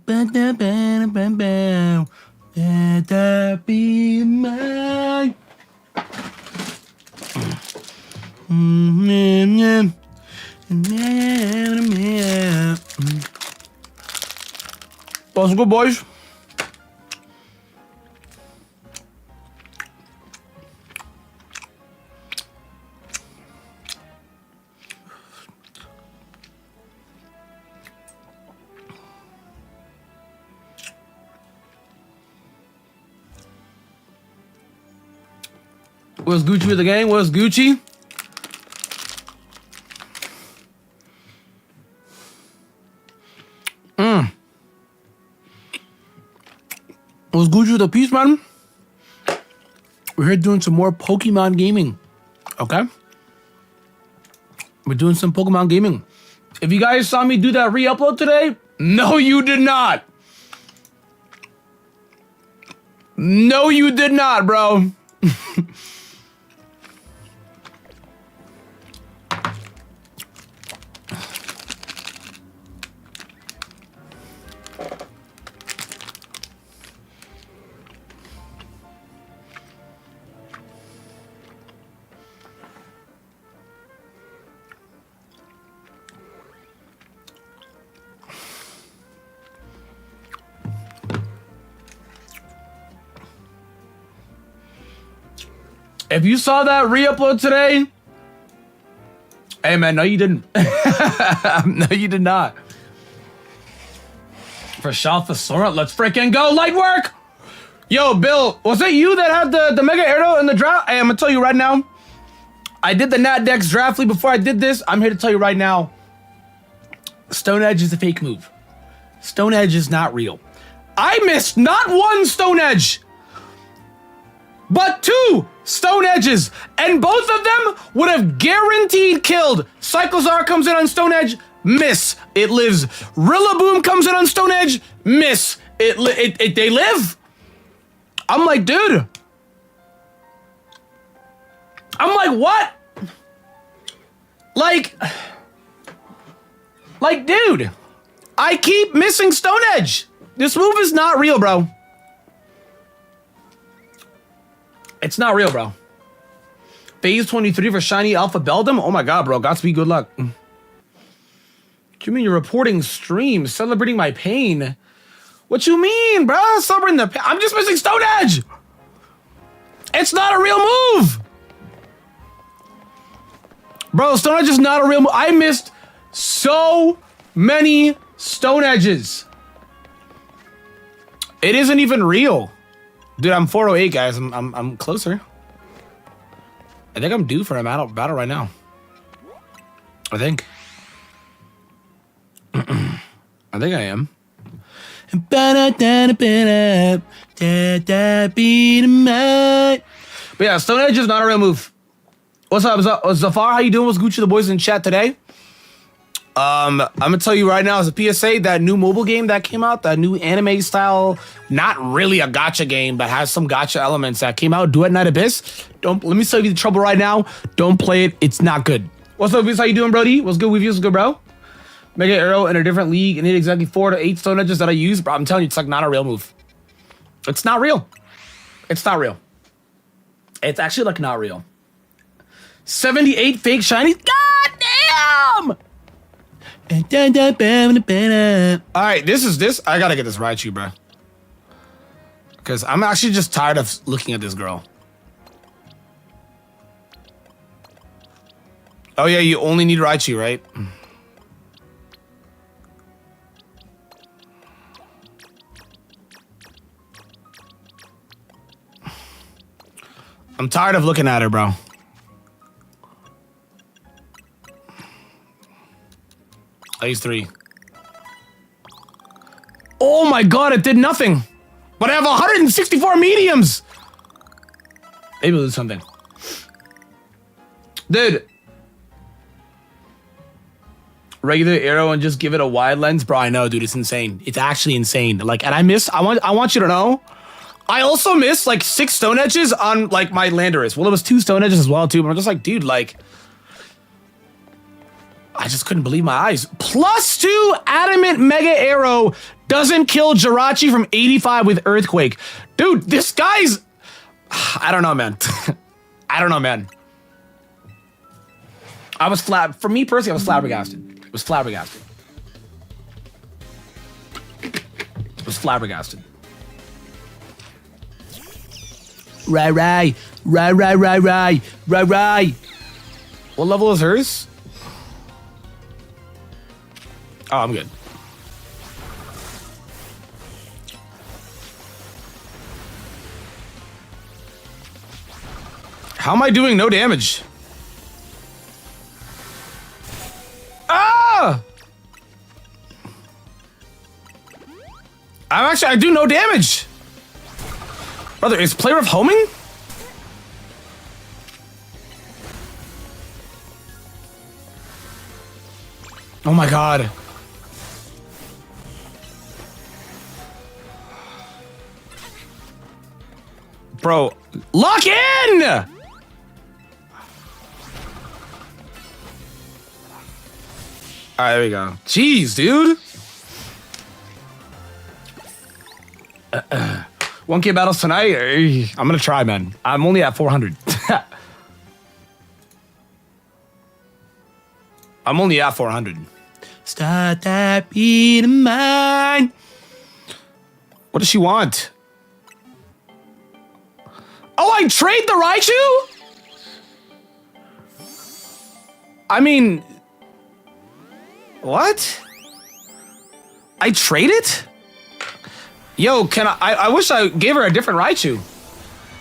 Better be mine. What's good, boys? What's Gucci with the gang? What's Gucci? What's Gucci with the peace, man? We're here doing some more Pokemon gaming. Okay? We're doing some Pokemon gaming. If you guys saw me do that re-upload today, no, you did not. No, you did not, bro. If you saw that re-upload today, hey man, no you didn't. No you did not. For Shalfa Sora, let's freaking go, light work! Yo, Bill, was it you that had the Mega Arrow in the draft? Hey, I'm gonna tell you right now, I did the Nat Dex draft league before I did this. I'm here to tell you right now, Stone Edge is a fake move. Stone Edge is not real. I missed not one Stone Edge, but 2 Stone Edges, and both of them would have guaranteed killed. Cyclozar comes in on Stone Edge, miss, it lives. Rillaboom comes in on Stone Edge, miss, they live. I'm like, dude. I'm like, what? Like, dude, I keep missing Stone Edge. This move is not real, bro. It's not real, bro. Phase 23 for Shiny Alpha Beldum? Oh my god, bro. Godspeed, good luck. What you mean you're reporting stream, celebrating my pain? What you mean, bro? Celebrating the pain? I'm just missing Stone Edge. It's not a real move. Bro, Stone Edge is not a real move. I missed so many Stone Edges. It isn't even real. Dude, I'm 408, guys. I'm closer. I think I'm due for a battle right now. I think. I think I am. But yeah, Stone Edge is not a real move. What's up, Zafar? How you doing? What's Gucci the boys in chat today? I'm gonna tell you right now as a PSA, that new mobile game that came out, that new anime style, not really a gacha game, but has some gacha elements that came out, Duet Night Abyss. Let me save you the trouble right now. Don't play it. It's not good. What's up, Viz? How you doing, Brody? What's good with you? What's good, bro? Mega Arrow in a different league and need exactly 4 to 8 Stone Edges that I use, bro. I'm telling you, it's like not a real move. It's not real. It's not real. It's actually like not real. 78 fake shinies. God damn! All right, this. I gotta get this Raichu, bro. Because I'm actually just tired of looking at this girl. Oh yeah, you only need Raichu, right? I'm tired of looking at her, bro. Phase 3. Oh my god, it did nothing. But I have 164 mediums. Maybe we'll do something. Dude. Regular arrow and just give it a wide lens? Bro, I know, dude, it's insane. It's actually insane. Like, and I want you to know, I also missed like 6 Stone Edges on like my Landorus. Well, it was 2 Stone Edges as well too, but I'm just like, dude, like, I just couldn't believe my eyes. +2 adamant mega arrow doesn't kill Jirachi from 85 with earthquake. Dude, this guy's... I don't know, man. I don't know, man. I was for me personally, I was flabbergasted. I was flabbergasted. I was flabbergasted. Right. What level is hers? Oh, I'm good. How am I doing no damage? Ah! I do no damage. Brother, is player of homing? Oh my god. Bro, lock in! Alright, there we go. Jeez, dude. 1K battles tonight? I'm gonna try, man. I'm only at 400. I'm only at 400. Start that beat of mine. What does she want? Oh, I trade the Raichu? I mean... What? I trade it? Yo, can I wish I gave her a different Raichu.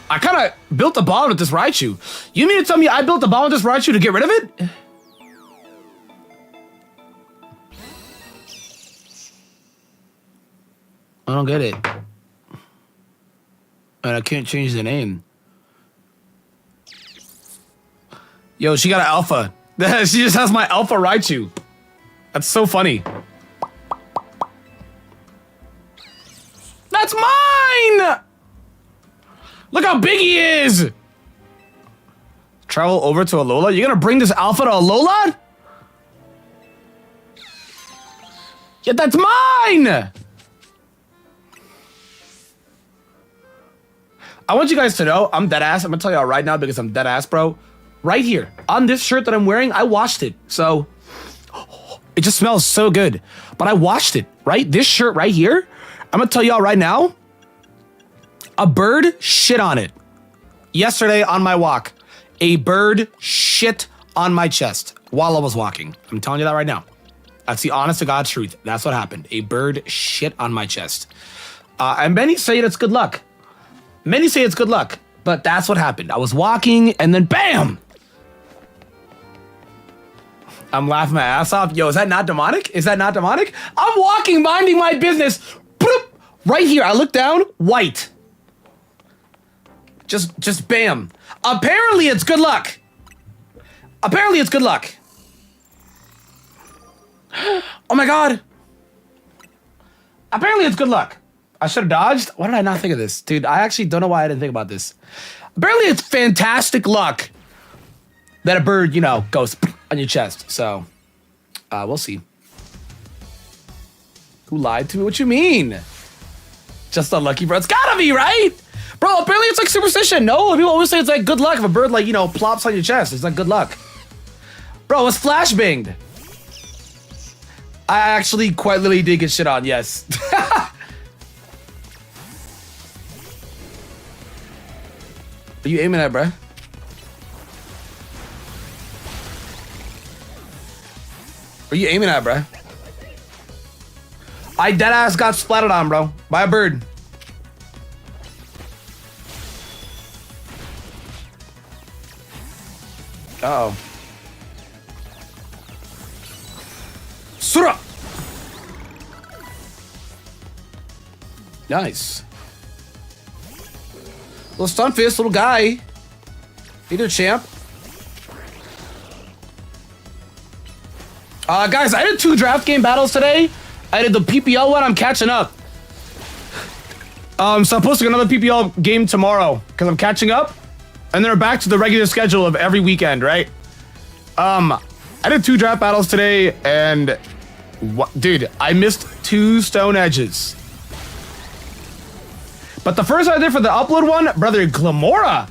I kind of built a bond with this Raichu. You mean to tell me I built a bond with this Raichu to get rid of it? I don't get it. And I can't change the name. Yo, she got an alpha. She just has my alpha Raichu. That's so funny. That's mine! Look how big he is! Travel over to Alola? You're gonna bring this alpha to Alola? Yeah, that's mine! I want you guys to know, I'm dead ass. I'm gonna tell y'all right now because I'm dead ass, bro. Right here, on this shirt that I'm wearing, I washed it. So, it just smells so good. But I washed it, right? This shirt right here, I'm gonna tell y'all right now, a bird shit on it. Yesterday on my walk, a bird shit on my chest while I was walking. I'm telling you that right now. That's the honest to God truth. That's what happened. A bird shit on my chest. And many say it's good luck. Many say it's good luck, but that's what happened. I was walking and then bam! I'm laughing my ass off. Yo, is that not demonic? Is that not demonic? I'm walking, minding my business. Bloop, right here, I look down, white. Just bam. Apparently it's good luck. Apparently it's good luck. Oh my God. Apparently it's good luck. I should have dodged. Why did I not think of this? Dude, I actually don't know why I didn't think about this. Apparently it's fantastic luck that a bird, you know, goes on your chest. So, we'll see. Who lied to me? What you mean? Just unlucky, bro. It's gotta be, right? Bro, apparently it's like superstition. No, people always say it's like good luck if a bird, like, you know, plops on your chest. It's like good luck. Bro, it's flashbanged. I actually quite literally did get shit on, yes. Are you aiming at, bruh? Are you aiming at, bruh? I deadass got splattered on, bro. By a bird. Uh-oh. Sura! Nice. Little stun fist, little guy. Hey there, champ. Guys, I did 2 draft game battles today. I did the PPL one. I'm catching up. So I'm posting another PPL game tomorrow because I'm catching up, and then we're back to the regular schedule of every weekend, right? I I did 2 draft battles today, and dude, I missed 2 stone edges. But the first I did for the upload one, brother, Glamora.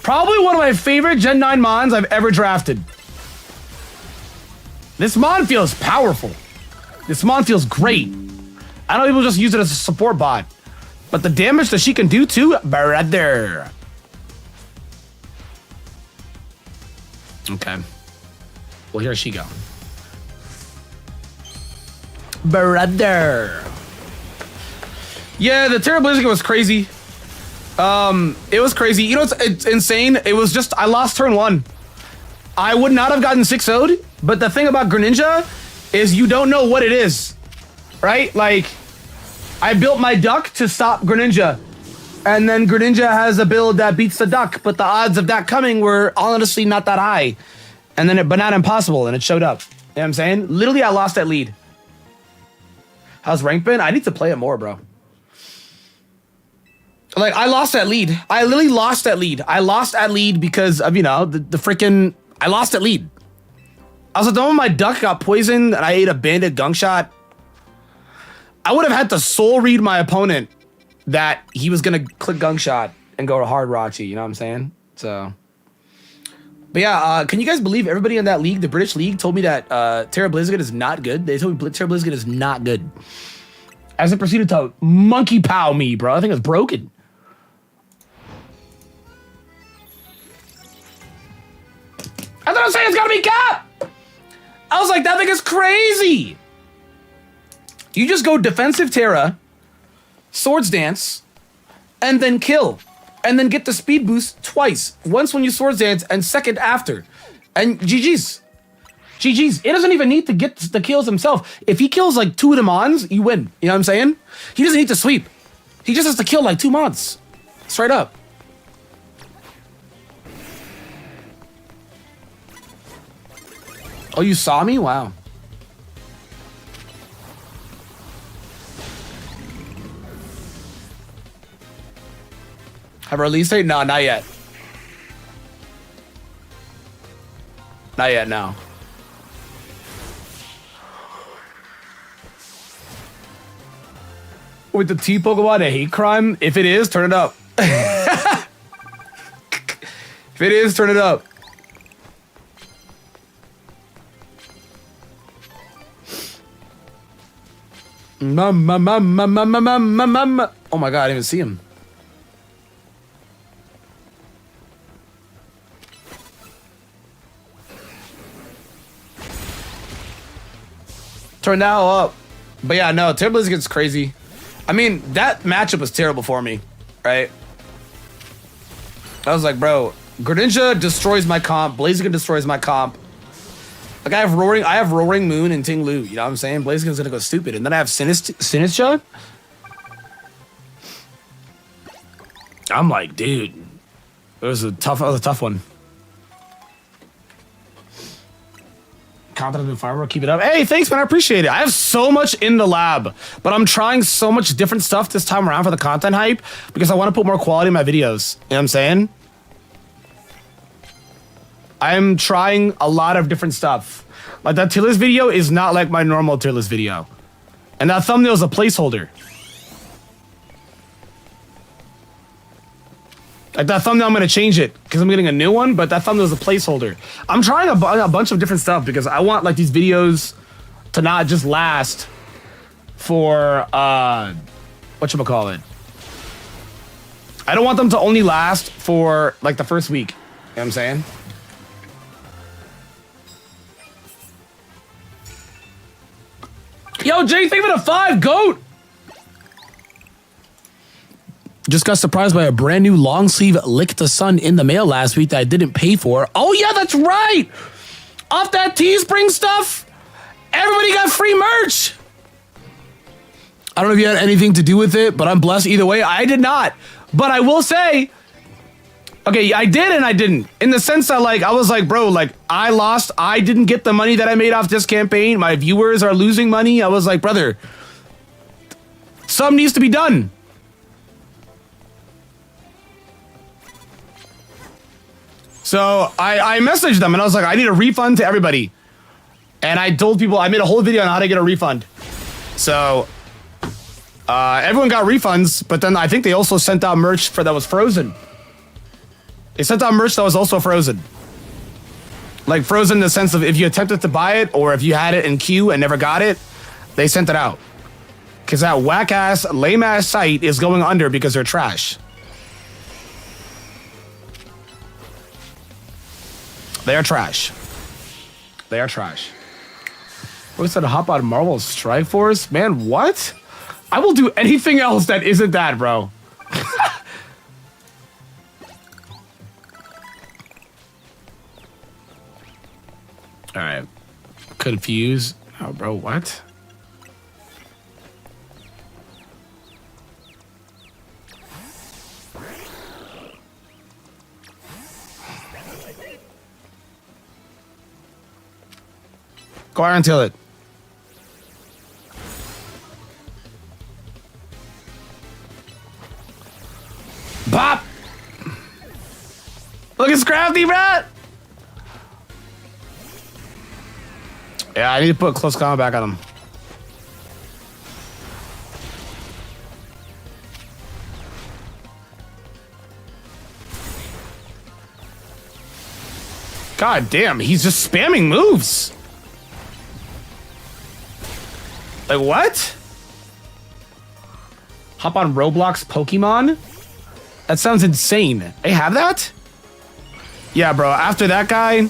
Probably one of my favorite Gen 9 mons I've ever drafted. This mon feels powerful. This mon feels great. I know people just use it as a support bot, but the damage that she can do too, brother. Okay. Well, here she go. Brother. Yeah, the Terra Blaziken was crazy. It was crazy. You know, it's insane. It was just, I lost turn 1. I would not have gotten 6-0'd, but the thing about Greninja is you don't know what it is, right? Like, I built my duck to stop Greninja, and then Greninja has a build that beats the duck, but the odds of that coming were honestly not that high. And then but not impossible, and it showed up. You know what I'm saying? Literally, I lost that lead. How's rank been? I need to play it more, bro. Like, I lost that lead. I literally lost that lead. I lost that lead because of, you know, the freaking... I lost that lead. I was like, the moment my duck got poisoned and I ate a bandit gunk shot, I would have had to soul read my opponent that he was going to click gunk shot and go to hard Raichu. You know what I'm saying? So... But yeah, can you guys believe everybody in that league, the British league, told me that Terra Blaziken is not good? They told me Terra Blaziken is not good. As it proceeded to monkey pow me, bro. I think it's broken. I thought I was saying it's gotta be Cap. I was like, that thing is crazy. You just go defensive Terra, Swords Dance, and then kill. And then get the speed boost twice. Once when you Swords Dance and second after. And GG's. GG's. It doesn't even need to get the kills himself. If he kills like 2 of the mons, you win. You know what I'm saying? He doesn't need to sweep. He just has to kill like 2 mons. Straight up. Oh, you saw me? Wow. Have a release date? No, not yet. Not yet, no. With the T Pokemon a hate crime? If it is, turn it up. If it is, turn it up. Oh my god, I didn't even see him. Turn now up. But yeah, no, Terra Blaziken's crazy. I mean, that matchup was terrible for me, right? I was like, bro, Greninja destroys my comp, Blaziken destroys my comp. Like I have Roaring Moon and Ting Lu, you know what I'm saying? Blaziken's gonna go stupid. And then I have Sinistra. I'm like, dude, it was a tough one. Confident in Firework, keep it up. Hey, thanks, man. I appreciate it. I have so much in the lab, but I'm trying so much different stuff this time around for the content hype because I want to put more quality in my videos. You know what I'm saying? I'm trying a lot of different stuff. Like that tier list video is not like my normal tier list video. And that thumbnail is a placeholder. Like that thumbnail, I'm gonna change it because I'm getting a new one, but that thumbnail is a placeholder. I'm trying a bunch of different stuff because I want like these videos to not just last for whatchamacallit. I don't want them to only last for like the first week. You know what I'm saying? Yo, Jay, thank you for the 5, GOAT! Just got surprised by a brand new long sleeve Lick the Sun in the mail last week that I didn't pay for. Oh yeah, that's right! Off that Teespring stuff, everybody got free merch! I don't know if you had anything to do with it, but I'm blessed either way. I did not. But I will say, okay, I did and I didn't. In the sense that like, I was like, bro, like I lost, I didn't get the money that I made off this campaign. My viewers are losing money. I was like, brother, something needs to be done. So I messaged them and I was like, I need a refund to everybody. And I told people, I made a whole video on how to get a refund. So everyone got refunds, but then I think they also sent out merch that was frozen. They sent out merch that was also frozen. Like frozen in the sense of if you attempted to buy it or if you had it in queue and never got it, they sent it out. Because that whack-ass, lame-ass site is going under because they're trash. They are trash. They are trash. What's that? Hop on Marvel Strike Force? Man, what? I will do anything else that isn't that, bro. All right. Confused. Oh, bro, what? Go ahead and tell it. Bop! Look at Scrafty, bro! Yeah, I need to put close combat back on him. God damn, he's just spamming moves. Like, what? Hop on Roblox Pokemon? That sounds insane. They have that? Yeah, bro. After that guy,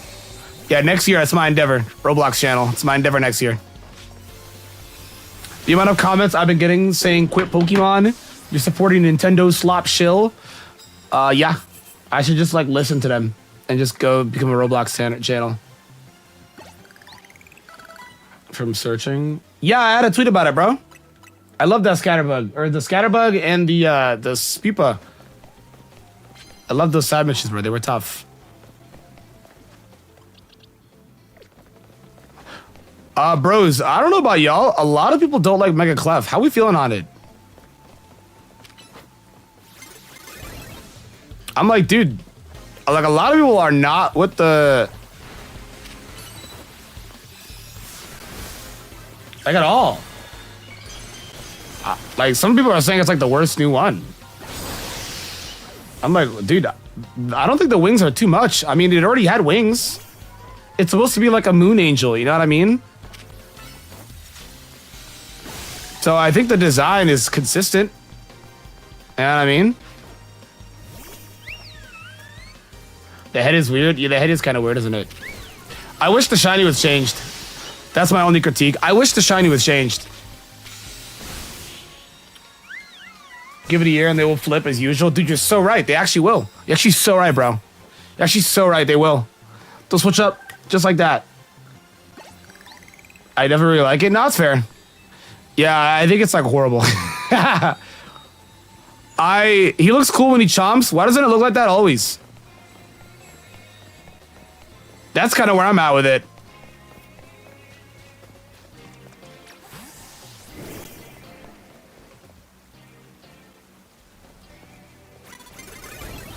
yeah, next year, it's my endeavor. Roblox channel. It's my endeavor next year. The amount of comments I've been getting saying quit Pokemon, you're supporting Nintendo slop shill. Yeah. I should just, like, listen to them and just go become a Roblox channel. From searching. Yeah, I had a tweet about it, bro. I love that Scatterbug. Or the Scatterbug and the Spupa. I love those side missions, bro. They were tough. Bros, I don't know about y'all. A lot of people don't like Mega Clef. How we feeling on it? I'm like, dude, like a lot of people are not with the... Like at all. Like some people are saying it's like the worst new one. I'm like, dude, I don't think the wings are too much. I mean, it already had wings. It's supposed to be like a moon angel, you know what I mean? So I think the design is consistent. You know what I mean? The head is weird. Yeah, the head is kind of weird, isn't it? I wish the shiny was changed. That's my only critique. I wish the shiny was changed. Give it a year and they will flip as usual. Dude, you're so right. They actually will. You're actually so right, bro. You're actually so right. They will. They'll switch up just like that. I never really like it. No, it's fair. Yeah, I think it's like horrible. He looks cool when he chomps. Why doesn't it look like that always? That's kind of where I'm at with it.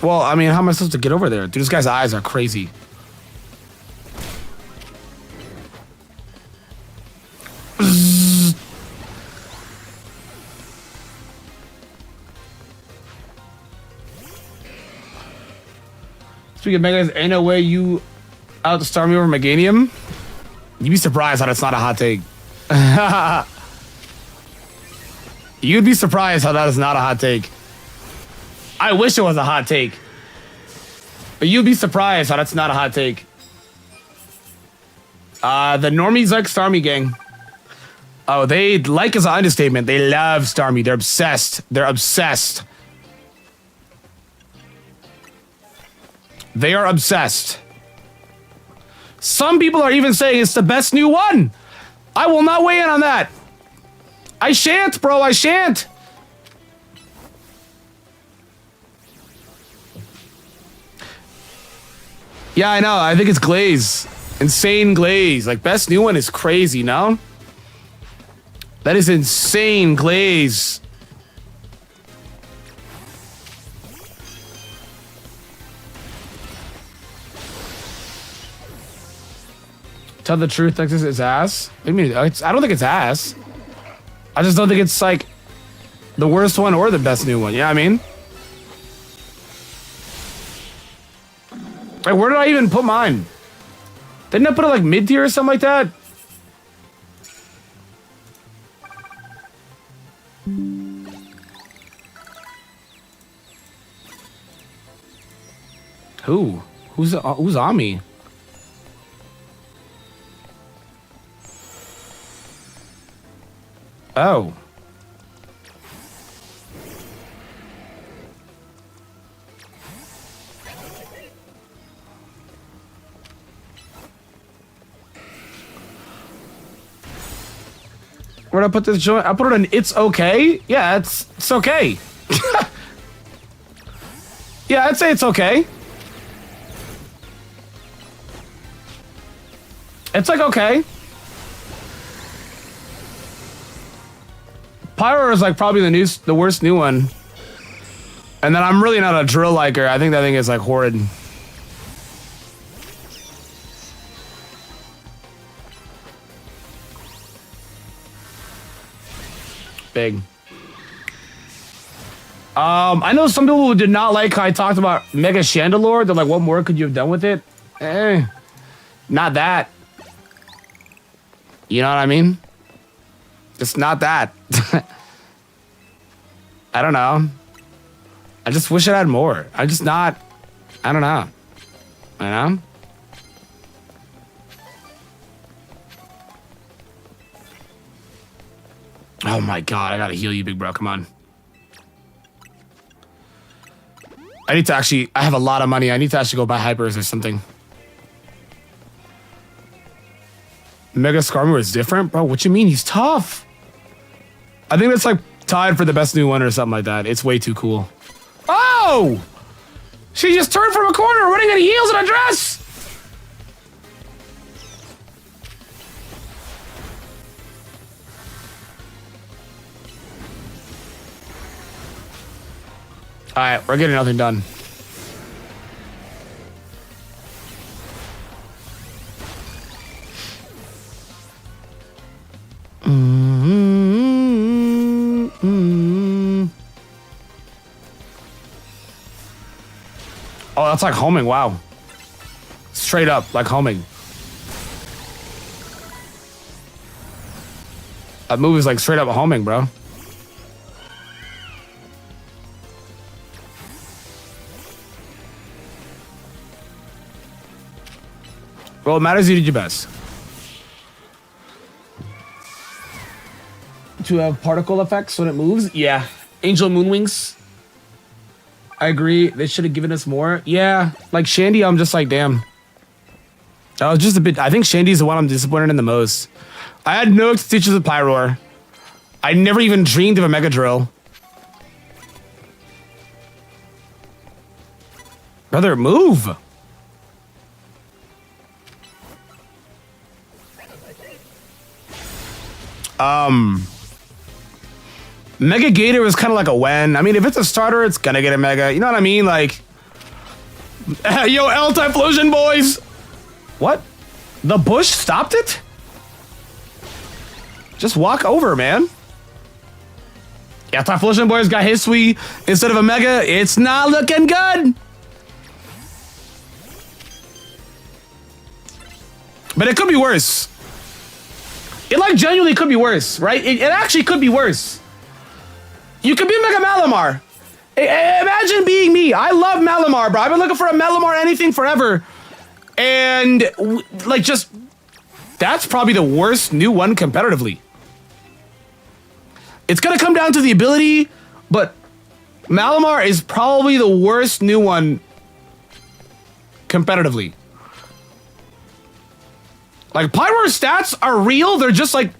Well, I mean, how am I supposed to get over there? Dude, this guy's eyes are crazy. Speaking of Megas, ain't no way you out to start me over Meganium? You'd be surprised how that's not a hot take. You'd be surprised how that is not a hot take. I wish it was a hot take. But you'd be surprised how that's not a hot take. The normies like Starmie gang. Oh, they like is an understatement. They love Starmie. They're obsessed. They're obsessed. They are obsessed. Some people are even saying it's the best new one. I will not weigh in on that. I shan't, bro. I shan't. Yeah, I know. I think it's glaze. Insane glaze. Like, best new one is crazy, no? That is insane glaze. Tell the truth, Nexus is ass. I mean, I don't think it's ass. I just don't think it's like the worst one or the best new one. Yeah, I mean, like, where did I even put mine? Didn't I put it like mid tier or something like that? Who's on me? Oh. Where'd I put this joint? I put it in it's okay. Yeah, it's okay. Yeah, I'd say it's okay. It's like okay. Pyro is like probably the worst new one. And then I'm really not a drill liker. I think that thing is like horrid. Big. I know some people who did not like how I talked about Mega Chandelure. They're like, what more could you have done with it? Not that. You know what I mean? It's not that. I don't know. I just wish it had more. I'm just not. I don't know. You know? Oh my god, I gotta heal you, big bro. Come on. I need to actually. I have a lot of money. I need to actually go buy hypers or something. Mega Skarmory is different? Bro, what you mean? He's tough. I think that's like tied for the best new one or something like that. It's way too cool. Oh! She just turned from a corner running in heels and a dress! Alright, we're getting nothing done. Oh, that's like homing, wow. Straight up, like homing. That move is like straight up homing, bro. Well, it matters you did your best. To have particle effects when it moves? Yeah. Angel Moonwings. I agree. They should have given us more. Yeah. Like Shandy, I'm just like, damn. I was just a bit. I think Shandy's the one I'm disappointed in the most. I had no expectations of Pyroar. I never even dreamed of a Mega Drill. Brother, move. Mega Gator is kind of like a when. I mean, if it's a starter, it's gonna get a Mega. You know what I mean? Like, yo, L-Typhlosion, boys. What? The bush stopped it? Just walk over, man. Yeah, Typhlosion boys got his sweet instead of a Mega. It's not looking good. But it could be worse. It like genuinely could be worse, right? It actually could be worse. You could be Mega Malamar. Imagine being me. I love Malamar, bro. I've been looking for a Malamar anything forever. And like just, that's probably the worst new one competitively. It's gonna come down to the ability, but Malamar is probably the worst new one competitively. Like Pyroar's stats are real. They're just like,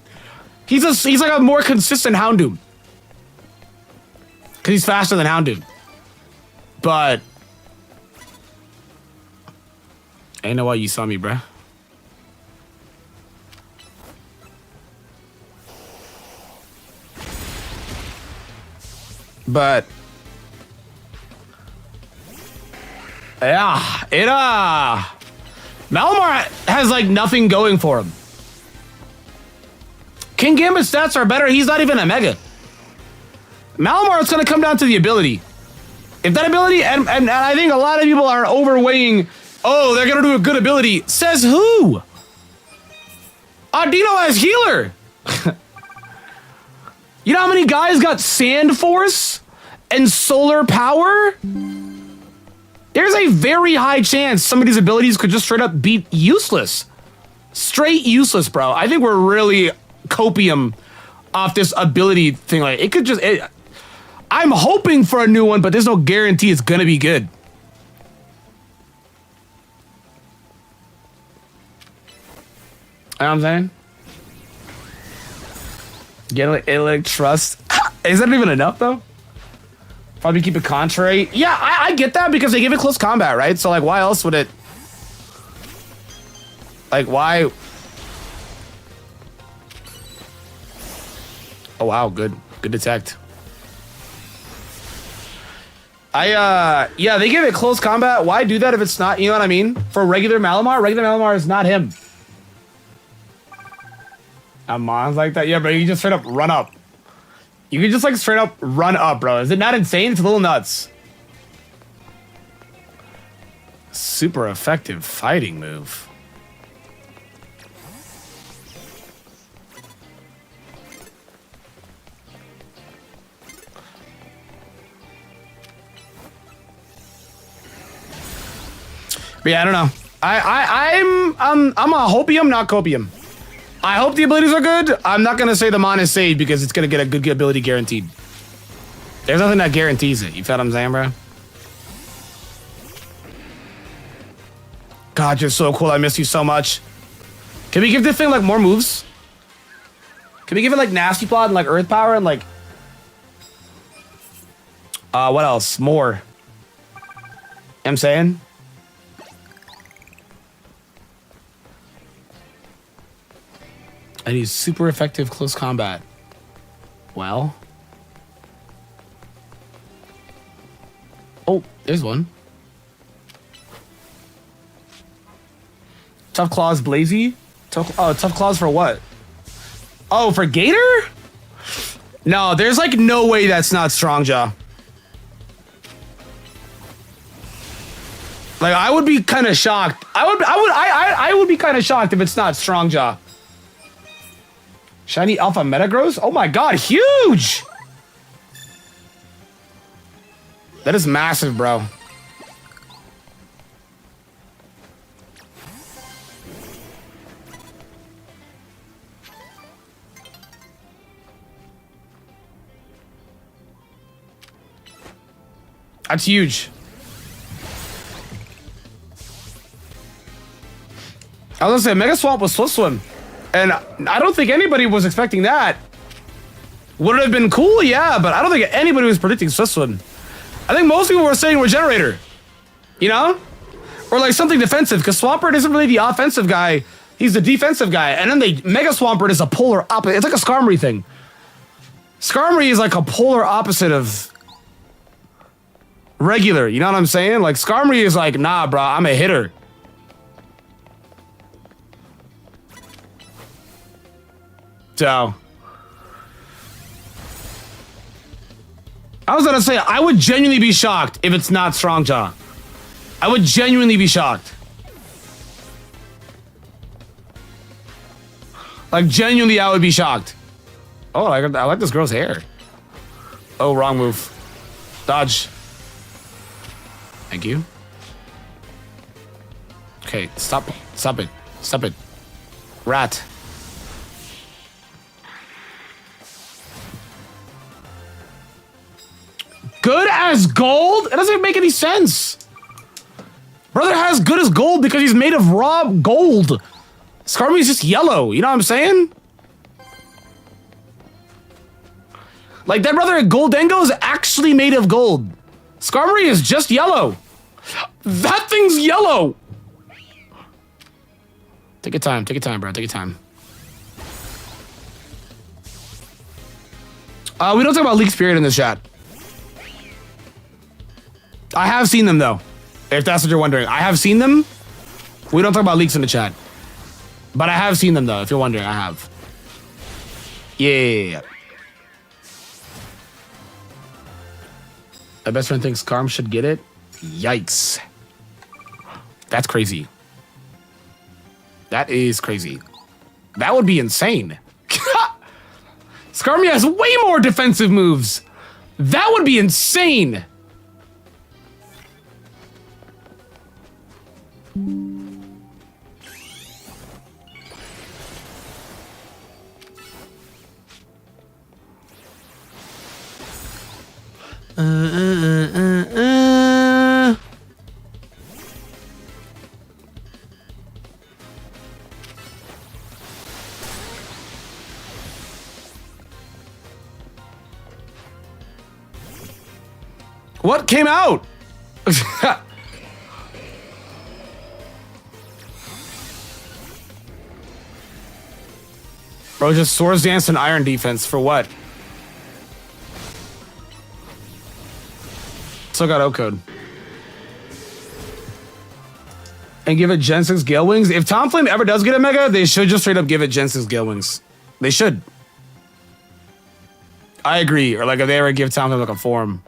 he's like a more consistent Houndoom. Cause he's faster than Houndoom. But I know why you saw me, bruh. But yeah, Malamar has like nothing going for him. King Gambit's stats are better. He's not even a mega. Malamar, it's going to come down to the ability. If that ability, and I think a lot of people are overweighing, oh, they're going to do a good ability. Says who? Dino has healer. You know how many guys got Sand Force and Solar Power? There's a very high chance some of these abilities could just straight up beat useless. Straight useless, bro. I think we're really copium off this ability thing. Like, it could just... I'm hoping for a new one, but there's no guarantee it's gonna be good. You know what I'm saying? Get like trust. Is that even enough though? Probably keep it contrary. Yeah, I get that because they give it close combat, right? So like, why else would it? Like, why? Oh wow, good detect. Yeah, they give it close combat. Why do that if it's not? You know what I mean? For regular Malamar is not him. Mon's like that, yeah, bro. You can just straight up run up. You can just like straight up run up, bro. Is it not insane? It's a little nuts. Super effective fighting move. But yeah, I don't know. I'm a hopium, not copium. I hope the abilities are good. I'm not gonna say the Mon is saved because it's gonna get a good ability guaranteed. There's nothing that guarantees it. You feel what I'm saying, bro? God, you're so cool. I miss you so much. Can we give this thing like more moves? Can we give it like Nasty Plot and like Earth Power and like what else? More. You know what I'm saying? And he's super effective close combat. Well. Oh, there's one. Tough Claws Blazy? Tough Claws for what? Oh, for Gator? No, there's like no way that's not Strong Jaw. Like, I would be kind of shocked. I would be kind of shocked if it's not Strong Jaw. Shiny Alpha Metagross? Oh my god, huge! That is massive, bro. That's huge. I was gonna say, Mega Swamp was Swift Swim. And I don't think anybody was expecting that. Would it have been cool? Yeah, but I don't think anybody was predicting Swift Swim. I think most people were saying Regenerator. You know? Or like something defensive, because Swampert isn't really the offensive guy. He's the defensive guy. And then Mega Swampert is a polar opposite. It's like a Skarmory thing. Skarmory is like a polar opposite of regular. You know what I'm saying? Like Skarmory is like, nah, bro, I'm a hitter. So, I was gonna say, I would genuinely be shocked if it's not Strong Jaw. I would genuinely be shocked. Like, genuinely, I would be shocked. Oh, I like this girl's hair. Oh, wrong move. Dodge. Thank you. Okay, stop it. Stop it. Stop it. Rat. Good as gold? It doesn't make any sense. Brother has good as gold because he's made of raw gold. Skarmory's just yellow. You know what I'm saying? Like, that brother at Goldengo is actually made of gold. Skarmory is just yellow. That thing's yellow. Take your time. Take your time, bro. Take your time. We don't talk about Leak Spirit in the chat. I have seen them, though. If that's what you're wondering. I have seen them. We don't talk about leaks in the chat. But I have seen them though, if you're wondering, I have. Yeah. My best friend thinks Carm should get it. Yikes. That's crazy. That is crazy. That would be insane. Skarmy has way more defensive moves. That would be insane. What came out? Bro, just Swords Dance and Iron Defense for what? Still got O-Code. And give it Gen 6 Gale Wings. If Talonflame ever does get a Mega, they should just straight up give it Gen 6 Gale Wings. They should. I agree. Or like if they ever give Talonflame like a form.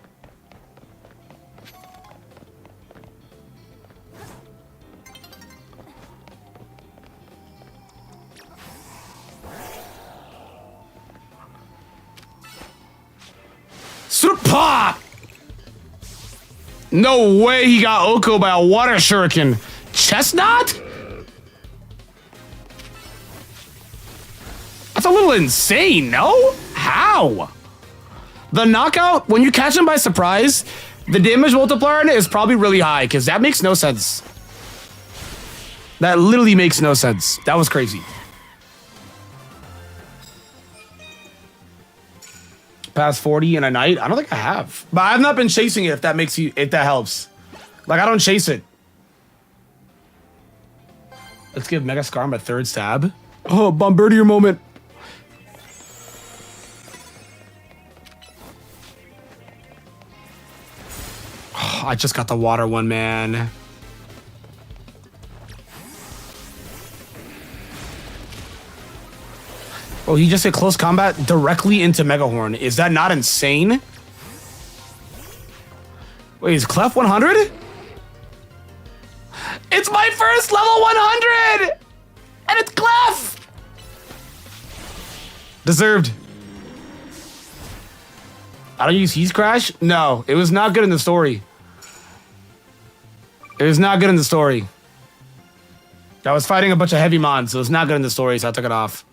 Pop! No way he got Oko by a water shuriken. Chestnut? That's a little insane, no? How? The knockout, when you catch him by surprise, the damage multiplier is probably really high because that makes no sense. That literally makes no sense. That was crazy. Past 40 in a night? I don't think I have. But I've not been chasing it if that makes you, if that helps. Like, I don't chase it. Let's give Mega Skarm a third stab. Oh, Bombardier moment. Oh, I just got the water one, man. Oh, he just hit close combat directly into Megahorn. Is that not insane? Wait, is Clef 100? It's my first level 100! And it's Clef! Deserved. I don't use He's Crash? No, it was not good in the story. It was not good in the story. I was fighting a bunch of heavy mons, so it's not good in the story, so I took it off.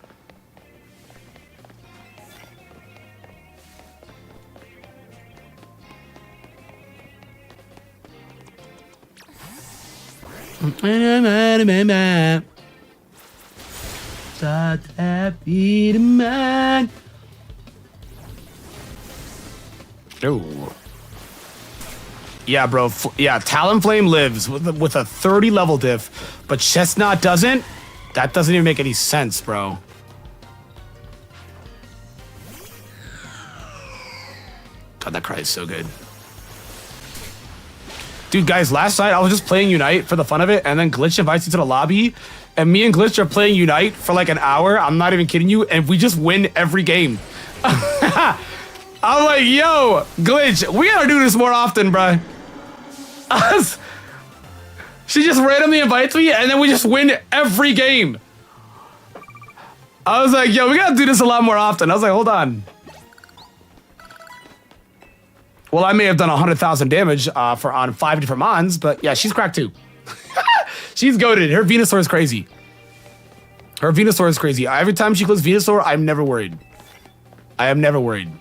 Oh. Yeah, bro. Yeah, Talonflame lives with a 30 level diff, but Chestnut doesn't. That doesn't even make any sense, bro. God, that cry is so good. Dude, guys, last night I was just playing Unite for the fun of it, and then Glitch invites you to the lobby, and me and Glitch are playing Unite for like an hour. I'm not even kidding you, and we just win every game. I'm like, yo, Glitch, we gotta do this more often, bro. She just randomly invites me, and then we just win every game. I was like, yo, we gotta do this a lot more often. I was like, hold on. Well, I may have done 100,000 damage on 5 different mons, but yeah, she's cracked too. She's goated. Her Venusaur is crazy. Her Venusaur is crazy. Every time she clicks Venusaur, I'm never worried. I am never worried.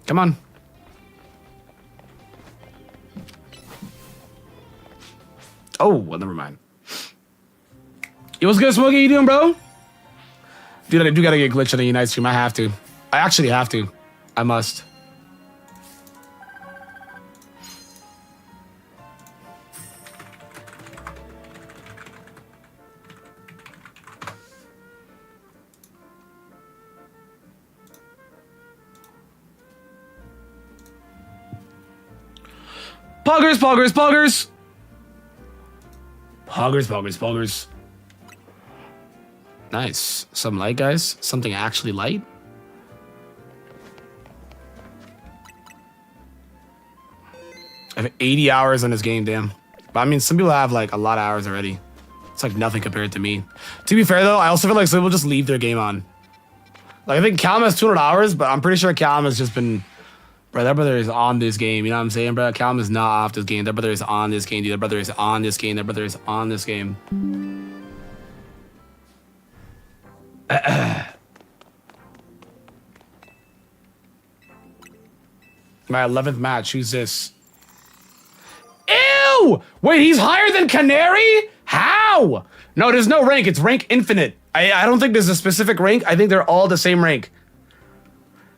Come on. Oh, well, never mind. Yo, what's good, Smokey? You doing, bro? Dude, I do gotta get Glitch on the Unite stream. I have to. I actually have to. I must. Poggers, poggers, poggers. Poggers, poggers, poggers. Nice. Some light, guys. Something actually light. I have 80 hours on this game, damn. But I mean, some people have like a lot of hours already. It's like nothing compared to me. To be fair though, I also feel like some people just leave their game on. Like I think Callum has 200 hours, but I'm pretty sure Callum has just been, bro, that brother is on this game. You know what I'm saying, bro? Callum is not off this game. That brother is on this game, dude. That brother is on this game. That brother is on this game. My 11th match. Who's this? Ew! Wait, he's higher than Canary? How? No, there's no rank. It's rank infinite. I don't think there's a specific rank. I think they're all the same rank.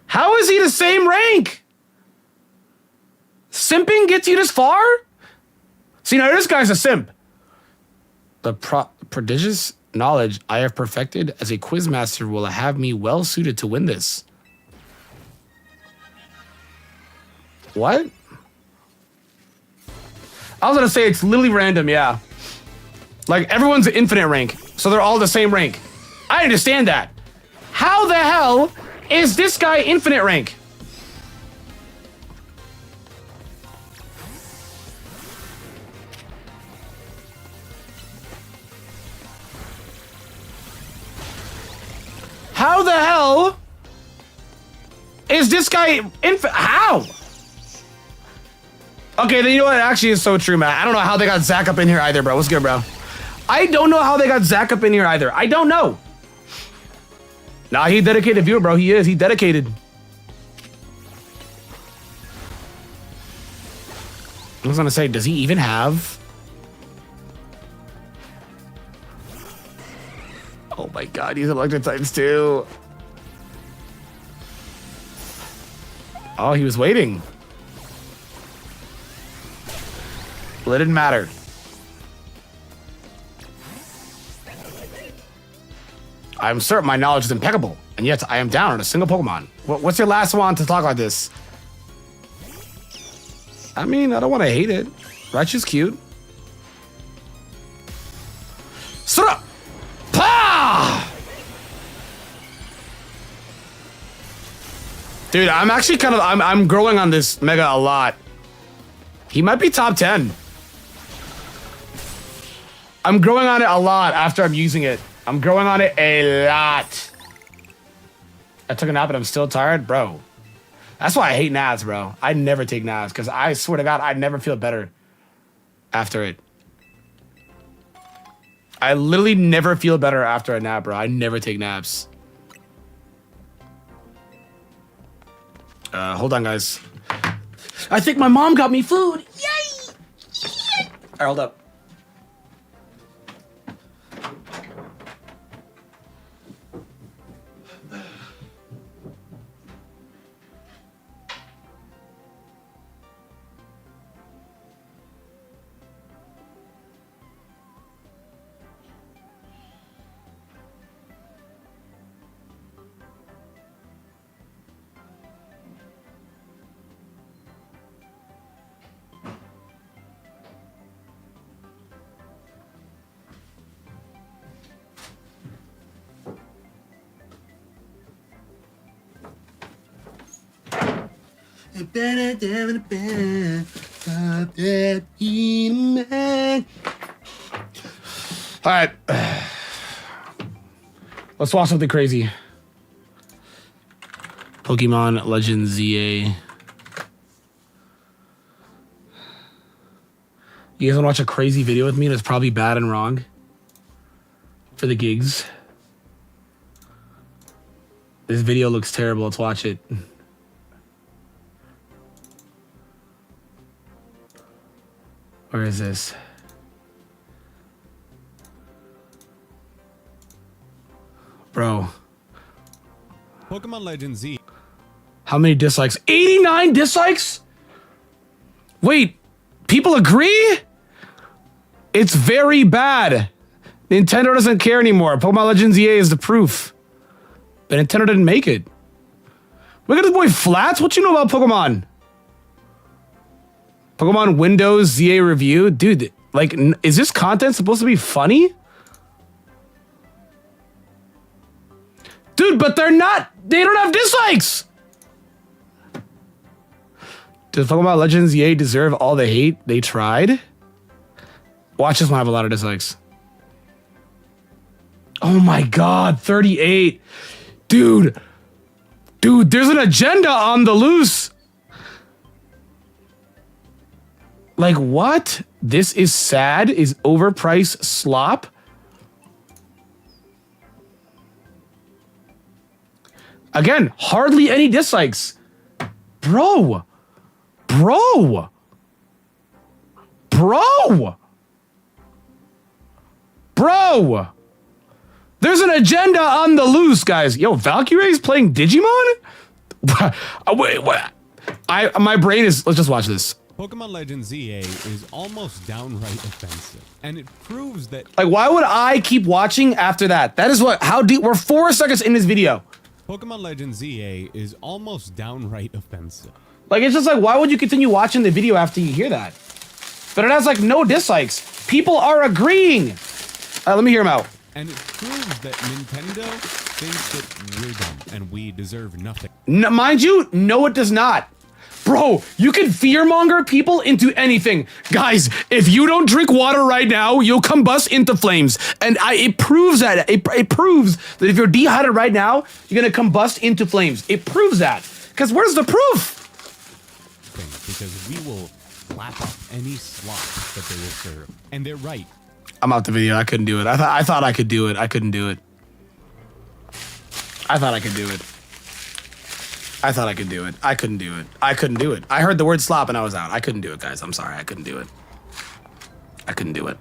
How is he the same rank? Simping gets you this far? See, now this guy's a simp. The prodigious knowledge I have perfected as a quizmaster will have me well suited to win this. What? I was gonna say it's literally random, yeah. Like everyone's an infinite rank, so they're all the same rank. I understand that. How the hell is this guy infinite rank? How the hell is this guy infinite? How? Okay, then you know what? It actually is so true, man. I don't know how they got Zach up in here either, bro. What's good, bro? I don't know how they got Zach up in here either. I don't know. Nah, he dedicated viewer, bro. He is. He dedicated. I was gonna say, does he even have? Oh my God, he's electric types too. Oh, he was waiting. Well, it didn't matter. I'm certain my knowledge is impeccable, and yet I am down on a single Pokemon. What's your last one to talk like this? I mean, I don't want to hate it. Raichu's cute. Sura! Pa! Dude, I'm actually kind of, I'm growing on this Mega a lot. He might be top 10. I'm growing on it a lot after I'm using it. I'm growing on it a lot. I took a nap and I'm still tired, bro. That's why I hate naps, bro. I never take naps because I swear to God, I never feel better after it. I literally never feel better after a nap, bro. I never take naps. Hold on, guys. I think my mom got me food. Yay! All right, hold up. All right, let's watch something crazy. Pokemon Legends ZA. You guys want to watch a crazy video with me that's probably bad and wrong for the gigs? This video looks terrible. Let's watch it. Where is this? Bro. Pokemon Legends Z. How many dislikes? 89 dislikes? Wait, people agree? It's very bad. Nintendo doesn't care anymore. Pokemon Legends EA is the proof. But Nintendo didn't make it. Look at this boy Flats. What you know about Pokemon? Pokemon Windows ZA review? Dude, like, is this content supposed to be funny? Dude, but they're not. They don't have dislikes. Does Pokemon Legends ZA deserve all the hate they tried? Watch this one have a lot of dislikes. Oh my God, 38. Dude, there's an agenda on the loose. Like, what? This is sad, is overpriced slop. Again, hardly any dislikes. Bro. There's an agenda on the loose, guys. Yo, Valkyrie's playing Digimon? Wait, what? My brain is, let's just watch this. Pokemon Legends ZA is almost downright offensive, and it proves that. Like, why would I keep watching after that? That is what, how deep, we're 4 seconds in this video. Pokemon Legends ZA is almost downright offensive. Like, it's just like, why would you continue watching the video after you hear that? But it has, like, no dislikes. People are agreeing. Let me hear him out. And it proves that Nintendo thinks that we're dumb and we deserve nothing. Mind you, no, it does not. Bro, you can fearmonger people into anything. Guys, if you don't drink water right now, you'll combust into flames. And it proves that. It proves that if you're dehydrated right now, you're gonna combust into flames. It proves that. Because where's the proof? Because we will lap up any slop that they will serve. And they're right. I'm out the video. I couldn't do it. I thought I could do it. I couldn't do it. I thought I could do it. I thought I could do it. I couldn't do it. I couldn't do it. I heard the word slop and I was out. I couldn't do it, guys. I'm sorry. I couldn't do it. I couldn't do it.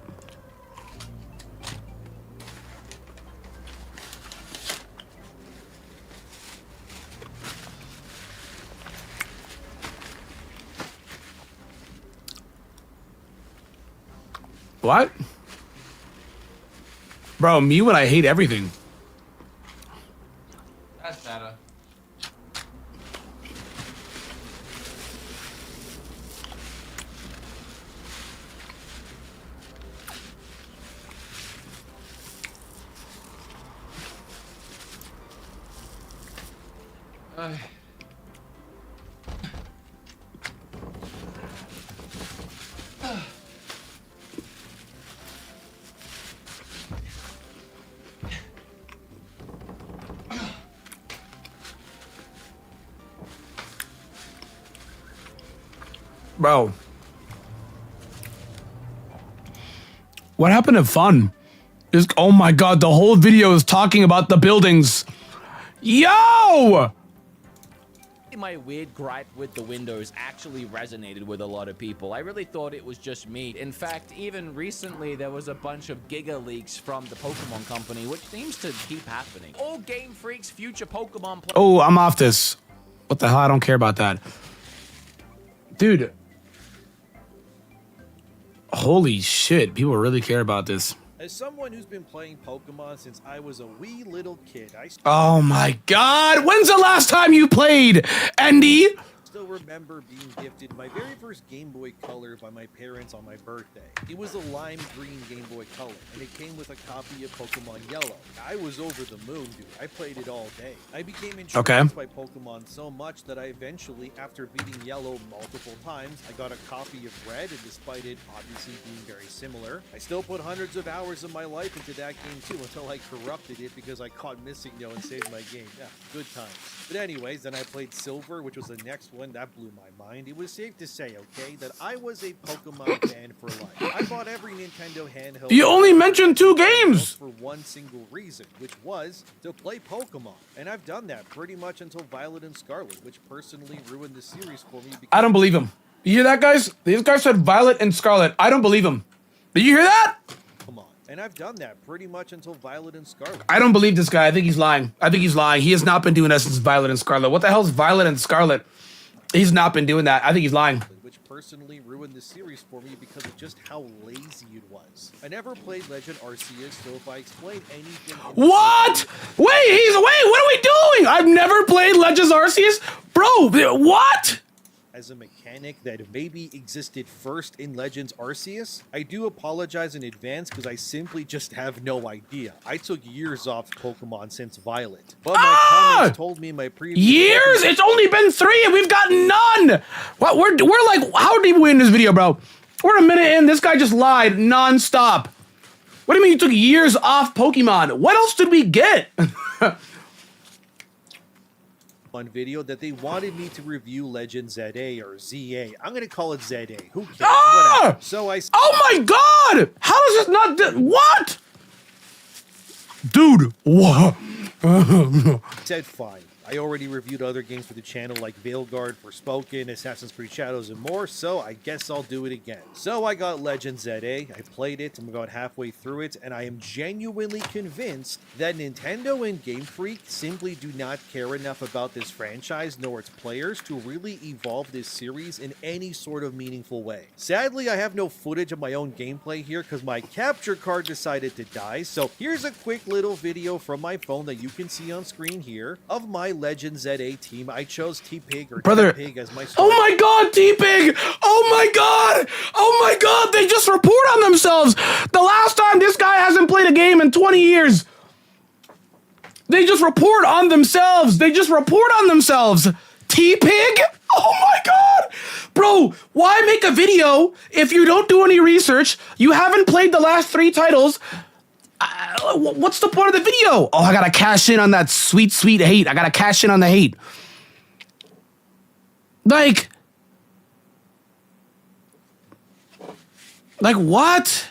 What? Bro, me when I hate everything. That's better. Bro. What happened to fun? Just, oh my God, the whole video is talking about the buildings. Yo! My weird gripe with the Windows actually resonated with a lot of people. I really thought it was just me. In fact, even recently, there was a bunch of Giga leaks from the Pokemon company, which seems to keep happening. All Game Freak's future Pokemon players. Oh, I'm off this. What the hell? I don't care about that. Dude. Holy shit. People really care about this. As someone who's been playing Pokemon since I was a wee little kid, I Oh my God. When's the last time you played, Andy? still remember being gifted my very first Game Boy Color by my parents on my birthday. It was a lime green Game Boy Color, and it came with a copy of Pokemon Yellow. I was over the moon, dude. I played it all day. I became intrigued by Pokemon so much that I eventually, after beating Yellow multiple times, I got a copy of Red, and despite it obviously being very similar, I still put hundreds of hours of my life into that game too until I corrupted it because I caught missing and saved my game. Yeah, good times. But anyways, then I played Silver, which was the next one. That blew my mind. It was safe to say, okay, that I was a Pokemon fan for life. I bought every Nintendo handheld. You only mentioned 2 games! For one single reason, which was to play Pokemon. And I've done that pretty much until Violet and Scarlet, which personally ruined the series for me. I don't believe him. You hear that, guys? These guys said Violet and Scarlet. I don't believe him. Did you hear that? Come on. And I've done that pretty much until Violet and Scarlet. I don't believe this guy. I think he's lying. I think he's lying. He has not been doing that since Violet and Scarlet. What the hell is Violet and Scarlet? He's not been doing that. I think he's lying. Which personally ruined the series for me because of just how lazy it was. I never played Legend Arceus, so if I explain anything... What? Wait, what are we doing? I've never played Legends Arceus? Bro, what? as a mechanic that maybe existed first in Legends Arceus? I do apologize in advance because I simply just have no idea. I took years off Pokemon since Violet. But my comments told me in my previous years? It's only been 3 and we've got none. What we're like, how deep are we in this video, bro? We're a minute in. This guy just lied nonstop. What do you mean you took years off Pokemon? What else did we get? on video that they wanted me to review Legend ZA or ZA. I'm gonna call it ZA. Who cares? Whatever. So I. Oh my God! How does this not? What? Dude, what? Said fine. I already reviewed other games for the channel like Veilguard, Forspoken, Assassin's Creed Shadows, and more, so I guess I'll do it again. So I got Legend ZA, I played it, I'm about halfway through it, and I am genuinely convinced that Nintendo and Game Freak simply do not care enough about this franchise nor its players to really evolve this series in any sort of meaningful way. Sadly, I have no footage of my own gameplay here because my capture card decided to die, so here's a quick little video from my phone that you can see on screen here of my Legend ZA team. I chose T-Pig or T-Pig as my Oh my God, T-Pig! Oh my God! Oh my God, they just report on themselves! The last time this guy hasn't played a game in 20 years. They just report on themselves. They just report on themselves. T-Pig? Oh my God! Bro, why make a video if you don't do any research? You haven't played the last 3 titles. What's the point of the video? Oh, I gotta cash in on that sweet, sweet hate. I gotta cash in on the hate. Like what?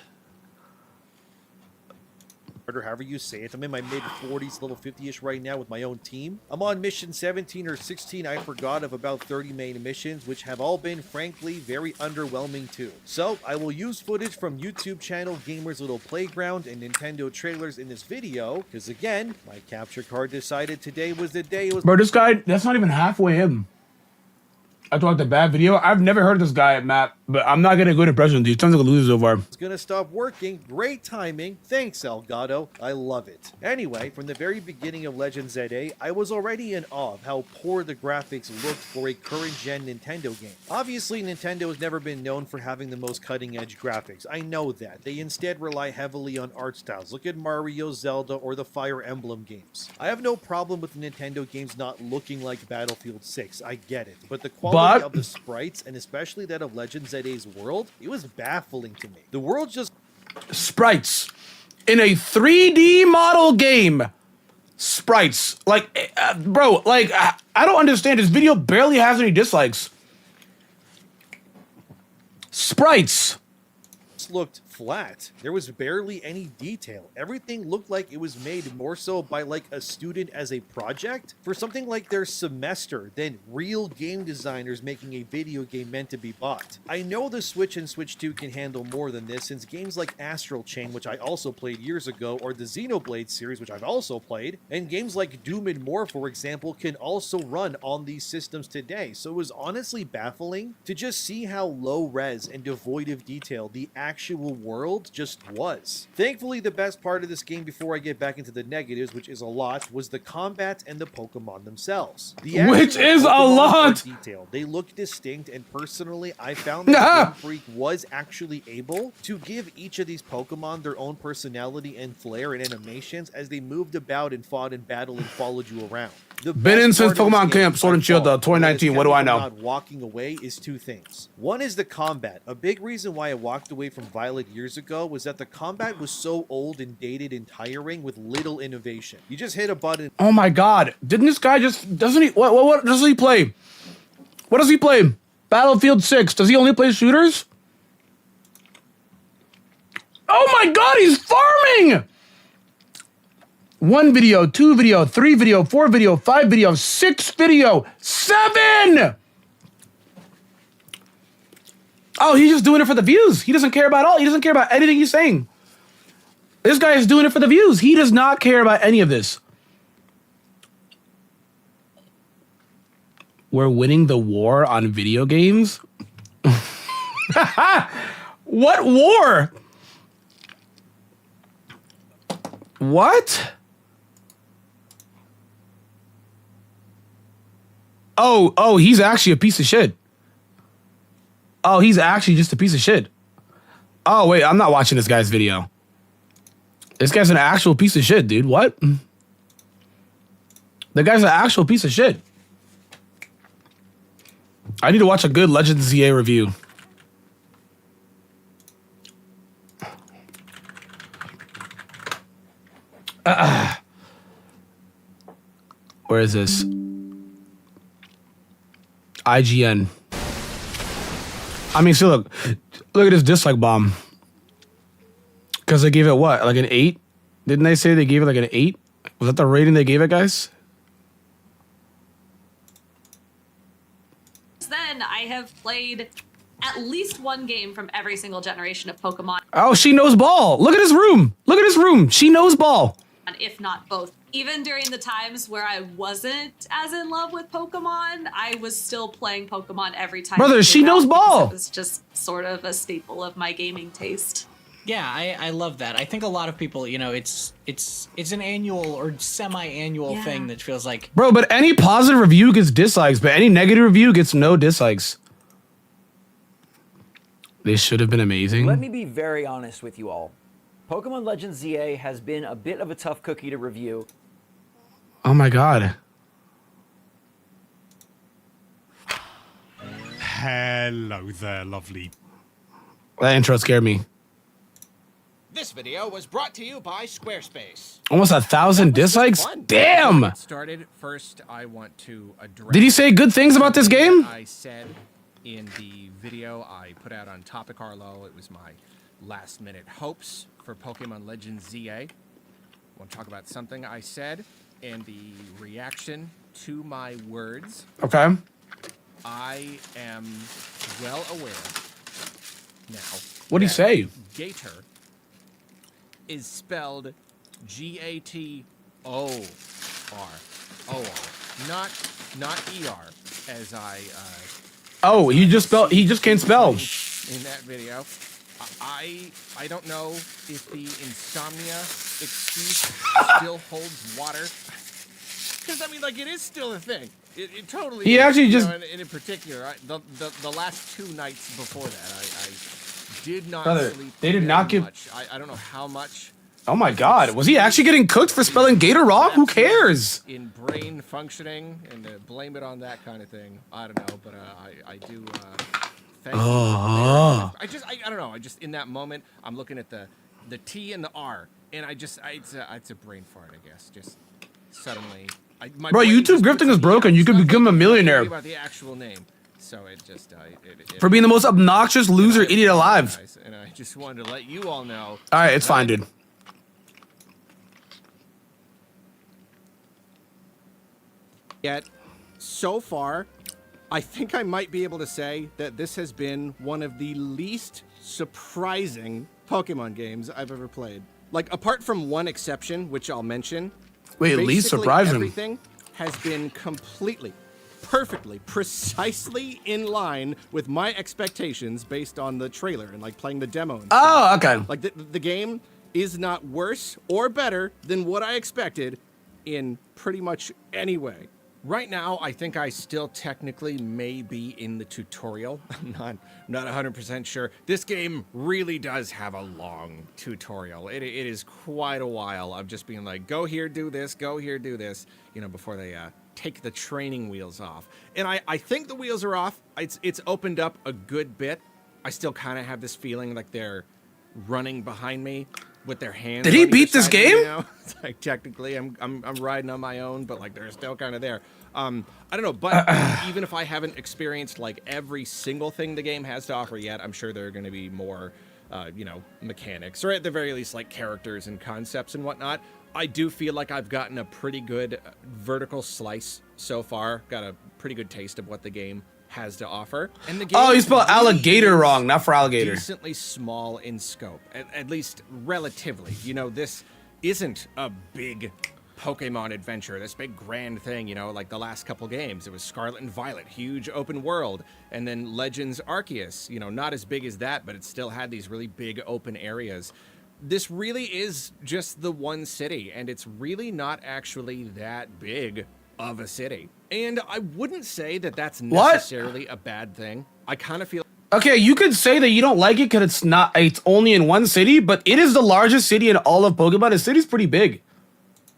Or however you say it. I'm in my mid-40s, little 50-ish right now with my own team. I'm on mission 17 or 16, I forgot, of about 30 main missions, which have all been, frankly, very underwhelming too. So, I will use footage from YouTube channel Gamer's Little Playground and Nintendo trailers in this video, because again, my capture card decided today was the day it was— Bro, this guy, that's not even halfway him. I thought the bad video. I've never heard of this guy at Map, but I'm not getting a good impression. He sounds like a loser so far. It's gonna stop working. Great timing. Thanks, Elgato. I love it. Anyway, from the very beginning of Legend ZA, I was already in awe of how poor the graphics looked for a current-gen Nintendo game. Obviously, Nintendo has never been known for having the most cutting-edge graphics. I know that. They instead rely heavily on art styles. Look at Mario, Zelda, or the Fire Emblem games. I have no problem with Nintendo games not looking like Battlefield 6. I get it. But the quality of the sprites, and especially that of Legend ZA's world, it was baffling to me. The world just— Sprites. In a 3D model game. Sprites. Like, bro, like, I don't understand. This video barely has any dislikes. Sprites. looked flat. There was barely any detail. Everything looked like it was made more so by like a student as a project for something like their semester than real game designers making a video game meant to be bought. I know the Switch and Switch 2 can handle more than this, since games like Astral Chain, which I also played years ago, or the Xenoblade series, which I've also played, and games like Doom and more, for example, can also run on these systems today. So it was honestly baffling to just see how low res and devoid of detail the actual world just was. Thankfully, the best part of this game, before I get back into the negatives, which is a lot, was the combat and the Pokemon themselves. Which is a lot! Detailed. They look distinct, and personally, I found that Game Freak was actually able to give each of these Pokemon their own personality and flair and animations as they moved about and fought in battle and followed you around. Been in since Pokemon Camp, Sword and Shield, 2019. What do I know? Not walking away is two things. One is the combat. A big reason why I walked away from Violet years ago was that the combat was so old and dated and tiring with little innovation. You just hit a button. Oh my god. Didn't this guy just, doesn't he, what does he play? What does he play? Battlefield 6. Does he only play shooters? Oh my god, he's farming! 1 video, 2 video, 3 video, 4 video, 5 video, 6 video, 7! Oh, he's just doing it for the views. He doesn't care about he doesn't care about anything he's saying. This guy is doing it for the views. He does not care about any of this. We're winning the war on video games? What war? What? Oh, he's actually a piece of shit. Oh, he's actually just a piece of shit. Oh, wait, I'm not watching this guy's video. This guy's an actual piece of shit, dude. What? The guy's an actual piece of shit. I need to watch a good Legends ZA review. Where is this? IGN. I mean, so look at this dislike bomb. Because they gave it what? Like an 8? Didn't they say they gave it like an 8? Was that the rating they gave it, guys? Then I have played at least one game from every single generation of Pokemon. Oh, she knows ball. Look at his room. Look at his room. She knows ball. If not both. Even during the times where I wasn't as in love with Pokemon, I was still playing Pokemon every time. Brother, she knows ball. It was just sort of a staple of my gaming taste. Yeah, I love that. I think a lot of people, you know, it's an annual or semi-annual thing that feels like... Bro, but any positive review gets dislikes, but any negative review gets no dislikes. This should have been amazing. Let me be very honest with you all. Pokemon Legends ZA has been a bit of a tough cookie to review. Oh my god. Hello there, lovely. That intro scared me. This video was brought to you by Squarespace. Almost 1,000 dislikes? Damn! Started first, I want to address. Did he say good things about this game? I said in the video I put out on Topic Arlo, it was my last-minute hopes for Pokemon Legends ZA. I want to talk about something I said and the reaction to my words. Okay. I am well aware now. What'd he say? Gator is spelled Gator. Not ER as I Oh, he just can't spell. in that video. I don't know if the insomnia excuse still holds water. Because, I mean, like, it is still a thing. It totally He is, actually you just... know, and in particular, the last 2 nights before that, I did not Brother, sleep they did very not give... much. I don't know how much. Oh my god, was he actually getting cooked for spelling Gator wrong? Who cares? In brain functioning, and to blame it on that kind of thing, I don't know, but I do thank you. I don't know, I just, in that moment, I'm looking at the T and the R, and it's a brain fart, I guess, just suddenly. My Bro, brain YouTube just grifting puts is broken. You could nothing become a millionaire. about the actual name. So it just For being the most obnoxious loser idiot alive. And I just wanted to let you all know. Alright, it's fine, dude. Yet, so far, I think I might be able to say that this has been one of the least surprising Pokemon games I've ever played. Like, apart from one exception, which I'll mention. Wait, least basically surprising? Everything has been completely, perfectly, precisely in line with my expectations based on the trailer and, like, playing the demo. And Oh, okay. like, the game is not worse or better than what I expected in pretty much any way. Right now, I think I still technically may be in the tutorial. I'm not 100% sure. This game really does have a long tutorial. It is quite a while of just being like, go here, do this, go here, do this, you know, before they take the training wheels off. And I think the wheels are off. It's opened up a good bit. I still kind of have this feeling like they're running behind me with their hands. Did he on either beat this side of me, game? you know? It's like, technically, I'm riding on my own, but like they're still kind of there. I don't know, but even if I haven't experienced like every single thing the game has to offer yet, I'm sure there are going to be more, you know, mechanics, or at the very least, like characters and concepts and whatnot. I do feel like I've gotten a pretty good vertical slice so far. Got a pretty good taste of what the game has to offer. And the game Oh, you spelled really alligator is wrong, not for alligator. decently small in scope, at least relatively. You know, this isn't a big Pokemon adventure, this big grand thing, you know, like the last couple games. It was Scarlet and Violet, huge open world, and then Legends Arceus, you know, not as big as that, but it still had these really big open areas. This really is just the one city, and it's really not actually that big of a city. And I wouldn't say that that's necessarily a bad thing. I kind of feel Okay, you could say that you don't like it because it's only in one city, but it is the largest city in all of Pokemon. The city's pretty big.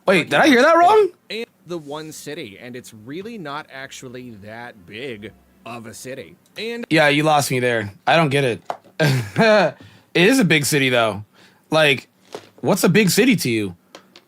Wait, did I hear that wrong? And the one city, and it's really not actually that big of a city. And Yeah, you lost me there. I don't get it. It is a big city though. Like, what's a big city to you?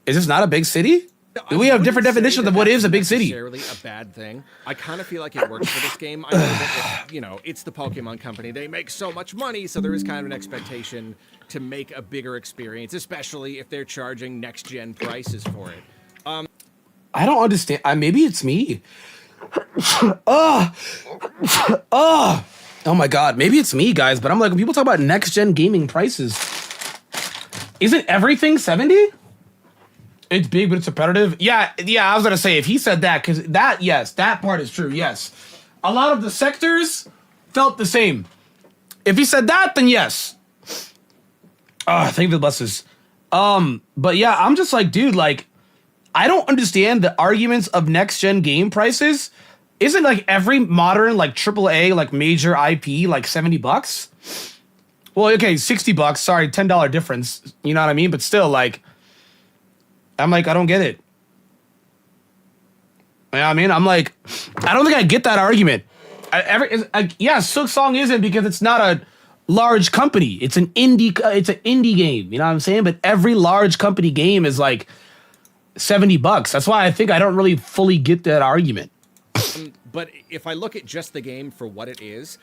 Is this not a big city? We have different definitions of what is a big city. Necessarily a bad thing. I kind of feel like it works for this game. I know that it's the Pokemon Company. They make so much money, so there is kind of an expectation to make a bigger experience, especially if they're charging next-gen prices for it. I don't understand. Maybe it's me. Oh my god, maybe it's me, guys. But I'm like, when people talk about next-gen gaming prices, isn't everything 70? It's big, but it's repetitive. Yeah, I was gonna say if he said that, because that part is true. Yes, a lot of the sectors felt the same. If he said that, then yes. Thank you for the buses. But yeah, I'm just like, dude, like, I don't understand the arguments of next gen game prices. Isn't like every modern like AAA like major IP like $70? Well, okay, $60. Sorry, $10 difference. You know what I mean? But still, like. I'm like, I don't get it. You know what I mean? I'm like, I don't think I get that argument. Silk Song isn't because it's not a large company. It's an indie game. You know what I'm saying? But every large company game is like $70. That's why I think I don't really fully get that argument. But if I look at just the game for what it is,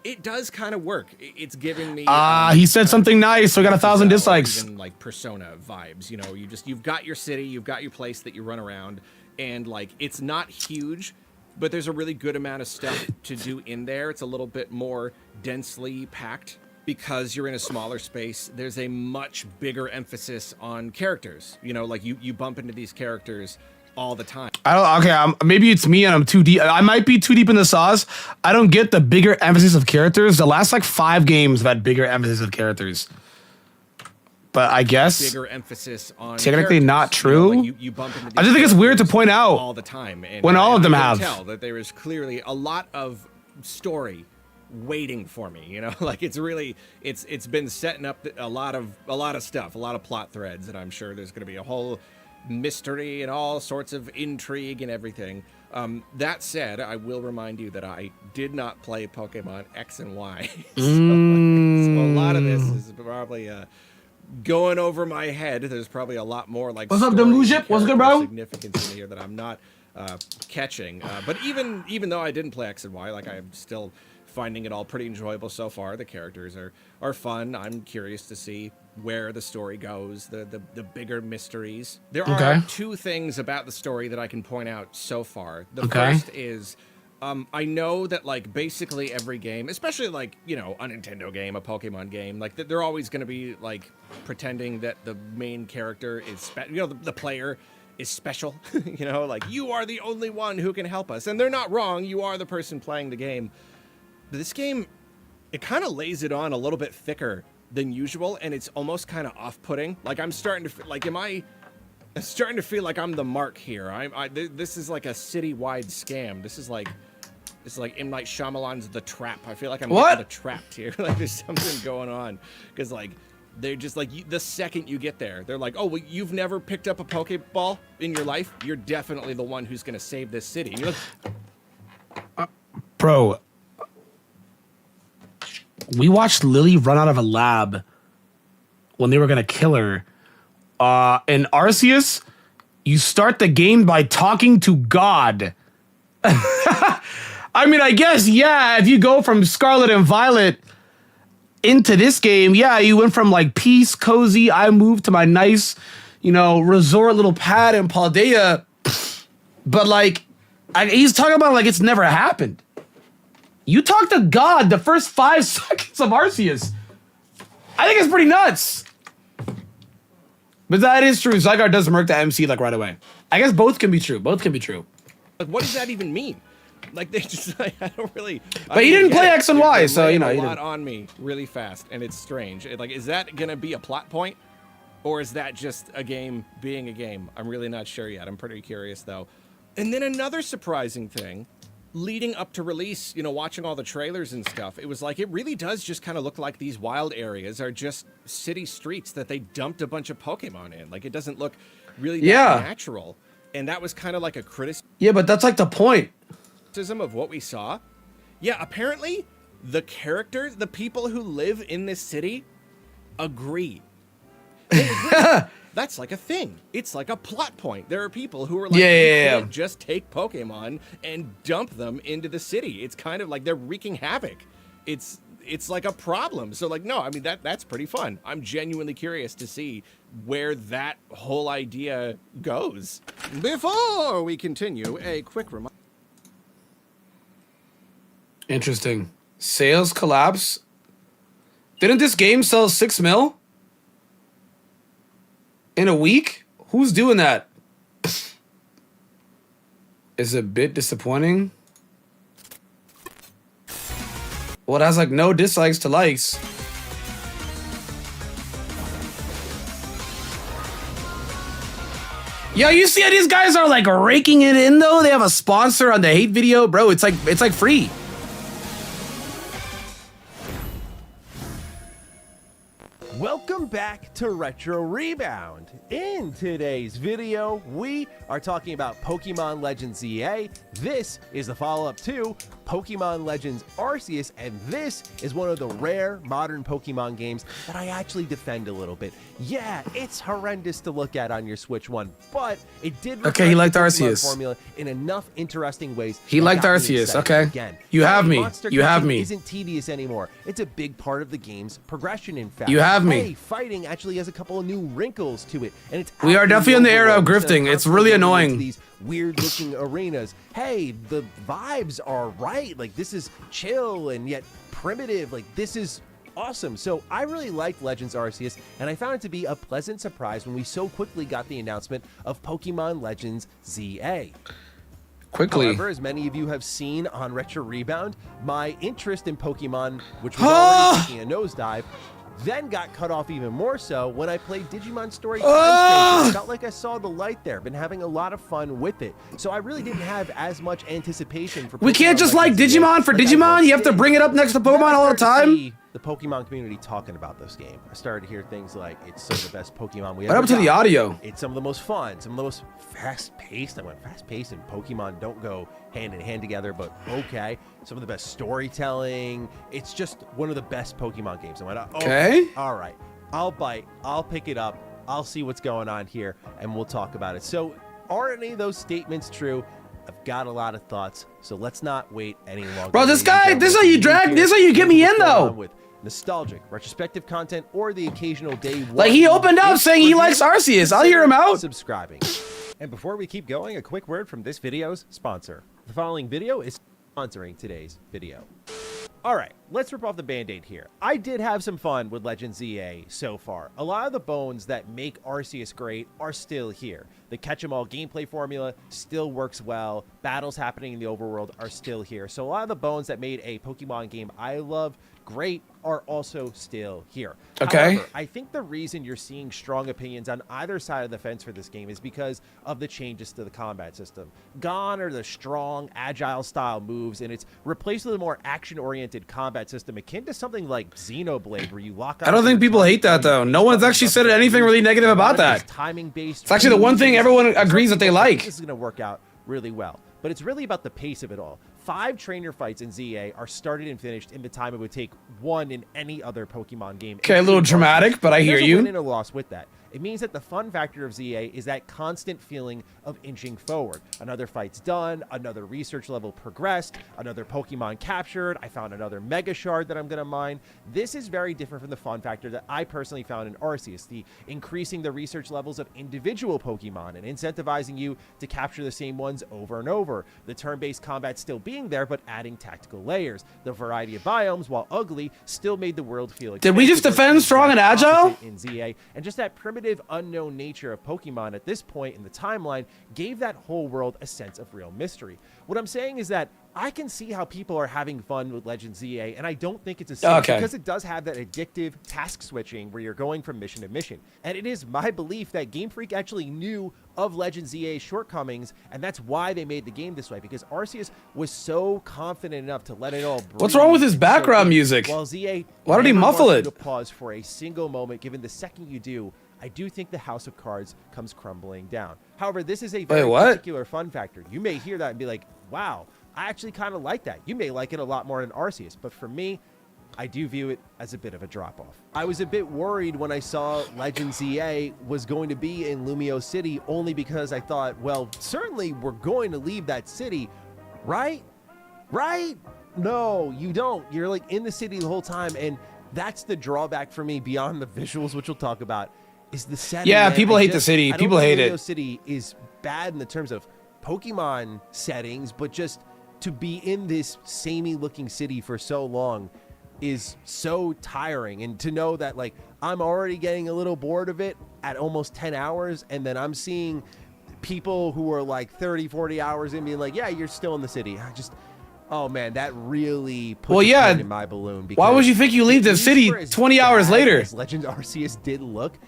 it does kind of work. It's giving me. He said something nice, so I got 1,000 dislikes. Even like Persona vibes. You know, you've got your city, you've got your place that you run around, and like it's not huge, but there's a really good amount of stuff to do in there. It's a little bit more densely packed because you're in a smaller space. There's a much bigger emphasis on characters. You know, like you bump into these characters all the time. Maybe it's me and I'm too deep. I might be too deep in the sauce. I don't get the bigger emphasis of characters. The last like 5 games have had bigger emphasis of characters. But I guess bigger emphasis on technically not true. You know, like you bump into these I just think it's weird to point out all the time, and when all of them have. Tell that there is clearly a lot of story waiting for me. You know, like it's been setting up a lot of stuff, a lot of plot threads, and I'm sure there's going to be a whole mystery and all sorts of intrigue and everything. That said, I will remind you that I did not play Pokemon X and Y. So a lot of this is probably going over my head. There's probably a lot more like what's up, Demujip? What's good, bro? Significance in here that I'm not catching. But even though I didn't play X and Y, like I'm still finding it all pretty enjoyable so far. The characters are fun. I'm curious to see where the story goes, the bigger mysteries. There are 2 things about the story that I can point out so far. The first is I know that like basically every game, especially like, you know, a Nintendo game, a Pokemon game, like they're always going to be like pretending that the main character is the player is special. You know, like you are the only one who can help us. And they're not wrong. You are the person playing the game. But this game, it kind of lays it on a little bit thicker than usual, and it's almost kind of off-putting. Like I'm starting to like, I'm starting to feel like I'm the mark here. This is like a citywide scam. This is like M. Night Shyamalan's The Trap. I feel like I'm getting trapped here. Like there's something going on because like they're just like the second you get there, they're like, oh, well, you've never picked up a Pokeball in your life. You're definitely the one who's gonna save this city. And you're like, bro. We watched Lily run out of a lab when they were going to kill her. In Arceus, you start the game by talking to God. I mean, I guess, yeah, if you go from Scarlet and Violet into this game, yeah, you went from like peace, cozy, I moved to my nice, you know, resort little pad in Paldea. But like, he's talking about like it's never happened. You talk to God the first 5 seconds of Arceus. I think it's pretty nuts. But that is true. Zygarde does murk the MC like right away. I guess both can be true. Both can be true. Like, what does that even mean? Like they just, like, I don't really. But he didn't play X and Y, so you know. A lot on me really fast, and it's strange. Like, is that gonna be a plot point, or is that just a game being a game? I'm really not sure yet. I'm pretty curious though. And then another surprising thing. leading up to release, you know, watching all the trailers and stuff, it was like, it really does just kind of look like these wild areas are just city streets that they dumped a bunch of Pokemon in. Like, it doesn't look really that natural. And that was kind of like a criticism. Yeah, but that's like the point. Of what we saw. Yeah, apparently the characters, the people who live in this city agree. They agree. That's like a thing. It's like a plot point. There are people who are like, you can't just take Pokemon and dump them into the city. It's kind of like they're wreaking havoc. It's like a problem. So like, no, I mean, that's pretty fun. I'm genuinely curious to see where that whole idea goes. Before we continue, a quick reminder. Interesting. Sales collapse. Didn't this game sell 6 mil in a week? Who's doing that? Is a bit disappointing. Well, it has like no dislikes to likes. Yo, you see how these guys are like raking it in though? They have a sponsor on the hate video, bro. It's like free. Welcome back to Retro Rebound. In today's video, we are talking about Pokemon Legends EA. This is the follow-up to Pokemon Legends Arceus, and this is one of the rare modern Pokemon games that I actually defend a little bit. Yeah, it's horrendous to look at on your Switch One, but it did. Okay, he liked the Pokemon Arceus formula in enough interesting ways. He liked Arceus. Okay, again. You have me. Monster You have catching me. Isn't tedious anymore. It's a big part of the game's progression. In fact, You have me. Hey, fighting actually has a couple of new wrinkles to it, and it's We are definitely in the era of overall instead grifting. It's constantly really going into annoying. These weird-looking arenas. Hey, the vibes are right. Like, this is chill and yet primitive. Like, this is awesome. So I really liked Legends Arceus, and I found it to be a pleasant surprise when we so quickly got the announcement of Pokemon Legends ZA. Quickly. However, as many of you have seen on Retro Rebound, my interest in Pokemon, which was already taking a nosedive, then got cut off even more so when I played Digimon Story Time Station. Felt like I saw the light there. Been having a lot of fun with it. So I really didn't have as much anticipation for Pokemon. We can't just like Legends Digimon for like Digimon. You have to bring it up next to Pokemon all the time. The Pokemon community talking about this game. I started to hear things like it's some of the best Pokemon we What ever happened to the got. audio? It's some of the most fun, some of the most fast-paced. I went fast-paced and Pokemon don't go hand in hand together, but okay. Some of the best storytelling. It's just one of the best Pokemon games. I went, Okay. all right, I'll bite. I'll pick it up. I'll see what's going on here, and we'll talk about it. So, are any of those statements true? I've got a lot of thoughts, so let's not wait any longer. Bro, this Ladies and guy, gentlemen, this is how you drag, this is how you get me in what's going though. on with nostalgic, retrospective content, or the occasional day one. Like he opened up saying he review, likes Arceus. I'll hear him out. Subscribing. And before we keep going, a quick word from this video's sponsor. The following video is sponsoring today's video. All right, let's rip off the Band-Aid here. I did have some fun with Legends EA so far. A lot of the bones that make Arceus great are still here. The catch-em-all gameplay formula still works well. Battles happening in the overworld are still here. So a lot of the bones that made a Pokemon game I love great are also still here. Okay. However, I think the reason you're seeing strong opinions on either side of the fence for this game is because of the changes to the combat system. Gone are the strong, agile style moves, and it's replaced with a more action-oriented combat system akin to something like Xenoblade, where you lock on. I don't think people hate that though. No one's actually said anything really negative about that. Timing-based. It's actually the one thing everyone agrees that they like. This is going to work out really well, but it's really about the pace of it all. 5 trainer fights in ZA are started and finished in the time it would take one in any other Pokemon game. Okay, a little dramatic, but I hear There's a you. win and a loss with that. It means that the fun factor of ZA is that constant feeling of inching forward. Another fight's done, another research level progressed, another Pokemon captured, I found another Mega Shard that I'm going to mine. This is very different from the fun factor that I personally found in Arceus, the increasing the research levels of individual Pokemon and incentivizing you to capture the same ones over and over. The turn-based combat still being there, but adding tactical layers. The variety of biomes, while ugly, still made the world feel Did we just expansive defend versus strong and the agile? opposite in ZA, and just that primitive unknown nature of Pokemon at this point in the timeline gave that whole world a sense of real mystery. What I'm saying is that I can see how people are having fun with Legends ZA, and I don't think it's a sin because it does have that addictive task switching where you're going from mission to mission. And it is my belief that Game Freak actually knew of Legends ZA's shortcomings, and that's why they made the game this way, because Arceus was so confident enough to let it all breathe. What's wrong with his background music? While ZA Why did he never muffle wants it? you to pause for a single moment, given the second you do, I do think the House of Cards comes crumbling down. However, this is a very particular fun factor. You may hear that and be like, wow, I actually kind of like that. You may like it a lot more than Arceus, but for me, I do view it as a bit of a drop-off. I was a bit worried when I saw Legends ZA was going to be in Lumiose City, only because I thought, well, certainly we're going to leave that city, right? Right? No, you don't. You're like in the city the whole time, and that's the drawback for me beyond the visuals, which we'll talk about, is the setting. Yeah, man. people hate the city. People hate it. Lumiose City is bad in the terms of Pokemon settings, but just to be in this samey looking city for so long is so tiring. And to know that like I'm already getting a little bored of it at almost 10 hours, and then I'm seeing people who are like 30, 40 hours in being like, yeah, you're still in the city. I just, oh man, that really put a pin in my balloon. Why would you think you leave the city 20 hours later? As Legends Arceus did look,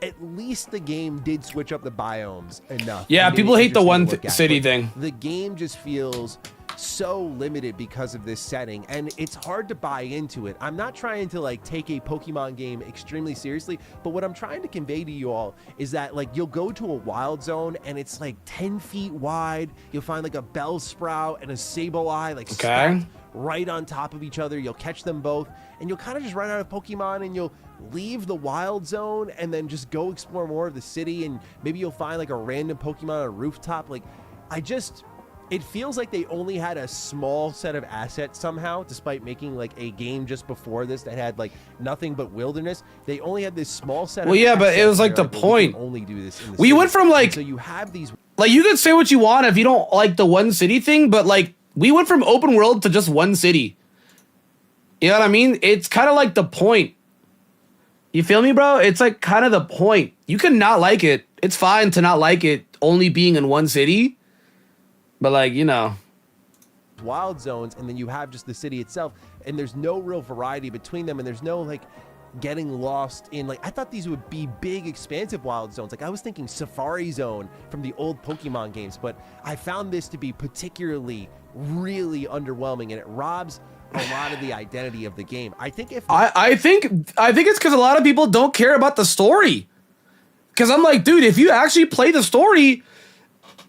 at least the game did switch up the biomes enough. Yeah, people hate the one city thing. The game just feels so limited because of this setting, and it's hard to buy into it. I'm not trying to like take a Pokemon game extremely seriously, but what I'm trying to convey to you all is that like you'll go to a wild zone and it's like 10 feet wide. You'll find like a Bellsprout and a Sableye like stacked right on top of each other. You'll catch them both, and you'll kind of just run out of Pokemon, and you'll leave the wild zone and then just go explore more of the city, and maybe you'll find like a random Pokemon on a rooftop. Like it feels like they only had a small set of assets somehow, despite making like a game just before this that had like nothing but wilderness. They only had this small set of assets. But it was like the point. Only do this in the we city. went from like, and so you have these, like you could say what you want if you don't like the one city thing, but like we went from open world to just one city. You know what I mean? It's kind of like the point. You feel me, bro? It's like kind of the point. You can not like it. It's fine to not like it only being in one city. But like, you know, wild zones, and then you have just the city itself, and there's no real variety between them, and there's no like getting lost in like, I thought these would be big expansive wild zones. Like I was thinking Safari Zone from the old Pokemon games, but I found this to be particularly really underwhelming, and it robs a lot of the identity of the game. I think I think it's because a lot of people don't care about the story. Because I'm like, dude, if you actually play the story,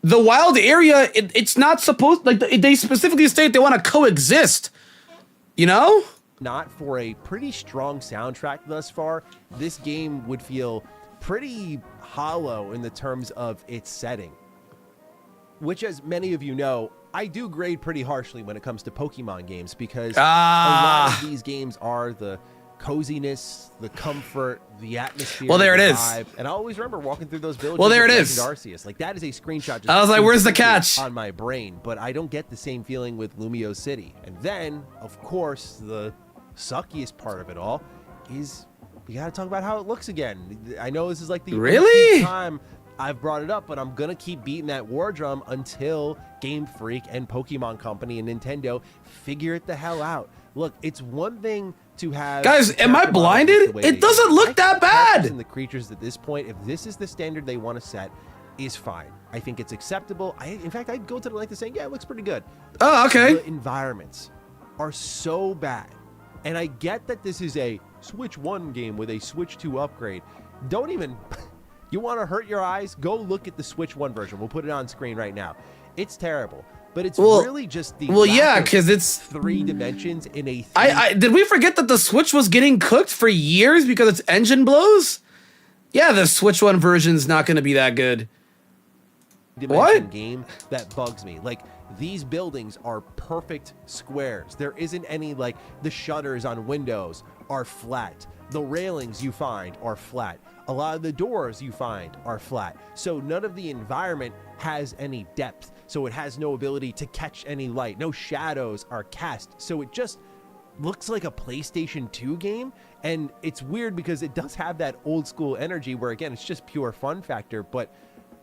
the wild area, it's not supposed, like they specifically state they want to coexist, you know? Not for a pretty strong soundtrack thus far, this game would feel pretty hollow in the terms of its setting. Which, as many of you know, I do grade pretty harshly when it comes to Pokemon games, because a lot of these games are the coziness, the comfort, the atmosphere. Well, there it is. Vibe. And I always remember walking through those villages. Well, there it is. Arceus. Like that is a screenshot. Just I was like, where's the catch? On my brain, but I don't get the same feeling with Lumiose City. And then, of course, the suckiest part of it all is we got to talk about how it looks again. I know this is like the really time I've brought it up, but I'm gonna keep beating that war drum until Game Freak and Pokemon Company and Nintendo figure it the hell out. Look, it's one thing to have, guys, am I blinded? It doesn't look that bad. And the creatures at this point, if this is the standard they want to set, is fine. I think it's acceptable. In fact, I'd go to the length of saying, yeah, it looks pretty good. Oh, okay. The environments are so bad, and I get that this is a Switch 1 game with a Switch 2 upgrade. Don't even. You want to hurt your eyes? Go look at the Switch 1 version. We'll put it on screen right now. It's terrible, but it's really just the because it's 3 dimensions in a. Did we forget that the Switch was getting cooked for years because its engine blows? Yeah, the Switch 1 version's not going to be that good. What game that bugs me? Like these buildings are perfect squares. There isn't any like the shutters on windows are flat. The railings you find are flat. A lot of the doors you find are flat. So none of the environment has any depth. So it has no ability to catch any light. No shadows are cast. So it just looks like a PlayStation 2 game. And it's weird because it does have that old school energy where, again, it's just pure fun factor. But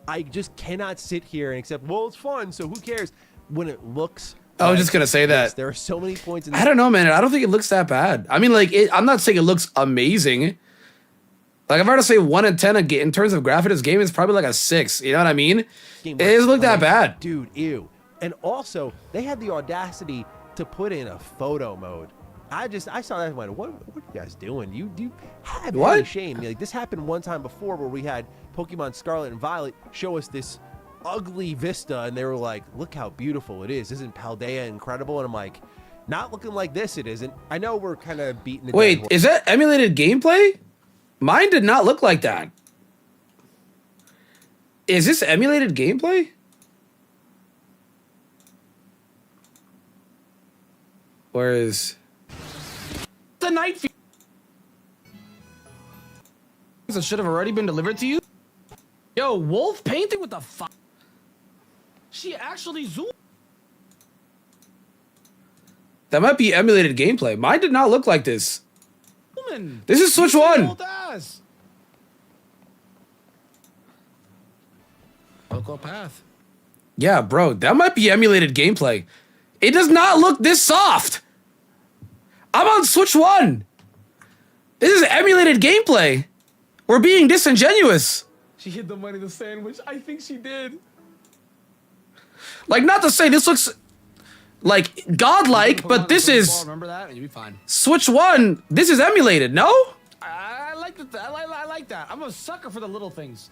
I just cannot sit here and accept, well, it's fun, so who cares? When it looks I was just gonna say Yes, that. there are so many points in I don't know, man. I don't think it looks that bad. I mean, like, I'm not saying it looks amazing. Like, if I were to say 1 in 10 in terms of graphics, this game is probably like a 6. You know what I mean? game. It doesn't look that bad. Dude, ew. And also, they had the audacity to put in a photo mode. I saw that and went, what are you guys doing? Do you have What? any shame? Like, this happened one time before where we had Pokemon Scarlet and Violet show us this ugly vista, and they were like, look how beautiful it is. Isn't Paldea incredible? And I'm like, not looking like this, it isn't. I know we're kind of beating the dead Wait, horse. is that emulated gameplay? Mine did not look like that. Is this emulated gameplay? Where is the night view? That should have already been delivered to you. Yo, wolf painting with the fuck. She actually zoomed. That might be emulated gameplay. Mine did not look like this. This is Switch 1. Local path. Yeah, bro, that might be emulated gameplay. It does not look this soft. I'm on Switch 1. This is emulated gameplay. We're being disingenuous. She hid the money in the sandwich. I think she did. Like, not to say this looks like godlike, but this is Remember that? And you'll be fine. Switch 1. This is emulated, no? I like that. I like that. I'm a sucker for the little things.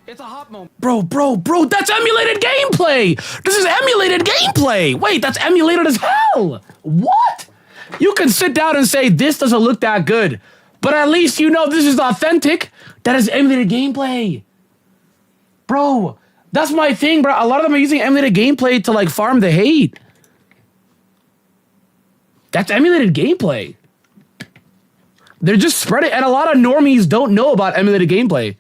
It's a hot moment. Bro, that's emulated gameplay. This is emulated gameplay. Wait, that's emulated as hell. What? You can sit down and say this doesn't look that good, but at least you know this is authentic. That is emulated gameplay. Bro, that's my thing, bro. A lot of them are using emulated gameplay to like farm the hate. That's emulated gameplay. They're just spreading, and a lot of normies don't know about emulated gameplay.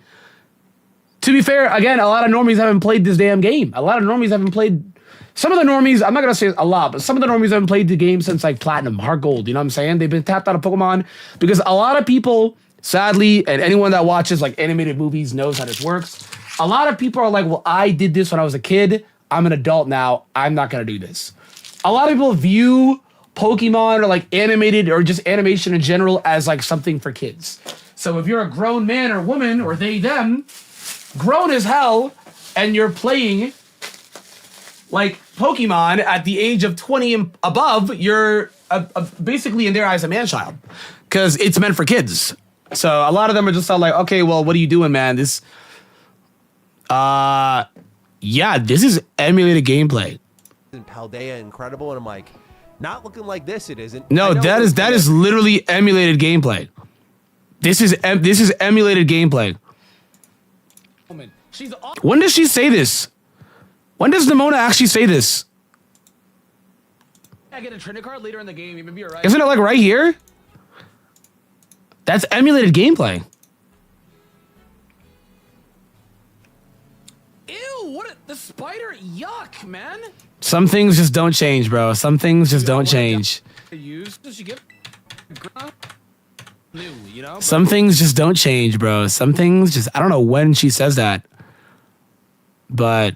To be fair, again, a lot of normies haven't played this damn game. A lot of normies haven't played. Some of the normies, I'm not gonna say a lot, but some of the normies haven't played the game since like Platinum, Heart Gold. You know what I'm saying? They've been tapped out of Pokemon because a lot of people, sadly, and anyone that watches like animated movies knows how this works. A lot of people are like, well, I did this when I was a kid. I'm an adult now. I'm not gonna do this. A lot of people view Pokemon or like animated or just animation in general as like something for kids. So if you're a grown man or woman or they, them, grown as hell, and you're playing like Pokemon at the age of 20 and above, you're basically in their eyes a man-child because it's meant for kids. So a lot of them are just all like, okay, well, what are you doing, man? This, yeah, this is emulated gameplay. Isn't Paldea incredible? And I'm like, not looking like this, it isn't. No, that is literally emulated gameplay. This is emulated gameplay. When does she say this? When does Nimona actually say this? I get a Trinity card later in the game. Maybe you're right. Isn't it like right here? That's emulated gameplay. Ew! What the spider? Yuck, man. Some things just don't change, bro. Some things just don't change. Does she get new? You know. Some things just don't change, bro. Some things just, I don't know when she says that. But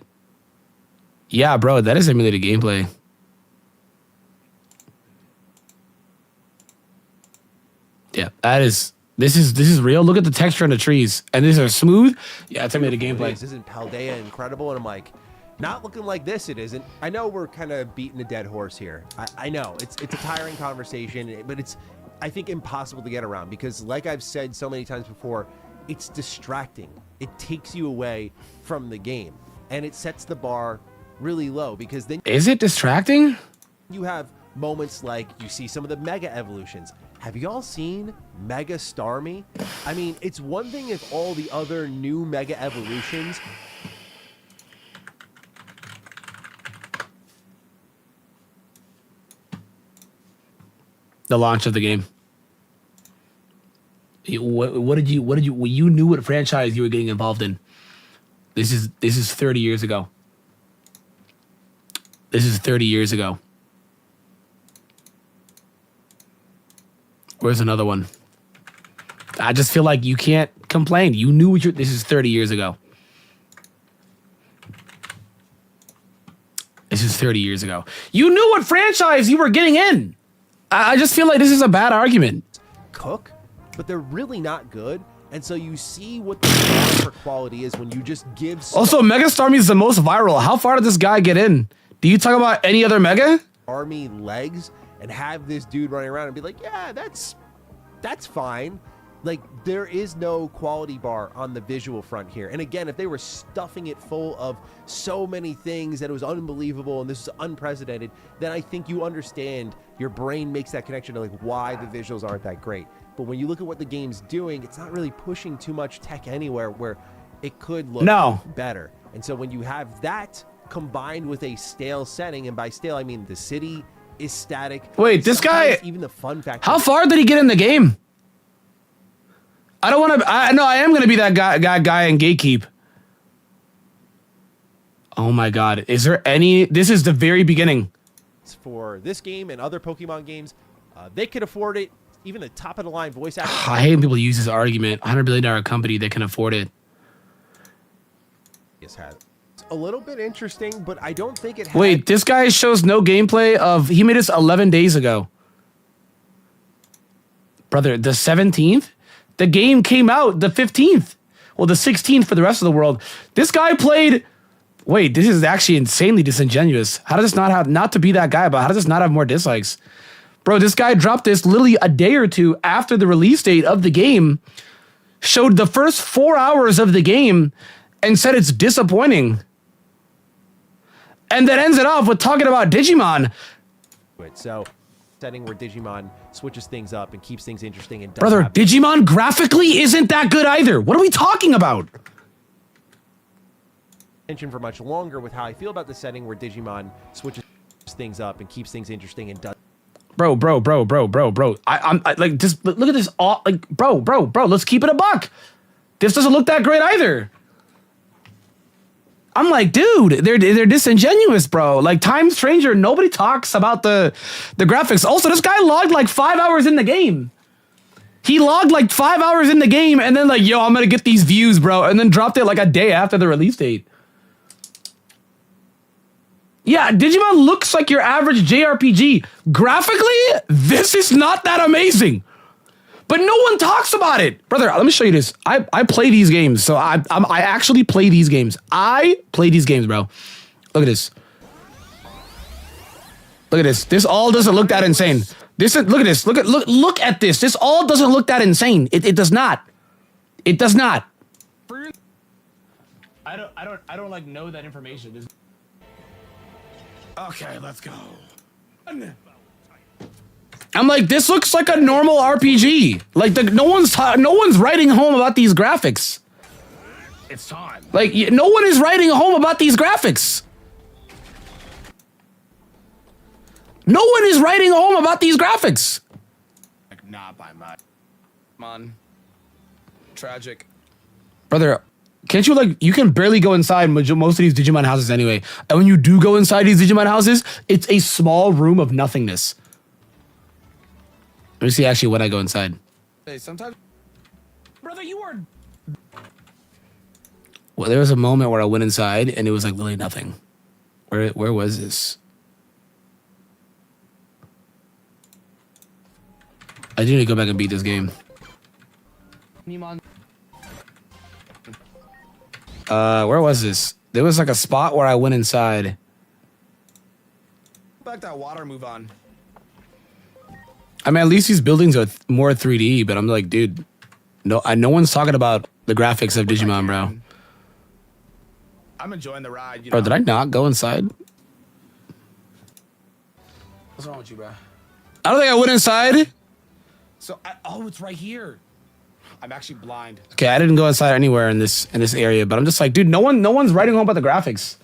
yeah, bro, that is emulated gameplay. Yeah, this is real. Look at the texture on the trees. And these are smooth. Yeah, it's emulated gameplay. This isn't Paldea incredible? And I'm like, not looking like this, it isn't. I know we're kind of beating a dead horse here. I know it's a tiring conversation, but it's, I think, impossible to get around because, like I've said so many times before, it's distracting. It takes you away from the game, and it sets the bar really low because then Is it distracting? you have moments like you see some of the mega evolutions. Have you all seen Mega Starmie? I mean, it's one thing if all the other new mega evolutions The launch of the game. What did you knew what franchise you were getting involved in? This is 30 years ago. This is 30 years ago. Where's another one? I just feel like you can't complain. You knew what this is 30 years ago. This is 30 years ago. You knew what franchise you were getting in. I just feel like this is a bad argument. Cook, but they're really not good. And so you see what the bar for quality is when you just give. Also, Mega Starmie is the most viral. How far did this guy get in? Do you talk about any other Mega? Army legs and have this dude running around and be like, yeah, that's fine. Like, there is no quality bar on the visual front here. And again, if they were stuffing it full of so many things that it was unbelievable and this is unprecedented, then I think you understand, your brain makes that connection to like why the visuals aren't that great. But when you look at what the game's doing, it's not really pushing too much tech anywhere where it could look better. And so when you have that combined with a stale setting, and by stale I mean the city is static. Wait, this guy, even the fun factor. How far did he get in the game? I don't want to. I am going to be that guy in gatekeep. Oh my God. Is there any? This is the very beginning. For this game and other Pokemon games, they could afford it. Even the top of the line voice actor. I hate when people use this argument. $100 billion company, they can afford it. It's a little bit interesting, but I don't think it. Wait, this guy shows no gameplay of. He made this 11 days ago. Brother, the 17th? The game came out the 15th. Well, the 16th for the rest of the world. This guy played. Wait, this is actually insanely disingenuous. How does this not have, not to be that guy, but how does this not have more dislikes? Bro, this guy dropped this literally a day or two after the release date of the game, showed the first 4 hours of the game, and said it's disappointing. And then ends it off with talking about Digimon. So, setting where Digimon switches things up and keeps things interesting. And brother, Digimon graphically isn't that good either. What are we talking about? For much longer with how I feel about the setting where Digimon switches things up and keeps things interesting and does. Bro. I'm like, just look at this. All like, bro. Let's keep it a buck. This doesn't look that great either. I'm like, dude, they're disingenuous, bro. Like Time Stranger, nobody talks about the graphics. Also, this guy logged like 5 hours in the game. He logged like 5 hours in the game and then like, yo, I'm gonna get these views, bro, and then dropped it like a day after the release date. Yeah, Digimon looks like your average JRPG. Graphically, this is not that amazing. But no one talks about it. Brother, let me show you this. I play these games. So I actually play these games. I play these games, bro. Look at this. Look at this. This all doesn't look that insane. Look at this. Look at this. This all doesn't look that insane. It does not. It does not. I don't like know that information. Okay, let's go. I'm like, this looks like a normal RPG. Like no one's writing home about these graphics. It's time. Like no one is writing home about these graphics. No one is writing home about these graphics. Like, not by my. Come on. Tragic. Brother, can't you like, you can barely go inside most of these Digimon houses anyway. And when you do go inside these Digimon houses, it's a small room of nothingness. Let me see actually when I go inside. Hey, sometimes. Brother, you are. Well, there was a moment where I went inside and it was like literally nothing. Where was this? I do need to go back and beat this game. Where was this? There was like a spot where I went inside. Back that water move on. I mean, at least these buildings are more 3D, but I'm like, dude, no one's talking about the graphics of Digimon, bro. I'm enjoying the ride. You Bro, know? did I not go inside? What's wrong with you, bro? I don't think I went inside. So, oh, it's right here. I'm actually blind. Okay, I didn't go inside anywhere in this area, but I'm just like, dude, no one's writing home about the graphics.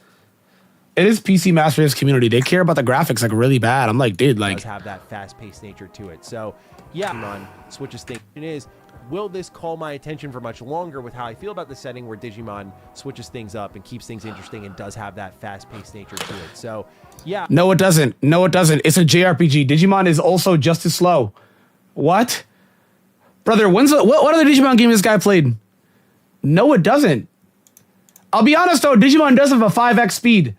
It is PC Master Race community. They care about the graphics like really bad. I'm like, dude, like, does have that fast-paced nature to it. So, yeah, Digimon switches things. It is, will this call my attention for much longer with how I feel about the setting where Digimon switches things up and keeps things interesting and does have that fast-paced nature to it. So, yeah. No, it doesn't. No, it doesn't. It's a JRPG. Digimon is also just as slow. What? Brother, what other Digimon game this guy played? No, it doesn't. I'll be honest though, Digimon does have a 5x speed.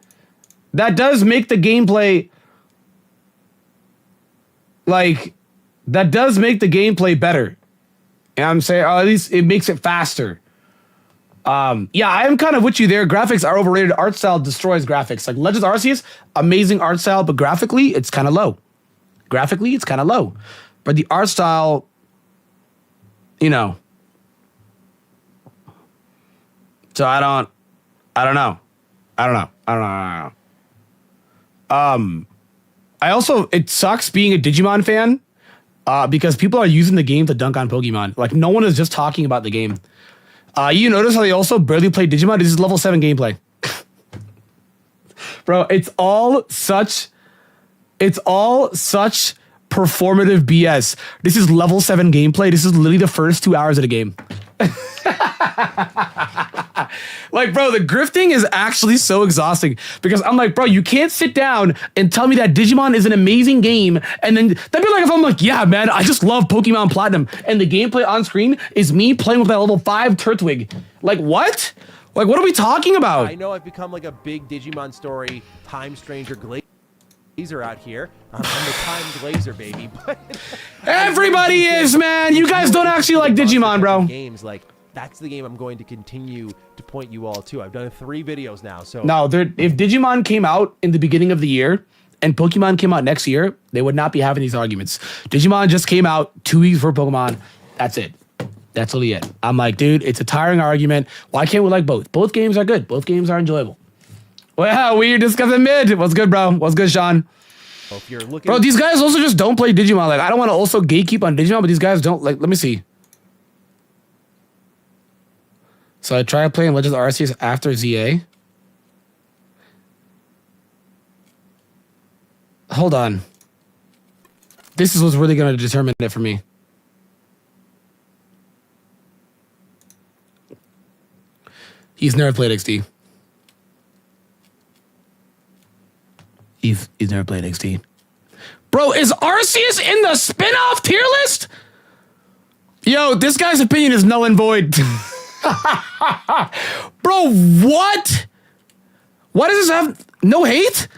that does make the gameplay that does make the gameplay better. You know what I'm saying? Or at least it makes it faster. Yeah, I am kind of with you there. Graphics are overrated. Art style destroys graphics. Like Legends Arceus, amazing art style, but graphically, it's kind of low. Graphically, it's kind of low. But the art style, you know. So I don't know. I also, it sucks being a Digimon fan because people are using the game to dunk on Pokemon. Like, no one is just talking about the game. You notice how they also barely play Digimon? This is level 7 gameplay. Bro, it's all such performative BS. This is level 7 gameplay. This is literally the first 2 hours of the game. Like, bro, the grifting is actually so exhausting because I'm like, bro, you can't sit down and tell me that Digimon is an amazing game and then that'd be like if I'm like, yeah, man, I just love Pokemon Platinum and the gameplay on screen is me playing with that level 5 Turtwig. Like, what? Like, what are we talking about? I know I've become like a big Digimon story time stranger glazer out here. I'm the time glazer, baby. But everybody is, man. You guys don't actually like Digimon, bro. Games like that's the game I'm going to continue to point you all to. I've done 3 videos now. So no, if Digimon came out in the beginning of the year and Pokemon came out next year, they would not be having these arguments. Digimon just came out 2 weeks for Pokemon. That's it. That's really it. I'm like, dude, it's a tiring argument. Why can't we like both? Both games are good. Both games are enjoyable. Well, we're discussing mid. What's good, bro? What's good, Sean? if you're looking, bro, these guys also just don't play Digimon. Like, I don't want to also gatekeep on Digimon, but these guys don't. Like, let me see. So I tried playing Legends Arceus after ZA. Hold on. This is what's really going to determine it for me. He's never played XD. He's never played XD. Bro, is Arceus in the spin-off tier list? Yo, this guy's opinion is null and void. Bro, what? Why does this have no hate?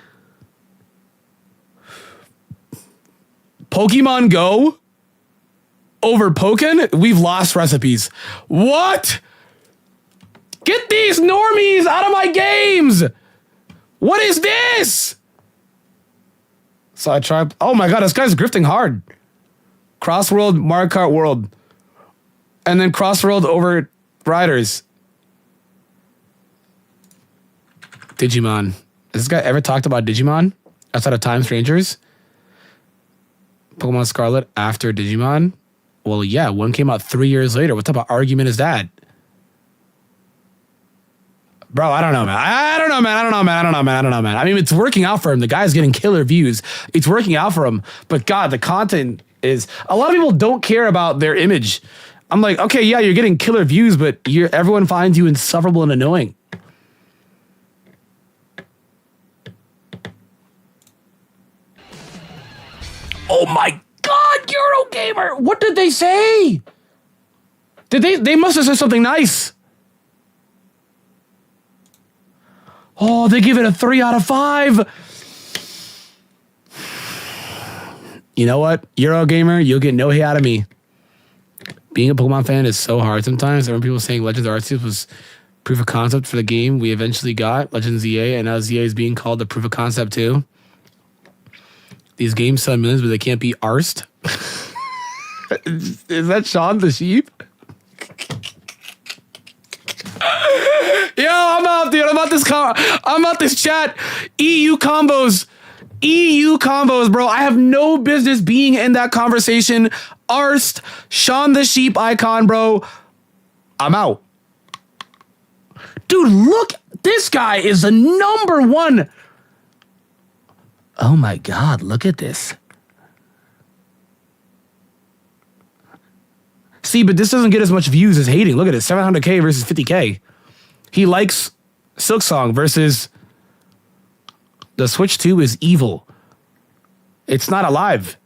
Pokemon Go over Pokken? We've lost recipes. What? Get these normies out of my games! What is this? So I tried. Oh my god, this guy's grifting hard. Crossworld, Mario Kart World. And then Crossworld over Riders. Digimon. Has this guy ever talked about Digimon outside of Time Strangers? Pokemon Scarlet after Digimon? Well, yeah, one came out 3 years later. What type of argument is that? Bro, I don't know, man. I don't know, man. I mean, it's working out for him. The guy's getting killer views. It's working out for him. But God, the content is... A lot of people don't care about their image. I'm like, okay, yeah, you're getting killer views, but everyone finds you insufferable and annoying. Oh my God, Eurogamer! What did they say? They must have said something nice. Oh, they give it a 3 out of 5. You know what, Eurogamer, you'll get no hate out of me. Being a Pokemon fan is so hard sometimes. There were people saying Legends Arceus was proof of concept for the game we eventually got, Legends ZA, and now ZA is being called the proof of concept too. These games sell millions, but they can't be arsed. Is that Sean the Sheep? Yo, I'm out, dude. I'm out this chat. EU combos, bro. I have no business being in that conversation. Arsed, Sean the Sheep icon, bro. I'm out. Dude, look. This guy is the #1. Oh my God, look at this. See, but this doesn't get as much views as hating. Look at it, 700K versus 50K. He likes Silk Song versus the Switch 2 is evil. It's not alive.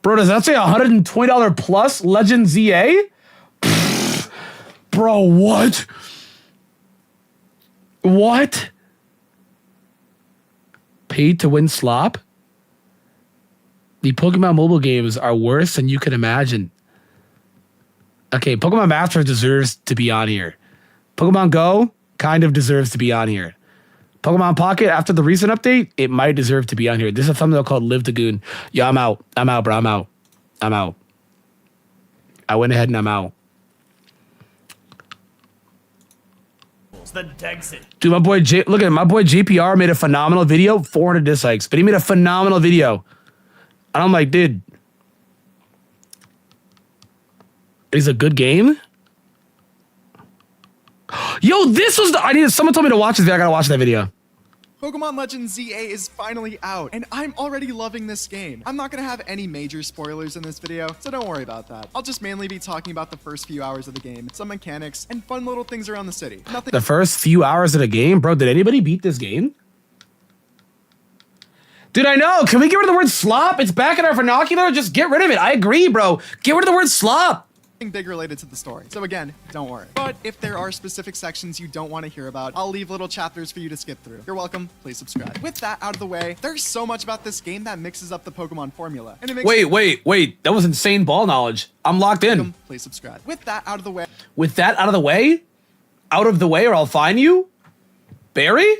Bro, does that say $120 plus Legend ZA? Pfft. Bro, what? What? Paid to win slop? The Pokemon mobile games are worse than you could imagine. Okay, Pokemon Masters deserves to be on here. Pokemon Go kind of deserves to be on here. Pokemon Pocket, after the recent update, it might deserve to be on here. This is a thumbnail called Live the Goon. Yeah, I'm out. I'm out, bro. I'm out. I'm out. I went ahead and I'm out. Dude, my boy look at it. My boy JPR made a phenomenal video. 400 dislikes, but he made a phenomenal video. And I'm like, dude, it's a good game. Yo, this was someone told me to watch this video. I gotta watch that video. Pokemon Legends ZA is finally out, and I'm already loving this game. I'm not gonna have any major spoilers in this video, so don't worry about that. I'll just mainly be talking about the first few hours of the game, some mechanics, and fun little things around the city. Nothing. The first few hours of the game? Bro, did anybody beat this game? Dude, I know. Can we get rid of the word slop? It's back in our vernacular. Just get rid of it. I agree, bro. Get rid of the word slop. Big related to the story. So again, don't worry. But if there are specific sections you don't want to hear about, I'll leave little chapters for you to skip through. You're welcome. Please subscribe. With that out of the way, there's so much about this game that mixes up the Pokemon formula. And it makes Wait. That was insane ball knowledge. I'm locked in. Please subscribe. With that out of the way. With that out of the way? Out of the way or I'll find you? Barry?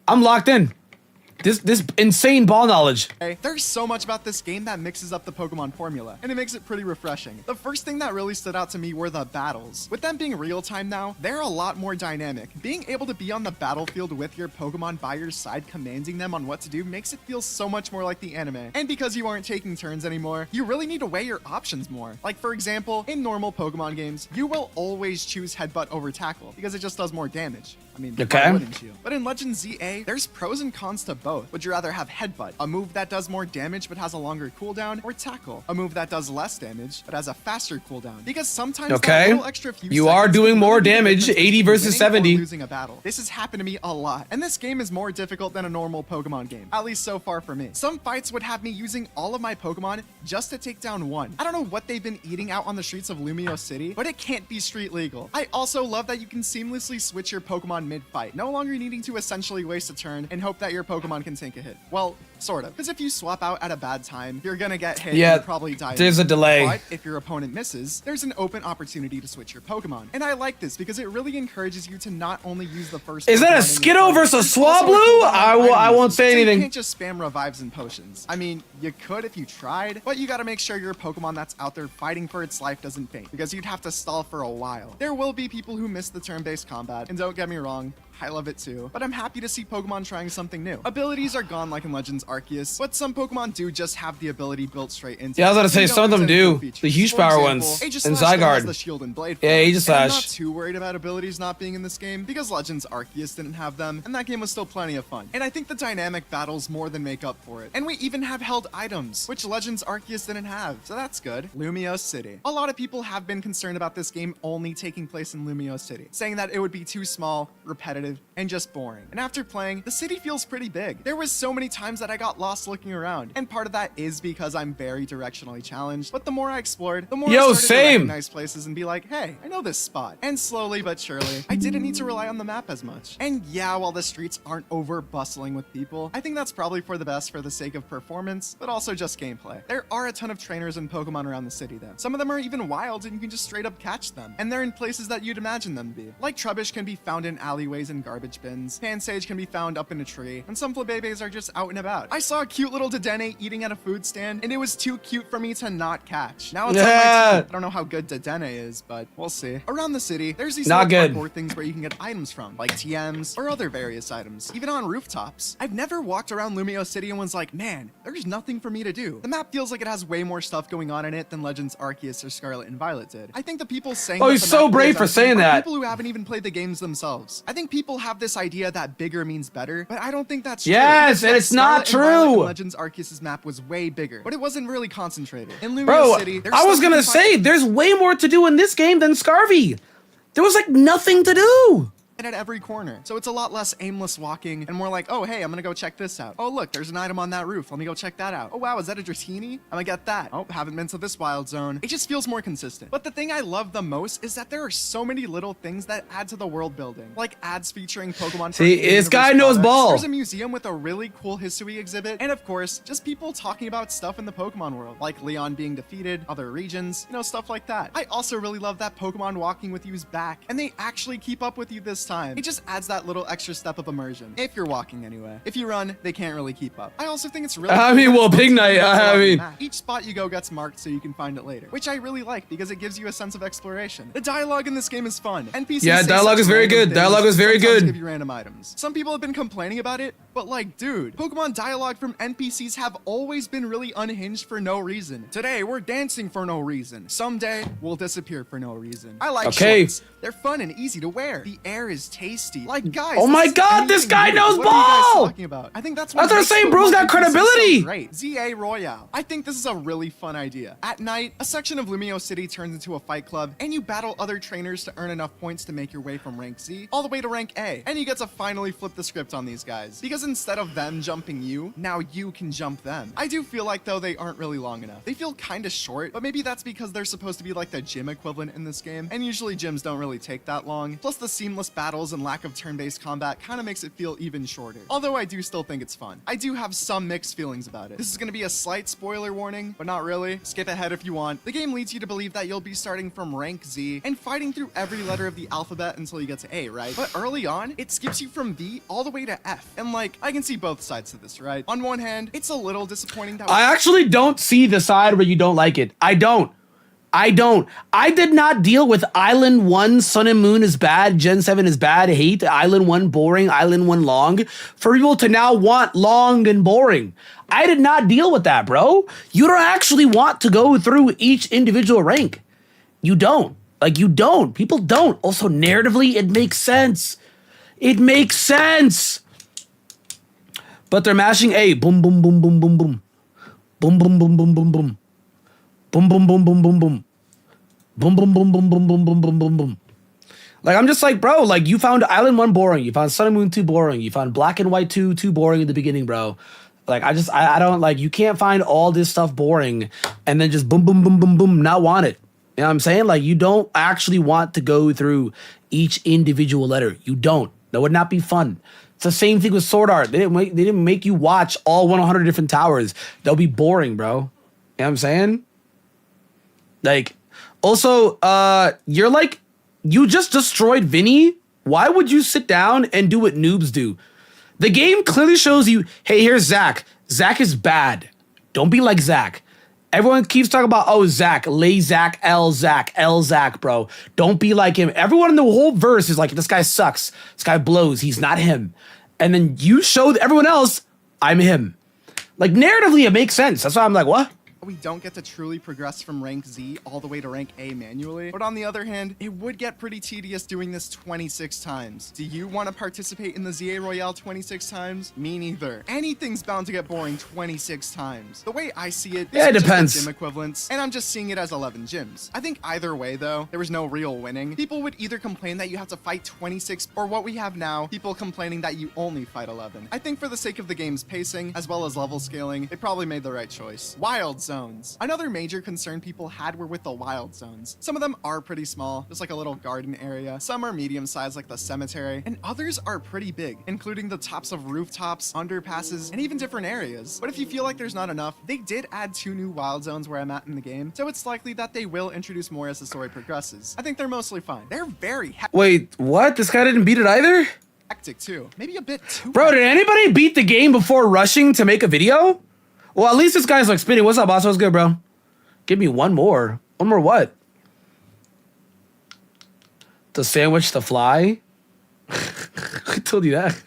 I'm locked in. This insane ball knowledge. There's so much about this game that mixes up the Pokemon formula, and it makes it pretty refreshing. The first thing that really stood out to me were the battles. With them being real time now, they're a lot more dynamic. Being able to be on the battlefield with your Pokemon by your side, commanding them on what to do, makes it feel so much more like the anime. And because you aren't taking turns anymore, you really need to weigh your options more. Like for example, in normal Pokemon games, you will always choose Headbutt over Tackle, because it just does more damage. I mean, why wouldn't you? But in Legends ZA, there's pros and cons to both. Would you rather have Headbutt, a move that does more damage but has a longer cooldown, or Tackle, a move that does less damage but has a faster cooldown? Because sometimes that little extra few you are doing more damage, 80 versus 70. Losing a battle. This has happened to me a lot, and this game is more difficult than a normal Pokemon game, at least so far for me. Some fights would have me using all of my Pokemon just to take down one. I don't know what they've been eating out on the streets of Lumiose City, but it can't be street legal. I also love that you can seamlessly switch your Pokemon mid-fight, no longer needing to essentially waste a turn and hope that your Pokemon can take a hit. Well, sort of. Because if you swap out at a bad time, you're gonna get hit and probably die. There's a delay. But if your opponent misses, there's an open opportunity to switch your Pokemon. And I like this because it really encourages you to not only use the first. Is that a Skiddo versus Swablu? I won't say anything. You can't just spam revives and potions. I mean, you could if you tried, but you gotta make sure your Pokemon that's out there fighting for its life doesn't faint, because you'd have to stall for a while. There will be people who miss the turn-based combat, and don't get me wrong, I love it too, but I'm happy to see Pokemon trying something new. Abilities are gone like in Legends Arceus, but some Pokemon do just have the ability built straight into. Yeah, I was gonna say some of them do. The huge power ones. And Zygarde. The shield and blade. Yeah, Aegislash. I'm not too worried about abilities not being in this game because Legends Arceus didn't have them, and that game was still plenty of fun. And I think the dynamic battles more than make up for it. And we even have held items, which Legends Arceus didn't have, so that's good. Lumiose City. A lot of people have been concerned about this game only taking place in Lumiose City, saying that it would be too small, repetitive, and just boring. And after playing, the city feels pretty big. There was so many times that I got lost looking around, and part of that is because I'm very directionally challenged. But the more I explored, the more I started to recognize places and be like, hey, I know this spot. And slowly but surely, I didn't need to rely on the map as much. And yeah, while the streets aren't over bustling with people, I think that's probably for the best for the sake of performance, but also just gameplay. There are a ton of trainers and Pokemon around the city though. Some of them are even wild and you can just straight up catch them. And they're in places that you'd imagine them to be. Like Trubbish can be found in alleyways and garbage bins. Pansage can be found up in a tree, and some Flabébés are just out and about. I saw a cute little Dedenne eating at a food stand, and it was too cute for me to not catch. Now it's on my team. I don't know how good Dedenne is, but we'll see. Around the city, there's these little cardboard things where you can get items from, like TMs or other various items, even on rooftops. I've never walked around Lumiose City and was like, man, there's nothing for me to do. The map feels like it has way more stuff going on in it than Legends Arceus or Scarlet and Violet did. I think the people saying he's so brave for saying that. People who haven't even played the games themselves. I think people have this idea that bigger means better, but I don't think that's true. Yes, and it's not true. Legends Arceus' map was way bigger, but it wasn't really concentrated. In Lumiose City, I was gonna say, there's way more to do in this game than Scarvy. There was like nothing to do. at every corner. So it's a lot less aimless walking and more like, oh, hey, I'm gonna go check this out. Oh, look, there's an item on that roof. Let me go check that out. Oh, wow, is that a Dratini? I'm gonna get that. Oh, haven't been to this wild zone. It just feels more consistent. But the thing I love the most is that there are so many little things that add to the world building, like ads featuring Pokemon. See, this guy knows ball. There's a museum with a really cool history exhibit, and of course, just people talking about stuff in the Pokemon world, like Leon being defeated, other regions, you know, stuff like that. I also really love that Pokemon walking with you's back, and they actually keep up with you this time. It just adds that little extra step of immersion. If you're walking anyway. If you run, they can't really keep up. I also think it's really I mean, well, Pig Knight, each spot you go gets marked so you can find it later, which I really like because it gives you a sense of exploration. The dialogue in this game is fun. NPCs yeah, say dialogue such is very random good. things, Dialogue is very sometimes good. give you random items. Some people have been complaining about it, but like, dude, Pokemon dialogue from NPCs have always been really unhinged for no reason. Today, we're dancing for no reason. Someday, we'll disappear for no reason. I like shorts. They're fun and easy to wear. The air is tasty. Like, guys, oh my god, this guy knows what are you guys ball! talking about? I think that's what I'm saying, bro's got credibility. So great. ZA Royale. I think this is a really fun idea. At night, a section of Lumiose City turns into a fight club, and you battle other trainers to earn enough points to make your way from rank Z all the way to rank A. And you get to finally flip the script on these guys. Because instead of them jumping you, now you can jump them. I do feel like, though, they aren't really long enough. They feel kind of short, but maybe that's because they're supposed to be like the gym equivalent in this game, and usually gyms don't really take that long. Plus, the seamless battles and lack of turn-based combat kind of makes it feel even shorter. Although I do still think it's fun. I do have some mixed feelings about it. This is going to be a slight spoiler warning, but not really. Skip ahead if you want. The game leads you to believe that you'll be starting from rank Z and fighting through every letter of the alphabet until you get to A, right? But early on, it skips you from B all the way to F. And like, I can see both sides to this, right? On one hand, it's a little disappointing that I actually don't see the side where you don't like it. I don't. I did not deal with Island 1, Sun and Moon is bad, Gen 7 is bad, hate, Island 1 boring, Island 1 long, for people to now want long and boring. I did not deal with that, bro. You don't actually want to go through each individual rank. You don't. Like, you don't. People don't. Also, narratively, it makes sense. It makes sense. But they're mashing A. Boom, boom, boom, boom, boom, boom. Boom, boom, boom, boom, boom, boom. Boom, boom, boom, boom, boom, boom. Boom, boom, boom, boom, boom, boom, boom, boom, boom, boom. Like, I'm just like, bro, like, you found Island 1 boring. You found Sun and Moon 2 boring. You found Black and White 2 boring in the beginning, bro. Like, I don't, like, you can't find all this stuff boring and then just boom, boom, boom, boom, boom, not want it. You know what I'm saying? Like, you don't actually want to go through each individual letter. You don't. That would not be fun. It's the same thing with Sword Art. They didn't make you watch all 100 different towers. They'll be boring, bro. You know what I'm saying? Like, also, you're like, you just destroyed Vinny. Why would you sit down and do what noobs do? The game clearly shows you, hey, here's Zach. Zach is bad. Don't be like Zach. Everyone keeps talking about, oh, Zach, lay Zach, L Zach, bro. Don't be like him. Everyone in the whole verse is like, this guy sucks. This guy blows. He's not him. And then you showed everyone else, I'm him. Like, narratively, it makes sense. That's why I'm like, what? We don't get to truly progress from rank Z all the way to rank A manually. But on the other hand, it would get pretty tedious doing this 26 times. Do you want to participate in the ZA Royale 26 times? Me neither. Anything's bound to get boring 26 times. The way I see it, yeah, it depends. Just gym equivalents, and I'm just seeing it as 11 gyms. I think either way, though, there was no real winning. People would either complain that you have to fight 26, or what we have now, people complaining that you only fight 11. I think for the sake of the game's pacing, as well as level scaling, they probably made the right choice. Wild Zones. Another major concern people had were with the wild zones. Some of them are pretty small, just like a little garden area. Some are medium sized like the cemetery, and others are pretty big, including the tops of rooftops, underpasses, and even different areas. But if you feel like there's not enough, they did add 2 new wild zones where I'm at in the game, so it's likely that they will introduce more as the story progresses. I think they're mostly fine. They're very Wait, what? This guy didn't beat it either? Hectic too. Maybe a bit too. Bro, did anybody beat the game before rushing to make a video? Well, at least this guy's like spinning. What's up, boss? What's good, bro? Give me one more. One more what? To sandwich the fly? I told you that.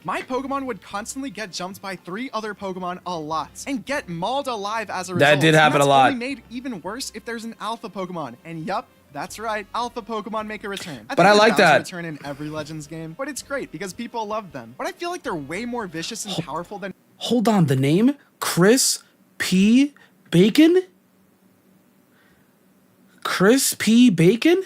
My Pokemon would constantly get jumped by 3 other Pokemon a lot and get mauled alive as a result. That did happen a lot. Only made even worse if there's an alpha Pokemon. And yup, that's right, alpha Pokemon make a return. But I like that. Return in every Legends game, but it's great because people love them. But I feel like they're way more vicious and powerful than. Hold on, the name? Chris P. Bacon? Chris P. Bacon?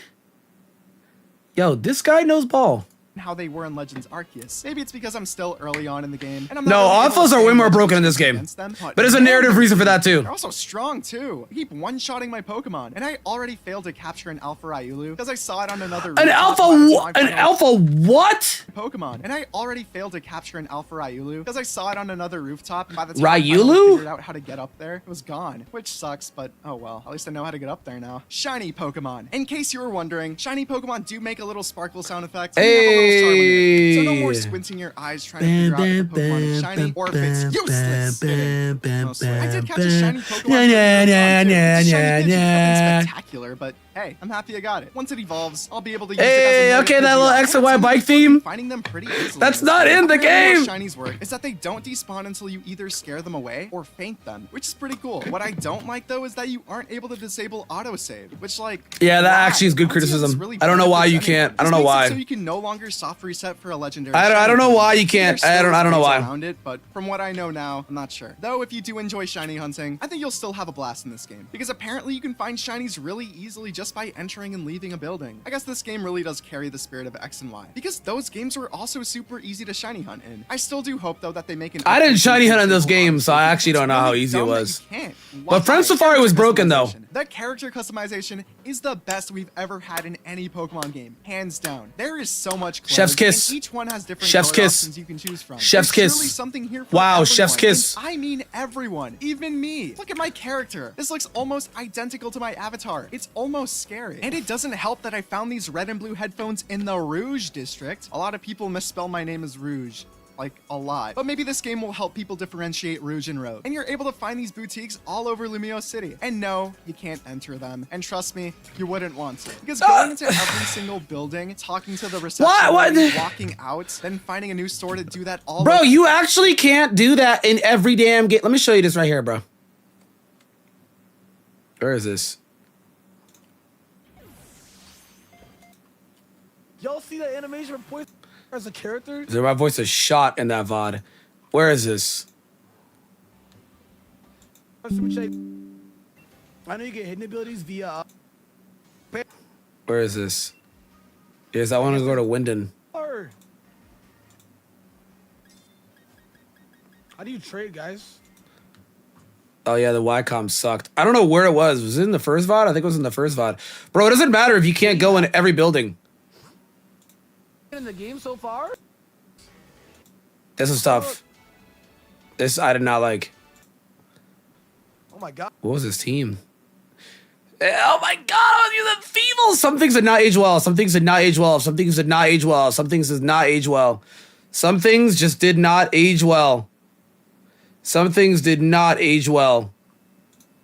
Yo, this guy knows ball. how they were in Legends Arceus. Maybe it's because I'm still early on in the game, and I'm No, alphas are way more broken in this game. But there's a narrative reason for that too. They're also strong too. I keep one-shotting my Pokemon, and I already failed to capture an Alpha Ryulu because I saw it on another. An alpha what? Pokemon, and I already failed to capture an Alpha Ryulu because I saw it on another rooftop. And by the time Ryulu? I figured out how to get up there, it was gone, which sucks. But oh well, at least I know how to get up there now. Shiny Pokemon. In case you were wondering, shiny Pokemon do make a little sparkle sound effect. Hey. So no more squinting your eyes trying to figure out if the Pokemon is shiny or if it's useless. Mostly. I did catch a shiny Pokemon. Shiny is spectacular, but hey, I'm happy I got it. Once it evolves, I'll be able to use it as a okay, that little X and Y bike theme. Finding them pretty easily. That's not in the game. Shinies work is that they don't despawn until you either scare them away or faint them, which is pretty cool. What I don't like though is that you aren't able to disable autosave, which like yeah, that actually is good criticism. Really I don't know why you can't. I don't know why. So you can no longer soft reset for a legendary. I don't know why you can't. I don't know why. Around it, but from what I know now, I'm not sure. Though if you do enjoy shiny hunting, I think you'll still have a blast in this game because apparently you can find shinies really easily just by entering and leaving a building. I guess this game really does carry the spirit of X and Y because those games were also super easy to shiny hunt in. I still do hope though that they make an. I didn't shiny hunt in this game, so I actually don't know how easy it was. But Friend Safari was broken though. That character customization is the best we've ever had in any Pokemon game, hands down. There is so much. Chef's kiss. And each one has different Chef's kiss. options you can choose from. Chef's There's kiss. Something here for wow, everyone. Chef's kiss. And I mean everyone, even me. Look at my character. This looks almost identical to my avatar. It's almost scary. And it doesn't help that I found these red and blue headphones in the Rouge district. A lot of people misspell my name as Rouge. Like a lot. But maybe this game will help people differentiate Rouge and Rogue. And you're able to find these boutiques all over Lumiose City. And no, you can't enter them. And trust me, you wouldn't want to. Because going to every single building, talking to the receptionist, walking out, then finding a new store to do that all Bro, you actually can't do that in every damn game. Let me show you this right here, bro. Where is this? Y'all see that animation of Poison as a character? My voice is shot in that VOD. Where is this? I know you get hidden abilities via. Where is this? Yes, I want to go to Winden. How do you trade, guys? Oh yeah, the YCOM sucked. I don't know where it was. Was it in the first VOD? I think it was in the first VOD. Bro, it doesn't matter if you can't go in every building. In the game so far? This is tough. This I did not like. Oh my god. What was his team? Oh my god, I was using Feeble! Some things did not age well. Some things did not age well. Some things did not age well. Some things did not age well. Some things just did not age well. Some things did not age well.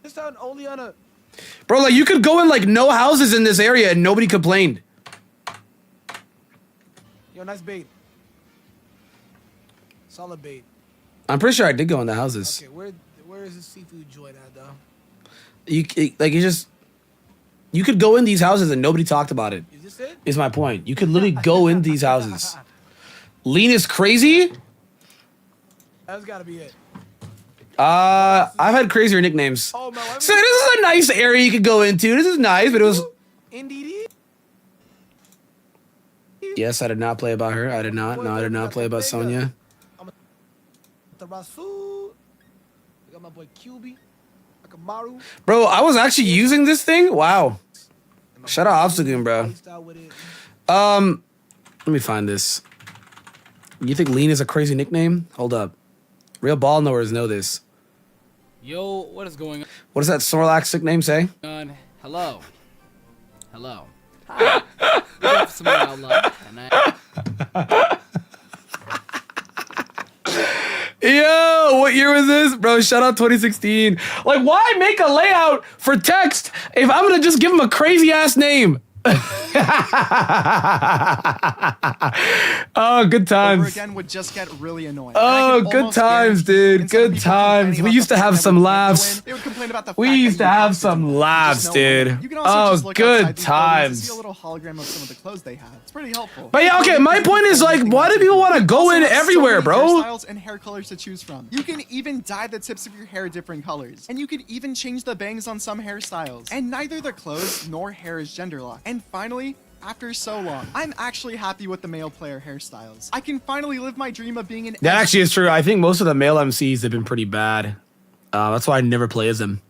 This sound only on a. Bro, like you could go in like no houses in this area and nobody complained. Yo, nice bait. Solid bait. I'm pretty sure I did go in the houses. Okay, where is the seafood joint at though? You could go in these houses and nobody talked about it. Is this it? Is my point. You could literally go in these houses. Lean is crazy? That's gotta be it. I've had crazier nicknames. Oh, no, So this is a nice area you could go into. This is nice, but it was. NDD? Yes, I did not play about her. I did not. No, I did not play about Sonya. The Rasul. I got my boy QB. Akamaru. Bro, I was actually using this thing. Wow. Shout out Obstagoon, bro. Let me find this. You think Lean is a crazy nickname? Hold up. Real ball knowers know this. Yo, what is going What does that Snorlax nickname say? on? Hello. Hello. Hi. We have some royale love, and Yo, what year was this? Bro, shout out 2016. Like, why make a layout for text if I'm gonna just give him a crazy ass name? Oh, good times. Over again would just get really annoying. Oh, good times, dude. Good times. We used to have some laughs. They would complain about the We used to have some laughs, dude. Oh, good times. See a little hologram of some of the clothes they have. It's pretty helpful. But yeah, okay, my point is like, why do people want to go in everywhere, bro? Hairstyles and hair colors to choose from. You can even dye the tips of your hair different colors. And you can even change the bangs on some hairstyles. And neither the clothes nor hair is gender locked. And finally, after so long. I'm actually happy with the male player hairstyles. I can finally live my dream of being an That actually is true. I think most of the male MCs have been pretty bad. That's why I never play as them.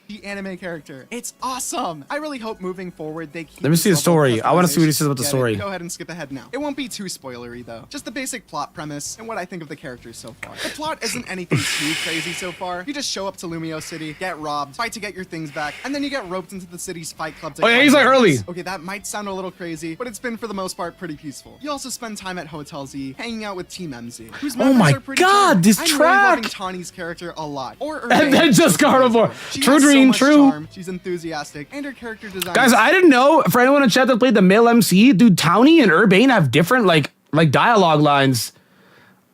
the anime character. It's awesome. I really hope moving forward they keep. Let me see the story. I want to see what he says about the story. Go ahead and skip ahead now. It won't be too spoilery though. Just the basic plot premise and what I think of the characters so far. The plot isn't anything too crazy so far. You just show up to Lumiose City, get robbed, fight to get your things back, and then you get roped into the city's fight club. Oh yeah, he's like early. Okay, that might sound a little crazy, but it's been for the most part pretty peaceful. You also spend time at Hotel Z, hanging out with Team MZ, whose members my are pretty God, cool. this I'm track! really loving Tawny's character a lot. And then just Carnivore. True dream, true. She's enthusiastic, and her character design. Guys, I didn't know. For anyone in chat that played the male MC, dude, Tawny and Urbane have different like dialogue lines.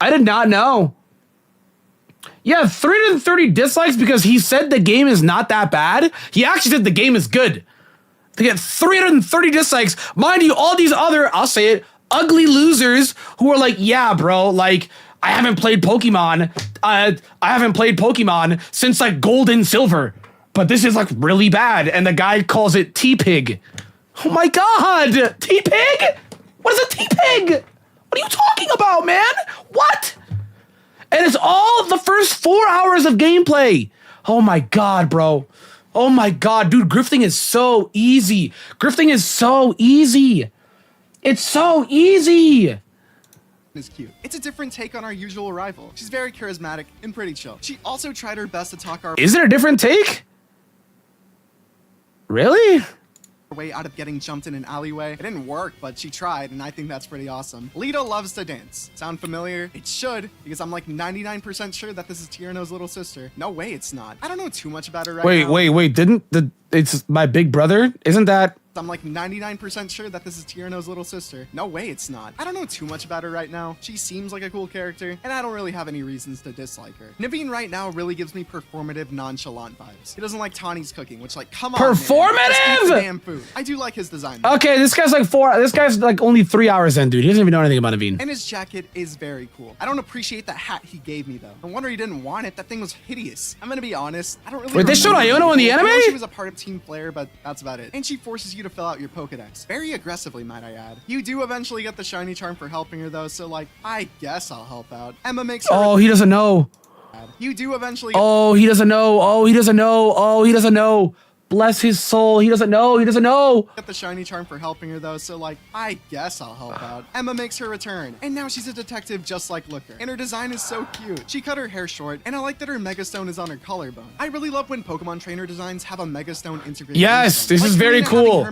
I did not know. Yeah, 330 dislikes because he said the game is not that bad. He actually said the game is good. To get 330 dislikes, mind you, all these other, I'll say it, ugly losers who are like, yeah, bro, like, I haven't played Pokemon. I haven't played Pokemon since like Gold and Silver. But this is like really bad. And the guy calls it T-Pig. Oh my God, T-Pig? What is a T-Pig? What are you talking about, man? What? And it's all the first 4 hours of gameplay. Oh my God, bro. Oh my God, dude, grifting is so easy. Grifting is so easy. It's so easy. Is cute. It's a different take on our usual rival. She's very charismatic and pretty chill. She also tried her best to talk our Is it a different take? Really? way out of getting jumped in an alleyway. It didn't work, but she tried, and I think that's pretty awesome. Lita loves to dance. Sound familiar? It should, because I'm like 99% sure that this is Tierno's little sister. No way it's not. I don't know too much about her right now. Wait, it's my big brother? Isn't that? I'm like 99% sure that this is Tierno's little sister. No way it's not. I don't know too much about her right now. She seems like a cool character, and I don't really have any reasons to dislike her. Naveen right now really gives me performative, nonchalant vibes. He doesn't like Tawny's cooking, which like, come on, performative? Man. Just eat the damn food. I do like his design. Okay, this guy's like only 3 hours in, dude. He doesn't even know anything about Naveen. And his jacket is very cool. I don't appreciate the hat he gave me though. No wonder he didn't want it. That thing was hideous. I'm gonna be honest. I don't really. Wait, they showed Iono in the anime? I know she was a part of Team Flare, but that's about it. And she forces you to fill out your Pokedex. Very aggressively, might I add. You do eventually get the shiny charm for helping her though, so like, I guess I'll help out. Emma makes her. Oh, he doesn't know. You do eventually. Oh, he doesn't know. Oh, he doesn't know. Oh, he doesn't know. Bless his soul. He doesn't know. He doesn't know. Get the shiny charm for helping her though, so like, I guess I'll help out. Emma makes her return, and now she's a detective just like Looker. And her design is so cute. She cut her hair short, and I like that her Mega Stone is on her collarbone. I really love when Pokemon trainer designs have a Mega Stone integrated. Yes, this is very cool.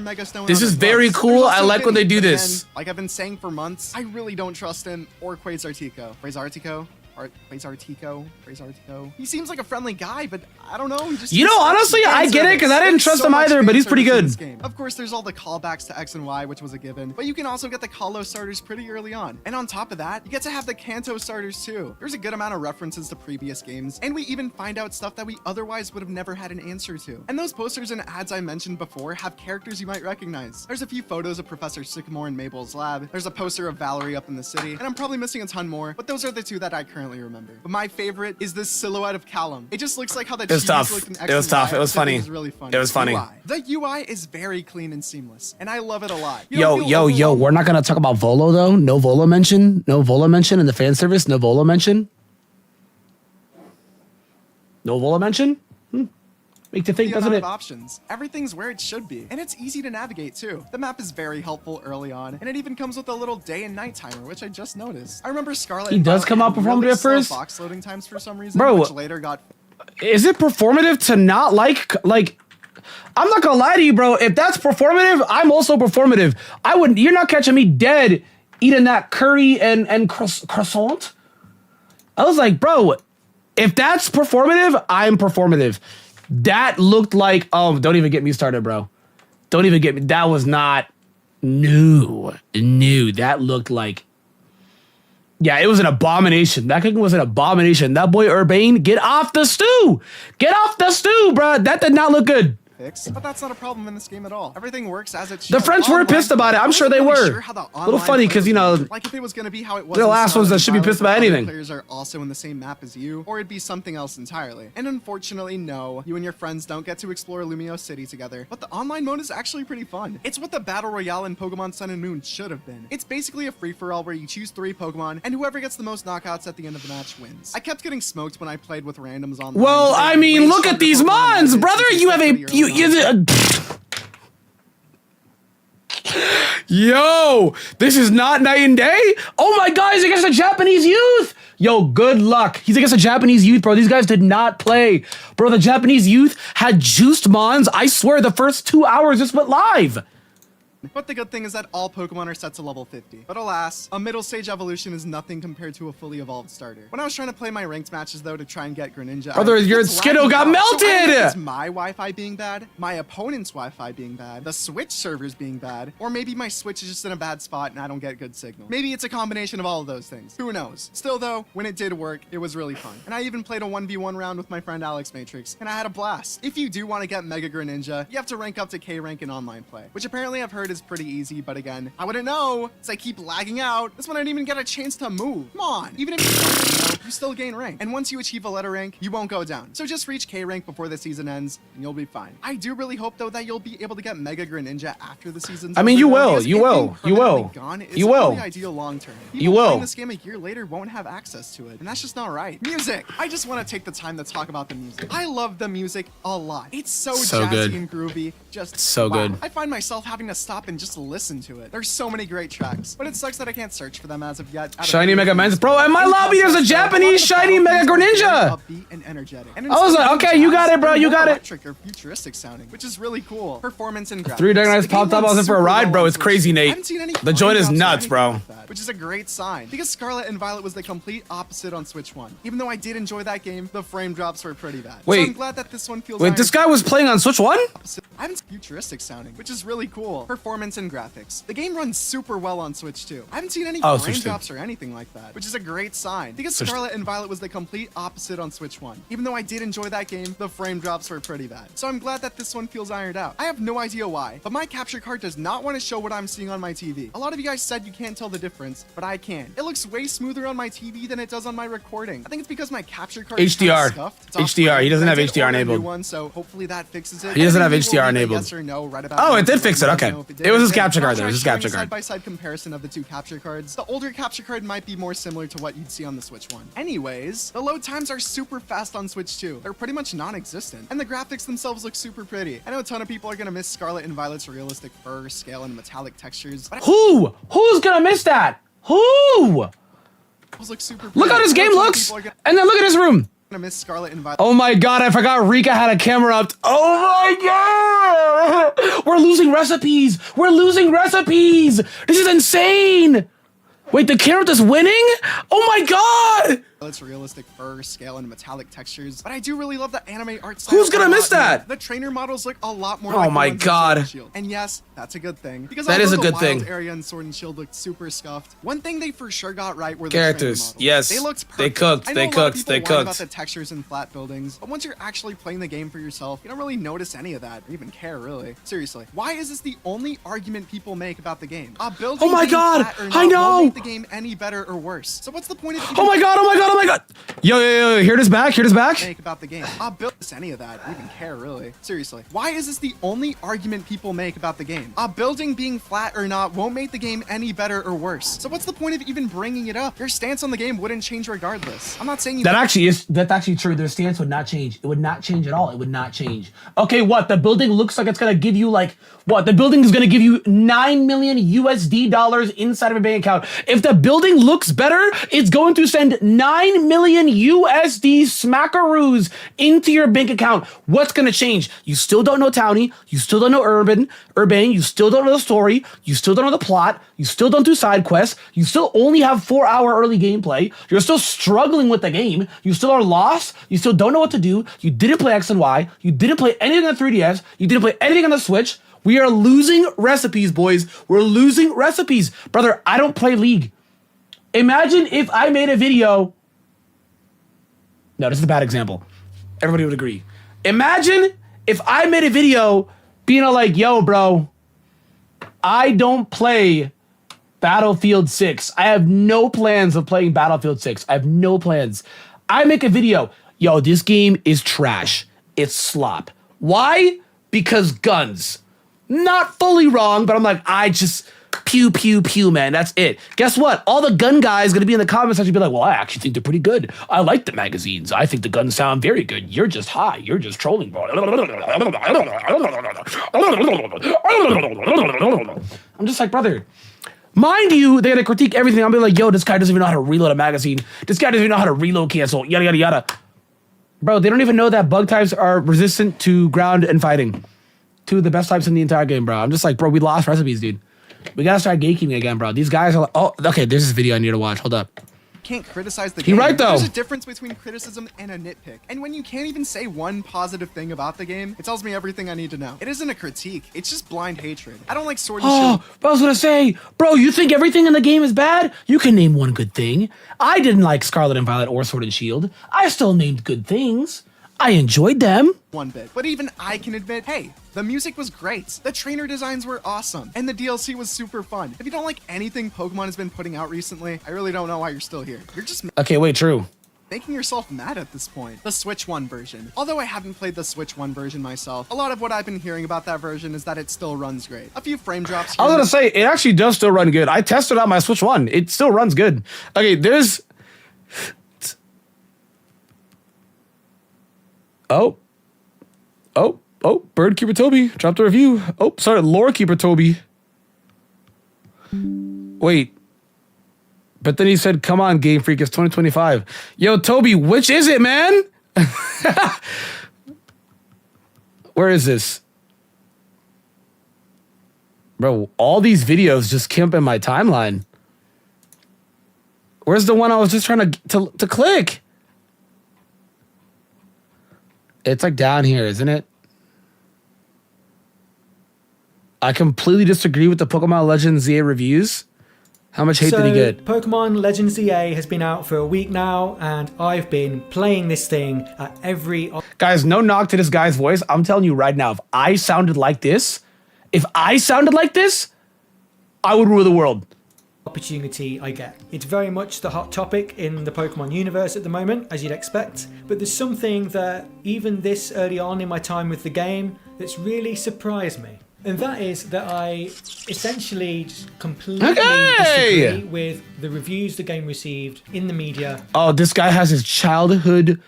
This is very cool. I like when they do this. Like I've been saying for months, I really don't trust him or Quasartico. Quasartico. He seems like a friendly guy, but I don't know. He just honestly, I get it because I didn't trust him either, but he's pretty good. Of course, there's all the callbacks to X and Y, which was a given, but you can also get the Kalos starters pretty early on. And on top of that, you get to have the Kanto starters too. There's a good amount of references to previous games, and we even find out stuff that we otherwise would have never had an answer to. And those posters and ads I mentioned before have characters you might recognize. There's a few photos of Professor Sycamore in Mabel's lab. There's a poster of Valerie up in the city, and I'm probably missing a ton more, but those are the two that I currently remember. But my favorite is this silhouette of Callum. It just looks like how the It was tough. It was tough. It was funny. It was really funny. It was funny. The UI is very clean and seamless, and I love it a lot. Yo, we're not gonna talk about Volo though. No Volo mention. No Volo mention in the fan service. No Volo mention. No Volo mention. Make you think, doesn't it? Options. Everything's where it should be, and it's easy to navigate too. The map is very helpful early on, and it even comes with a little day and night timer, which I just noticed. I remember Scarlet. He does come out performative at first. Box loading times for some reason, bro. Which later got. Is it performative to not like? I'm not gonna lie to you, bro. If that's performative, I'm also performative. I wouldn't. You're not catching me dead eating that curry and croissant. I was like, bro, if that's performative, I'm performative. That looked like, oh, don't even get me started, bro. Don't even get me. That was not new. That looked like, yeah, it was an abomination. That cooking was an abomination. That boy Urbane, get off the stew. Get off the stew, bro. That did not look good. fix, but that's not a problem in this game at all. Everything works as it should. The French were pissed about it. I'm sure they were. A little funny because, you know, like if it was going to be how it was they're the last ones that should be Violet, pissed about other anything. Players are also in the same map as you, or it'd be something else entirely. And unfortunately, no, you and your friends don't get to explore Lumiose City together. But the online mode is actually pretty fun. It's what the Battle Royale in Pokemon Sun and Moon should have been. It's basically a free-for-all where you choose 3 Pokemon, and whoever gets the most knockouts at the end of the match wins. I kept getting smoked when I played with randoms online. Well, I mean, look at these mons, brother. You have Yo, this is not night and day. Oh my God, he's against the Japanese youth. Yo, good luck. He's against the Japanese youth, bro. These guys did not play. Bro, the Japanese youth had juiced mons. I swear the first 2 hours just went live. But the good thing is that all Pokemon are set to level 50. But alas, a middle stage evolution is nothing compared to a fully evolved starter. When I was trying to play my ranked matches though to try and get Greninja, brother, your Skiddo got melted! So is my Wi-Fi being bad, my opponent's Wi-Fi being bad, the Switch servers being bad, or maybe my Switch is just in a bad spot and I don't get good signal. Maybe it's a combination of all of those things. Who knows? Still though, when it did work, it was really fun. And I even played a 1v1 round with my friend Alex Matrix, and I had a blast. If you do want to get Mega Greninja, you have to rank up to K rank in online play, which apparently I've heard is pretty easy. But again, I wouldn't know, because I keep lagging out. This one I didn't even get a chance to move. Come on. Even if you don't know, you still gain rank. And once you achieve a letter rank, you won't go down. So just reach K rank before the season ends, and you'll be fine. I do really hope, though, that you'll be able to get Mega Greninja after the season's I mean, over, you though, will. because You it will. being You will. permanently gone is You will. really ideal long term. You People will. playing this game a year later won't have access to it, and that's just not right. Music. I just want to take the time to talk about the music. I love the music a lot. It's so jazzy good. and groovy. Just So wow. good. I find myself having to stop and just listen to it. There's so many great tracks, but it sucks that I can't search for them as of yet. Shiny Mega Mans. Bro, in my lobby there's a Japanese shiny Mega Greninja. Upbeat and energetic. I was like, okay, you got it, bro. You got it. Electric or futuristic sounding, which is really cool. Performance and graphics. 3 Dragon Eyes The game popped up. I runs was in for a super ride, well bro. on It's Switch. crazy, I Nate. haven't seen any The joint is frame drops or nuts, anything bro. like that, which is a great sign, because Scarlet and Violet was the complete opposite on Switch 1. Even though I did enjoy that game, the frame drops were pretty bad. So Wait. I'm glad that this one feels Wait, this guy was playing on Switch 1? I haven't futuristic sounding, which is really cool. Performance and graphics. The game runs super well on Switch 2. I haven't seen any frame Switch 2. drops or anything like that, which is a great sign, because Switch 2. Scarlet and Violet was the complete opposite on Switch 1. Even though I did enjoy that game, the frame drops were pretty bad. So I'm glad that this one feels ironed out. I have no idea why, but my capture card does not want to show what I'm seeing on my TV. A lot of you guys said you can't tell the difference, but I can. It looks way smoother on my TV than it does on my recording. I think it's because my capture card is kinda HDR. scuffed. It's HDR. off-brand, He doesn't and I have did HDR order a new enabled. one, so hopefully that fixes it. He doesn't have Maybe we'll HDR leave a enabled. yes or no right about Oh, now, it did so fix it. let me Okay. know if It was his did. capture card, I'll though. It was his try capture showing a card. side-by-side comparison of the two capture cards. The older capture card might be more similar to what you'd see on the Switch 1. Anyways, the load times are super fast on Switch 2. They're pretty much non-existent, and the graphics themselves look super pretty. I know a ton of people are gonna miss Scarlet and Violet's realistic fur, scale, and metallic textures. But Who? Who's gonna miss that? Who? those look super Look how pretty. this I know game a ton of looks. people are And then look at this room. gonna miss Scarlet and Violet. Oh my God, I forgot Rika had a camera up. Oh my God. We're losing recipes. We're losing recipes. This is insane. Wait, the camera is winning? Oh my God. It's realistic fur, scale, and metallic textures, but I do really love the anime art style. Who's gonna a lot miss that? more. The trainer models look a lot more Oh like the my ones in God. Sword and Shield. And yes, that's a good thing, because That is although a good the wild thing. area in Sword and Shield looked super scuffed, one thing they for sure got right were the Characters, trainer models. yes. They looked They perfect. cooked, I know they a lot of cooked, people they whine cooked. about the textures in flat buildings, but once you're actually playing the game for yourself, you don't really notice any of that, or even care really. Seriously, why is this the only argument people make about the game? Building Oh my being God, flat or I not know. won't make the game any better or worse. So what's the point of Oh my God, oh my God, oh my God. Yo, hear this back, hear this back. make about the game? Build any of that, or even care really. Seriously, why is this the only argument people make about the game? Building being flat or not won't make the game any better or worse. So what's the point of even bringing it up? Your stance on the game wouldn't change regardless. I'm not saying you. That's actually true. Their stance would not change. It would not change at all. It would not change. Okay, what? The building looks like it's gonna give you like what? The building is gonna give you $9 million USD inside of a bank account. If the building looks better, it's going to send $9 million USD smackaroos into your bank account. What's gonna change? You still don't know Townie. You still don't know Urban. You still don't know the story. You still don't know the plot. You still don't do side quests. You still only have 4-hour early gameplay. You're still struggling with the game. You still are lost. You still don't know what to do. You didn't play X and Y. You didn't play anything on 3DS. You didn't play anything on the Switch. We are losing recipes, boys. We're losing recipes. Brother, I don't play League. Imagine if I made a video. No, this is a bad example. Everybody would agree. Imagine if I made a video being like, yo, bro, I don't play Battlefield 6. I have no plans of playing Battlefield 6. I have no plans. I make a video, yo, this game is trash. It's slop. Why? Because guns. Not fully wrong, but I'm like, I just pew, pew, pew, man. That's it. Guess what? All the gun guys gonna be in the comments section be like, well, I actually think they're pretty good. I like the magazines. I think the guns sound very good. You're just high. You're just trolling. I'm just like, brother. Mind you, they're gonna critique everything. I'll be like, yo, this guy doesn't even know how to reload a magazine. This guy doesn't even know how to reload cancel. Yada, yada, yada. Bro, they don't even know that bug types are resistant to ground and fighting. Two of the best types in the entire game, bro. I'm just like, bro, we lost recipes, dude. We gotta start gatekeeping again, bro. These guys are like, oh, okay, there's this video I need to watch. Hold up. Can't criticize the game. You're right, though. There's a difference between criticism and a nitpick. And when you can't even say one positive thing about the game, it tells me everything I need to know. It isn't a critique. It's just blind hatred. I don't like Sword and Shield. Bro, I was gonna say, bro, you think everything in the game is bad? You can name one good thing. I didn't like Scarlet and Violet or Sword and Shield. I still named good things. I enjoyed them. One bit. But even I can admit, hey, the music was great. The trainer designs were awesome. And the DLC was super fun. If you don't like anything Pokemon has been putting out recently, I really don't know why you're still here. You're just Okay, wait, true. making yourself mad at this point. The Switch 1 version. Although I haven't played the Switch 1 version myself, a lot of what I've been hearing about that version is that it still runs great. A few frame drops. I was gonna say, it actually does still run good. I tested out my Switch 1. It still runs good. Okay, there's... Oh, Bird Keeper Toby dropped a review. Oh, sorry, Lore Keeper Toby. Wait. But then he said, come on, Game Freak, it's 2025. Yo, Toby, which is it, man? Where is this? Bro, all these videos just came up in my timeline. Where's the one I was just trying to click? It's like down here, isn't it? I completely disagree with the Pokemon Legends ZA reviews. How much hate did he get? Pokemon Legends ZA has been out for a week now, and I've been playing this thing at every... Guys, no knock to this guy's voice. I'm telling you right now, if I sounded like this, I would rule the world. Opportunity I get. It's very much the hot topic in the Pokemon universe at the moment, as you'd expect, but there's something that even this early on in my time with the game that's really surprised me. And that is that I essentially just completely disagree with the reviews the game received in the media. Oh, this guy has his childhood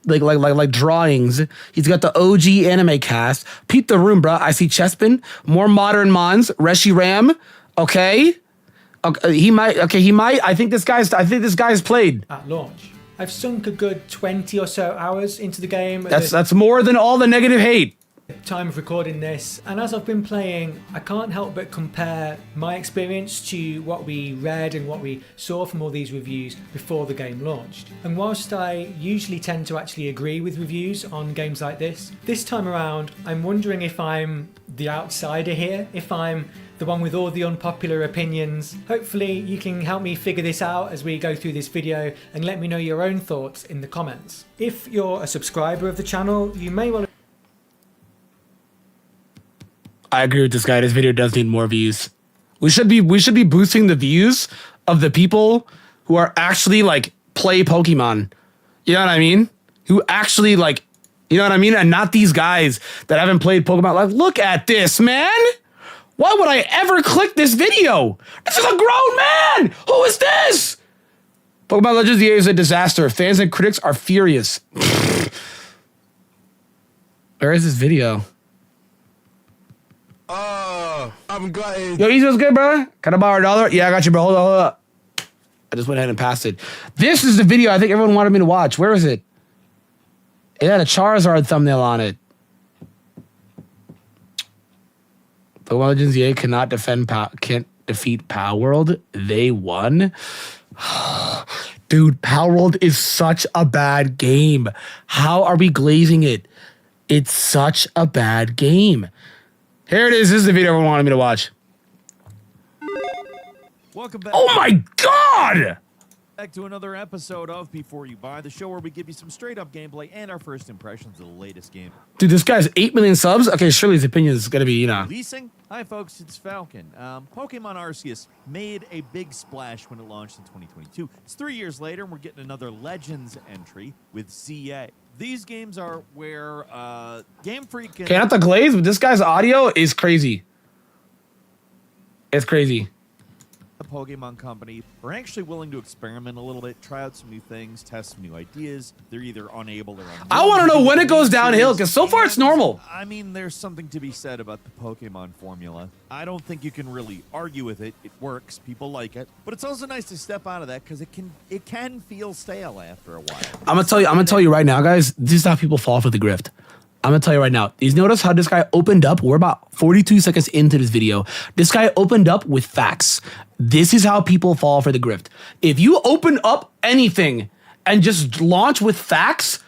like drawings. He's got the OG anime cast. Peep the room, bro. I see Chespin, more modern Mons, Reshiram. Okay. He might. I think this guy's played at launch. I've sunk a good 20 or so hours into the game. That's more than all the negative hate. Time of recording this, and as I've been playing, I can't help but compare my experience to what we read and what we saw from all these reviews before the game launched. And whilst I usually tend to actually agree with reviews on games like this time around I'm wondering if I'm the outsider here, if I'm the one with all the unpopular opinions. Hopefully you can help me figure this out as we go through this video and let me know your own thoughts in the comments. If you're a subscriber of the channel, you may want to... I agree with this guy. This video does need more views. We should be boosting the views of the people who are actually like play Pokemon. You know what I mean? Who actually like, you know what I mean? And not these guys that haven't played Pokemon. Like, look at this, man. Why would I ever click this video? This is a grown man. Who is this? Pokemon Legends ZA is a disaster. Fans and critics are furious. Where is this video? I'm gutted. Yo, Easy was good, bro. Can I borrow $1? Yeah, I got you, bro. Hold on. I just went ahead and passed it. This is the video I think everyone wanted me to watch. Where is it? It had a Charizard thumbnail on it. Pokemon Legends ZA can't defeat Power World. They won. Dude, Power World is such a bad game. How are we glazing it? It's such a bad game. Here it is. This is the video everyone wanted me to watch. Welcome back. Oh my God! Back to another episode of Before You Buy, the show where we give you some straight up gameplay and our first impressions of the latest game. Dude, this guy's 8 million subs. Okay, surely his opinion is gonna be, you know. Releasing? Hi folks, it's Falcon. Pokemon Arceus made a big splash when it launched in 2022. It's 3 years later and we're getting another Legends entry with ZA. These games are where Game Freak and... Okay, not the glaze, but this guy's audio is crazy. It's crazy. The Pokemon Company are actually willing to experiment a little bit, try out some new things, test some new ideas. They're either unable or unwilling. I want to know when it goes downhill, because so far it's normal. I mean, there's something to be said about the Pokemon formula. I don't think you can really argue with it. It works. People like it. But it's also nice to step out of that because it can feel stale after a while. I'm gonna tell you right now, guys, this is how people fall for the grift. I'm gonna tell you right now. You notice how this guy opened up? We're about 42 seconds into this video. This guy opened up with facts. This is how people fall for the grift. If you open up anything and just launch with facts,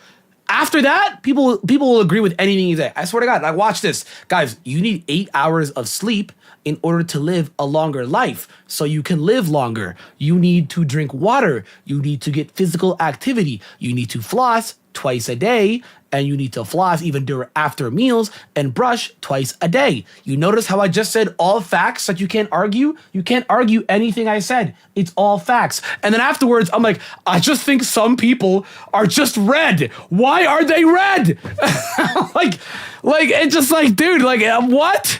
after that, people will agree with anything you say. I swear to God. Like, watch this. Guys, you need 8 hours of sleep in order to live a longer life, so you can live longer. You need to drink water. You need to get physical activity. You need to floss twice a day, and you need to floss even after meals and brush twice a day. You notice how I just said all facts that you can't argue? You can't argue anything I said. It's all facts. And then afterwards, I'm like, I just think some people are just red. Why are they red? like, it's just like, dude, like, what?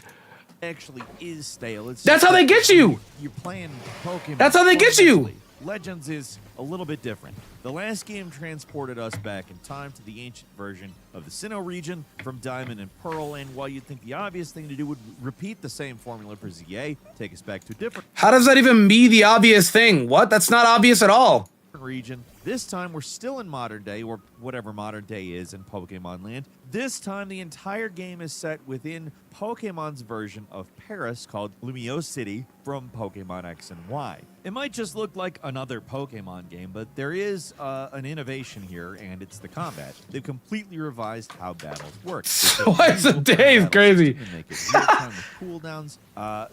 Actually is stale. That's how they get you. You're playing Pokemon. That's how they get you. Legends is a little bit different. The last game transported us back in time to the ancient version of the Sinnoh region from Diamond and Pearl, and while you'd think the obvious thing to do would repeat the same formula for ZA, take us back to a different... How does that even be the obvious thing? What? That's not obvious at all. ...region. This time we're still in modern day, or whatever modern day is in Pokemon land. This time the entire game is set within Pokemon's version of Paris called Lumiose City from Pokemon X and Y. It might just look like another Pokemon game, but there is an innovation here, and it's the combat. They've completely revised how battles work. Twice a day is crazy. Make it real-time with cooldowns,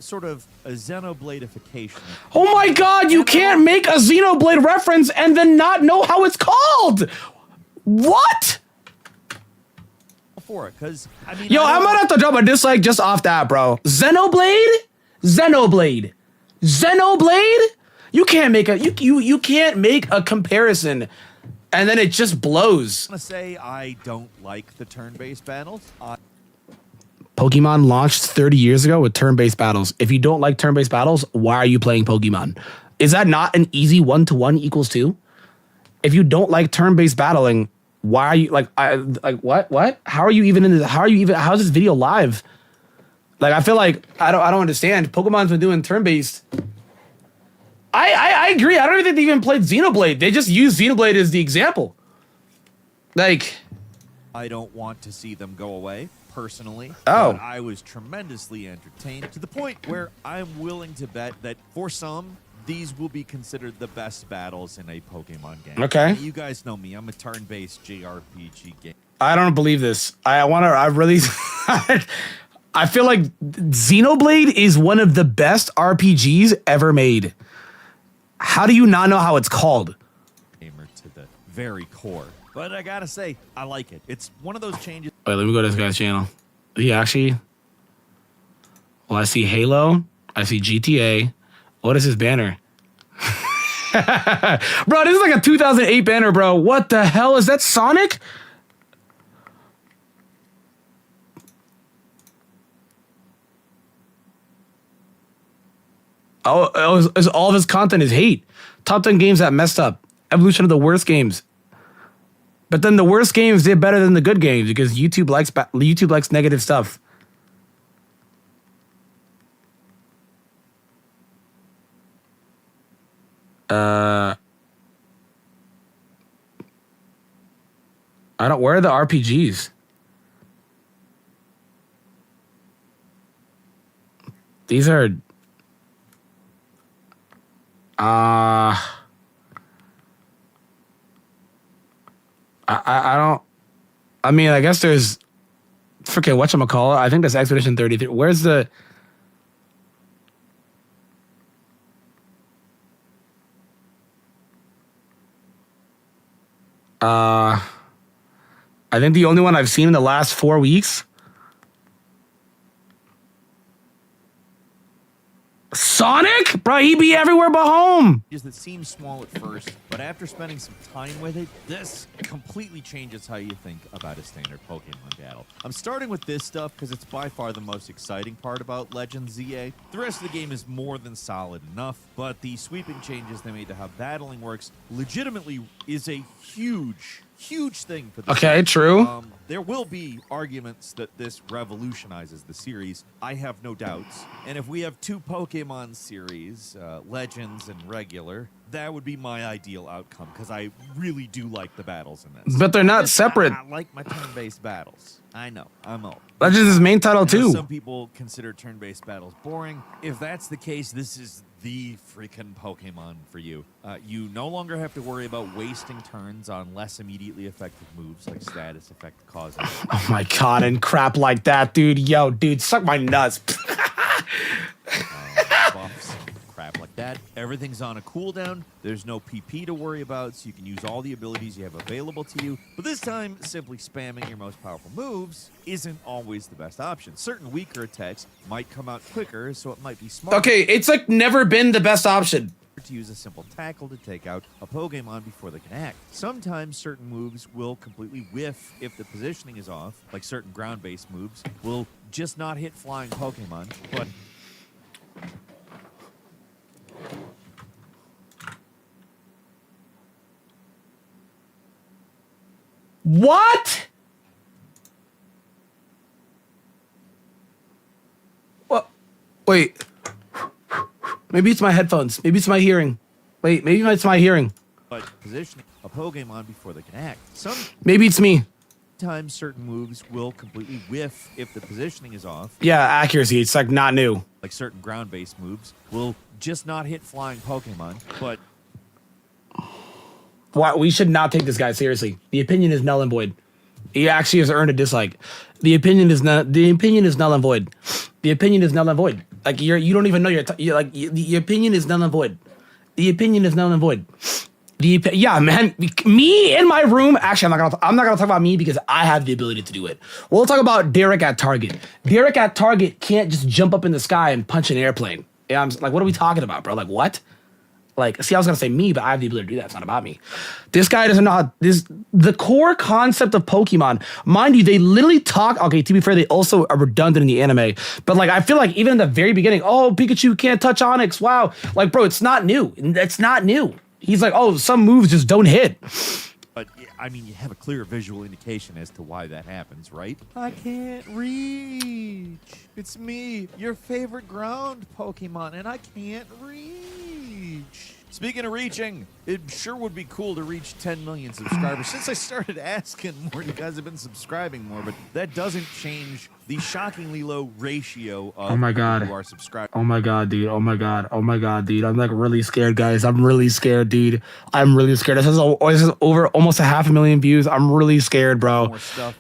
sort of a Xenoblade-ification. Oh my God, you can't make a Xenoblade reference and then not know how it's called. What? For it, because I mean, yo, I'm gonna have to drop a dislike just off that, bro. Xenoblade. You can't make you can't make a comparison, and then it just blows. I'm gonna say I don't like the turn-based battles. Pokemon launched 30 years ago with turn-based battles. If you don't like turn-based battles, why are you playing Pokemon? Is that not an easy 1-to-1 equals 2? If you don't like turn-based battling, why are you like what? How are you even in this? How's this video live? Like, I feel like I don't understand. Pokemon's been doing turn-based. I agree. I don't even think they even played Xenoblade. They just used Xenoblade as the example. Like, I don't want to see them go away personally. Oh. But I was tremendously entertained to the point where I'm willing to bet that for some, these will be considered the best battles in a Pokemon game. Okay. You guys know me. I'm a turn-based JRPG game. I don't believe this. I really I feel like Xenoblade is one of the best RPGs ever made. How do you not know how it's called? Gamer to the very core. But I gotta say, I like it. It's one of those changes. Wait, let me go to this guy's channel. He actually... Well, I see Halo. I see GTA. What is his banner? Bro, this is like a 2008 banner, bro. What the hell? Is that Sonic? Oh, all of his content is hate. Top 10 games that messed up. Evolution of the worst games. But then the worst games did better than the good games because YouTube likes negative stuff. I don't. Where are the RPGs? These are. I don't. I mean, I guess there's. Forget whatchamacallit. I think that's Expedition 33. Where's the. I think the only one I've seen in the last 4 weeks. Sonic? Bro, he be everywhere but home. That seems small at first, but after spending some time with it, this completely changes how you think about a standard Pokemon battle. I'm starting with this stuff because it's by far the most exciting part about Legends ZA. The rest of the game is more than solid enough, but the sweeping changes they made to how battling works legitimately is a huge thing for the Okay, true. There will be arguments that this revolutionizes the series. I have no doubts. And if we have 2 Pokemon series, Legends and Regular, that would be my ideal outcome because I really do like the battles in this. But they're not separate. I like my turn-based battles. I know, I'm old. Legends is main title I know too. Some people consider turn-based battles boring. If that's the case, this is the freaking Pokemon for you. You no longer have to worry about wasting turns on less immediately effective moves like status effect causes. Oh my god, and crap like that, dude. Yo, dude, suck my nuts. Buffs, crap like that. Everything's on a cooldown. There's no PP to worry about, so you can use all the abilities you have available to you. But this time, simply spamming your most powerful moves isn't always the best option. Certain weaker attacks might come out quicker, so it might be smart. Okay, it's like never been the best option. To use a simple tackle to take out a Pokemon before they can act. Sometimes certain moves will completely whiff if the positioning is off, like certain ground-based moves will just not hit flying Pokemon, but What? What? Wait. Maybe it's my headphones. Maybe it's my hearing. Wait, maybe it's my hearing. But positioning a Pokemon before they can act. Maybe it's me. Sometimes certain moves will completely whiff if the positioning is off. Yeah, accuracy. It's like not new. Like certain ground-based moves will just not hit flying Pokemon, but Why we should not take this guy seriously. The opinion is null and void. He actually has earned a dislike. The opinion is null and void. The opinion is null and void. Like you don't even know you're like the opinion is null and void. The opinion is null and void. Yeah, man. Me in my room. Actually, I'm not gonna talk about me because I have the ability to do it. We'll talk about Derek at Target. Derek at Target can't just jump up in the sky and punch an airplane. Yeah, I'm like, what are we talking about, bro? Like what? Like, see, I was gonna say me, but I have the ability to do that. It's not about me. This guy doesn't know how the core concept of Pokemon. Mind you, they literally talk. Okay, to be fair, they also are redundant in the anime. But like, I feel like even in the very beginning, oh, Pikachu can't touch Onix. Wow, like, bro, it's not new. It's not new. He's like, oh, some moves just don't hit. But I mean, you have a clear visual indication as to why that happens, right? I can't reach. It's me, your favorite ground Pokemon, and I can't reach. Speaking of reaching, it sure would be cool to reach 10 million subscribers. Since I started asking more, you guys have been subscribing more, but that doesn't change the shockingly low ratio of people who are subscribed. Oh my god, dude. Oh my god. Oh my god, dude. I'm like really scared, guys. I'm really scared, dude. I'm really scared. This is over almost 500,000 views. I'm really scared, bro.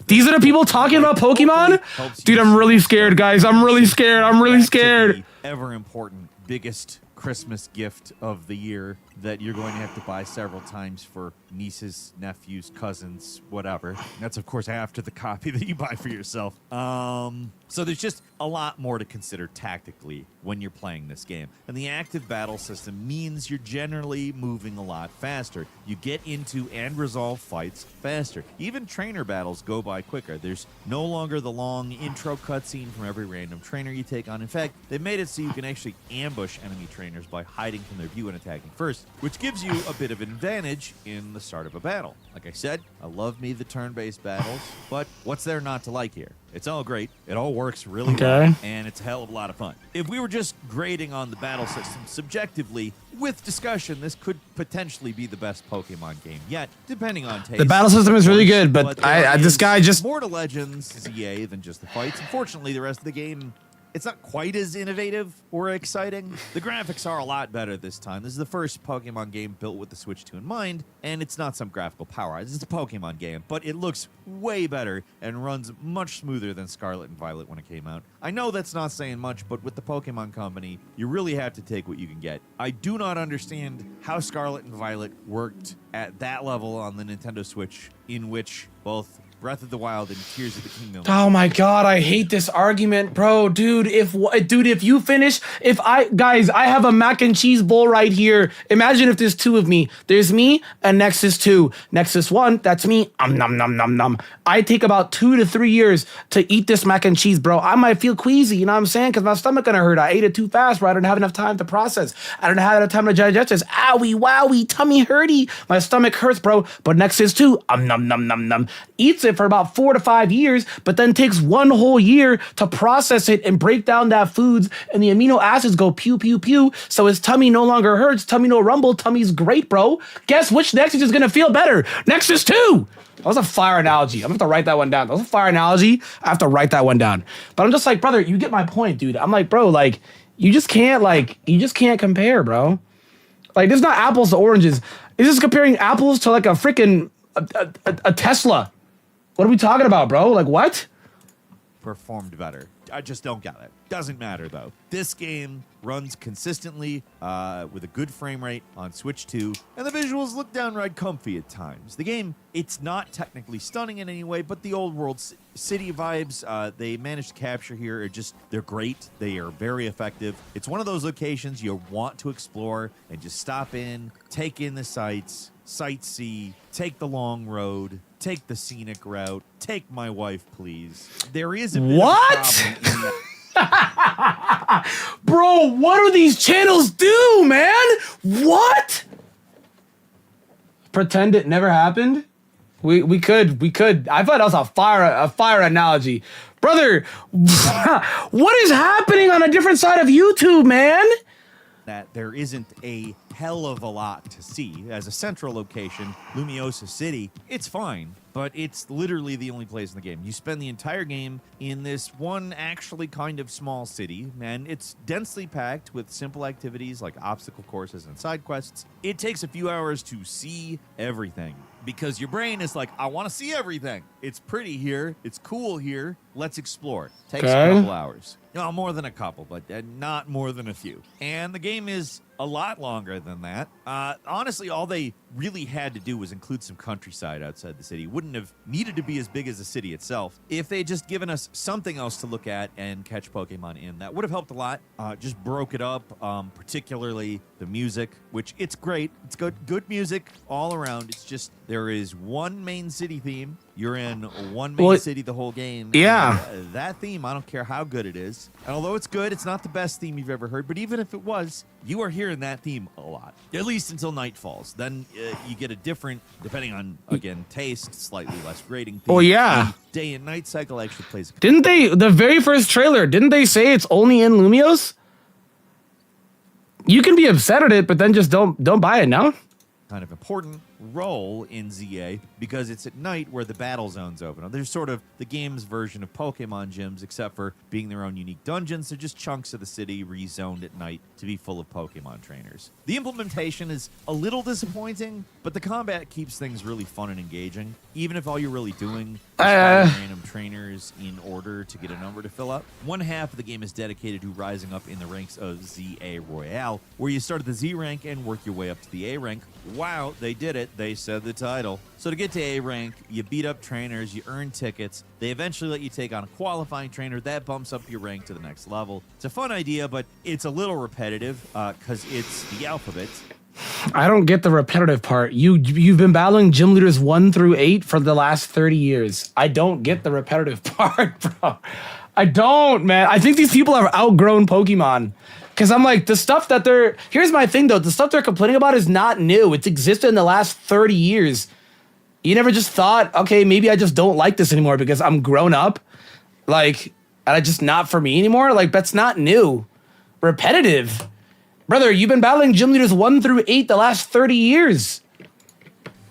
These are the people talking about Pokemon? Dude, I'm really scared, guys. I'm really scared. I'm really scared. Ever important, biggest Christmas gift of the year that you're going to have to buy several times for nieces, nephews, cousins, whatever. That's, of course, after the copy that you buy for yourself. So there's just a lot more to consider tactically when you're playing this game. And the active battle system means you're generally moving a lot faster. You get into and resolve fights faster. Even trainer battles go by quicker. There's no longer the long intro cutscene from every random trainer you take on. In fact, they've made it so you can actually ambush enemy trainers by hiding from their view and attacking first, which gives you a bit of an advantage in the start of a battle. Like I said, I love me the turn-based battles, but what's there not to like here? It's all great. It all works really well, and it's a hell of a lot of fun. If we were just grading on the battle system subjectively, with discussion, this could potentially be the best Pokemon game yet, depending on taste. The battle system is really good, but this guy just... more to Legends ZA than just the fights. Unfortunately, the rest of the game It's not quite as innovative or exciting. The graphics are a lot better this time. This is the first Pokemon game built with the Switch 2 in mind, and it's not some graphical power-ups. It's a Pokemon game, but it looks way better and runs much smoother than Scarlet and Violet when it came out. I know that's not saying much, but with the Pokemon Company, you really have to take what you can get. I do not understand how Scarlet and Violet worked at that level on the Nintendo Switch, in which both Breath of the Wild and Tears of the Kingdom. Oh my god, I hate this argument, bro. Dude, if you finish, guys, I have a mac and cheese bowl right here. Imagine if there's two of me. There's me and Nexus 2. Nexus 1, that's me. Nom nom nom nom. I take about 2 to 3 years to eat this mac and cheese, bro. I might feel queasy, you know what I'm saying? Because my stomach gonna hurt. I ate it too fast, bro. I didn't have enough time to process. I didn't have enough time to digest this. Owie, wowie, tummy hurty. My stomach hurts, bro. But Nexus 2, nom nom nom nom. Eats it for about 4 to 5 years, but then takes 1 whole year to process it and break down that foods, and the amino acids go pew pew pew, so his tummy no longer hurts, tummy no rumble, tummy's great, bro. Guess which Nexus is gonna feel better? Nexus 2! That was a fire analogy. I'm gonna have to write that one down. That was a fire analogy. I have to write that one down. But I'm just like, brother, you get my point, dude. I'm like, bro, like, you just can't compare, bro. Like, this is not apples to oranges. It's just comparing apples to like a freaking a Tesla. What are we talking about, bro? Like, what? Performed better. I just don't get it. Doesn't matter, though. This game runs consistently with a good frame rate on Switch 2, and the visuals look downright comfy at times. The game, it's not technically stunning in any way, but the old world city vibes they managed to capture here are they're great. They are very effective. It's one of those locations you want to explore and just stop in, take in the sights, sightsee, take the long road, take the scenic route, take my wife, please. There is a bit of a problem in that. Bro, what do these channels do, man? What? Pretend it never happened? We could. I thought that was a fire analogy. Brother, what is happening on a different side of YouTube, man? That there isn't a hell of a lot to see. As a central location, Lumiose City, it's fine, but it's literally the only place in the game. You spend the entire game in this one actually kind of small city, and it's densely packed with simple activities like obstacle courses and side quests. It takes a few hours to see everything because your brain is like, I want to see everything. It's pretty here. It's cool here. Let's explore. Takes a couple hours. No, more than a couple, but not more than a few. And the game is a lot longer than that. Honestly, all they really had to do was include some countryside outside the city. Wouldn't have needed to be as big as the city itself. If they'd just given us something else to look at and catch Pokemon in, that would have helped a lot. Just broke it up, particularly the music, which it's great. It's good music all around. It's just there is one main city theme. You're in one main city the whole game. Yeah. And, that theme, I don't care how good it is. And although it's good, it's not the best theme you've ever heard. But even if it was, you are hearing that theme a lot. At least until night falls. Then you get a different, depending on, again, taste, slightly less grating theme. Oh, yeah. The day and night cycle actually plays a Didn't they, the very first trailer, didn't they say it's only in Lumiose? You can be upset at it, but then just don't buy it, no? kind of important role in ZA because it's at night where the battle zones open. They're sort of the game's version of Pokemon gyms, except for being their own unique dungeons. They're just chunks of the city rezoned at night to be full of Pokemon trainers. The implementation is a little disappointing, but the combat keeps things really fun and engaging, even if all you're really doing is fighting random trainers in order to get a number to fill up. One half of the game is dedicated to rising up in the ranks of ZA Royale, where you start at the Z rank and work your way up to the A rank. Wow, they did it. They said the title. So to get to A rank, you beat up trainers, you earn tickets. They eventually let you take on a qualifying trainer. That bumps up your rank to the next level. It's a fun idea, but it's a little repetitive because it's the alphabet. I don't get the repetitive part. You've been battling gym leaders 1 through 8 for the last 30 years. I don't get the repetitive part, bro. I don't, man. I think these people have outgrown Pokemon. Because I'm like, the stuff that they're... Here's my thing, though. The stuff they're complaining about is not new. It's existed in the last 30 years. You never just thought, okay, maybe I just don't like this anymore because I'm grown up. Like, and it's just not for me anymore? Like, that's not new. Repetitive. Brother, you've been battling gym leaders 1 through 8 the last 30 years.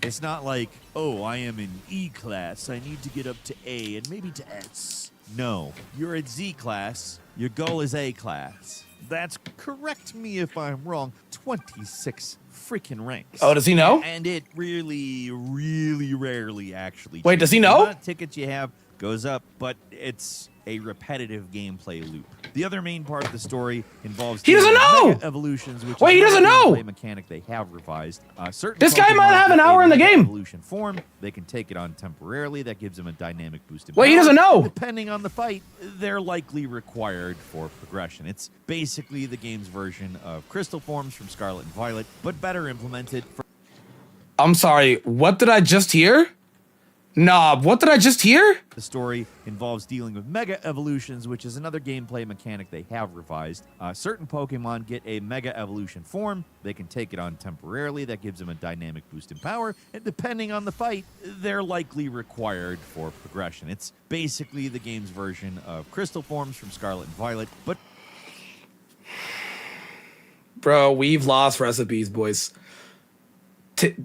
It's not like, oh, I am in E class. I need to get up to A and maybe to S. No, you're at Z class. Your goal is A class. That's, correct me if I'm wrong, 26 freaking ranks. Oh, does he know? And it really, really rarely actually. Wait, does he changes. know? The amount of tickets you have goes up, but it's a repetitive gameplay loop. The other main part of the story involves He doesn't know! mega evolutions, which Wait, is he doesn't another know! gameplay mechanic they have revised. Certain This guy Pokemon might have an get a hour in the mega game. Evolution form. They can take it on temporarily. That gives them a dynamic boost in Wait, he power. doesn't know! Depending on the fight, they're likely required for progression. It's basically the game's version of Crystal forms from Scarlet and Violet, but better implemented. I'm sorry, what did I just hear? Nah, what did I just hear? The story involves dealing with mega evolutions, which is another gameplay mechanic they have revised. Certain Pokemon get a mega evolution form. They can take it on temporarily. That gives them a dynamic boost in power. And depending on the fight, they're likely required for progression. It's basically the game's version of Crystal forms from Scarlet and Violet, but... Bro, we've lost recipes, boys.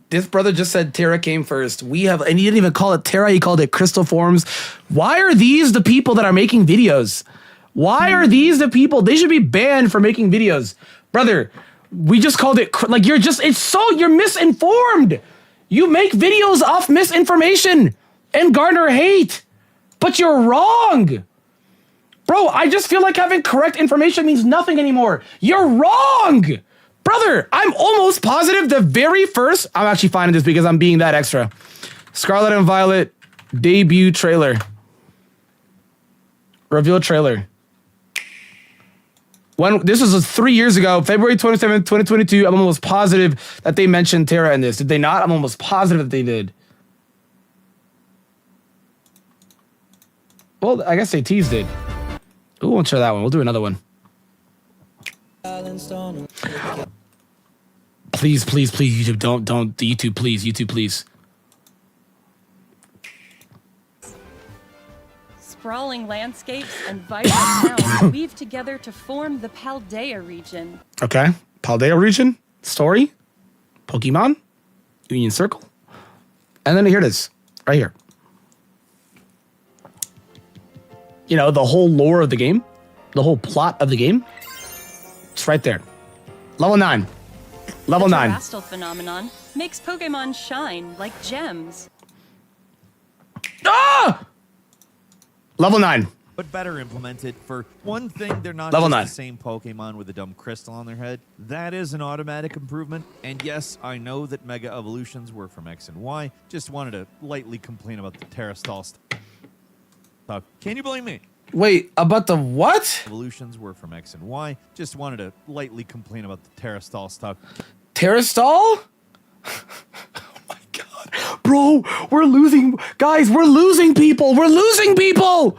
This brother just said Terra came first. And he didn't even call it Terra, he called it Crystal Forms. Why are these the people that are making videos? Why are these the people? They should be banned for making videos. Brother, we just called it, like, you're misinformed. You make videos off misinformation and garner hate, but you're wrong. Bro, I just feel like having correct information means nothing anymore. You're wrong. Brother, I'm almost positive the very first... I'm actually finding this because I'm being that extra. Scarlet and Violet debut trailer. Reveal trailer. This was 3 years ago, February 27th, 2022. I'm almost positive that they mentioned Terra in this. Did they not? I'm almost positive that they did. Well, I guess they teased it. Ooh, we'll try that one. We'll do another one. Please, please, please, YouTube, don't, YouTube, please. Sprawling landscapes and vibrant towns weave together to form the Paldea region. Okay, Paldea region, story, Pokemon, Union Circle, and then here it is, right here. You know, the whole lore of the game, the whole plot of the game, it's right there. Level 9. Level 9. The terrestrial phenomenon makes Pokemon shine like gems. Ah! Level 9. But better implemented. For one thing, they're not Level just 9. the same Pokemon with a dumb crystal on their head. That is an automatic improvement. And yes, I know that Mega Evolutions were from X and Y. Just wanted to lightly complain about the Terrastall stuff. Can you blame me? Wait, about the what? Evolutions were from X and Y. Just wanted to lightly complain about the Terrastall stuff. Terrastall? Oh my god. Bro, we're losing. Guys, we're losing people. We're losing people.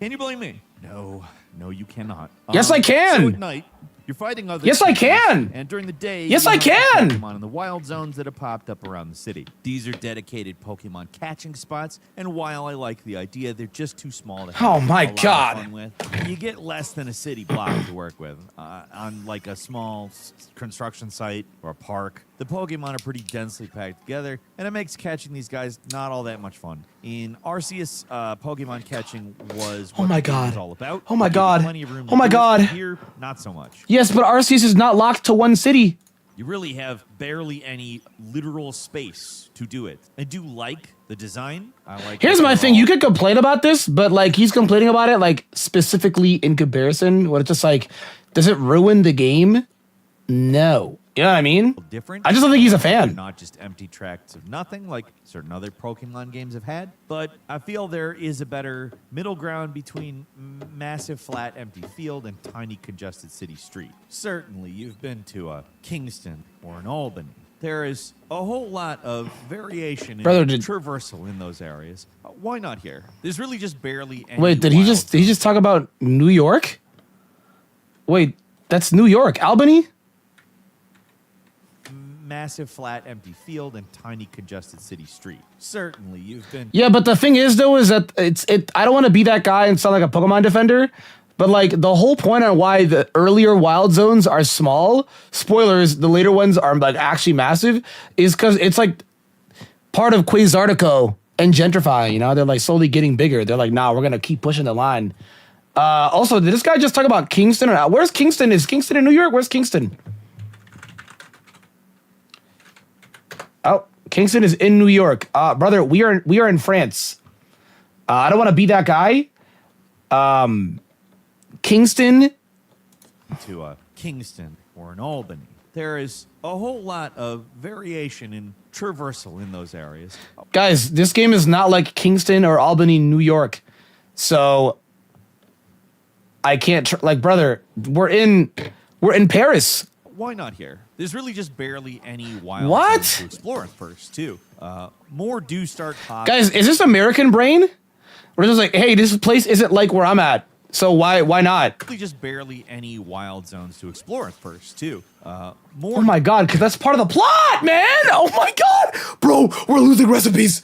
Can you blame me? No, you cannot. Yes, I can. So at night, you're fighting other Yes, I Pokemon, can. And during the day, Yes, you I have can. Pokemon in the wild zones that have popped up around the city. These are dedicated Pokemon catching spots, and while I like the idea, they're just too small to have Oh my a lot of God. fun with. You get less than a city block to work with on like a small construction site or a park. The Pokemon are pretty densely packed together, and it makes catching these guys not all that much fun. In Arceus, Pokemon catching was what Oh my the game God. was all about. Oh my It gave you God. plenty of room to Oh my do it. God. Here, not so much. Yes, but Arceus is not locked to one city. You really have barely any literal space to do it. I do like the design. I like. Here's it my thing. overall. You could complain about this, but like he's complaining about it like specifically in comparison. What it's just like, does it ruin the game? No. You know what I mean? Different. I just don't think he's a fan. Not just empty tracts of nothing like certain other Pokemon games have had, but I feel there is a better middle ground between massive flat empty field and tiny congested city street. Certainly, you've been to a Kingston or an Albany. There is a whole lot of variation in traversal in those areas. Why not here? There's really just barely any. Wait, did he just talk about New York? Wait, that's New York. Albany? Massive flat empty field and tiny congested city street. Certainly, you've been. Yeah, but the thing is though is that I don't want to be that guy and sound like a Pokemon defender, but like the whole point on why the earlier wild zones are small, spoilers, the later ones are like actually massive, is because it's like part of Quasartico and gentrifying. You know, they're like slowly getting bigger. They're like, nah, we're gonna keep pushing the line. Also, did this guy just talk about Kingston? Or where's Kingston? Is Kingston in New York? Where's Kingston? Oh, Kingston is in New York. Brother, we are in France. I don't want to be that guy. Kingston. To Kingston or in Albany. There is a whole lot of variation in traversal in those areas. Guys, this game is not like Kingston or Albany, New York. So I can't like, brother, we're in Paris. Why not here? There's really just barely any wild zones to explore at first, too. More do start popping. Guys, is this American brain? We're just like, hey, this place isn't like where I'm at. So why not? Really just barely any wild zones to explore at first, too. Oh my god, because that's part of the plot, man! Oh my god! Bro, we're losing recipes!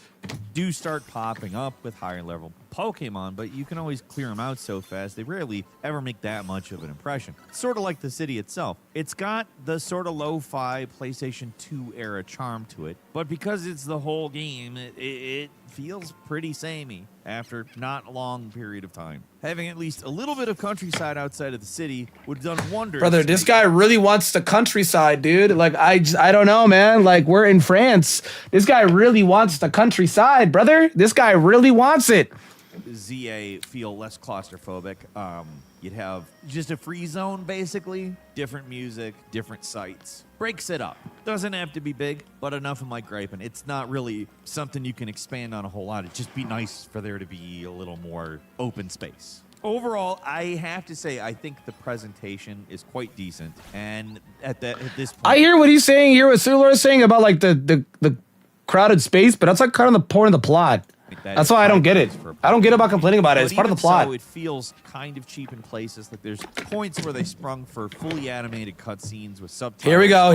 Do start popping up with higher level Pokemon, but you can always clear them out so fast, they rarely ever make that much of an impression. Sort of like the city itself. It's got the sort of lo-fi PlayStation 2 era charm to it, but because it's the whole game, it feels pretty samey after not a long period of time. Having at least a little bit of countryside outside of the city would have done wonders. Brother, this guy really wants the countryside, dude. Like, I don't know, man. Like, we're in France. This guy really wants the countryside, brother. This guy really wants it. ZA feel less claustrophobic. You'd have just a free zone, basically. Different music, different sights. Breaks it up. Doesn't have to be big, but enough of my griping. It's not really something you can expand on a whole lot. It'd just be nice for there to be a little more open space. Overall, I have to say, I think the presentation is quite decent. And at this point, I hear what he's saying. Hear what Silur is saying about like the crowded space, but that's like kind of the point of the plot. That's why I don't get it. I don't get about complaining about it. It's part of the plot. So it feels kind of cheap in places. Like there's points where they sprung for fully animated cutscenes with subtitles. Here we go.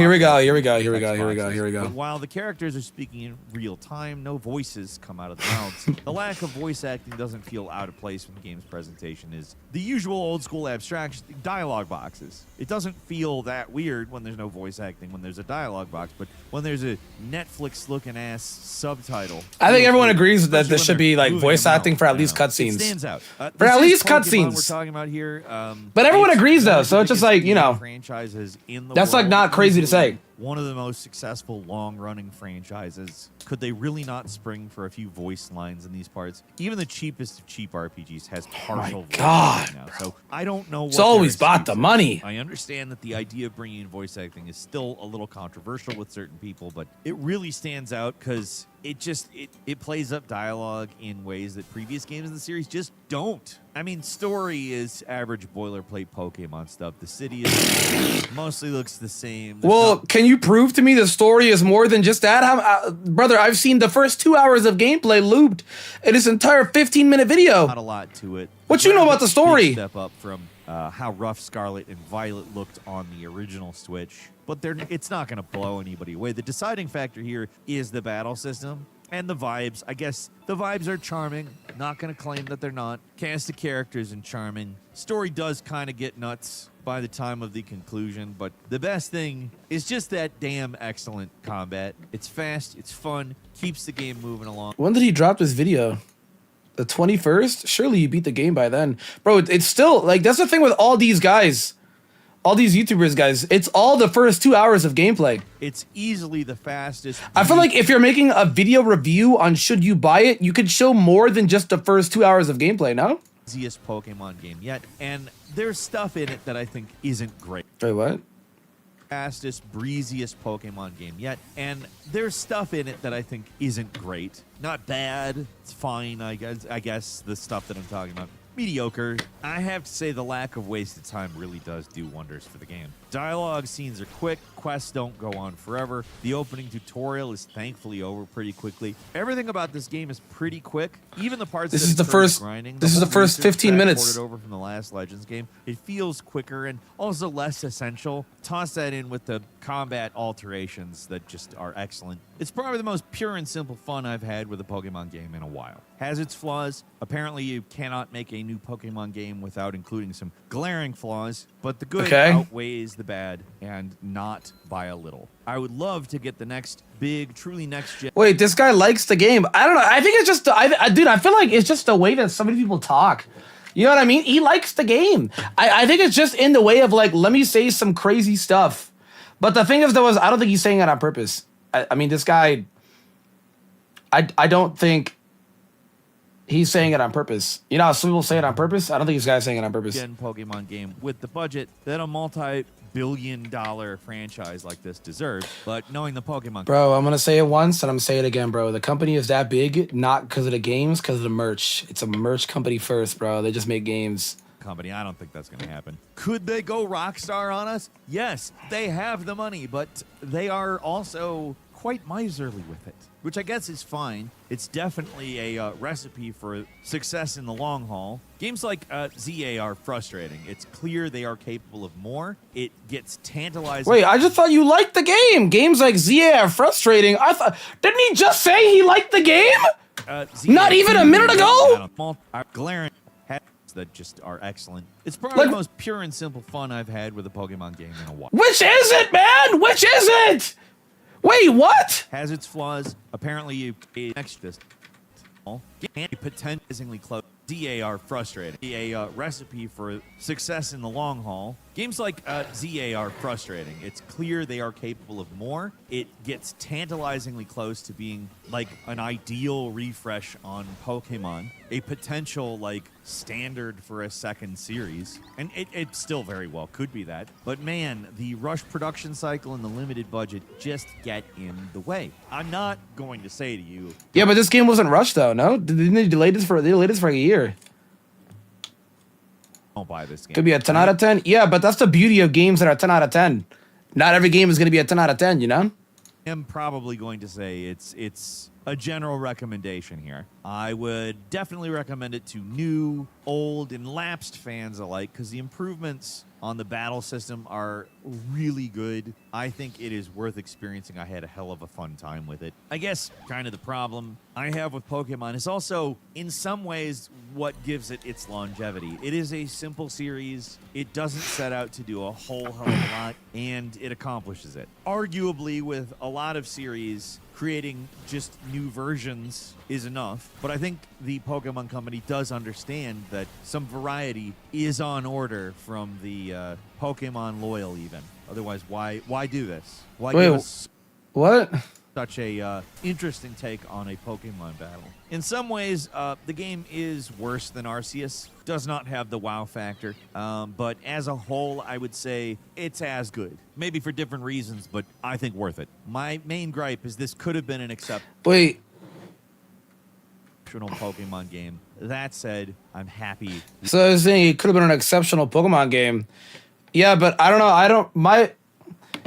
But while the characters are speaking in real time, no voices come out of the mouths. The lack of voice acting doesn't feel out of place when the game's presentation is the usual old school abstraction dialogue boxes. It doesn't feel that weird when there's no voice acting when there's a dialogue box, but when there's a Netflix looking ass subtitle. I think everyone agrees that there should be like voice acting for at least cutscenes. It stands out. For at least Pokemon cutscenes. We're talking about here. But everyone agrees though, so it's just like, you know, franchises in the that's like world. not crazy to say. One of the most successful long-running franchises. Could they really not spring for a few voice lines in these parts? Even the cheapest of cheap RPGs has partial voice acting now. So I don't know what It's always about the money. I understand that the idea of bringing in voice acting is still a little controversial with certain people, but it really stands out because it plays up dialogue in ways that previous games in the series just don't. I mean, story is average boilerplate Pokemon stuff. The city is mostly looks the same. Well, can you prove to me the story is more than just that? Brother, I've seen the first 2 hours of gameplay looped in this entire 15-minute video. Not a lot to it. What you know about the story? Step up from how rough Scarlet and Violet looked on the original Switch, but it's not going to blow anybody away. The deciding factor here is the battle system. And the vibes. I guess the vibes are charming. Not going to claim that they're not. Cast of characters and charming. Story does kind of get nuts by the time of the conclusion, but the best thing is just that damn excellent combat. It's fast, it's fun, keeps the game moving along. When did he drop this video? The 21st? Surely you beat the game by then. Bro, it's still, like, that's the thing with all these guys. All these YouTubers, guys, it's all the first 2 hours of gameplay. It's easily the fastest. I feel like if you're making a video review on should you buy it, you could show more than just the first 2 hours of gameplay, no? Easiest Pokemon game yet, and there's stuff in it that I think isn't great. Wait, what? Fastest, breeziest Pokemon game yet, and there's stuff in it that I think isn't great. Not bad, it's fine, I guess the stuff that I'm talking about. Mediocre. I have to say the lack of wasted time really does do wonders for the game. Dialogue scenes are quick, quests don't go on forever. The opening tutorial is thankfully over pretty quickly. Everything about this game is pretty quick. Even the parts this that is the first grinding. This is the first 15 minutes. Ported over from the last Legends game. It feels quicker and also less essential. Toss that in with the combat alterations that just are excellent. It's probably the most pure and simple fun I've had with a Pokemon game in a while. Has its flaws. Apparently you cannot make a new Pokemon game without including some glaring flaws, but the good outweighs the bad and not by a little. I would love to get the next big, truly next gen. Wait, this guy likes the game. I don't know. I think it's just, dude, I feel like it's just the way that so many people talk. You know what I mean? He likes the game. I think it's just in the way of like, let me say some crazy stuff. But the thing is, though, is I don't think he's saying it on purpose. I mean, this guy, I don't think he's saying it on purpose. You know how some people say it on purpose? I don't think this guy's saying it on purpose. Gen Pokemon game with the budget that a multi-billion-dollar franchise like this deserves. But knowing the Pokemon, Bro, I'm gonna say it once and I'm gonna say it again, bro. The company is that big, not because of the games, because of the merch. It's a merch company first, bro. They just make games. Company, I don't think that's going to happen. Could they go Rockstar on us? Yes, they have the money, but they are also quite miserly with it, which I guess is fine. It's definitely a recipe for success in the long haul. Games like ZA are frustrating. It's clear they are capable of more. It gets tantalizing. Wait, I just thought you liked the game. Games like ZA are frustrating. I thought, didn't he just say he liked the game? Not even a minute ago? Glaring that just are excellent. It's probably the most pure and simple fun I've had with a Pokemon game in a while. Which is it, man? Which is it? Wait, what? Has its flaws. Apparently, you next this potentially close. ZA are frustrating. A recipe for success in the long haul. Games like ZA are frustrating. It's clear they are capable of more. It gets tantalizingly close to being like an ideal refresh on Pokemon. A potential like standard for a second series. And it still very well could be that. But man, the rush production cycle and the limited budget just get in the way. I'm not going to say to you... Yeah, but this game wasn't rushed though, no? Didn't they delay this for like a year? Don't buy this game. Could be a 10 out of 10. Yeah, but that's the beauty of games that are 10 out of 10. Not every game is going to be a 10 out of 10, you know? I'm probably going to say it's a general recommendation here. I would definitely recommend it to new, old, and lapsed fans alike because the improvements on the battle system are really good. I think it is worth experiencing. I had a hell of a fun time with it. I guess kind of the problem I have with Pokemon is also, in some ways, what gives it its longevity. It is a simple series. It doesn't set out to do a whole hell of a lot, and it accomplishes it. Arguably, with a lot of series, creating just new versions is enough. But I think the Pokemon Company does understand that some variety is on order from the Pokemon loyal even. Otherwise, why do this? Why give us what? Such a interesting take on a Pokemon battle. In some ways, the game is worse than Arceus. Does not have the wow factor. But as a whole, I would say it's as good. Maybe for different reasons, but I think worth it. My main gripe is this could have been an exceptional Pokemon game. That said, I'm happy. So I was saying it could have been an exceptional Pokemon game. Yeah, but I don't know.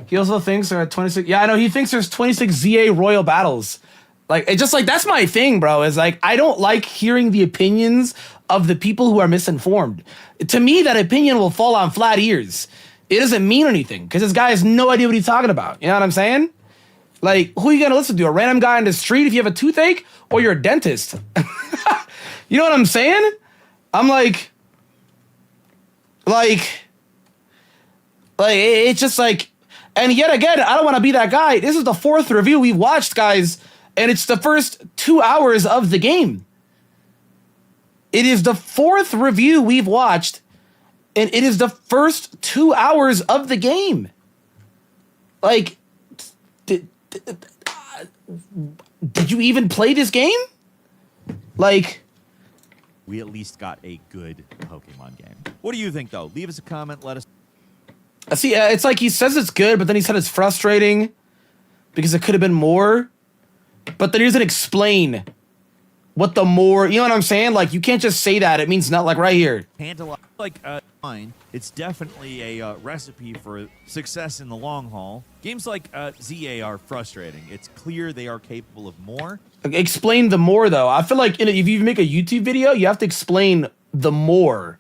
He also thinks there are 26. Yeah, I know. He thinks there's 26 ZA Royal battles. Like, it's just like, that's my thing, bro. Is like, I don't like hearing the opinions of the people who are misinformed. To me, that opinion will fall on flat ears. It doesn't mean anything because this guy has no idea what he's talking about. You know what I'm saying? Like, who are you going to listen to? A random guy on the street if you have a toothache? Or you're a dentist? You know what I'm saying? I'm like, it's just like, and yet again, I don't want to be that guy. This is the 4th review we've watched, guys, and it's the first 2 hours of the game. It is the 4th review we've watched, and it is the first 2 hours of the game. Like, did you even play this game? Like, we at least got a good Pokemon game. What do you think, though? Leave us a comment. Let us. See, it's like he says it's good, but then he said it's frustrating because it could have been more. But then he doesn't explain what the more. You know what I'm saying? Like, you can't just say that. It means not like right here. Like fine. It's definitely a recipe for success in the long haul. Games like ZA are frustrating. It's clear they are capable of more. Explain the more, though. I feel like if you make a YouTube video, you have to explain the more.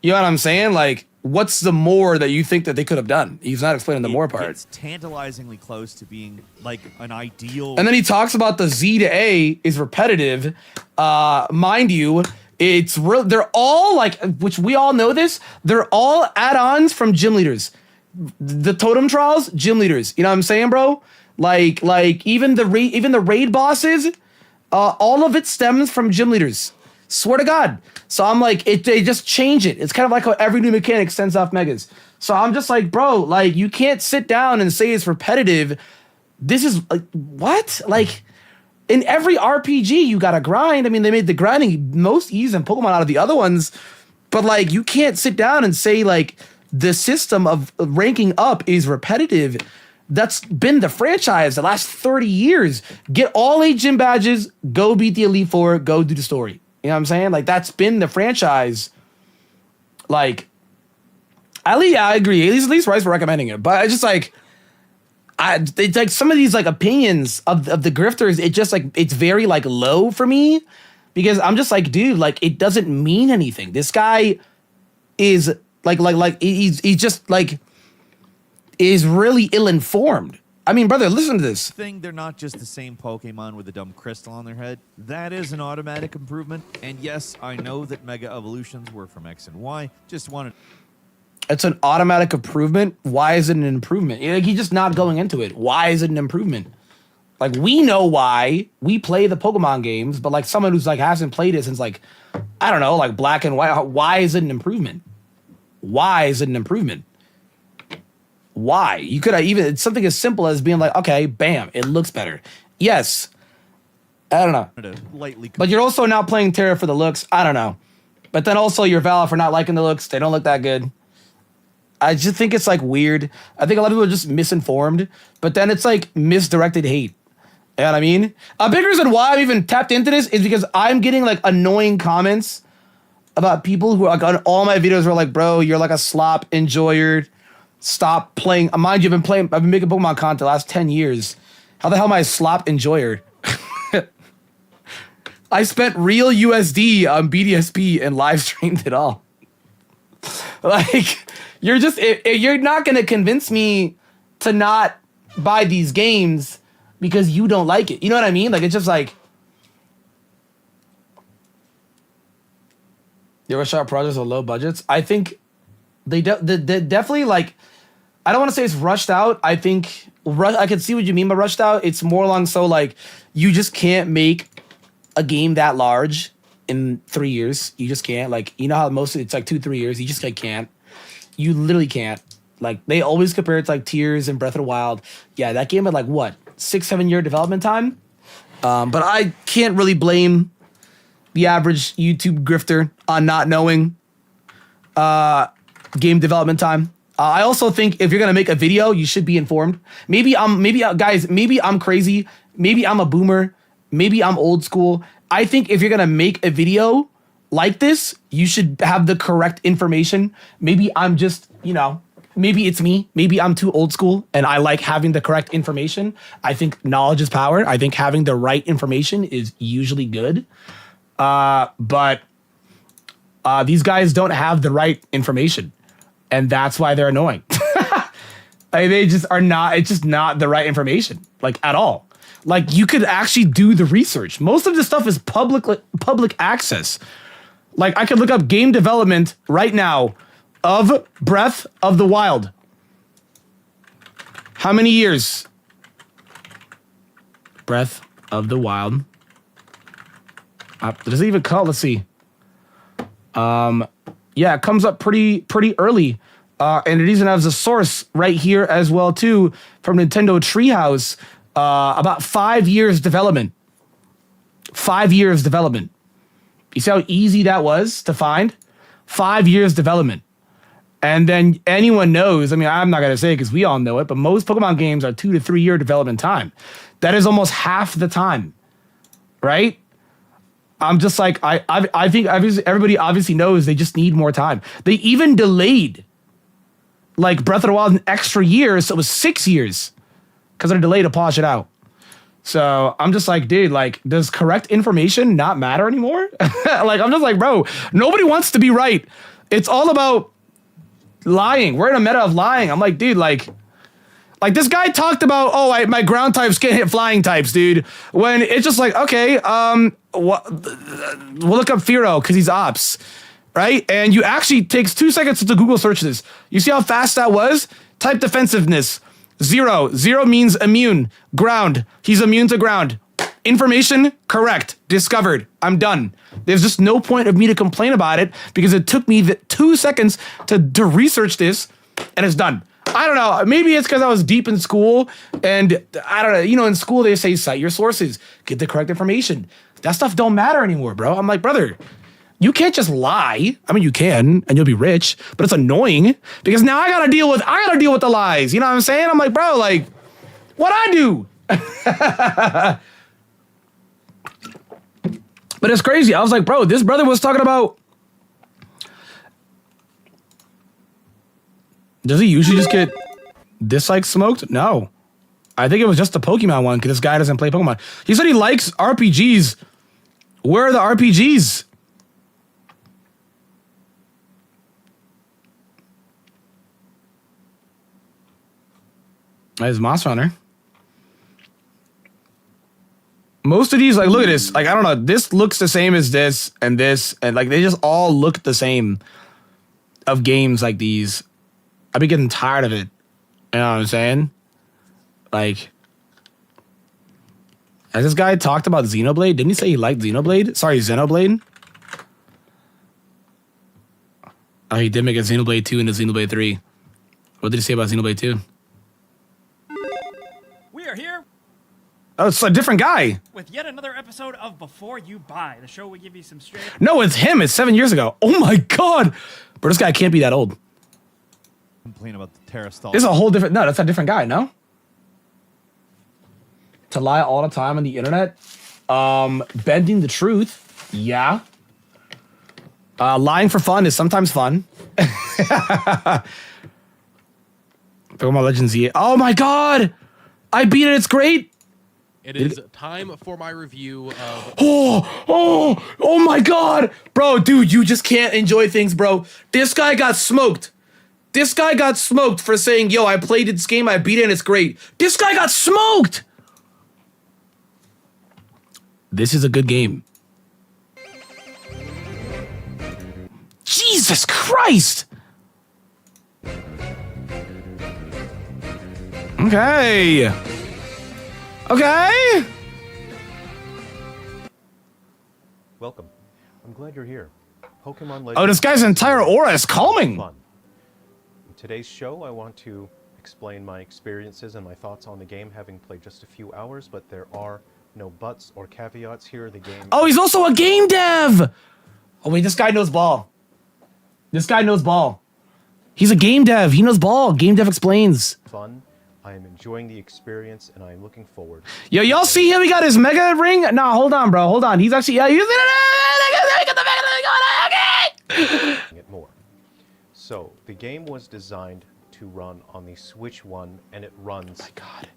You know what I'm saying? Like, what's the more that you think that they could have done? He's not explaining the more part. It's tantalizingly close to being like an ideal. And then he talks about the Z to A is repetitive. Mind you, it's real. They're all like, which we all know this. They're all add-ons from gym leaders. the totem trials, gym leaders. You know what I'm saying, bro? Like even the raid bosses, all of it stems from gym leaders. Swear to God. So I'm like, they just change it. It's kind of like how every new mechanic sends off megas. So I'm just like, bro, like you can't sit down and say it's repetitive. This is like, what? Like in every RPG, you gotta grind. I mean, they made the grinding most easy in Pokemon out of the other ones, but like you can't sit down and say like the system of ranking up is repetitive. That's been the franchise the last 30 years. Get all 8 gym badges, go beat the Elite Four, go do the story. You know what I'm saying? Like that's been the franchise. Like, at least I agree. At least Rice for recommending it. But I just like, it's like some of these like opinions of the grifters. It just like it's very like low for me because I'm just like, dude, like it doesn't mean anything. This guy is like he's just like is really ill-informed. I mean, brother, listen to this. They're not just the same Pokemon with a dumb crystal on their head. That is an automatic improvement. And yes, I know that Mega Evolutions were from X and Y. Just wanted... It's an automatic improvement. Why is it an improvement? Like, he's just not going into it. Why is it an improvement? Like, we know why. We play the Pokemon games, but like someone who's like hasn't played it since like, I don't know, like Black and White, why is it an improvement? Why is it an improvement? Why? You could have even, it's something as simple as being like, okay, bam, it looks better. Yes. I don't know. But you're also not playing Terra for the looks. I don't know. But then also you're valid for not liking the looks. They don't look that good. I just think it's like weird. I think a lot of people are just misinformed, but then it's like misdirected hate. You know what I mean? A big reason why I've even tapped into this is because I'm getting like annoying comments about people who are like on all my videos were like, bro, you're like a slop enjoyer. Stop playing. Mind you, I've been making Pokemon content the last 10 years. How the hell am I a slop enjoyer? I spent real USD on BDSP and live streamed it all. Like, you're not going to convince me to not buy these games because you don't like it. You know what I mean? Like, it's just like, you ever shot projects with low budgets? I think they definitely like, I don't want to say it's rushed out. I think I can see what you mean by rushed out. It's more along so like you just can't make a game that large in 3 years. You just can't. Like, you know how most of it's like 2-3 years. You just like can't. You literally can't. Like they always compare it to like Tears and Breath of the Wild. Yeah, that game had like what 6-7 year development time. But I can't really blame the average YouTube grifter on not knowing game development time. I also think if you're gonna make a video, you should be informed. Maybe I'm crazy. Maybe I'm a boomer. Maybe I'm old school. I think if you're gonna make a video like this, you should have the correct information. Maybe I'm just, maybe it's me. Maybe I'm too old school and I like having the correct information. I think knowledge is power. I think having the right information is usually good. But these guys don't have the right information. And that's why they're annoying. Like, they just are not, it's just not the right information, like at all. Like you could actually do the research. Most of this stuff is public access. Like I could look up game development right now of Breath of the Wild. How many years? Breath of the Wild. Does it even call? Let's see. Yeah, it comes up pretty early. And it even has a source right here as well, too, from Nintendo Treehouse. About 5 years development. 5 years development. You see how easy that was to find? 5 years development. And then anyone knows, I mean, I'm not going to say it because we all know it, but most Pokemon games are 2 to 3 year development time. That is almost half the time, right? I'm just like, I think everybody obviously knows they just need more time. They even delayed like Breath of the Wild an extra year, so it was 6 years because of the delay to polish it out. So I'm just like, dude, like, does correct information not matter anymore? Like, I'm just like, bro, nobody wants to be right. It's all about lying. We're in a meta of lying. I'm like, dude, like this guy talked about, my ground types can't hit flying types, dude. When it's just like, okay, we'll look up Firo because he's ops, right? And you actually takes 2 seconds to Google search this. You see how fast that was? Type defensiveness. 0. 0 means immune. Ground. He's immune to ground. Information, correct. Discovered. I'm done. There's just no point of me to complain about it because it took me 2 seconds to research this and it's done. I don't know. Maybe it's because I was deep in school and I don't know. You know, in school they say cite your sources, get the correct information. That stuff don't matter anymore, bro. I'm like, brother, you can't just lie. I mean, you can, and you'll be rich, but it's annoying because now I gotta deal with the lies. You know what I'm saying? I'm like, bro, like, what I do? But it's crazy. I was like, bro, this brother was talking about. Does he usually just get dislike smoked? No. I think it was just the Pokemon one because this guy doesn't play Pokemon. He said he likes RPGs. Where are the RPGs? That is Monster Hunter. Most of these, like, look at this. Like, I don't know. This looks the same as this, and like, they just all look the same of games like these. I've been getting tired of it. You know what I'm saying? Like, has this guy talked about Xenoblade? Didn't he say he liked Xenoblade? Sorry, Xenoblade? Oh, he did make a Xenoblade 2 and a Xenoblade 3. What did he say about Xenoblade 2? We are here Oh, it's a different guy. with yet another episode of Before You Buy, the show we give you some straight. No, it's him. It's 7 years ago. Oh my God. Bro, this guy can't be that old. Complain about the Terrastall. This is a whole different, no, that's a different guy, no? To lie all the time on the internet. Bending the truth. Yeah. Lying for fun is sometimes fun. Pokemon Legends Z. Oh my God. I beat it. It's great. It is time for my review of... Oh my God. Bro, dude, you just can't enjoy things, bro. This guy got smoked. This guy got smoked for saying, yo, I played this game, I beat it, and it's great. This guy got smoked. This is a good game. Jesus Christ. Okay. Okay. Welcome. I'm glad you're here. Pokemon Legends. Oh, this guy's entire aura is calming. Fun. In today's show, I want to explain my experiences and my thoughts on the game, having played just a few hours, but there are no buts or caveats here. The game. Oh, he's also a game dev. Oh, wait, this guy knows ball. This guy knows ball. He's a game dev. He knows ball. Game dev explains. Fun. I am enjoying the experience, and I am looking forward. Yo, y'all see him? He got his mega ring? Nah, hold on, bro. Hold on. He's actually... Yeah, he's... It more. So, the game was designed to run on the Switch 1, and it runs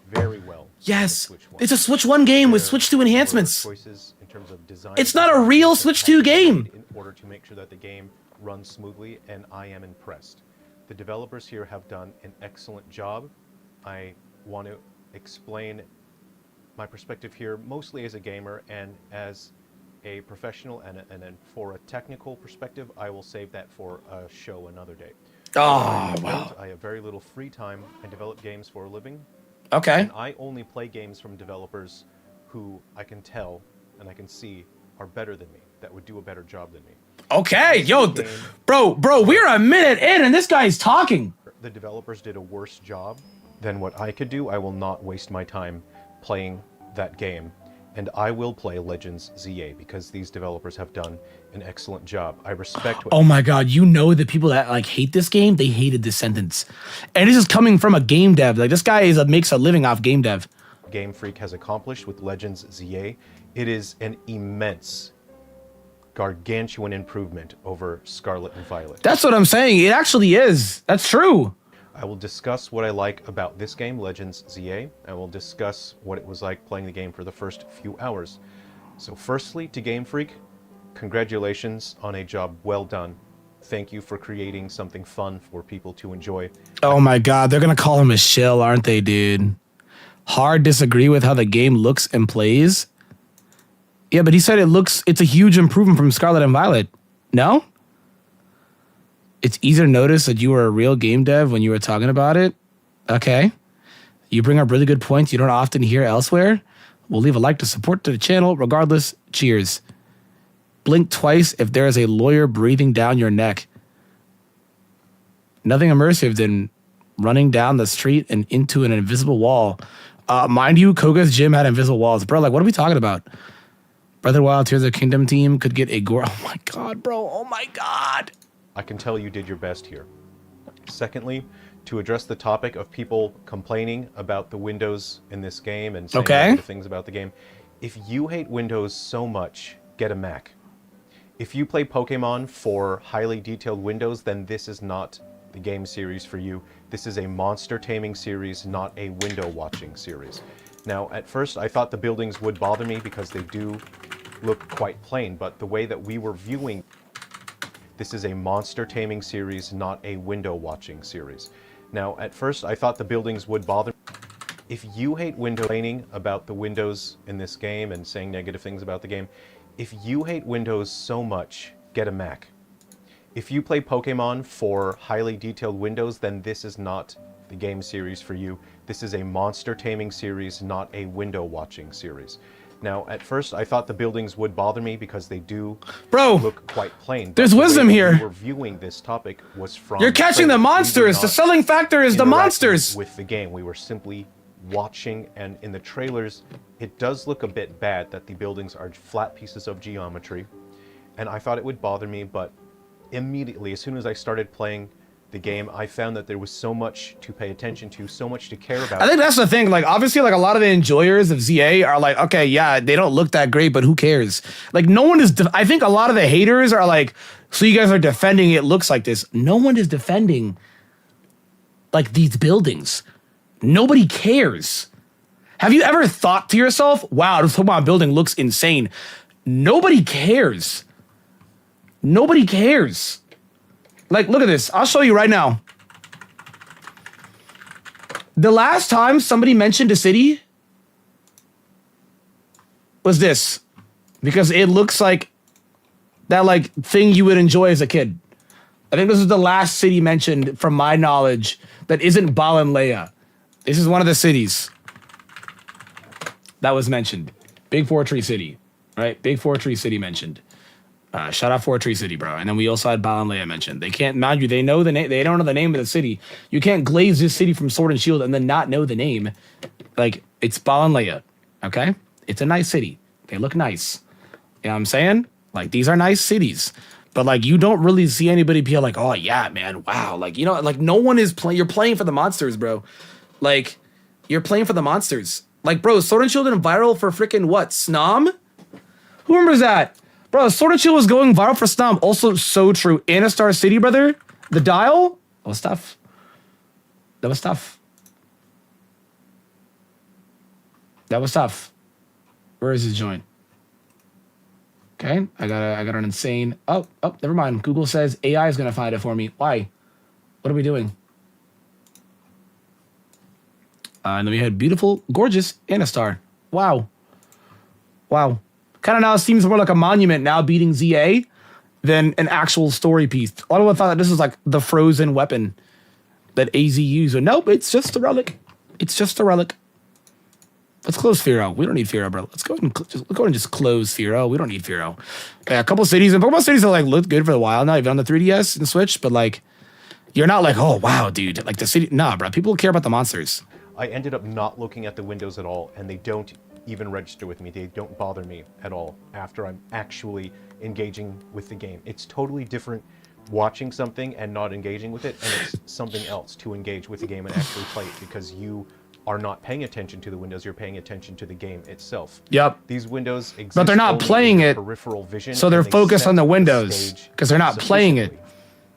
very well. Yes. It's a Switch 1 game with Switch 2 enhancements. Choices in terms of design. It's not a real Switch 2 game. In order to make sure that the game runs smoothly, and I am impressed. The developers here have done an excellent job. I want to explain my perspective here mostly as a gamer and as a professional, and for a technical perspective, I will save that for a show another day. Oh, wow. I have very little free time. I develop games for a living. Okay. And I only play games from developers who I can tell and I can see are better than me, that would do a better job than me. Okay, yo, bro, we're a minute in and this guy's talking. The developers did a worse job than what I could do. I will not waste my time playing that game. And I will play Legends ZA because these developers have done an excellent job. I respect what... Oh my God, you know the people that like hate this game, they hated this sentence. And this is coming from a game dev. Like this guy makes a living off game dev. Game Freak has accomplished with Legends ZA. It is an immense, gargantuan improvement over Scarlet and Violet. That's what I'm saying. It actually is. That's true. I will discuss what I like about this game, Legends ZA. I will discuss what it was like playing the game for the first few hours. So firstly, to Game Freak, congratulations on a job well done. Thank you for creating something fun for people to enjoy. Oh my God, they're gonna call him a shill, aren't they, dude? Hard disagree with how the game looks and plays. Yeah, but he said it's a huge improvement from Scarlet and Violet. No? It's easier to notice that you were a real game dev when you were talking about it. Okay. You bring up really good points you don't often hear elsewhere. We'll leave a like to support to the channel. Regardless, cheers. Blink twice if there is a lawyer breathing down your neck. Nothing immersive than running down the street and into an invisible wall. Mind you, Koga's gym had invisible walls. Bro, like, what are we talking about? Breath of the Wild Tears of the Kingdom team could get a gore. Oh my God, bro. Oh my God. I can tell you did your best here. Secondly, to address the topic of people complaining about the Windows in this game and saying negative things about the game, if you hate Windows so much, get a Mac. If you play Pokemon for highly detailed windows, then this is not the game series for you. This is a monster taming series, not a window watching series. Now, at first I thought the buildings would bother me because they do look quite plain, but the way that we were viewing, this is a monster taming series, not a window watching series. Now, at first I thought the buildings would bother me. If you hate window complaining about the windows in this game and saying negative things about the game, if you hate Windows so much, get a Mac. If you play Pokemon for highly detailed windows, then this is not the game series for you. This is a monster taming series, not a window watching series. Now, at first I thought the buildings would bother me because they do look quite plain. There's wisdom here. We were viewing this topic was from You're catching the monsters. The selling factor is the monsters. With the game, we were simply watching, and in the trailers, it does look a bit bad that the buildings are flat pieces of geometry, and I thought it would bother me, but immediately, as soon as I started playing the game, I found that there was so much to pay attention to, so much to care about. I think that's the thing. Like, obviously, like a lot of the enjoyers of ZA are like, okay, yeah, they don't look that great, but who cares? Like, no one is. I think a lot of the haters are like, so you guys are defending it looks like this. No one is defending like these buildings. Nobody cares. Have you ever thought to yourself, wow, this Pokemon building looks insane? Nobody cares. Nobody cares. Like, look at this. I'll show you right now. The last time somebody mentioned a city was this. Because it looks like that, like, thing you would enjoy as a kid. I think this is the last city mentioned, from my knowledge, that isn't Balanleia. This is one of the cities that was mentioned. Big Four Tree City, right? Big Four Tree City mentioned. Shout out Four Tree City, bro. And then we also had Balanleia mentioned. They can't, mind you, they know the name. They don't know the name of the city. You can't glaze this city from Sword and Shield and then not know the name. Like, it's Balanleia, okay? It's a nice city. They look nice. You know what I'm saying? Like, these are nice cities. But, like, you don't really see anybody be like, oh, yeah, man, wow. Like, you know, like, no one is playing. You're playing for the monsters, bro. Like, you're playing for the monsters. Like, bro, Sword and Shield went viral for freaking what? Snom? Who remembers that? Bro, Sword and Shield was going viral for Snom. Also, so true. Anastar City, brother. The Dial. That was tough. That was tough. That was tough. Where is his joint? Okay, I got an insane. Oh, never mind. Google says AI is gonna find it for me. Why? What are we doing? And then we had beautiful, gorgeous Anastar. Wow. Wow. Kind of now seems more like a monument now beating ZA than an actual story piece. A lot of people thought that this was like the frozen weapon that AZ used. But nope, it's just a relic. It's just a relic. Let's close Firo. We don't need Firo, bro. Let's go ahead and just close Firo. We don't need Firo. Okay, a couple cities and Pokemon cities that like looked good for a while now, even on the 3DS and Switch, but like you're not like, oh wow, dude. Like the city, nah, bro. People care about the monsters. I ended up not looking at the windows at all, and they don't even register with me. They don't bother me at all after I'm actually engaging with the game. It's totally different watching something and not engaging with it, and it's something else to engage with the game and actually play it because you are not paying attention to the windows, you're paying attention to the game itself. Yep. These windows exist, but they're not only playing in it, peripheral vision, so they're and they focused set on the windows because they're not playing it.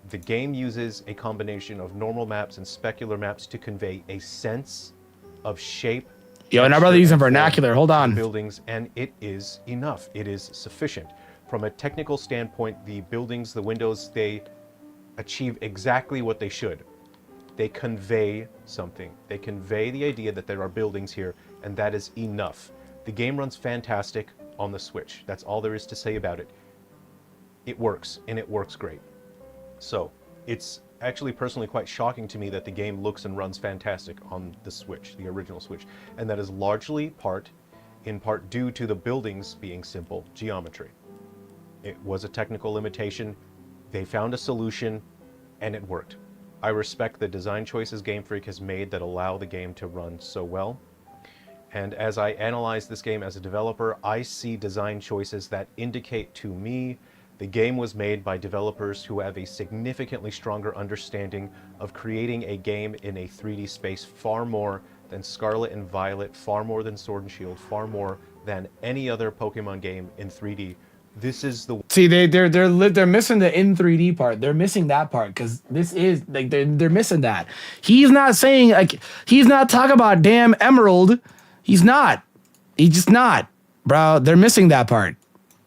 The game uses a combination of normal maps and specular maps to convey a sense of shape. Yo, and our brother using vernacular. Hold on. Buildings, and it is enough. It is sufficient. From a technical standpoint, the buildings, the windows, they achieve exactly what they should. They convey something. They convey the idea that there are buildings here, and that is enough. The game runs fantastic on the Switch. That's all there is to say about it. It works, and it works great. So, it's actually personally quite shocking to me that the game looks and runs fantastic on the Switch, the original Switch, and that is largely in part due to the buildings being simple geometry. It was a technical limitation. They found a solution, and it worked. I respect the design choices Game Freak has made that allow the game to run so well. And as I analyze this game as a developer, I see design choices that indicate to me the game was made by developers who have a significantly stronger understanding of creating a game in a 3D space far more than Scarlet and Violet, far more than Sword and Shield, far more than any other Pokemon game in 3D. This is the See, they're missing the in 3D part. They're missing that part because this is like they're missing that. He's not saying like he's not talking about damn Emerald. He's not. He's just not, bro. They're missing that part.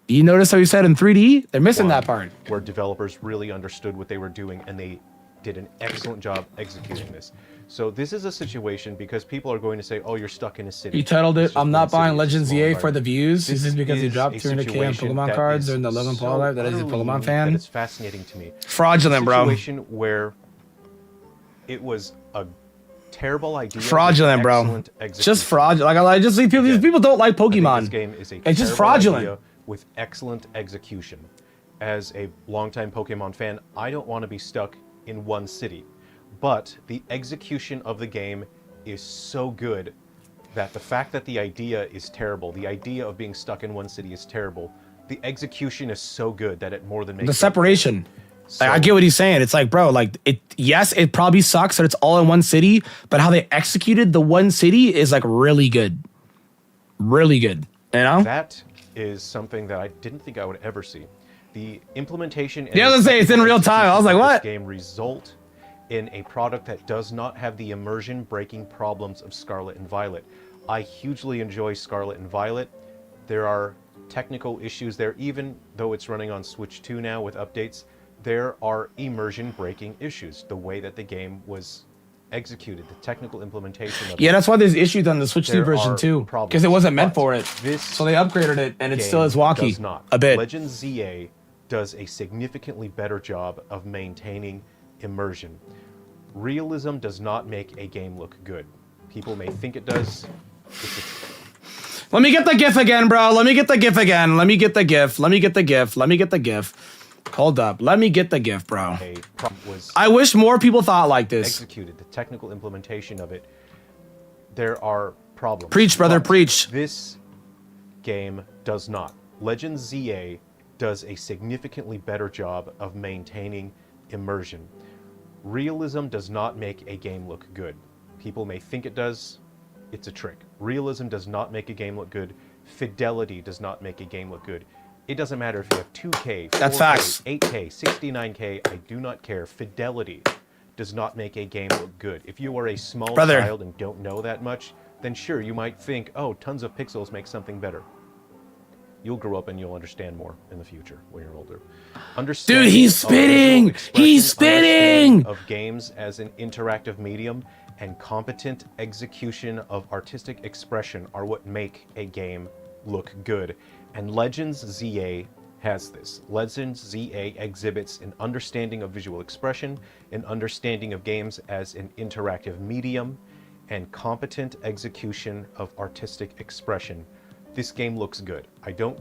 You notice how he said in 3D? They're missing that part. Where developers really understood what they were doing and they did an excellent job executing this. So this is a situation because people are going to say, oh, you're stuck in a city. He titled it, I'm not buying Legends EA for the views. Is this because he dropped 200K on Pokemon cards during the 11th Paul Live? That is a Pokemon fan? It's fascinating to me. Fraudulent, bro. A situation where it was a terrible idea. Fraudulent, bro. Just fraudulent. Like I just see people don't like Pokemon. This game is a it's just fraudulent. Idea with excellent execution. As a longtime Pokemon fan, I don't want to be stuck in one city. But the execution of the game is so good that the fact that the idea is terrible, the idea of being stuck in one city is terrible, the execution is so good that it more than makes the separation. Like, I get what he's saying. It's like, bro, like yes, it probably sucks that it's all in one city, but how they executed the one city is like really good. Really good. You know? That is something that I didn't think I would ever see. The implementation Yeah, let's say it's in real time. I was like, what? This game result in a product that does not have the immersion-breaking problems of Scarlet and Violet. I hugely enjoy Scarlet and Violet. There are technical issues there, even though it's running on Switch 2 now with updates. There are immersion-breaking issues. The way that the game was executed, the technical implementation of yeah, that's why there's issues on the Switch 2 version too, because it wasn't meant for it. So they upgraded it, and it still is wonky a bit. Legends ZA does a significantly better job of maintaining immersion. Realism does not make a game look good. People may think it does. Let me get the GIF again, bro. Let me get the GIF again. Let me get the GIF. Let me get the GIF. Let me get the GIF. Hold up. Let me get the GIF, bro. I wish more people thought like this. Executed the technical implementation of it. There are problems. Preach, brother, preach. This game does not. Legends ZA does a significantly better job of maintaining immersion. Realism does not make a game look good. People may think it does. It's a trick. Realism does not make a game look good. Fidelity does not make a game look good. It doesn't matter if you have 2K, 4K, That's facts. 8K, 69K, I do not care. Fidelity does not make a game look good. If you are a small child and don't know that much, then sure, you might think, oh, tons of pixels make something better. You'll grow up and you'll understand more in the future when you're older. Dude, he's spitting! He's spitting! Of games as an interactive medium and competent execution of artistic expression are what make a game look good. And Legends ZA has this. Legends ZA exhibits an understanding of visual expression, an understanding of games as an interactive medium, and competent execution of artistic expression. This game looks good. I don't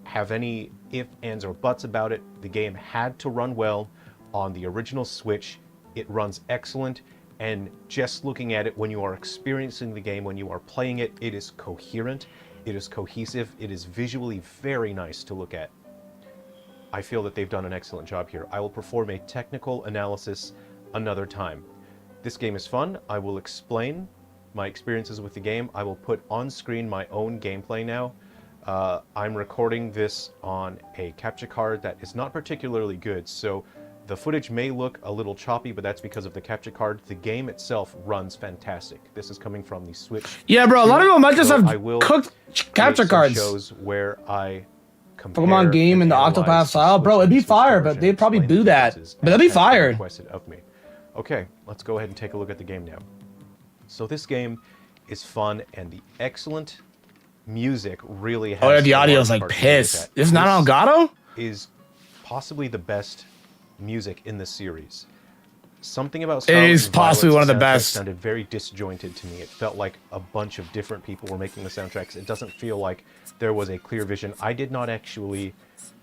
have any ifs, ands, or buts about it. The game had to run well on the original Switch. It runs excellent, and just looking at it when you are experiencing the game, when you are playing it, it is coherent, it is cohesive, it is visually very nice to look at. I feel that they've done an excellent job here. I will perform a technical analysis another time. This game is fun. I will explain my experiences with the game. I will put on screen my own gameplay now. I'm recording this on a capture card that is not particularly good, so the footage may look a little choppy, but that's because of the capture card. The game itself runs fantastic. This is coming from the Switch. Yeah, bro, a lot of people might just have cooked capture cards. Shows where I compare Pokemon game in the Octopath style, bro, it'd be fire, but they'd probably do that. But that'd be fire. Requested of me. Okay, let's go ahead and take a look at the game now. So this game is fun, and the excellent music really has... Oh, yeah, the audio's like piss. Is not Elgato? Is possibly the best music in the series. Something about It Scarlet is and possibly Violet's one of the soundtrack best. sounded very disjointed to me. It felt like a bunch of different people were making the soundtracks. It doesn't feel like there was a clear vision. I did not actually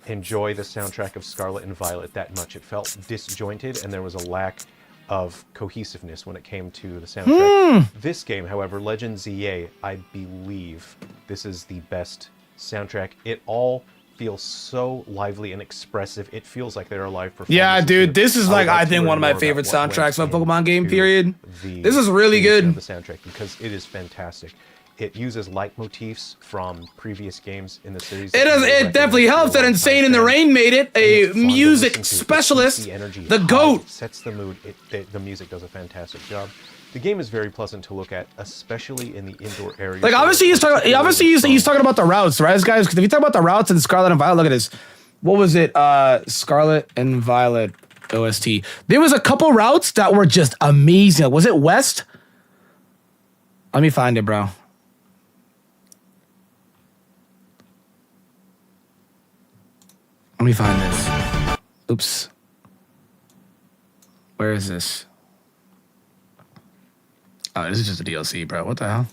enjoy the soundtrack of Scarlet and Violet that much. It felt disjointed, and there was a lack of cohesiveness when it came to the soundtrack. This game, however, Legend ZA, I believe this is the best soundtrack. It all feels so lively and expressive. It feels like they're a live performance. Yeah, dude, this is like, I to think, learn one of my more about favorite what went soundtracks of a Pokemon game, into period. the This is really creation of good. the soundtrack, because it is fantastic. It uses leitmotifs from previous games in the series. It does. It definitely helps that Insane in the Rain made it a music specialist, the GOAT. It sets the mood. The music does a fantastic job. The game is very pleasant to look at, especially in the indoor areas. Like, obviously he's talking about the routes, right, guys? Because if you talk about the routes in Scarlet and Violet, look at this. What was it? Scarlet and Violet OST. There was a couple routes that were just amazing. Was it West? Let me find it, bro. Let me find this. Oops. Where is this? Oh, this is just a DLC, bro. What the hell?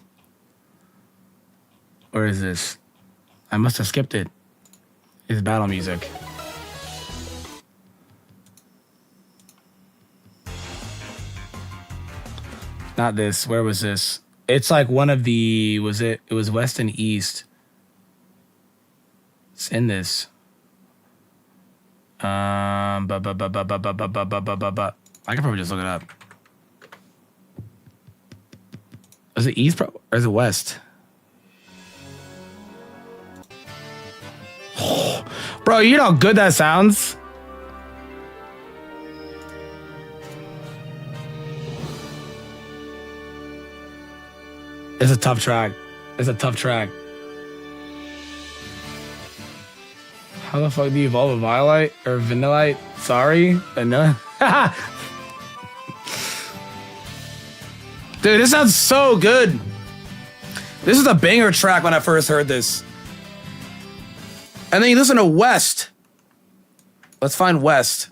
Where is this? I must have skipped it. It's battle music. Not this. Where was this? It's like one of the... Was it? It was West and East. It's in this. I can probably just look it up. Is it East or is it West? Bro, you know how good that sounds? It's a tough track. It's a tough track. How the fuck do you evolve a Violite or Vanillite? Sorry, Vanilla. Dude, this sounds so good. This is a banger track when I first heard this. And then you listen to West. Let's find West.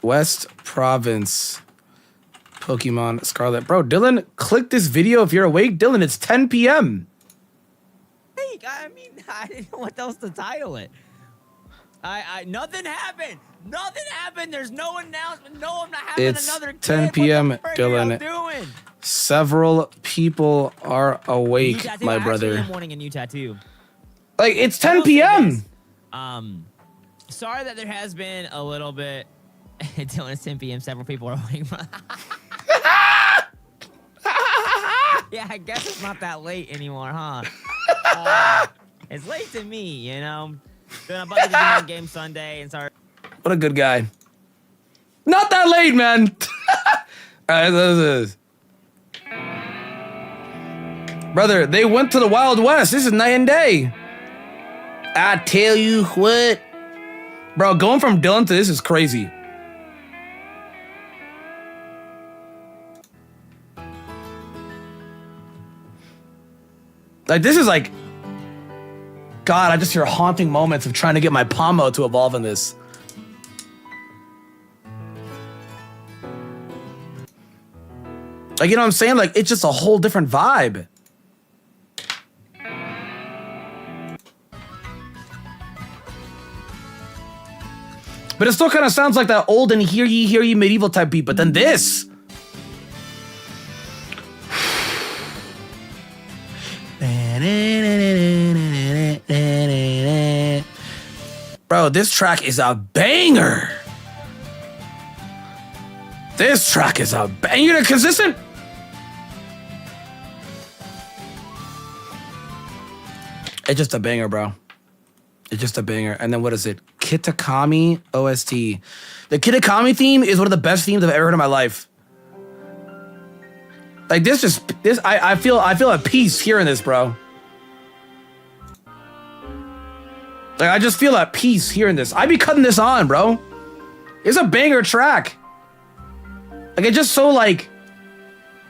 West Province. Pokemon Scarlet. Bro, Dylan, click this video if you're awake. Dylan, it's 10 p.m. Hey, I mean, I didn't know what else to title it. Nothing happened. Nothing happened. There's no announcement. No, I'm not having It's another kid. 10 p.m. What the frick are y'all Dylan. doing? Several people are awake, New tattoo? my I actually brother. am wanting a new tattoo. Like, it's 10 p.m. Sorry that there has been a little bit. Dylan, it's 10 p.m. Several people are awake. Yeah, I guess it's not that late anymore, huh? It's late to me, you know. Then I'm about to do my game Sunday and start. What a good guy. Not that late, man. All right, this is. Brother, they went to the Wild West. This is night and day. I tell you what. Bro, going from Dylan to this is crazy. Like, this is like... God, I just hear haunting moments of trying to get my Pomo to evolve in this. Like, you know what I'm saying? Like, it's just a whole different vibe. But it still kind of sounds like that old and hear ye medieval type beat. But then this. Bro, this track is a banger. This track is a banger. Consistent. It's just a banger, bro. It's just a banger. And then what is it? Kitakami OST. The Kitakami theme is one of the best themes I've ever heard in my life. Like, I feel at peace hearing this, bro. Like, I just feel at peace hearing this. I be cutting this on, bro. It's a banger track. Like, it's just so, like,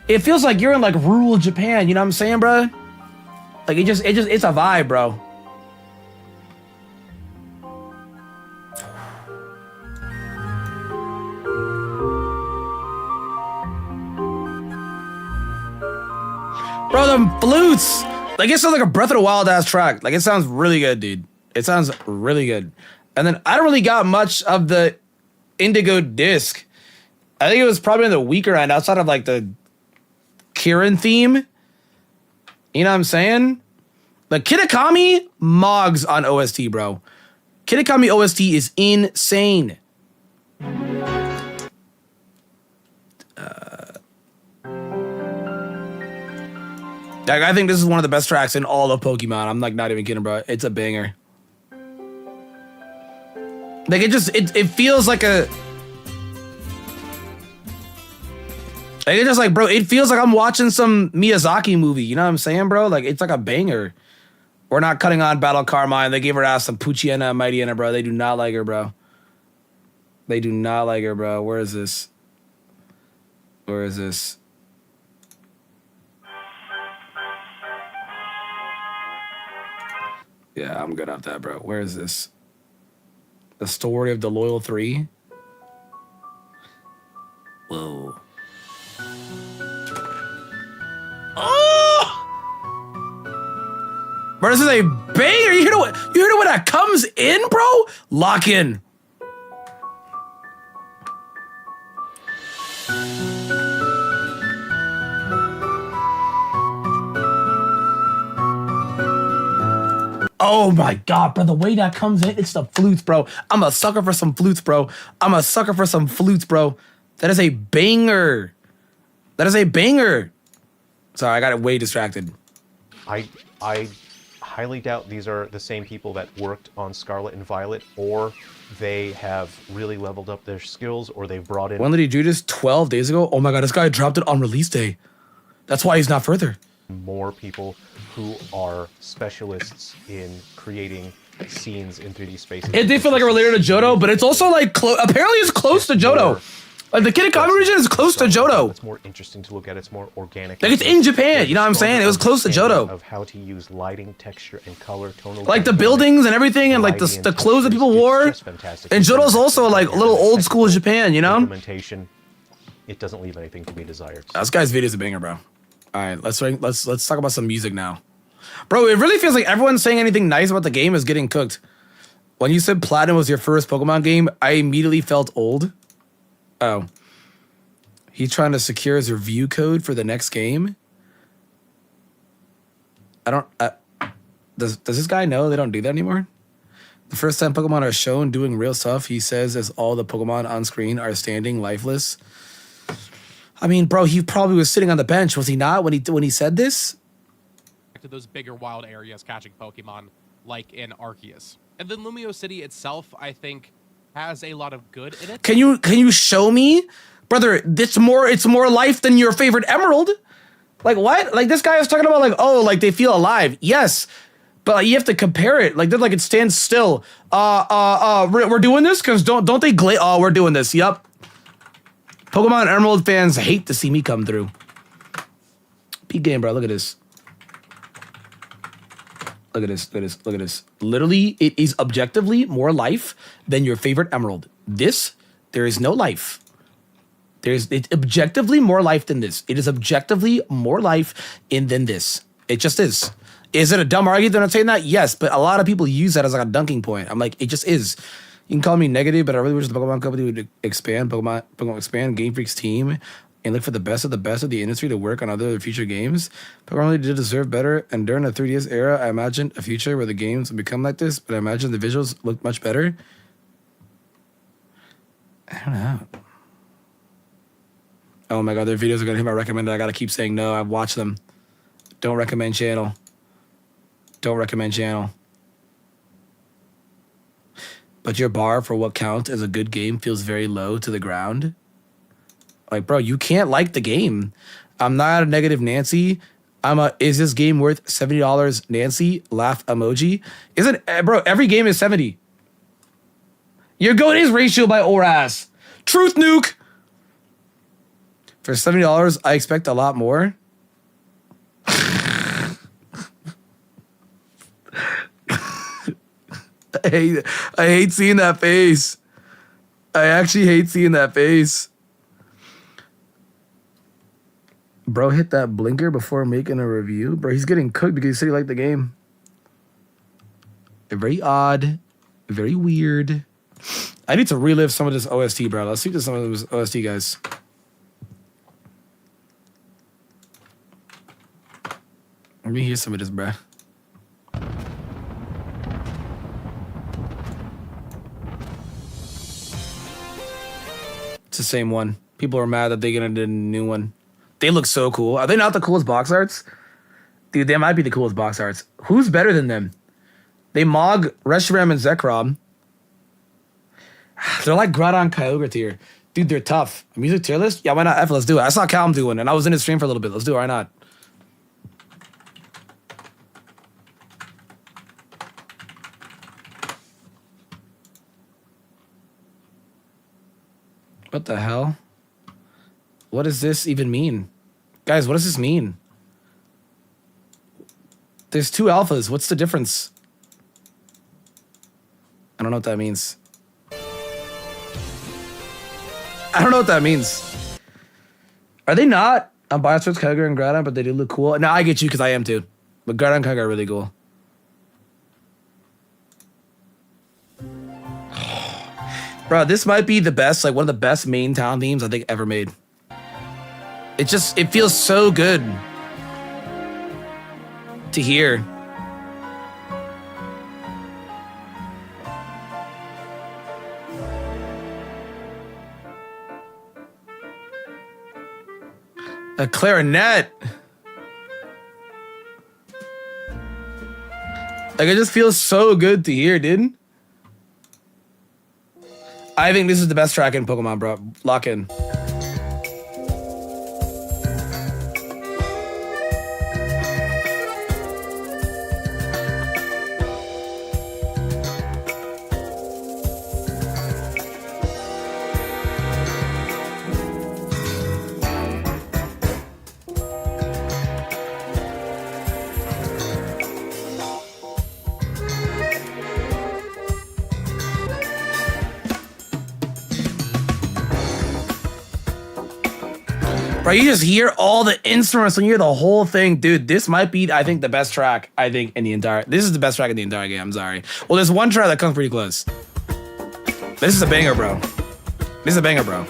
it feels like you're in, like, rural Japan, you know what I'm saying, bro? Like, it's a vibe, bro. the flutes. Like it sounds like a Breath of the Wild ass track. Like it sounds really good, dude. It sounds really good. And then I don't really got much of the Indigo disc. I think it was probably in the weaker end outside of like the Kirin theme. You know what I'm saying? The Kitakami mogs on OST, bro. Kitakami OST is insane. Like, I think this is one of the best tracks in all of Pokemon. I'm like not even kidding, bro. It's a banger. Like it feels like a. Like it's just like, bro, it feels like I'm watching some Miyazaki movie. You know what I'm saying, bro? Like it's like a banger. We're not cutting on Battle Carmine. They gave her ass some Poochyena and Mightyena, bro. They do not like her, bro. They do not like her, bro. Where is this? Where is this? Yeah, I'm good off that, bro. Where is this? The story of the Loyal Three? Whoa. Oh! Bro, this is a banger. You hear it when that comes in, bro? Lock in. Oh my God, bro, the way that comes in, it's the flutes, bro. I'm a sucker for some flutes, bro. I'm a sucker for some flutes, bro. That is a banger. That is a banger. Sorry, I got way distracted. I highly doubt these are the same people that worked on Scarlet and Violet, or they have really leveled up their skills, or they've brought in... When did he do this? 12 days ago? Oh my God, this guy dropped it on release day. That's why he's not further. More people who are specialists in creating scenes in 3D spaces. It did feel like it related to Johto, but it's also like, apparently it's close to Johto. Like the Kitakami region is close to Johto. It's more interesting to look at. It's more organic. Like it's in Japan, you know what I'm saying? It was close to Johto. Of how to use lighting, texture, and color, tonal. Like the buildings and everything, and like the clothes that people wore. And Johto's also like a little old school Japan, you know? Implementation, it doesn't leave anything to be desired. This guy's video is a banger, bro. All right, let's talk about some music now, bro. It really feels like everyone saying anything nice about the game is getting cooked. When you said Platinum was your first Pokemon game, I immediately felt old. Oh. He's trying to secure his review code for the next game. I don't... does this guy know they don't do that anymore? The first time Pokemon are shown doing real stuff, he says, as all the Pokemon on screen are standing lifeless. I mean, bro, he probably was sitting on the bench, was he not, when he said this? To those bigger wild areas catching Pokemon, like in Arceus. And then Lumiose City itself, I think, has a lot of good in it. Can you show me? Brother, it's more life than your favorite Emerald. Like what? Like this guy is talking about like, oh, like they feel alive. Yes. But like, you have to compare it. Like they're like it stands still. We're doing this because don't they oh, we're doing this. Yup. Pokemon Emerald fans hate to see me come through. Peak game, bro. Look at this. Look at this. Look at this. Look at this. Literally, it is objectively more life than your favorite Emerald. This, there is no life. It's objectively more life than this. It is objectively more life than this. It just is. Is it a dumb argument that I'm saying that? Yes, but a lot of people use that as like a dunking point. I'm like, it just is. You can call me negative, but I really wish the Pokemon company would expand expand Game Freak's team and look for the best of the industry to work on other future games. Pokemon really did deserve better, and during the 3DS era, I imagined a future where the games would become like this, but I imagine the visuals looked much better. I don't know. Oh my God, their videos are gonna hit my recommended. I gotta keep saying no. I've watched them. Don't recommend channel. Don't recommend channel. But your bar for what counts as a good game feels very low to the ground. Like, bro, you can't like the game. I'm not a negative Nancy. Is this game worth $70, Nancy? Laugh emoji. Isn't, bro, every game is 70. Your goat is Raichu by Oras. Truth nuke. For $70, I expect a lot more. I hate seeing that face. I actually hate seeing that face. Bro hit that blinker before making a review. Bro, he's getting cooked because he said he liked the game. Very odd. Very weird. I need to relive some of this OST, bro. Let's see to some of those OST guys. Let me hear some of this, bro. It's the same one. People are mad that they're gonna do a new one. They look so cool. Are they not the coolest box arts? Dude, they might be the coolest box arts. Who's better than them? They Mog, Reshiram, and Zekrom. They're like Groudon Kyogre tier. Dude, they're tough. Music tier list? Yeah, why not? F, let's do it. I saw Calum do one, and I was in his stream for a little bit. Let's do it. Why not? What the hell? What does this even mean? Guys, what does this mean? There's 2 alphas. What's the difference? I don't know what that means. I don't know what that means. Are they not? I'm biased towards Kyogre and Groudon, but they do look cool. No, I get you because I am too. But Groudon and Kyogre are really cool. Bro, this might be the best, like one of the best main town themes I think ever made. It feels so good to hear. A clarinet. Like, it just feels so good to hear, dude. I think this is the best track in Pokemon, bro. Lock in. Bro, you just hear all the instruments and you hear the whole thing. Dude, this might be, I think, the best track, I think, in the entire... This is the best track in the entire game, I'm sorry. Well, there's one track that comes pretty close. This is a banger, bro. This is a banger, bro.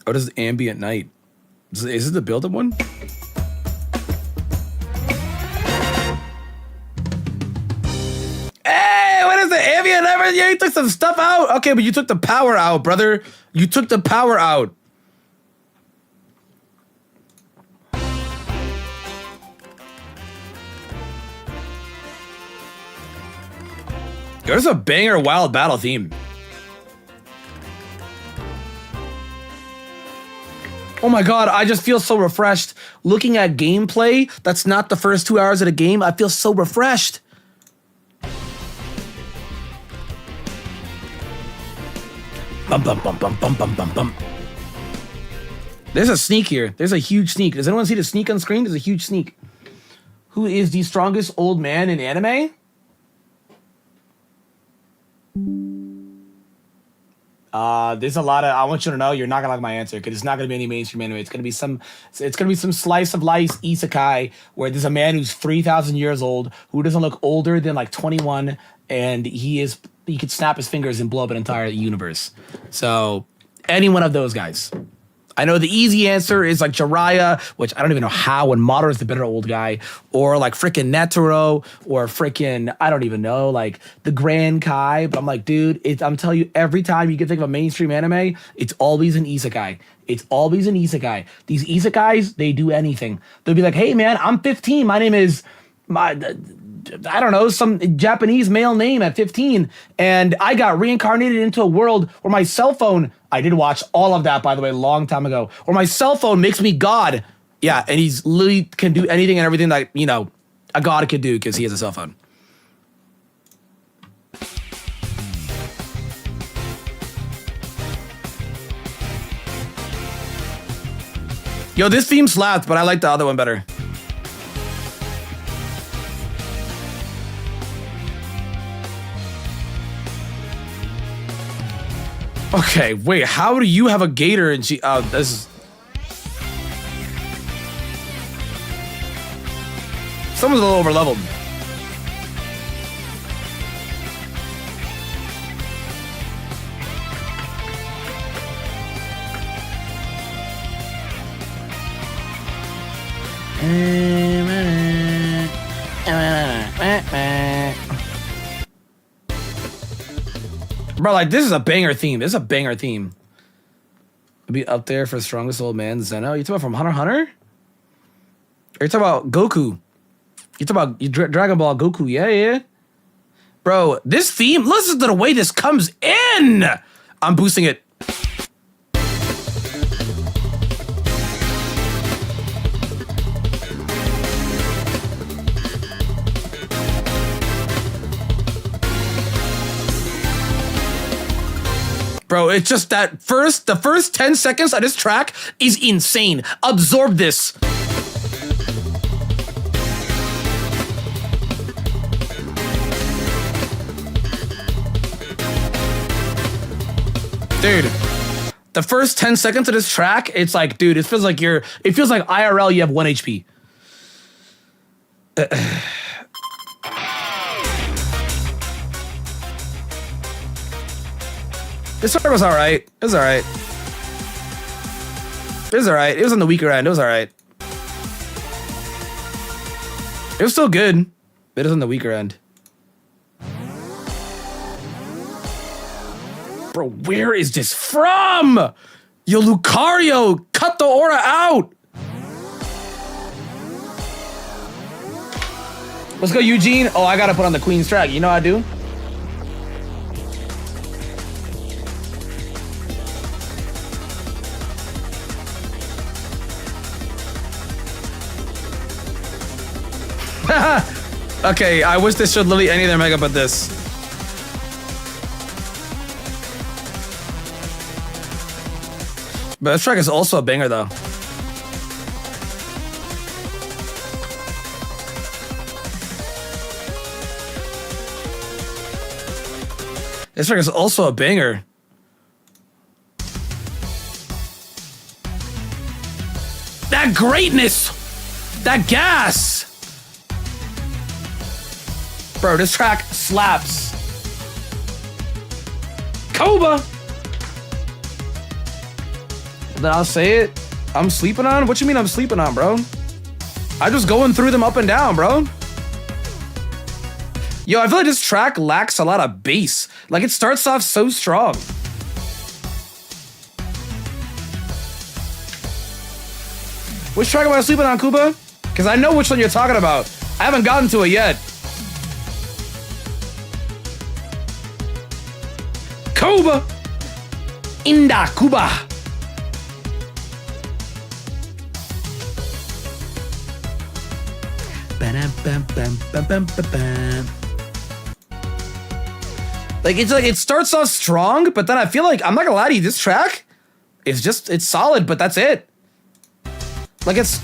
Oh, this is Ambient Night. Is this the build-up one? The ambient ever? Yeah, you took some stuff out. Okay, but you took the power out, brother. You took the power out. There's a banger wild battle theme. Oh my god, I just feel so refreshed. Looking at gameplay, that's not the first 2 hours of the game. I feel so refreshed. Bum, bum, bum, bum, bum, bum, bum, bum. There's a sneak here. There's a huge sneak. Does anyone see the sneak on screen? There's a huge sneak. Who is the strongest old man in anime? There's a lot of... I want you to know you're not gonna like my answer because it's not gonna be any mainstream anime. It's gonna be some slice of life isekai where there's a man who's 3,000 years old who doesn't look older than like 21, and he could snap his fingers and blow up an entire universe. So any one of those guys. I know the easy answer is like Jiraiya, which I don't even know how, when Madara is the better old guy, or like freaking Netero, or freaking, I don't even know, like the Grand Kai. But I'm like, dude, I'm telling you, every time you can think of a mainstream anime, it's always an isekai. It's always an isekai. These isekais, they do anything. They'll be like, hey man, I'm 15. My name is I don't know, some Japanese male name at 15, and I got reincarnated into a world where my cell phone, I did watch all of that, by the way, a long time ago, where my cell phone makes me God. Yeah, and he's literally can do anything and everything that, you know, a God could do because he has a cell phone. Yo, this theme slapped, but I like the other one better. Okay, wait, how do you have a gator and she... Oh, this is... Someone's a little over-leveled. Bro, like, this is a banger theme. This is a banger theme. It'll be up there for strongest old man, Zeno. You talking about from Hunter x Hunter? Or you talking about Goku? You talking about Dragon Ball Goku? Yeah. Bro, this theme, listen to the way this comes in. I'm boosting it. Bro, it's just that the first 10 seconds of this track is insane. Absorb this. Dude, the first 10 seconds of this track, it's like, dude, it feels like IRL you have 1 HP. This song was alright. It was alright. It was alright. It was on the weaker end. It was alright. It was still good. It was on the weaker end. Bro, where is this from? Yo, Lucario, cut the aura out. Let's go, Eugene. Oh, I gotta put on the Queen's track. You know I do. Okay, I wish this showed literally any other mega but this. But this track is also a banger though. This track is also a banger. That greatness! That gas! Bro, this track slaps. Koba! Then I'll say it. I'm sleeping on? What you mean I'm sleeping on, bro? I'm just going through them up and down, bro. Yo, I feel like this track lacks a lot of bass. Like, it starts off so strong. Which track am I sleeping on, Kuba? Because I know which one you're talking about. I haven't gotten to it yet. Kuba! Inda Kuba! Like, it's like, it starts off strong, but then I feel like, I'm not gonna lie to you, this track is just, it's solid, but that's it. Like, it's,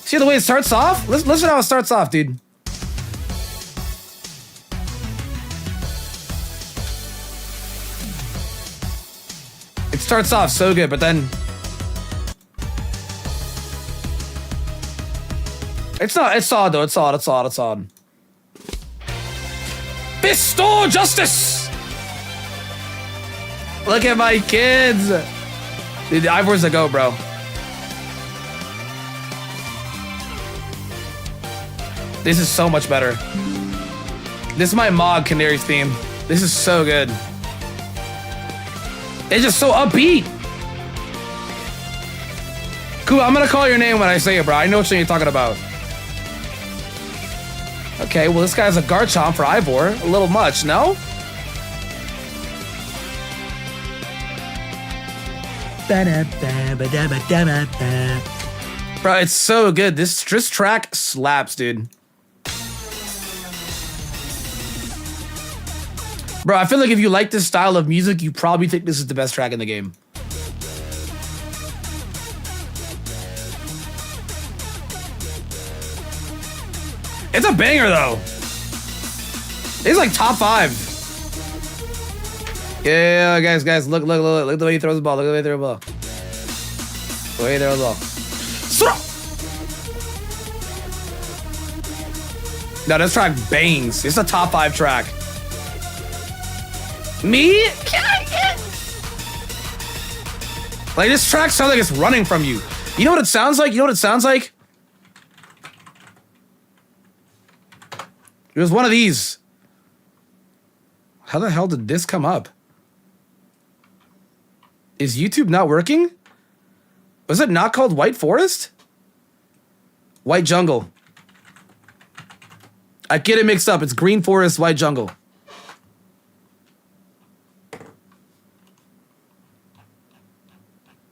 see the way it starts off? Listen how it starts off, dude. It starts off so good, but then it's not. It's solid though. It's solid. It's solid. It's solid. Bestow justice. Look at my kids. Dude, the Ivors a go, bro. This is so much better. This is my Mog Canaries theme. This is so good. It's just so upbeat. Cool, I'm gonna call your name when I say it, bro. I know what you're talking about. Okay, well, this guy's a Garchomp for Ivor. A little much, no? Bro, it's so good. This track slaps, dude. Bro, I feel like if you like this style of music, you probably think this is the best track in the game. It's a banger, though. It's like top 5. Yeah, guys, look at the way he throws the ball. Look at the way he throws the ball. The way he throws the ball. No, this track bangs. It's a top 5 track. Me? Like, this track sounds like it's running from you. You know what it sounds like? You know what it sounds like? It was one of these. How the hell did this come up? Is YouTube not working? Was it not called White Forest? White Jungle. I get it mixed up. It's Green Forest, White Jungle.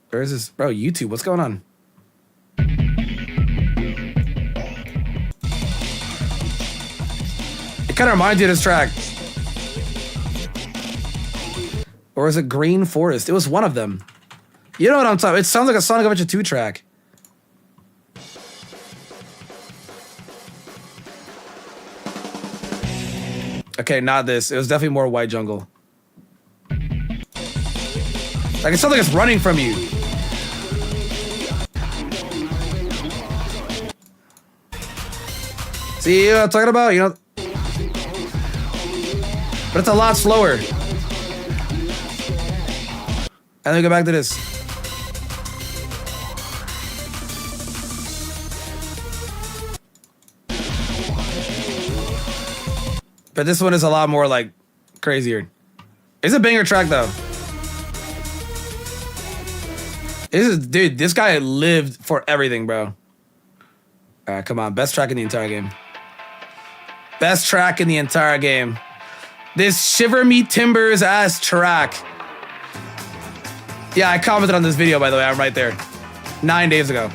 Where is this? Bro, YouTube, what's going on? It kind of reminds you of this track. Or is it Green Forest? It was one of them. You know what I'm talking about? It sounds like a Sonic Adventure 2 track. Okay, not this. It was definitely more White Jungle. Like, it sounds like it's running from you. See what I'm talking about? You know? But it's a lot slower. And then go back to this. But this one is a lot more, like, crazier. It's a banger track, though. Dude, this guy lived for everything, bro. Alright, come on. Best track in the entire game. Best track in the entire game. This Shiver Me Timbers ass track. Yeah, I commented on this video, by the way. I'm right there. 9 days ago.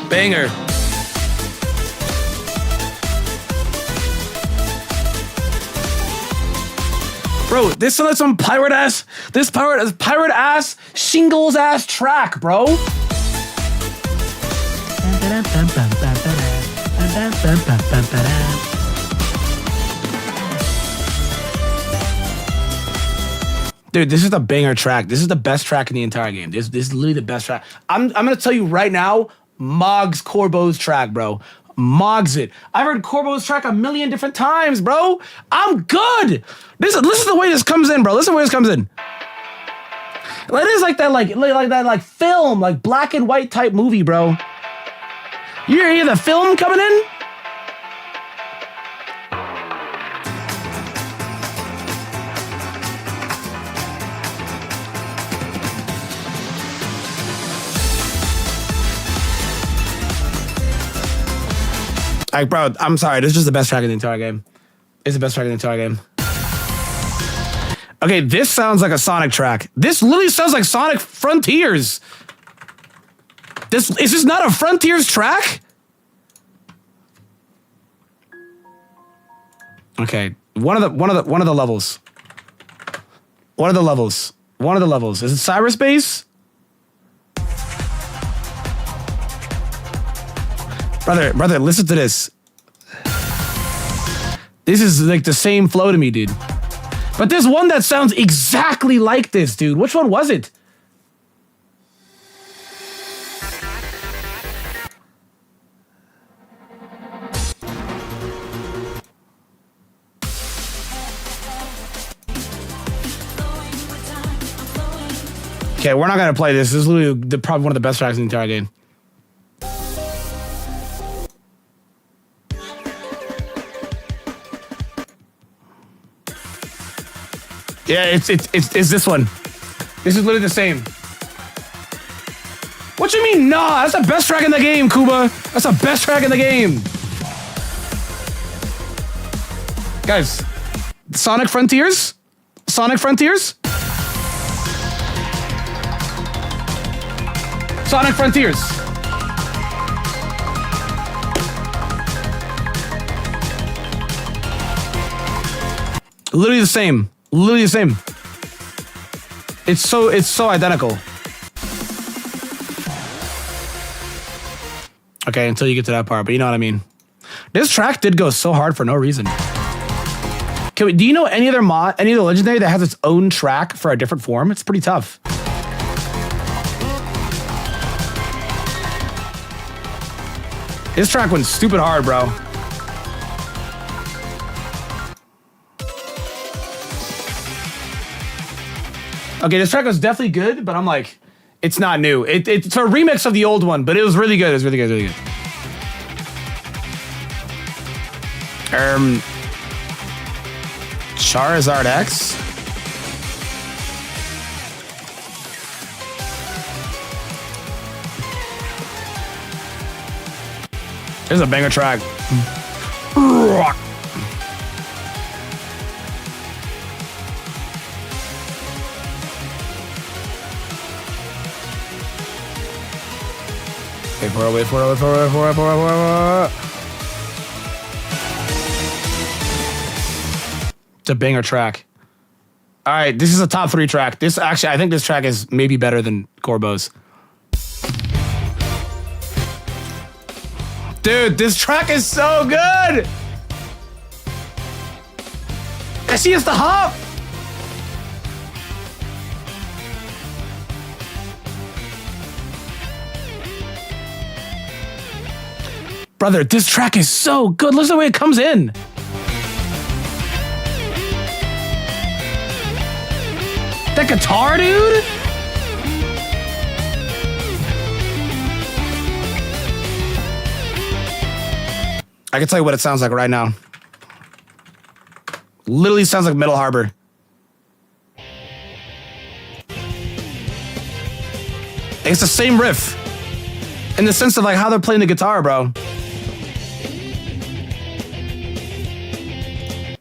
Banger. Bro, this is like some pirate ass shingles ass track, bro. Dude, this is the banger track. This is the best track in the entire game. This is literally the best track. I'm gonna tell you right now, Moggs Corbo's track, bro. Moggs it. I've heard Corbo's track a million different times, bro. I'm good. Listen to the way this comes in, bro. Listen to the way this comes in. It is like that film, like black and white type movie, bro. You hear the film coming in? Like, bro, I'm sorry. This is just the best track in the entire game. It's the best track in the entire game. Okay, this sounds like a Sonic track. This literally sounds like Sonic Frontiers. Is this not a Frontiers track? Okay, one of the levels. One of the levels. Is it cyberspace? Brother, listen to this. This is like the same flow to me, dude. But there's one that sounds exactly like this, dude. Which one was it? Okay, we're not gonna play this. This is literally probably one of the best tracks in the entire game. Yeah, it's this one. This is literally the same. What you mean, nah? That's the best track in the game, Kuba. That's the best track in the game. Guys, Sonic Frontiers? Sonic Frontiers? Sonic Frontiers. Literally the same. Literally the same. It's so identical. Okay, until you get to that part, but you know what I mean. This track did go so hard for no reason. Do you know any other legendary that has its own track for a different form? It's pretty tough. This track went stupid hard, bro. Okay, this track was definitely good, but I'm like, it's not new. It's a remix of the old one, but it was really good. It was really good, really good. Charizard X. This is a banger track. Wait for it. It's a banger track. All right, this is a top 3 track. This actually, I think this track is maybe better than Corbo's. Dude, this track is so good. I see it's the hop. Brother, this track is so good. Listen to the way it comes in. That guitar, dude? I can tell you what it sounds like right now. Literally sounds like Metal Harbor. It's the same riff. In the sense of like how they're playing the guitar, bro.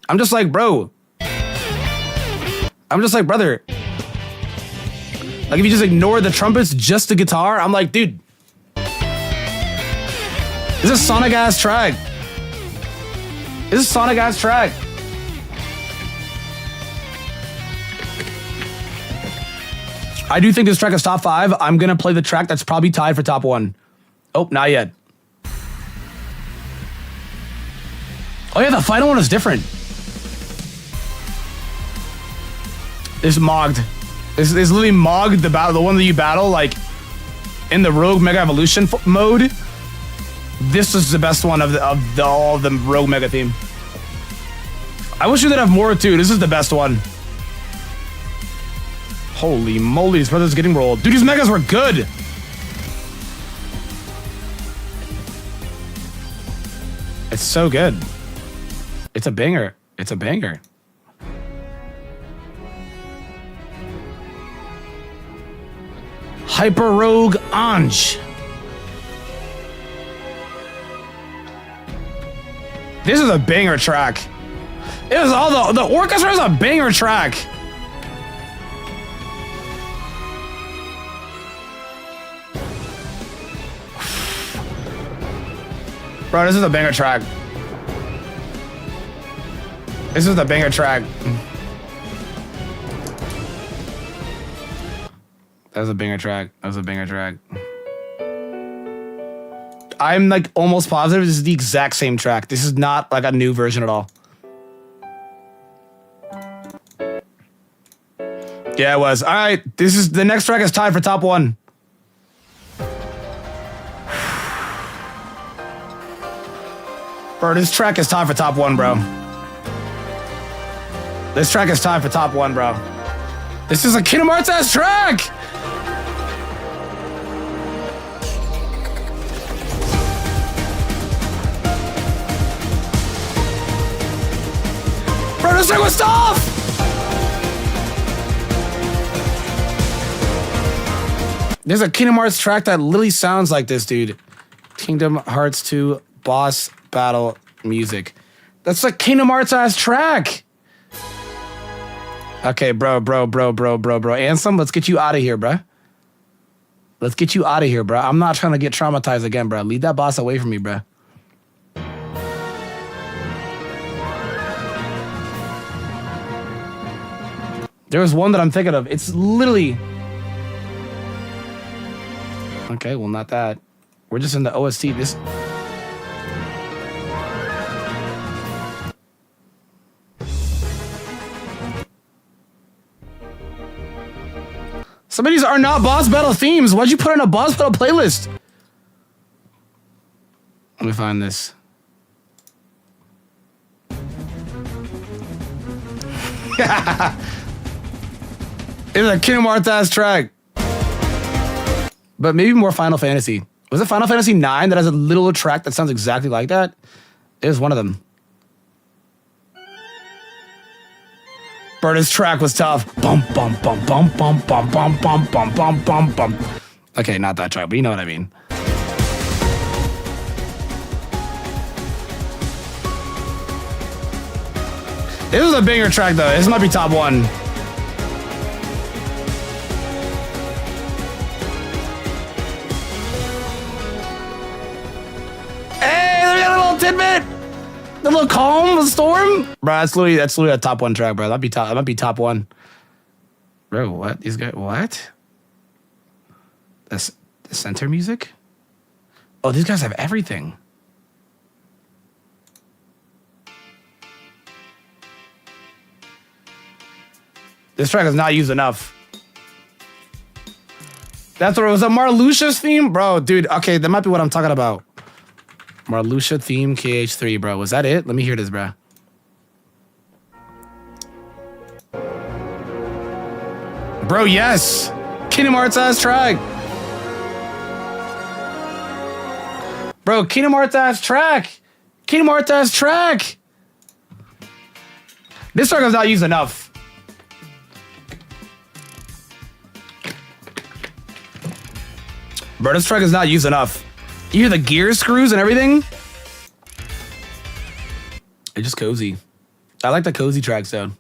I'm just like, bro. I'm just like, brother. Like if you just ignore the trumpets, just the guitar, I'm like, dude. This is a Sonic ass track. This is a Sonic ass track. I do think this track is top 5. I'm gonna play the track that's probably tied for top 1. Oh, not yet. Oh yeah, the final one is different. It's mogged. It's literally mogged the one that you battle like in the Rogue Mega Evolution mode. This is the best one of all of the Rogue Mega theme. I wish we did have more too. This is the best one. Holy moly, this brother's getting rolled. Dude, these megas were good. It's so good. It's a banger. It's a banger. Hyper Rogue Ange. This is a banger track. It was all the orchestra is a banger track. Bro, this is a banger track. This is the banger track. That was a banger track. That was a banger track. I'm like almost positive this is the exact same track. This is not like a new version at all. Yeah, it was. All right, this is the next track is tied for top 1. Bro, this track is tied for top 1, bro. This track is tied for top 1, bro. This is a Kingdom Hearts ass track. Bro, this track was tough. There's a Kingdom Hearts track that literally sounds like this, dude. Kingdom Hearts 2 boss battle music. That's a Kingdom Hearts ass track. Okay, bro. Ansem, let's get you out of here, bro. Let's get you out of here, bro. I'm not trying to get traumatized again, bro. Leave that boss away from me, bro. There was one that I'm thinking of. It's literally... Okay, well, not that. We're just in the OST. This... Some of these are not boss battle themes. Why'd you put in a boss battle playlist? Let me find this. It's a Kingdom Hearts ass track. But maybe more Final Fantasy. Was it Final Fantasy 9 that has a little track that sounds exactly like that? It was one of them. Bro, this track was tough. Bum bum bum bum bum bum bum bum bum bum bum bum. Okay, not that track, but you know what I mean. This is a bigger track though. This might be top 1. Hey, we got a little tidbit. The little calm, the storm. Bro, that's literally a top 1 track, bro. That might be top 1. Bro, what? These guys, what? That's the center music? Oh, these guys have everything. This track is not used enough. That's what it was. A Marluxia's theme? Bro, dude, okay, that might be what I'm talking about. Marluxia theme KH3, bro. Was that it? Let me hear this, bro. Bro, yes. Kingdom Hearts ass track. Bro, Kingdom Hearts ass track. Kingdom Hearts ass track. This track is not used enough. Bro, this track is not used enough. You hear the gear screws and everything? It's just cozy. I like the cozy track sound.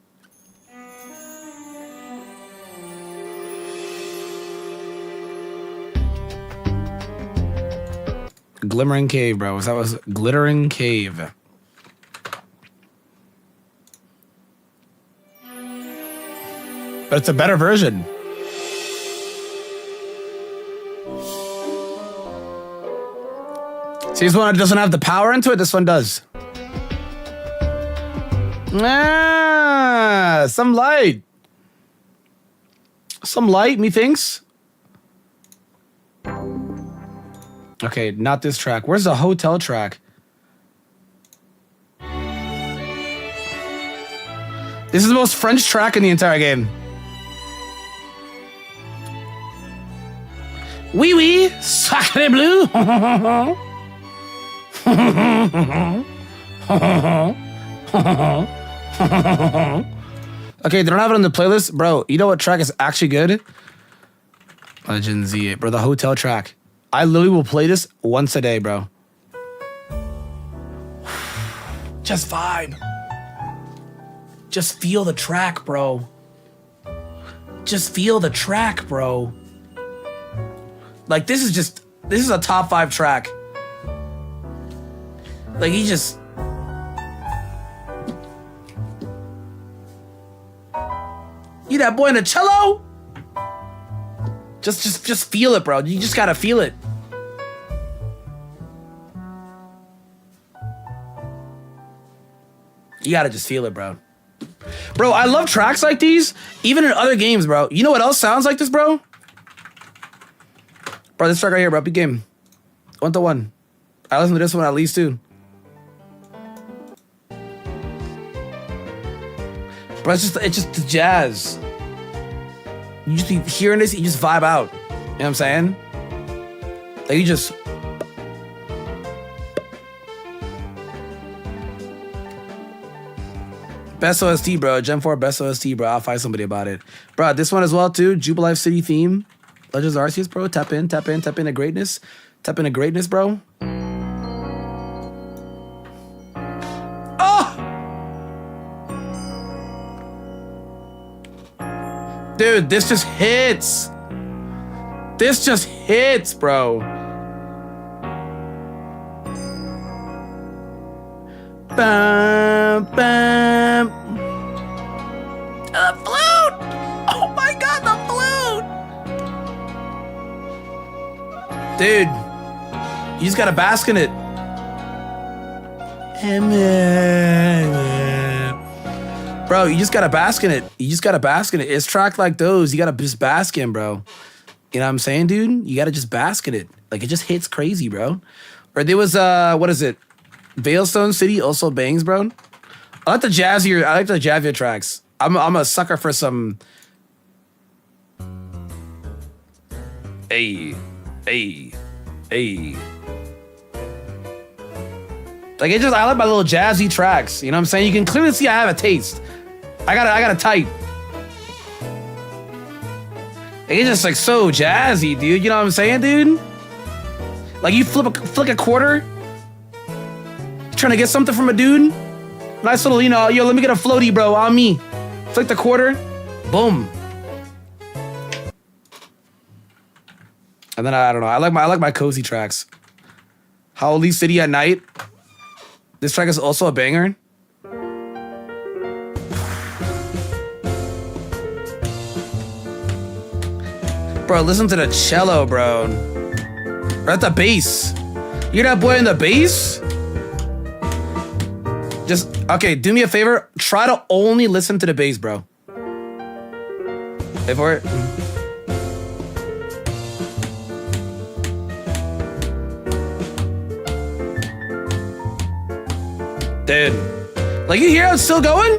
Glimmering Cave, bro. That was Glittering Cave. But it's a better version. See, this one doesn't have the power into it. This one does. Ah, some light. Some light, methinks. Okay, not this track. Where's the hotel track? This is the most French track in the entire game. Oui, oui, sacré bleu. Okay, they don't have it on the playlist. Bro, you know what track is actually good? Legend Z, bro, the hotel track. I literally will play this once a day, bro. Just vibe. Just feel the track, bro. Just feel the track, bro. Like, this is a top 5 track. Like, he just... You that boy in the cello? Just feel it, bro. You just gotta feel it. You gotta just feel it, bro. Bro, I love tracks like these, even in other games, bro. You know what else sounds like this, bro? Bro, this track right here, bro. Big game. 1-1. I listen to this one at least, too. Bro, it's just the jazz. You just be hearing this, you just vibe out. You know what I'm saying? Like, you just... Best OST, bro. Gen 4 best OST, bro. I'll find somebody about it. Bro, this one as well, too. Jubilife City theme. Legends Arceus, bro. Tap into greatness. Tap into greatness, bro. Oh! Dude, this just hits. This just hits, bro. Bam, bam. Flute! Dude, you just gotta bask in it. Bro, you just gotta bask in it. You just gotta bask in it. It's track like those. You gotta just bask in, bro. You know what I'm saying, dude? You gotta just bask in it. Like, it just hits crazy, bro. Or there was, what is it? Veilstone City also bangs, bro. I like the jazzier tracks. I'm a sucker for some. Hey. Like, I like my little jazzy tracks. You know what I'm saying? You can clearly see I have a taste. I got a type. Like, it's just like so jazzy, dude. You know what I'm saying, dude? Like, you flick a quarter, trying to get something from a dude. Nice little, you know, yo, let me get a floaty, bro, on me. Flick the quarter, boom. And then I don't know. I like my cozy tracks. Howley City at Night. This track is also a banger. Bro, listen to the cello, bro. Or at the bass. You hear that boy in the bass? Just, okay, do me a favor. Try to only listen to the bass, bro. Wait for it. Dude. Like, you hear how it's still going?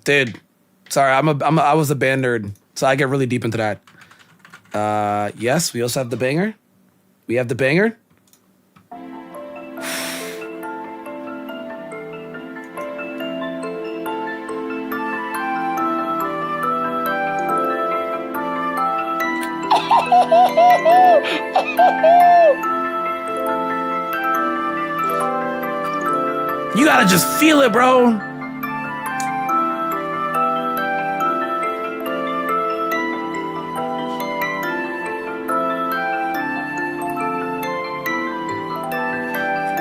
Dude, sorry, I was a band nerd, so I get really deep into that. Yes, we also have the banger. We have the banger. You gotta just feel it, bro.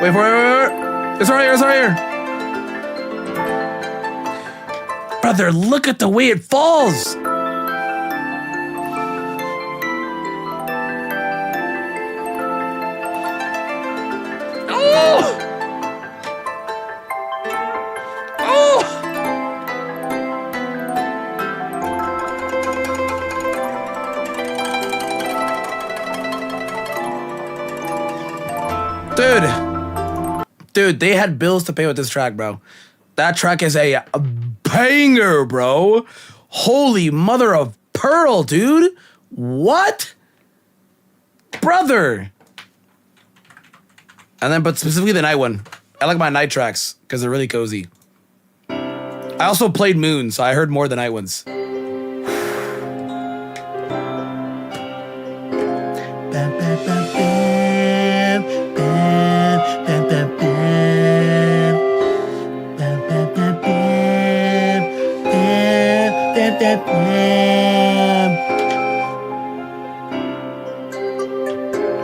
Wait for it. It's right here. It's right here. Brother, look at the way it falls. Oh! Oh! Dude, they had bills to pay with this track, bro. That track is a banger, bro. Holy mother of pearl, dude. What? Brother. And then, but specifically the night one. I like my night tracks because they're really cozy. I also played Moon, so I heard more of the night ones.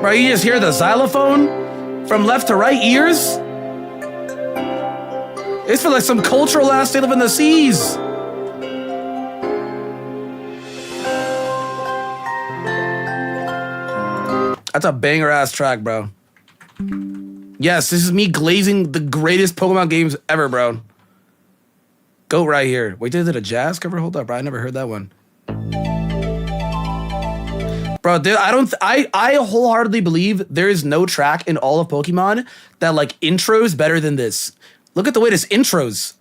Bro, you just hear the xylophone from left to right ears? It's for like some cultural ass they live in the seas. That's a banger ass track, bro. Yes, this is me glazing the greatest Pokemon games ever, bro. Goat right here. Wait, did it a jazz cover? Hold up, bro. I never heard that one. Bro, dude, I wholeheartedly believe there is no track in all of Pokemon that like intros better than this. Look at the way this intros.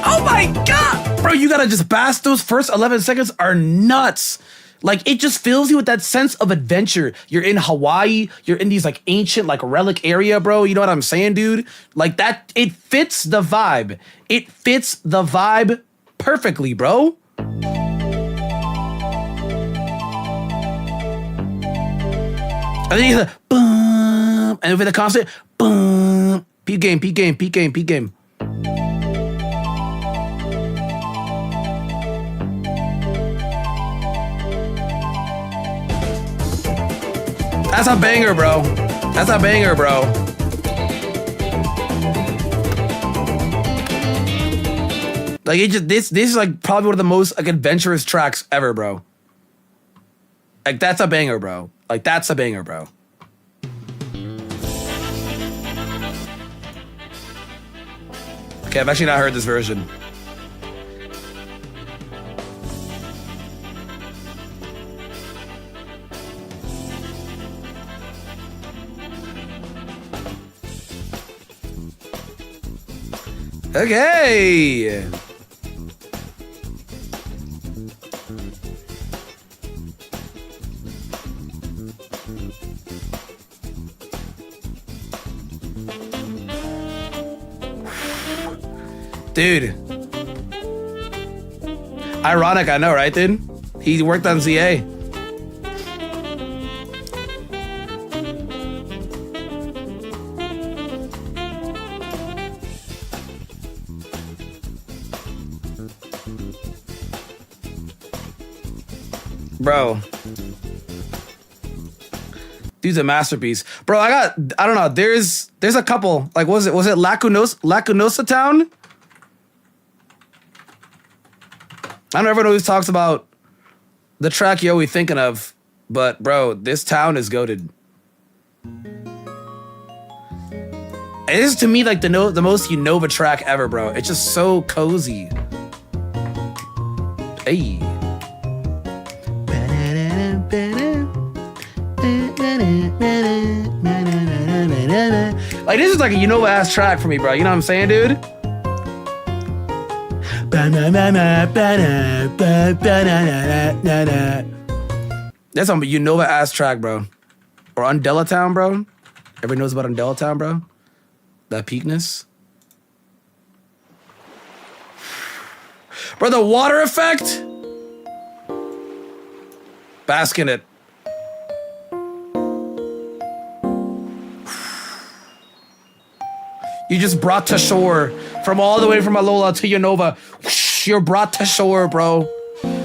Oh my God! Bro, you gotta just bask. Those first 11 seconds are nuts. Like, it just fills you with that sense of adventure. You're in Hawaii. You're in these, like, ancient, like, relic area, bro. You know what I'm saying, dude? Like, that, it fits the vibe. It fits the vibe perfectly, bro. And then you hear the boom. And with the constant boom. Peak game, peak game, peak game, peak game. That's a banger, bro. That's a banger, bro. Like it just this is like probably one of the most like adventurous tracks ever, bro. Like that's a banger, bro. Like that's a banger, bro. Okay, I've actually not heard this version. Okay. Dude. Ironic, I know, right, dude? He worked on ZA. Bro. Dude's a masterpiece. Bro, I don't know, there's a couple. Like, was it Lacunosa Town? I don't know, everyone always talks about the track you're always thinking of, but bro, this town is goated. It is to me like the most Unova track ever, bro. It's just so cozy. Hey. Like this is like a Unova ass track for me, bro. You know what I'm saying, dude? That's a Unova ass track, bro. Or Undella Town, bro. Everybody knows about Undella Town, bro. That peakness. Bro, the water effect. Bask in it. You just brought to shore from all the way from Alola to Unova. You're brought to shore, bro.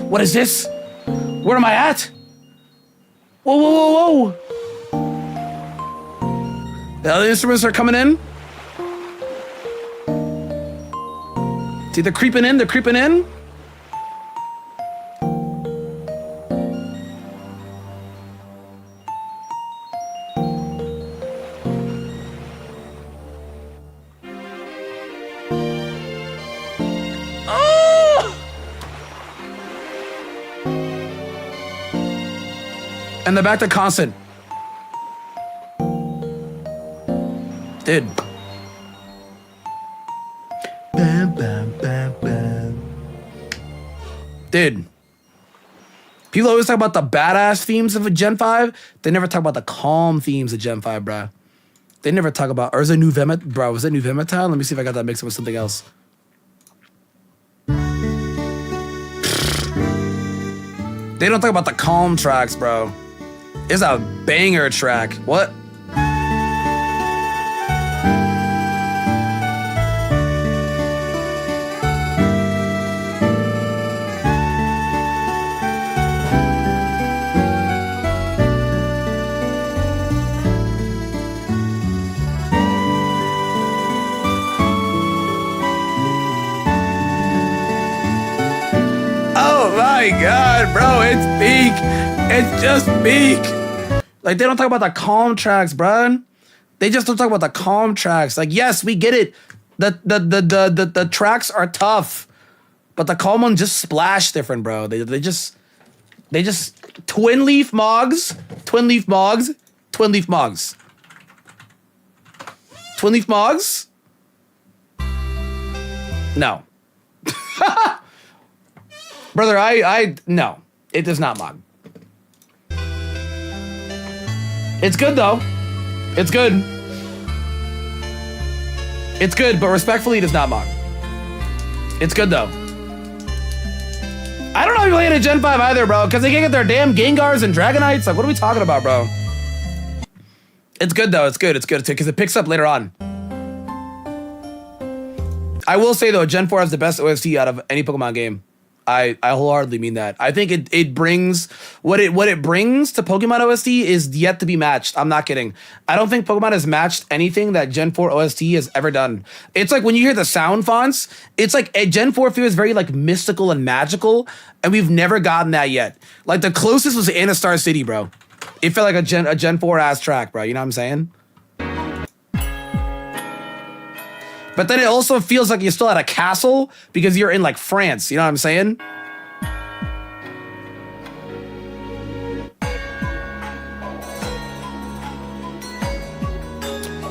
What is this? Where am I at? Whoa, whoa, whoa, whoa. The other instruments are coming in. See, they're creeping in, they're creeping in. And they're back to constant. Dude. Bam, bam, bam, bam. Dude. People always talk about the badass themes of a Gen 5. They never talk about the calm themes of Gen 5, bruh. They never talk about, or is it New Vemet? Bro, was it New Vemet Town? Let me see if I got that mixed up with something else. They don't talk about the calm tracks, bro. It's a banger track. What? Oh my God, bro, it's peak. It's just peak. Like, they don't talk about the calm tracks, bruh. They just don't talk about the calm tracks. Like, yes, we get it. The tracks are tough, but the calm ones just splash different, bro. They just twin leaf mogs. Twin leaf mogs. No. Brother, no. It does not mog. It's good though. It's good. It's good, but respectfully, it does not mog. It's good though. I don't know if you're playing a Gen 5 either, bro, because they can't get their damn Gengars and Dragonites. Like, what are we talking about, bro? It's good though. It's good. It's good because it picks up later on. I will say though, Gen 4 has the best OST out of any Pokemon game. I wholeheartedly mean that. I think it brings what it brings to Pokemon OST is yet to be matched. I'm not kidding. I don't think Pokemon has matched anything that Gen 4 OST has ever done. It's like when you hear the sound fonts, it's like Gen 4 feels very like mystical and magical, and we've never gotten that yet. Like the closest was Anastar City, bro. It felt like a Gen 4 ass track, bro. You know what I'm saying? But then it also feels like you're still at a castle because you're in like France. You know what I'm saying?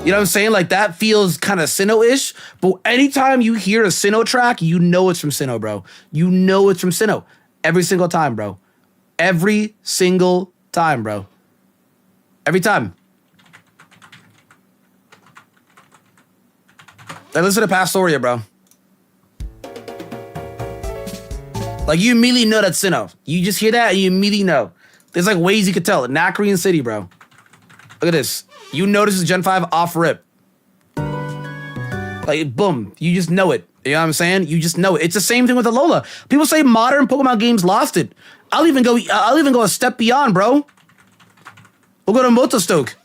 You know what I'm saying? Like that feels kind of Sinnoh-ish. But anytime you hear a Sinnoh track, you know it's from Sinnoh, bro. You know it's from Sinnoh. Every single time, bro. Every single time, bro. Every time. Like, listen to Pastoria, bro. Like, you immediately know that's Sinnoh. You just hear that and you immediately know. There's like ways you could tell. Nacrian City, bro. Look at this. You know this is Gen 5 off rip. Like, boom. You just know it. You know what I'm saying? You just know it. It's the same thing with Alola. People say modern Pokemon games lost it. I'll even go a step beyond, bro. We'll go to Motostoke.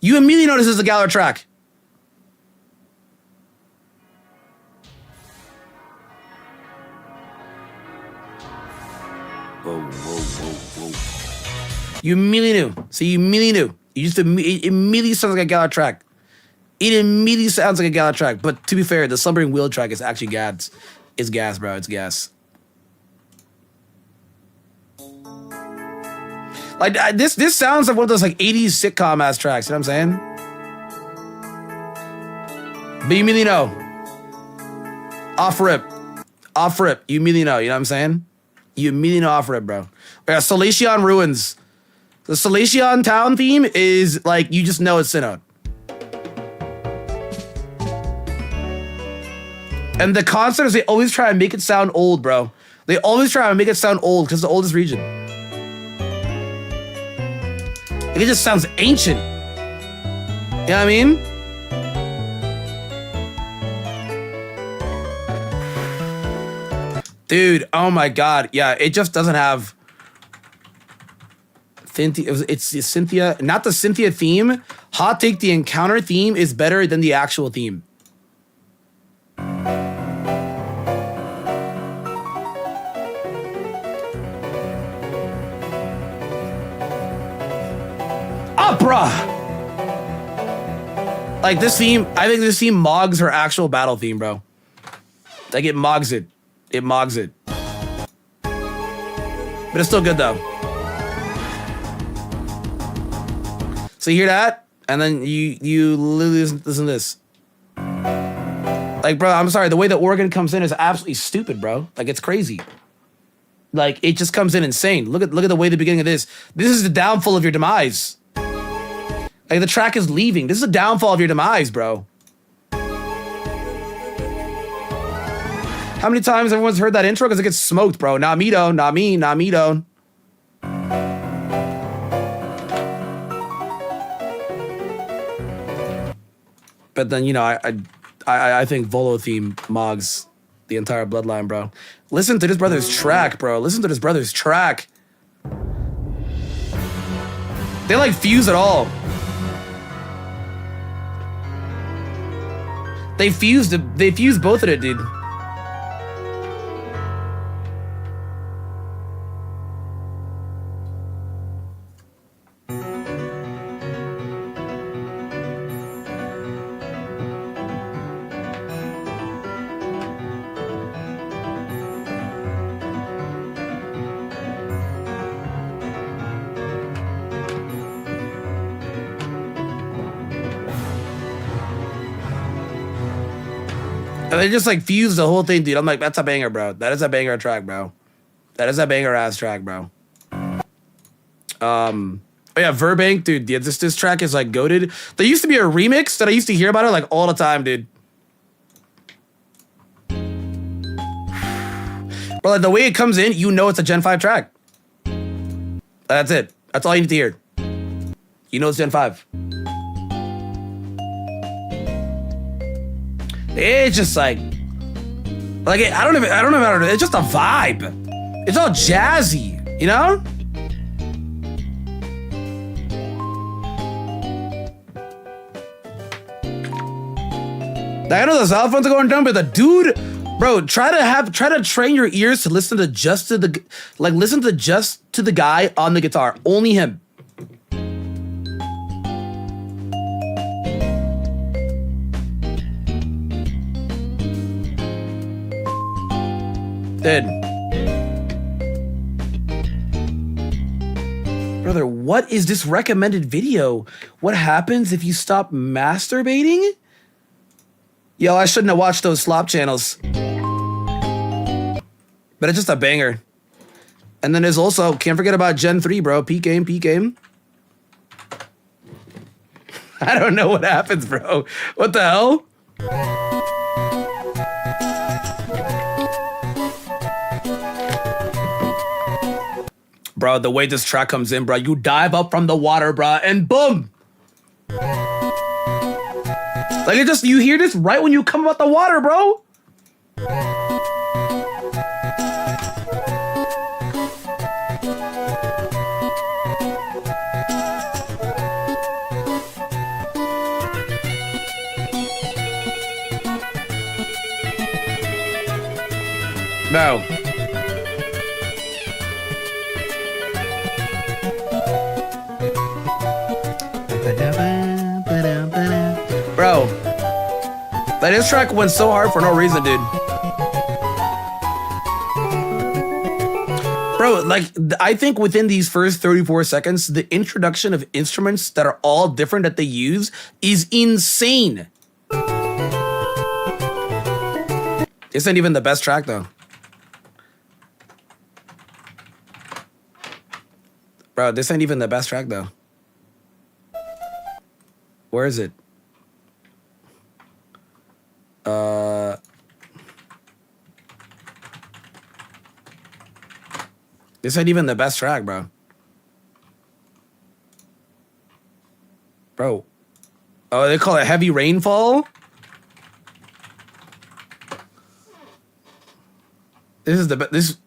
You immediately know this is a Galar track. Whoa. You immediately knew. See, you immediately knew. You just it immediately sounds like a Galar track. It immediately sounds like a Galar track. But to be fair, the Slumbering Wheel track is actually gas. It's gas, bro. It's gas. Like this sounds like one of those like 80s sitcom ass tracks. You know what I'm saying? But you immediately know. Off rip. You immediately know. You know what I'm saying? You immediately know off rip, bro. We got Solaceon Ruins. The Solaceon town theme is like, you just know it's Sinnoh. And the concept is they always try to make it sound old, bro. They always try to make it sound old because it's the oldest region. Like, it just sounds ancient. You know what I mean? Dude, oh my god. Yeah, it just doesn't have Cynthia. It's Cynthia, not the Cynthia theme. Hot take, the encounter theme is better than the actual theme. Opera! Like this theme, I think this theme mogs her actual battle theme, bro. Like it mogs it. It mogs it. But it's still good though. So you hear that? And then you literally listen to this. Like, bro, I'm sorry. The way the organ comes in is absolutely stupid, bro. Like, it's crazy. Like, it just comes in insane. Look at the way the beginning of this. This is the downfall of your demise. Like, the track is leaving. This is the downfall of your demise, bro. How many times everyone's heard that intro? Because it gets smoked, bro. Not me, though. Not me. Not me, though. But then, you know, I think Volo theme mogs the entire bloodline, bro. Listen to this brother's track, bro. Listen to this brother's track. They like fuse it all. They fused both of it, dude. And they just like fused the whole thing, dude. I'm like, that's a banger, bro. That is a banger track, bro. That is a banger ass track, bro. Oh yeah, Verbank, dude. Yeah, this track is like goated. There used to be a remix that I used to hear about it like all the time, dude. Bro, like the way it comes in, you know it's a Gen 5 track. That's it. That's all you need to hear. You know it's Gen 5. It's just like I don't know. It's just a vibe. It's all jazzy, you know? I know the cell phones are going dumb, but the dude, bro, try to train your ears to listen to just to the guy on the guitar. Only him. Dude. Brother, what is this recommended video? What happens if you stop masturbating? Yo, I shouldn't have watched those slop channels. But it's just a banger. And then there's also, can't forget about Gen 3, bro. Peak game, peak game. I don't know what happens, bro. What the hell? Bro, the way this track comes in, bro, you dive up from the water, bro, and boom. Like it just, you hear this right when you come out the water, bro. No. Bro, like this track went so hard for no reason, dude. Bro, like I think within these first 34 seconds, the introduction of instruments that are all different that they use is insane. This ain't even the best track though. Bro, this ain't even the best track though. Where is it? This ain't even the best track, bro. Bro. Oh, they call it Heavy Rainfall? This is the best. This.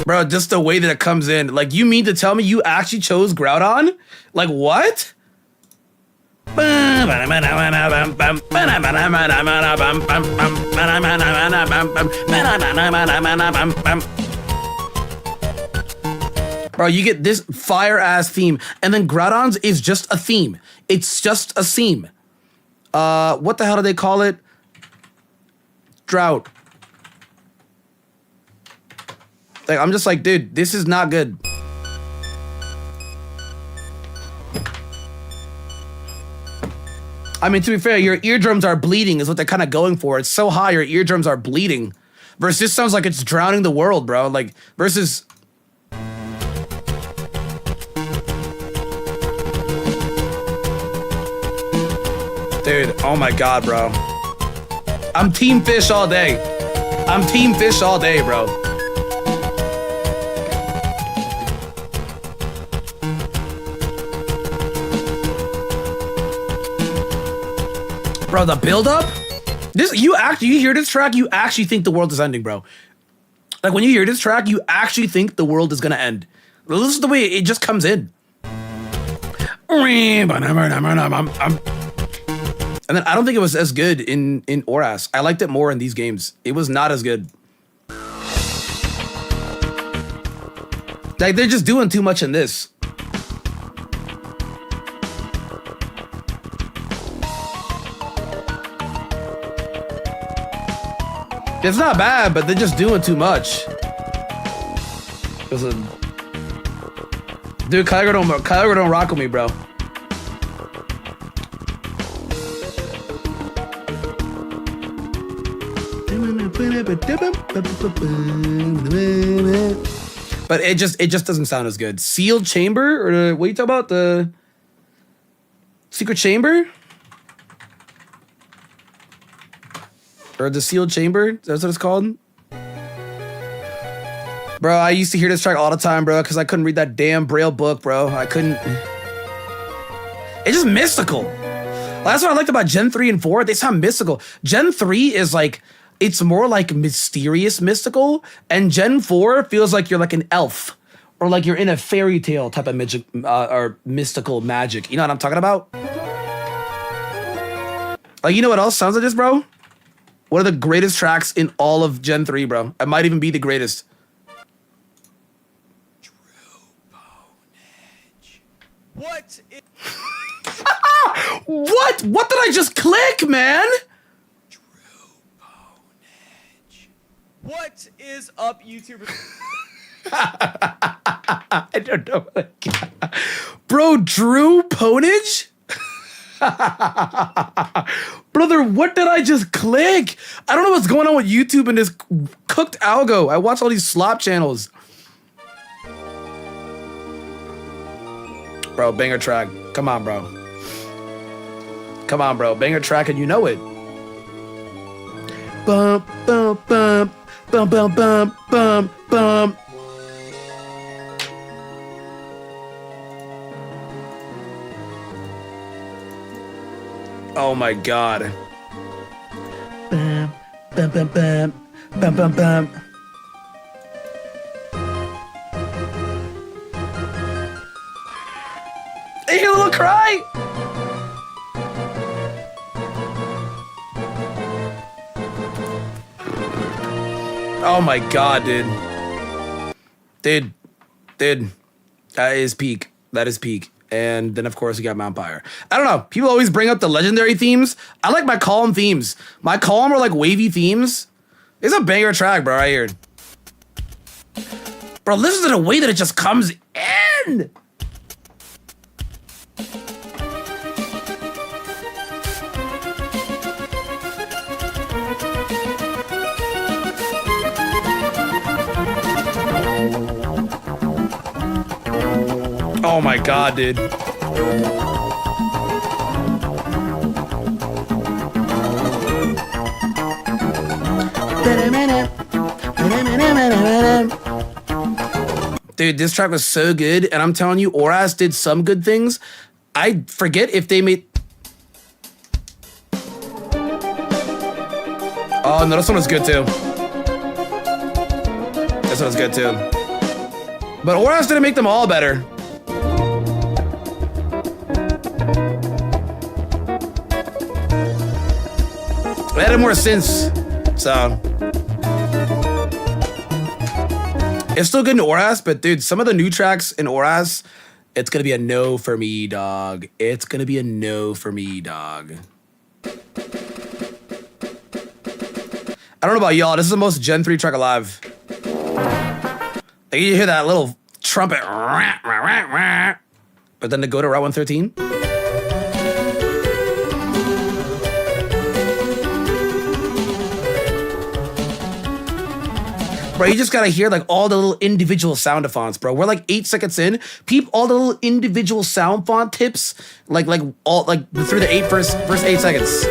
Bro, just the way that it comes in. Like, you mean to tell me you actually chose Groudon? Like, what? Bro, you get this fire-ass theme, and then Groudon's is just a theme. It's just a theme. What the hell do they call it? Drought. Like, I'm just like, dude, this is not good. I mean, to be fair, your eardrums are bleeding is what they're kind of going for. It's so high, your eardrums are bleeding. Versus this sounds like it's drowning the world, bro. Like, versus... Dude, oh my God, bro. I'm Team Fish all day. I'm Team Fish all day, bro. Bro, the build-up? You hear this track, you actually think the world is ending, bro. Like, when you hear this track, you actually think the world is gonna end. This is the way it just comes in. And then I don't think it was as good in Oras. I liked it more in these games. It was not as good. Like, they're just doing too much in this. It's not bad, but they're just doing too much. Dude, Kyler don't rock with me, bro. But it just doesn't sound as good. Sealed chamber, or what are you talking about? The secret chamber? Or the sealed chamber? That's what it's called? Bro, I used to hear this track all the time, bro, because I couldn't read that damn Braille book, bro. I couldn't. It's just mystical. Well, that's what I liked about Gen 3 and 4. They sound mystical. Gen 3 is like it's more like mysterious, mystical. And Gen 4 feels like you're like an elf or like you're in a fairy tale type of magic or mystical magic. You know what I'm talking about? Like, you know what else sounds like this, bro? One of the greatest tracks in all of Gen 3, bro. It might even be the greatest. What? What? What did I just click, man? What is up, YouTubers? I don't know. Bro, Drew Ponage? Brother, what did I just click? I don't know what's going on with YouTube and this cooked algo. I watch all these slop channels. Bro, banger track. Come on, bro. Come on, bro. Banger track and you know it. Bum, bum, bum. Bum, bum, bum, bum, bum. Oh my god. Bum, bum, bum, bum, bum, bum, bum. I hear a little cry. Oh my god, dude. Dude. That is peak. That is peak. And then, of course, we got Vampire. I don't know. People always bring up the legendary themes. I like my calm themes. My calm are like wavy themes. It's a banger track, bro, right here. Bro, listen to the way that it just comes in. Oh my god, dude. Dude, this track was so good, and I'm telling you, Oras did some good things. I forget if they made... Oh, no, this one was good too. This one was good too. But Oras didn't make them all better. It added more synths, so it's still good in Oras, but dude, some of the new tracks in Oras, it's gonna be a no for me, dog. It's gonna be a no for me, dog. I don't know about y'all, this is the most Gen 3 track alive. Like, you hear that little trumpet, but then to go to Route 113. Bro, you just gotta hear like all the little individual sound fonts, bro. We're like 8 seconds in. Peep all the little individual sound font tips, like all like through the first 8 seconds.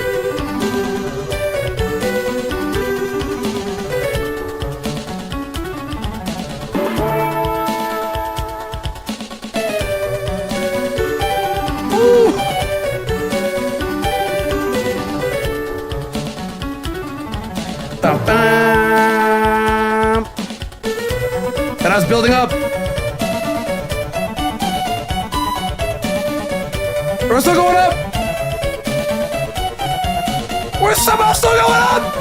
Bum, bum. And I was building up. We're still going up. We're somehow still going up.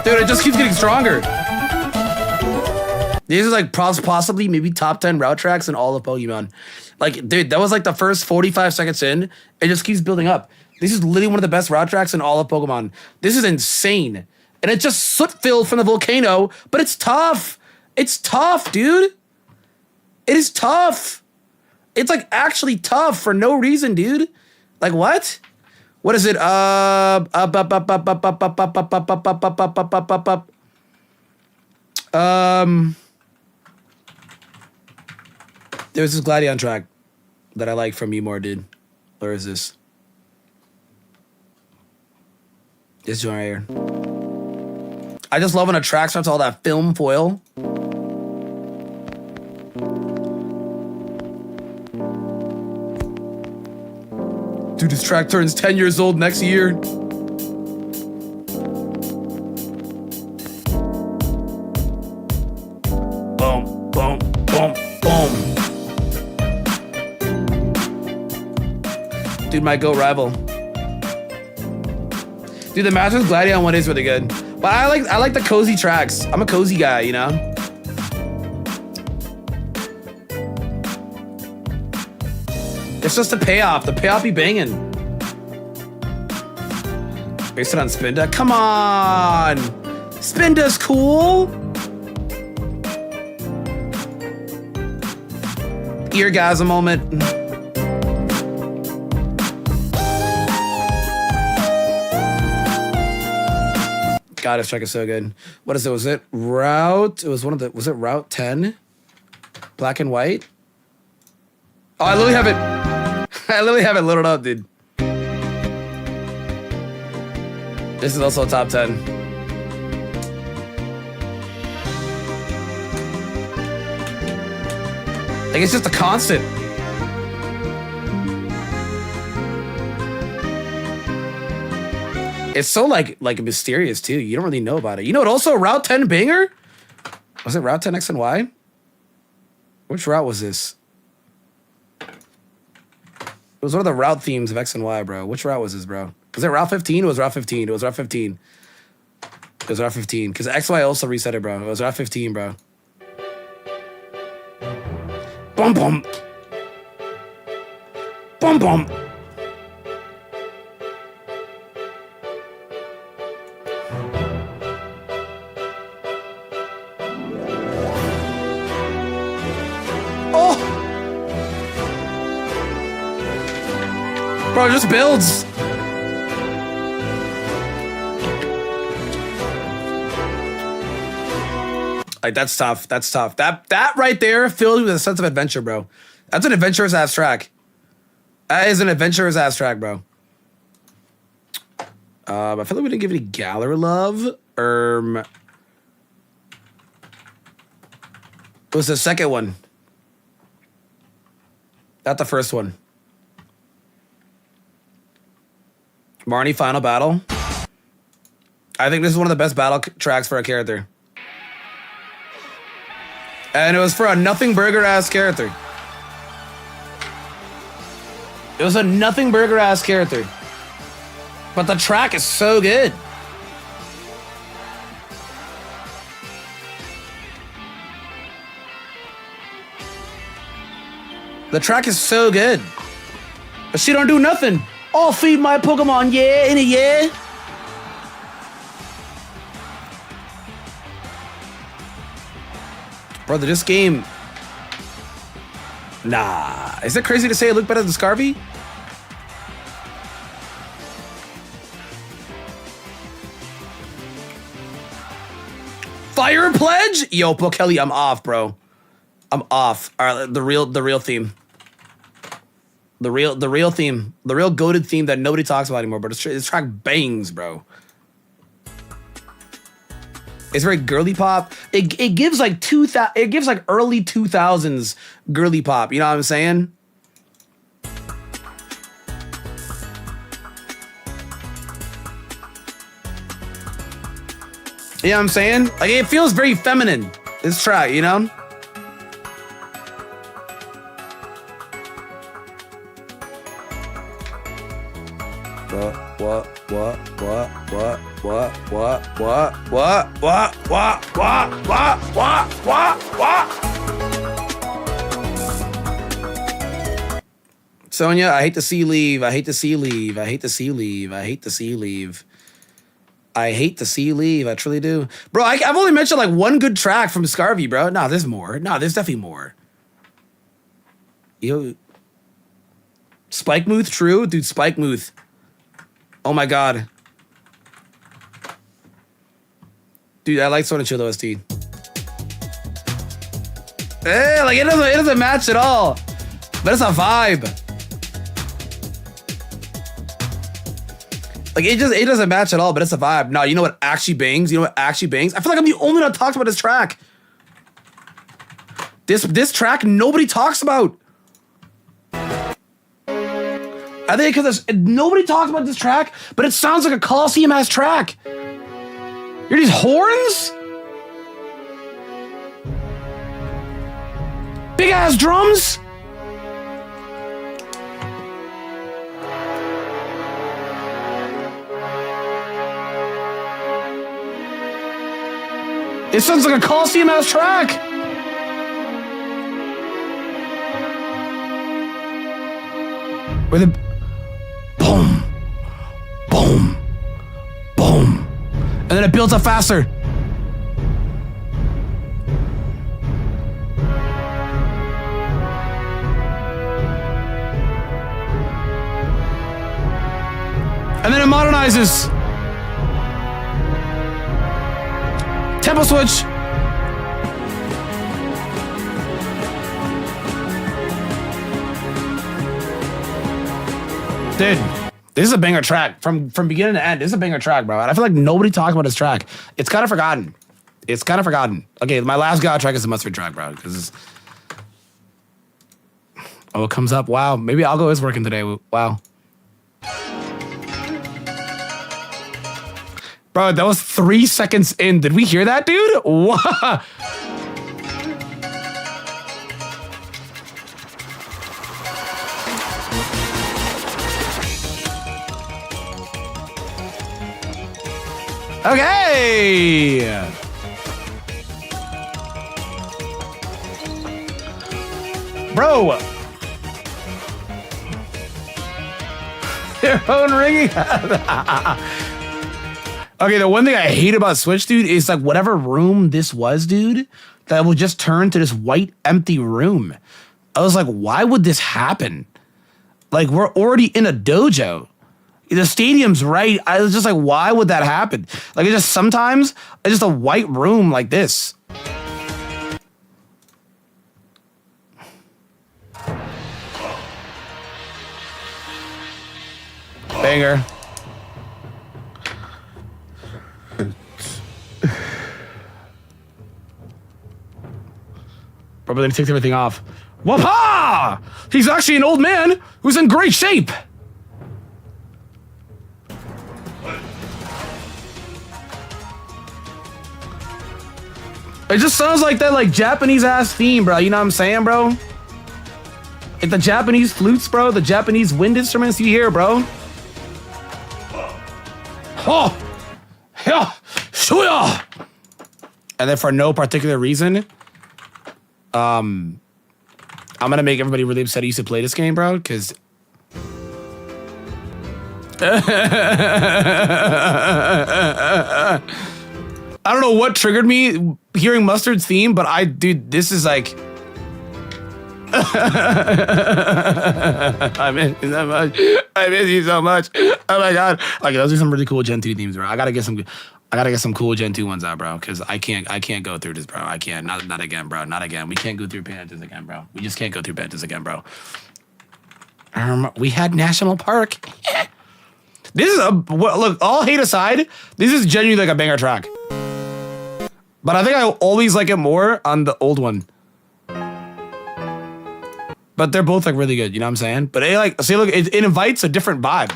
Dude, it just keeps getting stronger. These are like possibly maybe top 10 route tracks in all of Pokemon. Like, dude, that was like the first 45 seconds in. It just keeps building up. This is literally one of the best route tracks in all of Pokemon. This is insane. And it's just soot-filled from the volcano, but it's tough. It's tough, dude. It is tough. It's like actually tough for no reason, dude. Like what? What is it? There's this Gladion track that I like from you more, dude. Where is this? This joint right here. I just love when a track starts all that film foil. This track turns 10 years old next year. Boom, boom, boom, boom. Dude, my GOAT rival. Dude, the match with Gladion one is really good. But I like the cozy tracks. I'm a cozy guy, you know? It's just the payoff. The payoff be banging. Based it on Spinda? Come on! Spinda's cool! Eargasm moment. God, this track is so good. What is it? Was it Route? It was one of the. Was it Route 10? Black and white? Oh, I literally have it. I literally have it loaded up, dude. This is also a top 10. Like, it's just a constant. It's so like mysterious too. You don't really know about it. You know what? Also, Route 10 banger. Was it Route 10 X and Y? Which route was this? It was one of the route themes of X and Y, bro. Which route was this, bro? Was it Route 15? It was Route 15. It was Route 15. It was Route 15. Because XY also reset it, bro. It was Route 15, bro. Bum bum. Bum bum. Bro, it just builds. Like, that's tough. That's tough. That right there fills with a sense of adventure, bro. That's an adventurous ass track. That is an adventurous ass track, bro. I feel like we didn't give any Galler love. It was the second one. Not the first one. Marnie Final Battle. I think this is one of the best battle tracks for a character. And it was for a nothing burger ass character. It was a nothing burger ass character. But the track is so good. The track is so good. But she don't do nothing. I'll feed my Pokemon, yeah, in a yeah. Brother, this game. Nah. Is it crazy to say it looked better than Scarvy? Fire Pledge? Yo, Kelly, I'm off, bro. I'm off. All right, the real theme. The real theme. The real goated theme that nobody talks about anymore, but this track bangs, bro. It's very girly pop. It gives like it gives like early 2000s girly pop. You know what I'm saying? You know what I'm saying? Like, it feels very feminine, this track, you know? What? Sonia, I hate to see you leave. I hate to see you leave. I hate to see you leave. I hate to see you leave. I hate to see you leave. I truly do. Bro, I've only mentioned like one good track from Scarvy, bro. Nah, there's more. Nah, there's definitely more. Yo. Spike Muth, true? Dude, Spike Muth. Oh my god. Dude, I like Sword and Shield OST. Hey, like it doesn't match at all. But it's a vibe. Like it doesn't match at all, but it's a vibe. No, you know what actually bangs? You know what actually bangs? I feel like I'm the only one that talks about this track. This track nobody talks about. I think because nobody talks about this track, but it sounds like a Coliseum ass track. Hear these horns? Big ass drums? It sounds like a Coliseum ass track. With a boom, boom, boom, and then it builds up faster. And then it modernizes. Tempo switch. Dude, this is a banger track from beginning to end. This is a banger track, bro. And I feel like nobody talks about this track. It's kind of forgotten. It's kind of forgotten. Okay, my last God track is the mustard track, bro. Because oh, it comes up. Wow, maybe Algo is working today. Wow. Bro, that was 3 seconds in. Did we hear that, dude? Wow. Okay. Bro. Their phone ringing. Okay, the one thing I hate about Switch, dude, is like whatever room this was, dude, that will just turn to this white, empty room. I was like, why would this happen? Like, we're already in a dojo. The stadium's right. I was just like, why would that happen? Like, it's just sometimes, it's just a white room like this. Banger. Probably takes everything off. Wapa! He's actually an old man who's in great shape. It just sounds like that like Japanese ass theme, bro. You know what I'm saying, bro? Like the Japanese flutes, bro. The Japanese wind instruments you hear, bro. Oh, yeah, shuya. And then for no particular reason, I'm gonna make everybody really upset I used to play this game, bro, because I don't know what triggered me hearing Mustard's theme, but dude, this is like I miss you so much. I miss you so much. Oh my god. Okay, those are some really cool Gen 2 themes, bro. I gotta get some cool Gen 2 ones out, bro. Cause I can't go through this, bro. I can't. Not again, bro. Not again. We can't go through Panthers again, bro. We just can't go through Panthers again, bro. We had National Park. This is look, all hate aside, this is genuinely like a banger track. But I think I always like it more on the old one. But they're both like really good, you know what I'm saying? But it like, see, look, it invites a different vibe.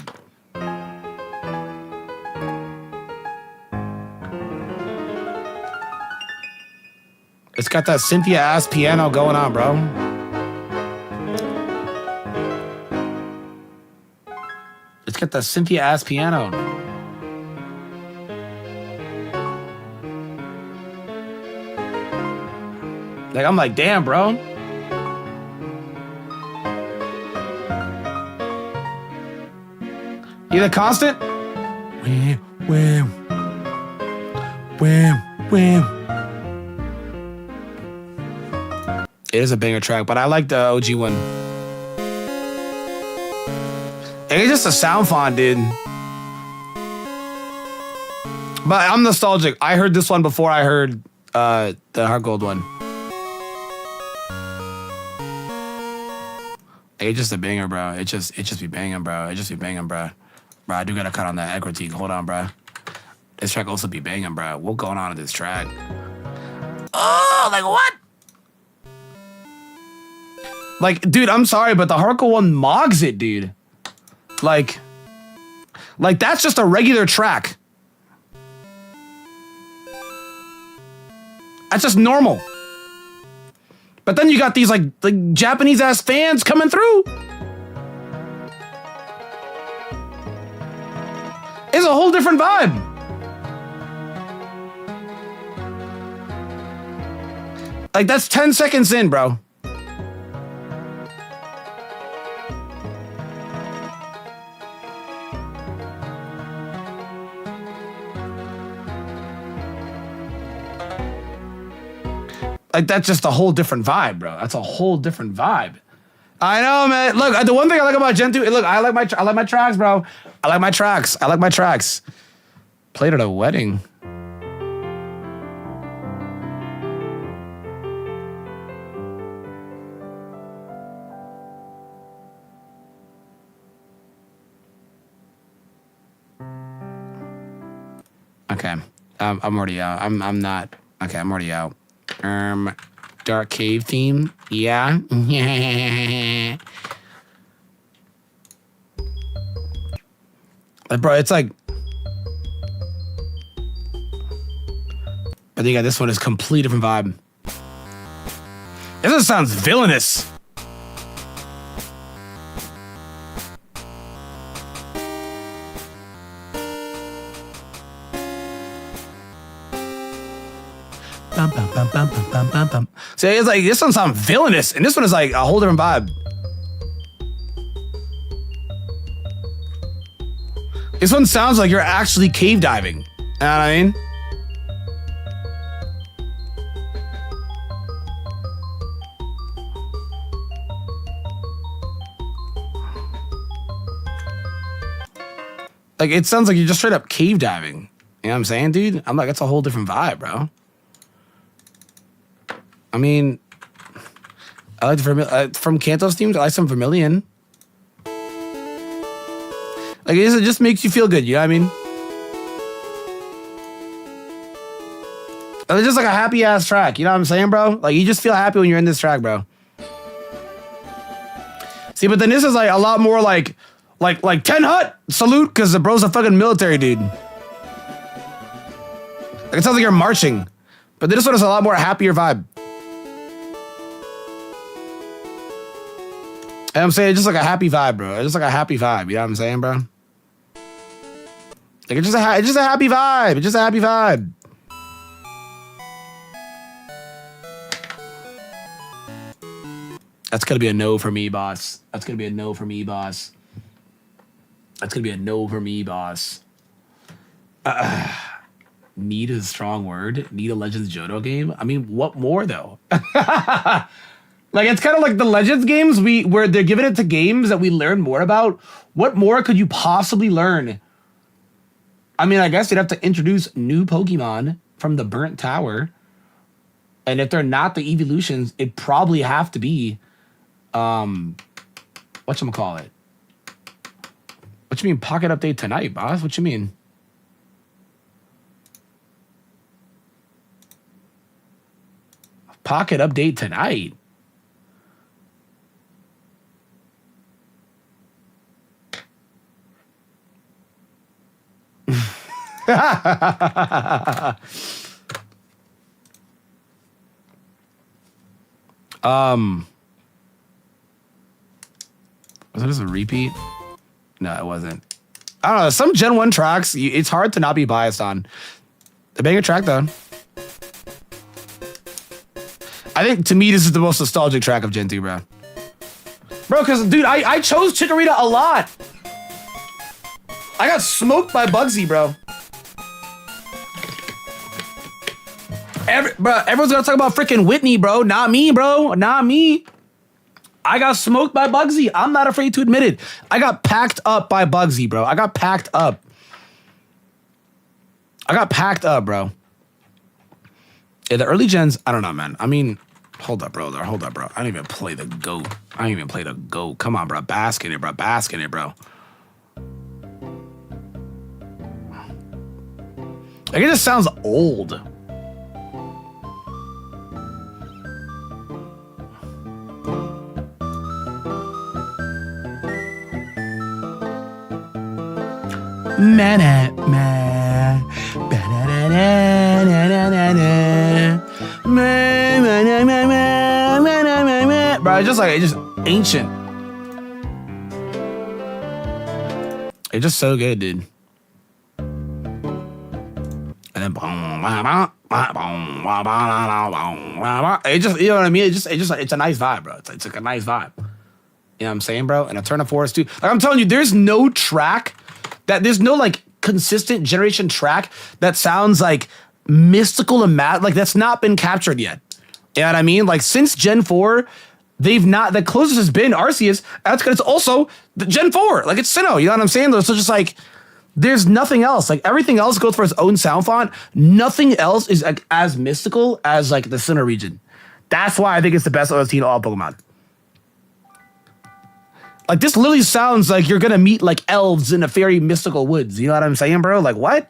It's got that Cynthia ass piano going on, bro. It's got that Cynthia ass piano. Like, I'm like, damn, bro. You the constant? Wham, wham. Wham, wham. It is a banger track, but I like the OG one. And it's just a sound font, dude. But I'm nostalgic. I heard this one before I heard the Heart Gold one. It's just a banger, bro. It just be banging, bro. It just be banging, bro. Bro, I do gotta cut on that equity. Hold on, bro. This track also be banging, bro. What's going on in this track? Oh, like what? Like, dude, I'm sorry, but the hardcore one mogs it, dude. Like that's just a regular track. That's just normal. But then you got these like Japanese ass fans coming through. It's a whole different vibe. Like that's 10 seconds in, bro. Like that's just a whole different vibe, bro. That's a whole different vibe. I know, man. Look, the one thing I like about Gen 2, look, I like my tracks, bro. I like my tracks. Played at a wedding. Okay. I'm already out. I'm not. Okay, I'm already out. Dark cave theme. Yeah. Bro, it's like. I think this one is complete different vibe. This one sounds villainous. Bum, bum, bum, bum, bum, bum, bum, bum. So it's like this one sounds villainous, and this one is like a whole different vibe. This one sounds like you're actually cave diving. You know what I mean? Like it sounds like you're just straight up cave diving. You know what I'm saying, dude? I'm like, it's a whole different vibe, bro. I mean, I like the from Kanto's themes. I like some Vermilion. Like it just makes you feel good. You know what I mean? It's just like a happy ass track. You know what I'm saying, bro? Like you just feel happy when you're in this track, bro. See, but then this is like a lot more like 10 Hut salute because the bro's a fucking military dude. Like it sounds like you're marching, but this one is a lot more happier vibe. And I'm saying it's just like a happy vibe, bro. It's just like a happy vibe. You know what I'm saying, bro? Like it's just a happy vibe. It's just a happy vibe. That's gonna be a no for me, boss. That's gonna be a no for me, boss. That's gonna be a no for me, boss. Need is a strong word. Need a Legends Johto game. I mean, what more though? Like it's kind of like the Legends games where they're giving it to games that we learn more about. What more could you possibly learn? I mean, I guess you'd have to introduce new Pokemon from the Burnt Tower. And if they're not the evolutions, it'd probably have to be whatchamacallit? What you mean pocket update tonight, boss? What you mean? Pocket update tonight? Was this a repeat? No, it wasn't. I don't know. Some Gen 1 tracks, it's hard to not be biased on. A banger track, though. I think, to me, this is the most nostalgic track of Gen 2, bro. Bro, because, dude, I chose Chikorita a lot. I got smoked by Bugsy, bro. Everyone's gonna talk about freaking Whitney, bro. Not me, bro. Not me. I got smoked by Bugsy. I'm not afraid to admit it. I got packed up by Bugsy, bro. I got packed up. Bro. Yeah, the early gens, I don't know, man. I mean, hold up, bro. I don't even play the GOAT. Come on, bro. Bask in it, bro. Like, it just sounds old. Bro, it's just ancient. It's just so good, dude. And then it just, you know what I mean? It's a nice vibe, bro. It's like a nice vibe. You know what I'm saying, bro? And Eternal Forest too. Like I'm telling you, there's no like consistent generation track that sounds like mystical and mad. Like that's not been captured yet. You know what I mean? Like since Gen 4, they've not, the closest has been Arceus. That's because it's also the Gen 4. Like it's Sinnoh, you know what I'm saying? So just like, there's nothing else. Like everything else goes for its own sound font. Nothing else is like as mystical as like the Sinnoh region. That's why I think it's the best OST in all Pokemon. Like this literally sounds like you're gonna meet like elves in a fairy mystical woods. You know what I'm saying, bro? Like what?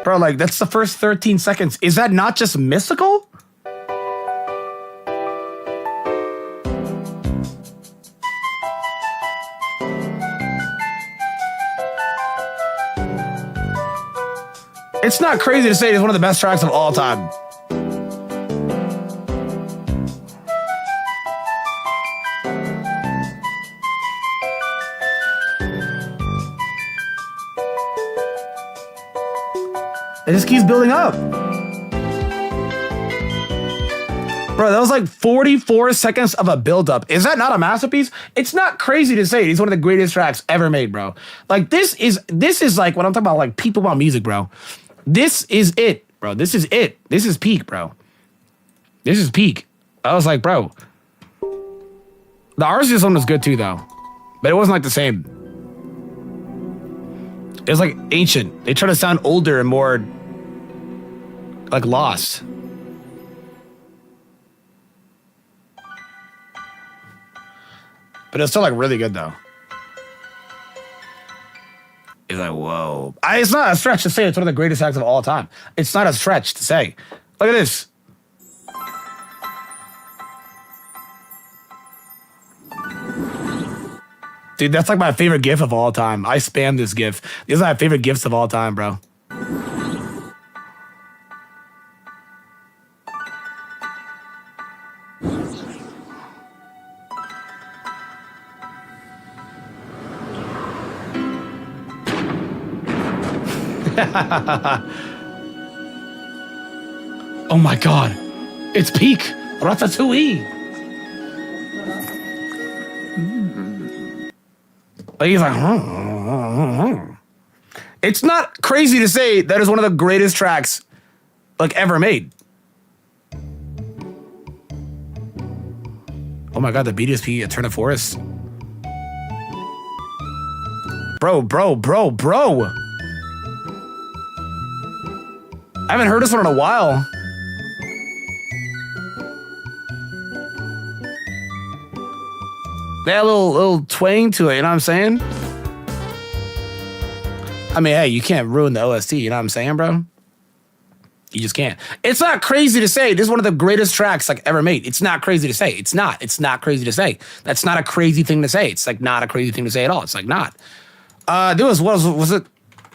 Bro, like that's the first 13 seconds. Is that not just mystical? It's not crazy to say it's one of the best tracks of all time. It just keeps building up. Bro, that was like 44 seconds of a build-up. Is that not a masterpiece? It's not crazy to say it's one of the greatest tracks ever made, bro. Like this is like when I'm talking about like peak Pokemon music, bro. This is it, bro. This is it. This is peak, bro. This is peak. I was like, bro. The Arceus one was good too, though. But it wasn't like the same. It was like ancient. They try to sound older and more like lost. But it's still like really good though. It's like, whoa. It's not a stretch to say it's one of the greatest acts of all time. It's not a stretch to say. Look at this. Dude, that's like my favorite GIF of all time. I spam this GIF. These are my favorite GIFs of all time, bro. Oh my god. It's peak Ratatouille. Like he's like, It's not crazy to say that is one of the greatest tracks like ever made. Oh my god, the BDSP Eternal Forest. Bro. I haven't heard this one in a while. They had a little twang to it, you know what I'm saying? I mean, hey, you can't ruin the OST, you know what I'm saying, bro? You just can't. It's not crazy to say this is one of the greatest tracks like ever made. It's not crazy to say. It's not crazy to say. That's not a crazy thing to say. It's like not a crazy thing to say at all. It's like not. There was it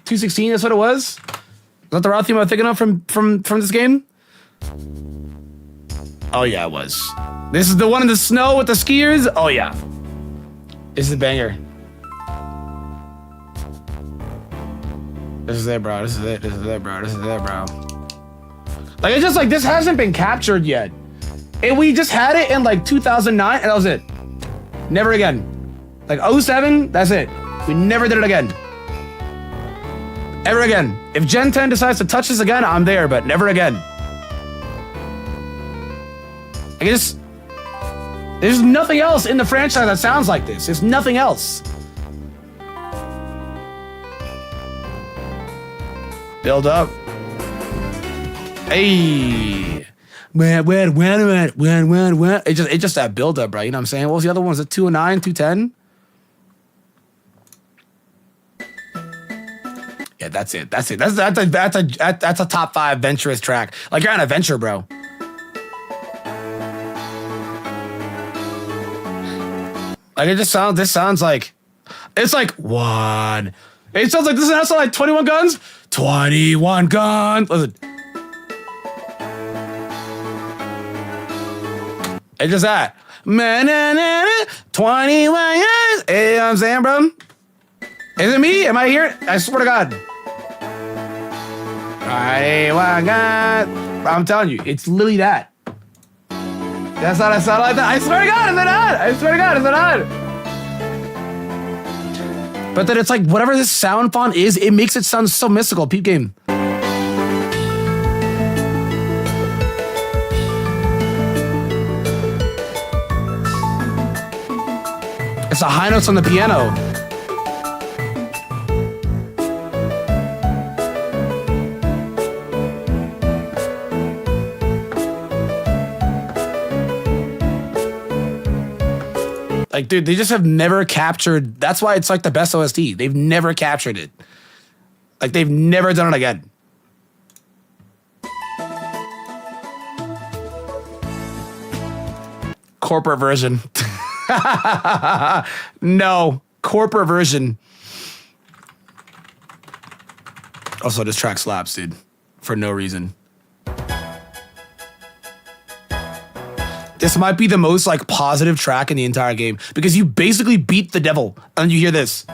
216? That's what it was? Was that the route theme I'm thinking of from this game? Oh yeah, it was. This is the one in the snow with the skiers? Oh yeah. This is a banger. This is it, bro. This is it, bro. Like, it's just like, this hasn't been captured yet. And we just had it in like 2009, and that was it. Never again. Like 07, that's it. We never did it again. Ever again. If Gen 10 decides to touch this again, I'm there, but never again. I guess there's nothing else in the franchise that sounds like this. There's nothing else. Build up. Hey. When. It's just that build up, bro. You know what I'm saying? What was the other one? Was it 209, 210? Yeah, That's it. That's a top 5 venturous track. Like you're on a venture, bro. Like it just sounds. This sounds like it's like one. It sounds like this sounds like 21 Guns. 21 Guns. Listen. It's just that. 21 Guns. Hey, you know what I'm saying, bro? Is it me? Am I here? I swear to God. 21 Guns. I'm telling you, it's literally that. That's not a sound like that. I swear to God, is it not? I swear to God, is it not? But then it's like, whatever this sound font is, it makes it sound so mystical. Peep game. It's the high notes on the piano. Like, dude, they just have never captured. That's why it's like the best OST. They've never captured it. Like, they've never done it again. Corporate version. No, corporate version. Also, this track slaps, dude, for no reason. This might be the most like positive track in the entire game because you basically beat the devil and you hear this.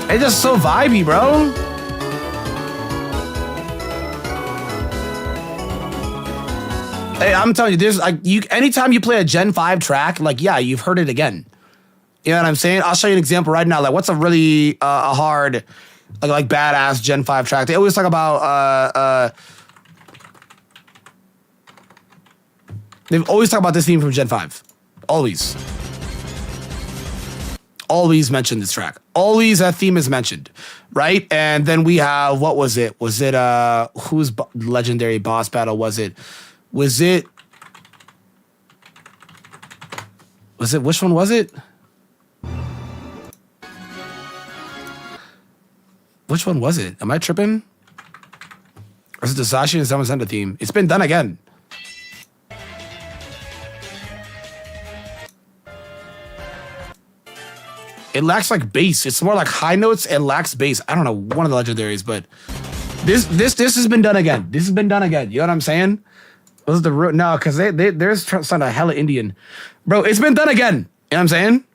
It's just so vibey, bro. Hey, I'm telling you, there's like anytime you play a Gen 5 track, like yeah, you've heard it again. You know what I'm saying? I'll show you an example right now. Like what's a really a hard like badass Gen 5 track. They always talk about they've always talked about this theme from Gen 5. Always. Always mention this track. Always that theme is mentioned. Right? And then we have, what was it? Was it whose legendary boss battle was it? Was it which one was it? Which one was it? Am I tripping? Or is it the Sashi and Someone Sent a theme? It's been done again. It lacks like bass. It's more like high notes and lacks bass. I don't know, one of the legendaries, but this has been done again. This has been done again. You know what I'm saying? Was it the no? Because they're sound a hella Indian, bro. It's been done again. You know what I'm saying?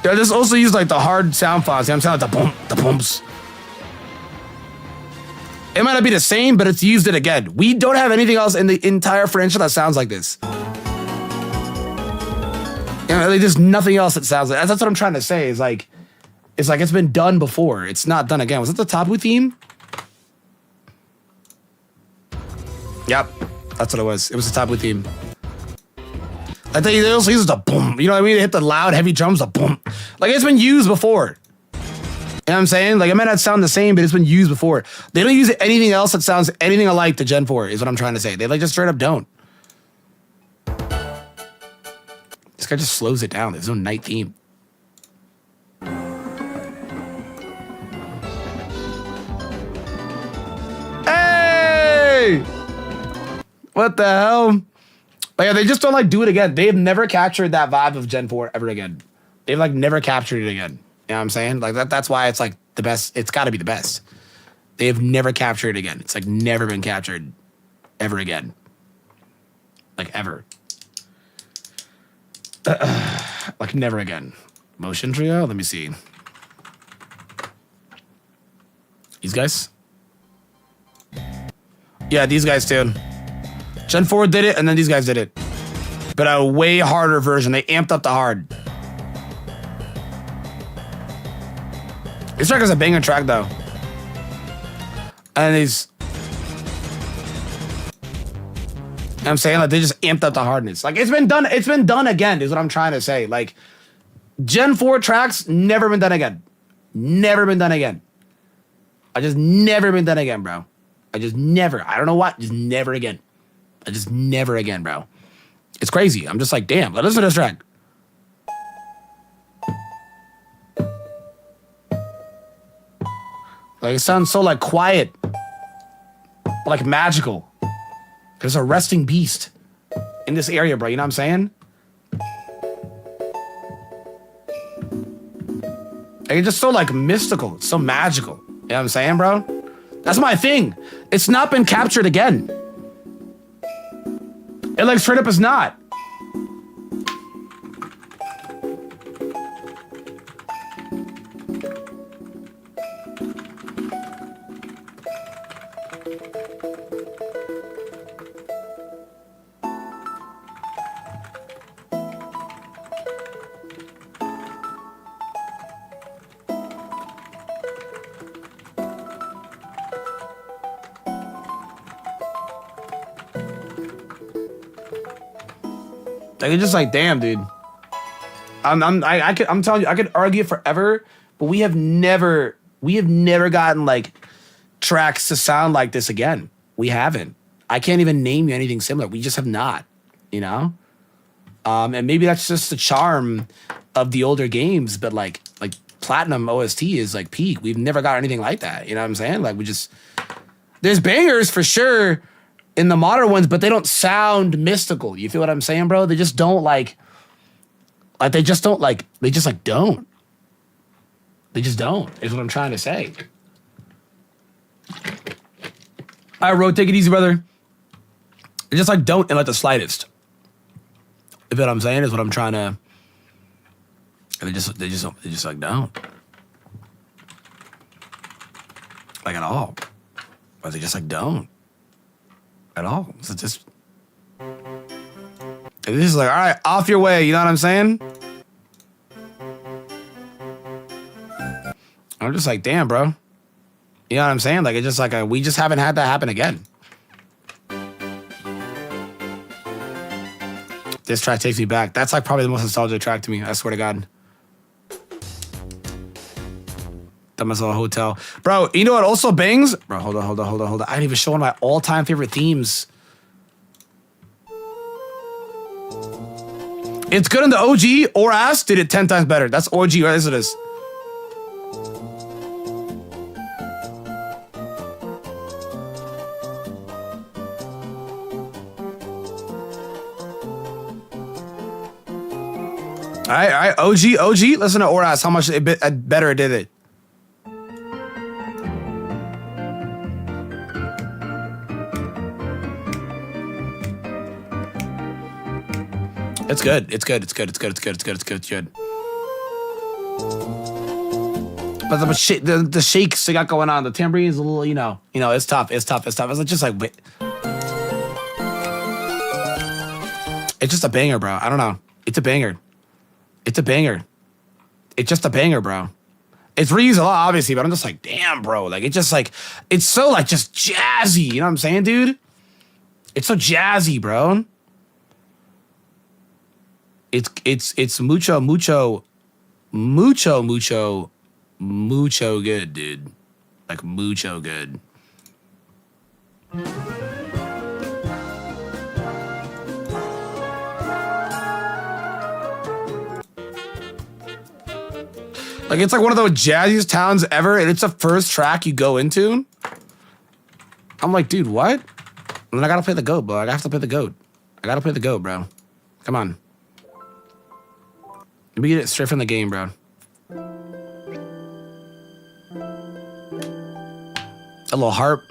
They just also use like the hard sound fonts. You know what I'm saying? Like the bumps. It might not be the same, but it's used it again. We don't have anything else in the entire franchise that sounds like this. You know, like, there's nothing else that sounds like. That's what I'm trying to say. It's like it's been done before. It's not done again. Was it the Tapu theme? Yep, that's what it was. It was the Tapu theme. I think they also use the boom. You know what I mean? They hit the loud, heavy drums, the boom. Like it's been used before. You know what I'm saying? Like it might not sound the same, but it's been used before. They don't use anything else that sounds anything alike to Gen 4, is what I'm trying to say. They like just straight up don't. This guy just slows it down. There's no night theme. Hey! What the hell? Like, yeah, they just don't like do it again. They have never captured that vibe of Gen 4 ever again. They've like never captured it again. You know what I'm saying? Like that's why it's like the best. It's got to be the best. They have never captured it again. It's like never been captured ever again. Like ever. Like never again. Motion trio? Let me see. These guys? Yeah, these guys too. Gen 4 did it, and then these guys did it. But a way harder version. They amped up the hard. This track is a banger track, though. And these... You know what I'm saying? Like, they just amped up the hardness. Like, it's been done again, is what I'm trying to say. Like, Gen 4 tracks, never been done again. Never been done again. I just never been done again, bro. I just never. I don't know what. Just never again. I just never again, bro. It's crazy. I'm just like, damn, listen to this track. Like, it sounds so, like, quiet. Like, magical. There's a resting beast in this area, bro. You know what I'm saying? Like, it's just so, like, mystical. It's so magical. You know what I'm saying, bro? That's my thing. It's not been captured again. It, like, straight up is not. Like, it's just like, damn, dude. I'm telling you, I could argue forever, but we have never gotten like tracks to sound like this again. We haven't. I can't even name you anything similar. We just have not, you know? And maybe that's just the charm of the older games, but like Platinum OST is like peak. We've never got anything like that. You know what I'm saying? Like, there's bangers for sure in the modern ones, but they don't sound mystical. You feel what I'm saying, bro? They just don't they just don't. They just don't, is what I'm trying to say. All right, Ro, take it easy, brother. They just like don't in like the slightest. You feel what I'm saying, is what I'm trying to. They just like don't. Like at all. But they just like don't. At all. So just it's just like, all right, off your way, you know what I'm saying? I'm just like, damn, bro. You know what I'm saying? Like, it's just like we just haven't had that happen again. This track takes me back. That's like probably the most nostalgic track to me, I swear to God. That must be a hotel. Bro, you know what also bangs? Bro, hold on. I didn't even show one of my all-time favorite themes. It's good in the OG, or Ass did it 10 times better. That's OG, right? This is this. All right, OG, listen to Oras, how much better it did it. It's good. It's good. But the shakes they got going on, the tambourine is a little, you know, it's tough. It's just like, it's just a banger, bro. I don't know. It's a banger. It's just a banger, bro. It's reused a lot, obviously, but I'm just like, damn, bro. Like, it's just like, it's so like just jazzy. You know what I'm saying, dude? It's so jazzy, bro. It's mucho good, dude. Like, mucho good. Like, it's like one of the jazziest towns ever, and it's the first track you go into. I'm like, dude, what? And then I gotta play the goat, bro. I have to play the goat. I gotta play the goat, bro. Come on. Let me get it straight from the game, bro. A little harp.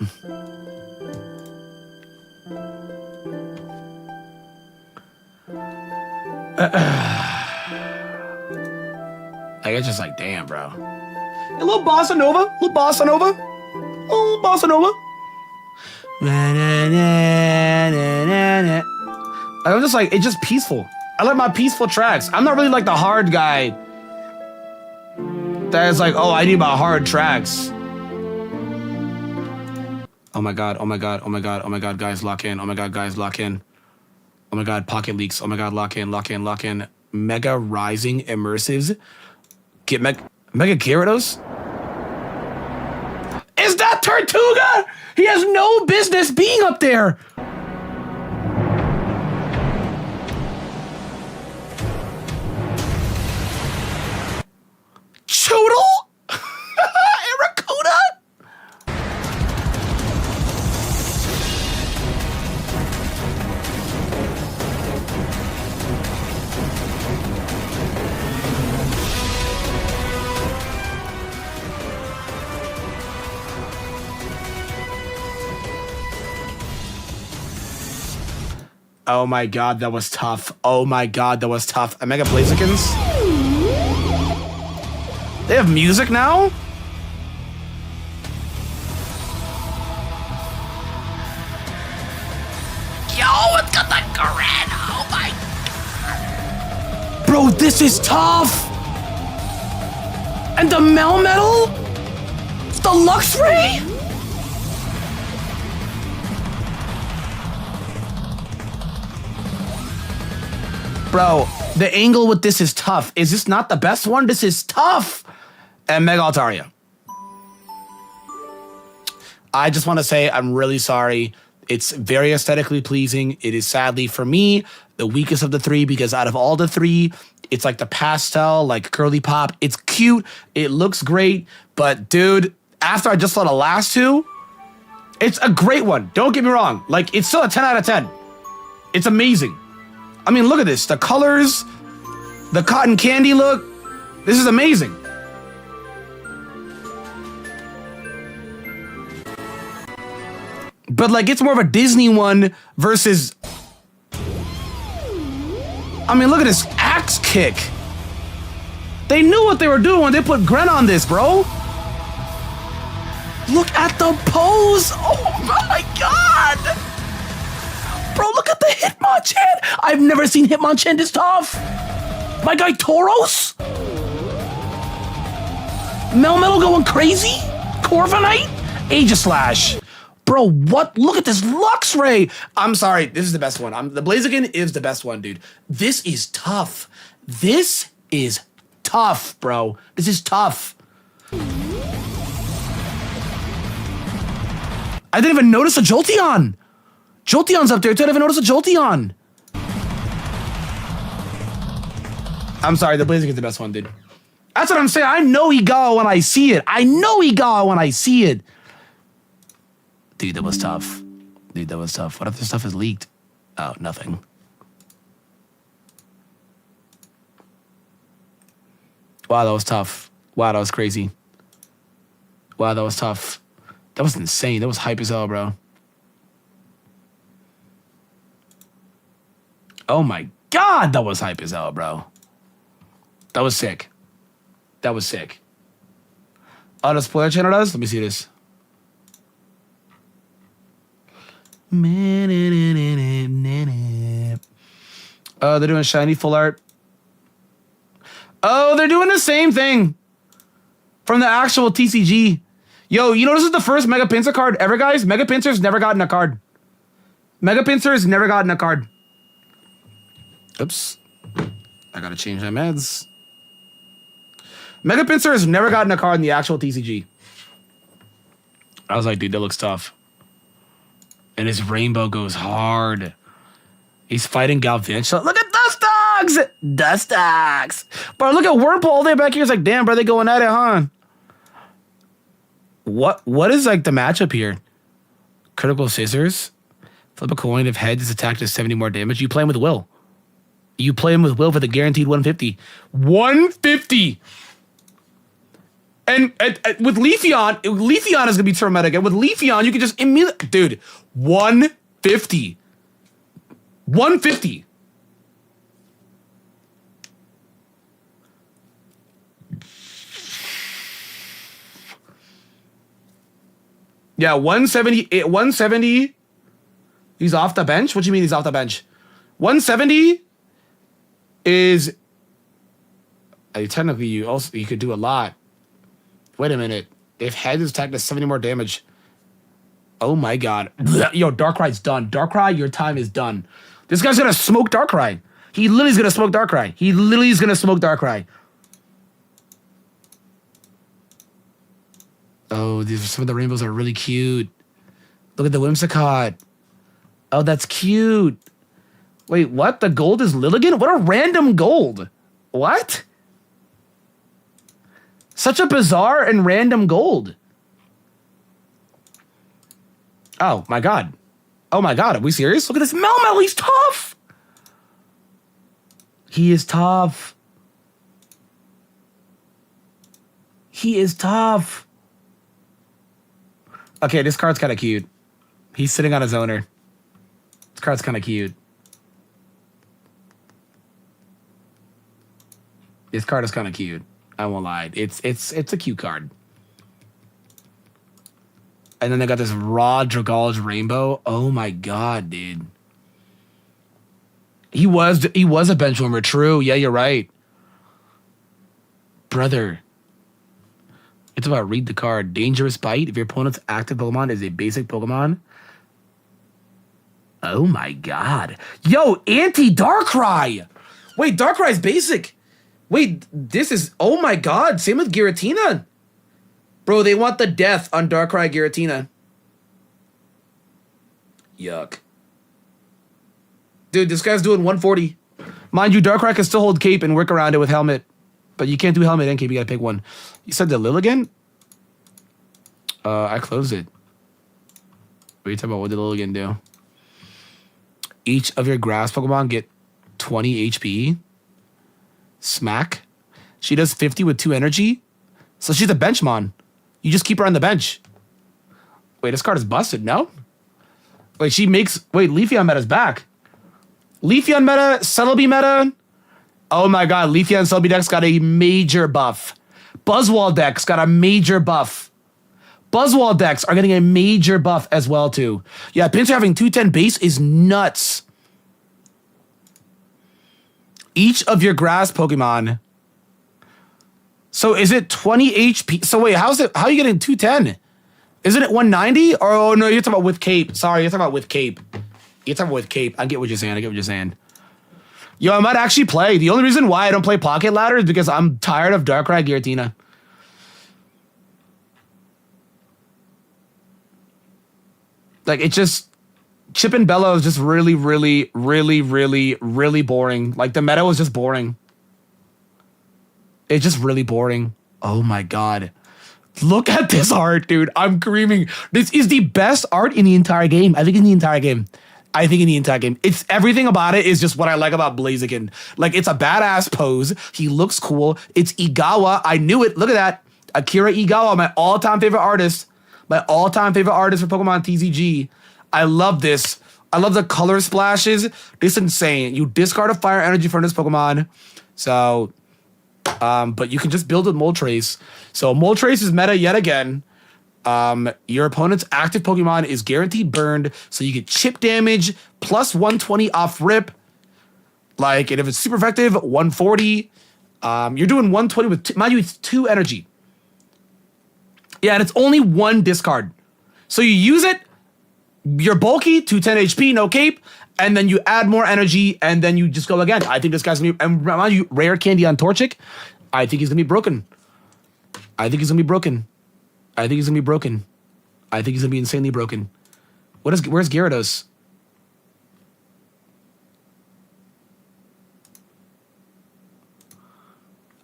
Like, it's just like, damn, bro. A little bossa nova. I'm just like, it's just peaceful. I like my peaceful tracks. I'm not really like the hard guy that is like, oh, I need my hard tracks. Oh my god, guys, lock in. Oh my god, pocket leaks. Oh my god, lock in. Mega Rising Immersives. Get Mega Gyarados? Is that Tortuga? He has no business being up there. Oh my god, that was tough. Oh my god, that was tough. Mega Blazikins? They have music now? Yo, it's got the grin. Oh my god. Bro, this is tough. And the Melmetal? The Luxray? Bro, the angle with this is tough. Is this not the best one? This is tough. And Mega Altaria. I just want to say I'm really sorry. It's very aesthetically pleasing. It is sadly for me the weakest of the three because out of all the three, it's like the pastel, like curly pop. It's cute. It looks great. But dude, after I just saw the last two, it's a great one. Don't get me wrong. Like it's still a 10 out of 10. It's amazing. I mean, look at this. The colors, the cotton candy look. This is amazing. But like, it's more of a Disney one versus... I mean, look at this axe kick. They knew what they were doing when they put Gren on this, bro. Look at the pose. Oh my god. Bro, look at the Hitmonchan! I've never seen Hitmonchan this tough! My guy Tauros? Melmetal going crazy? Corviknight? Aegislash. Bro, what? Look at this Luxray! I'm sorry, this is the best one. The Blaziken is the best one, dude. This is tough. This is tough, bro. This is tough. I didn't even notice a Jolteon! Jolteon's up there, too. I didn't even notice a Jolteon. I'm sorry, the Blaziken is the best one, dude. That's what I'm saying. I know Igawa when I see it. I know Igawa when I see it. Dude, that was tough. Dude, that was tough. What if this stuff is leaked? Oh, nothing. Wow, that was tough. Wow, that was crazy. Wow, that was tough. That was insane. That was hype as hell, bro. Oh my god, that was hype as hell, bro. That was sick. That was sick. Oh, the spoiler channel does? Let me see this. Oh, they're doing shiny full art. Oh, they're doing the same thing from the actual TCG. Yo, you know this is the first Mega Pinsir card ever, guys? Mega Pinsir's never gotten a card. Mega Pinsir's never gotten a card. Oops. I gotta change my meds. Mega Pinsir has never gotten a card in the actual TCG. I was like, dude, that looks tough. And his rainbow goes hard. He's fighting Galvantula. Look at Dust Dogs! Dust Dogs! Bro, look at Wurmple all the way back here. It's like, damn, bro, they going at it, huh? What is like the matchup here? Critical Scissors. Flip a coin. If heads, attack does 70 more damage. You play him with Will. You play him with Will for the guaranteed 150. 150! And with Leafeon is going to be turn meta again. With Leafeon, you can just immediately... Dude, 150. 150. Yeah, 170. 170. He's off the bench? What do you mean he's off the bench? 170 is... technically, you could do a lot. Wait a minute. If head is attacked, does 70 more damage. Oh my god. Yo, Darkrai's done. Darkrai, your time is done. This guy's gonna smoke Darkrai. He literally is gonna smoke Darkrai. He literally is gonna smoke Darkrai. Oh, these are some of the rainbows are really cute. Look at the Whimsicott. Oh, that's cute. Wait, what? The gold is Lilligant? What a random gold. What? Such a bizarre and random gold. Oh my god. Oh my god, are we serious? Look at this Melmetal, he's tough. He is tough. He is tough. Okay, this card's kind of cute. He's sitting on his owner. This card's kind of cute. This card is kind of cute. I won't lie. It's a cute card. And then they got this raw Dragalge Rainbow. Oh my god, dude. He was a bench warmer. True. Yeah, you're right. Brother. It's about read the card. Dangerous Bite. If your opponent's active Pokemon is a basic Pokemon. Oh my god. Yo, anti-Darkrai. Wait, Darkrai's basic. Wait, this is... Oh my god. Same with Giratina. Bro, they want the death on Darkrai Giratina. Yuck. Dude, this guy's doing 140. Mind you, Darkrai can still hold cape and work around it with helmet. But you can't do helmet and cape. You gotta pick one. You said the Lilligan? I closed it. What are you talking about? What did Lilligan do? Each of your grass Pokemon get 20 HP. Smack. She does 50 with 2 energy. So she's a benchmon. You just keep her on the bench. Wait, this card is busted, no? Wait, she makes... Wait, Leafeon meta's back. Leafeon meta, Celebi meta. Oh my god, Leafeon and Celebi decks got a major buff. Buzzwole decks got a major buff. Buzzwole decks are getting a major buff as well, too. Yeah, Pinsir having 210 base is nuts. Each of your grass Pokemon... So is it 20 HP? So wait, how are you getting 210? Isn't it 190? Or oh no, you're talking about with cape. Sorry, you're talking about with cape. You're talking about with cape. I get what you're saying. Yo, I might actually play. The only reason why I don't play Pocket Ladder is because I'm tired of Darkrai Giratina. Like it just Chip and Bella is just really boring. Like the meta was just boring. It's just really boring. Oh my god. Look at this art, dude. I'm screaming. This is the best art in the entire game. I think in the entire game. It's everything about it is just what I like about Blaziken. Like it's a badass pose. He looks cool. It's Igawa. I knew it. Look at that. Akira Igawa, my all-time favorite artist. My all-time favorite artist for Pokemon TCG. I love this. I love the color splashes. This is insane. You discard a fire energy from this Pokemon. So... but you can just build with Moltres. So Moltres is meta yet again. Your opponent's active Pokemon is guaranteed burned, so you get chip damage plus 120 off rip. Like, and if it's super effective, 140. You're doing 120 with, mind you, it's 2 energy. Yeah, and it's only 1 discard. So you use it, you're bulky, 210 HP, no cape, and then you add more energy, and then you just go again. I think this guy's gonna be, and remind you, rare candy on Torchic. I think he's gonna be broken. I think he's gonna be insanely broken. Where's Gyarados?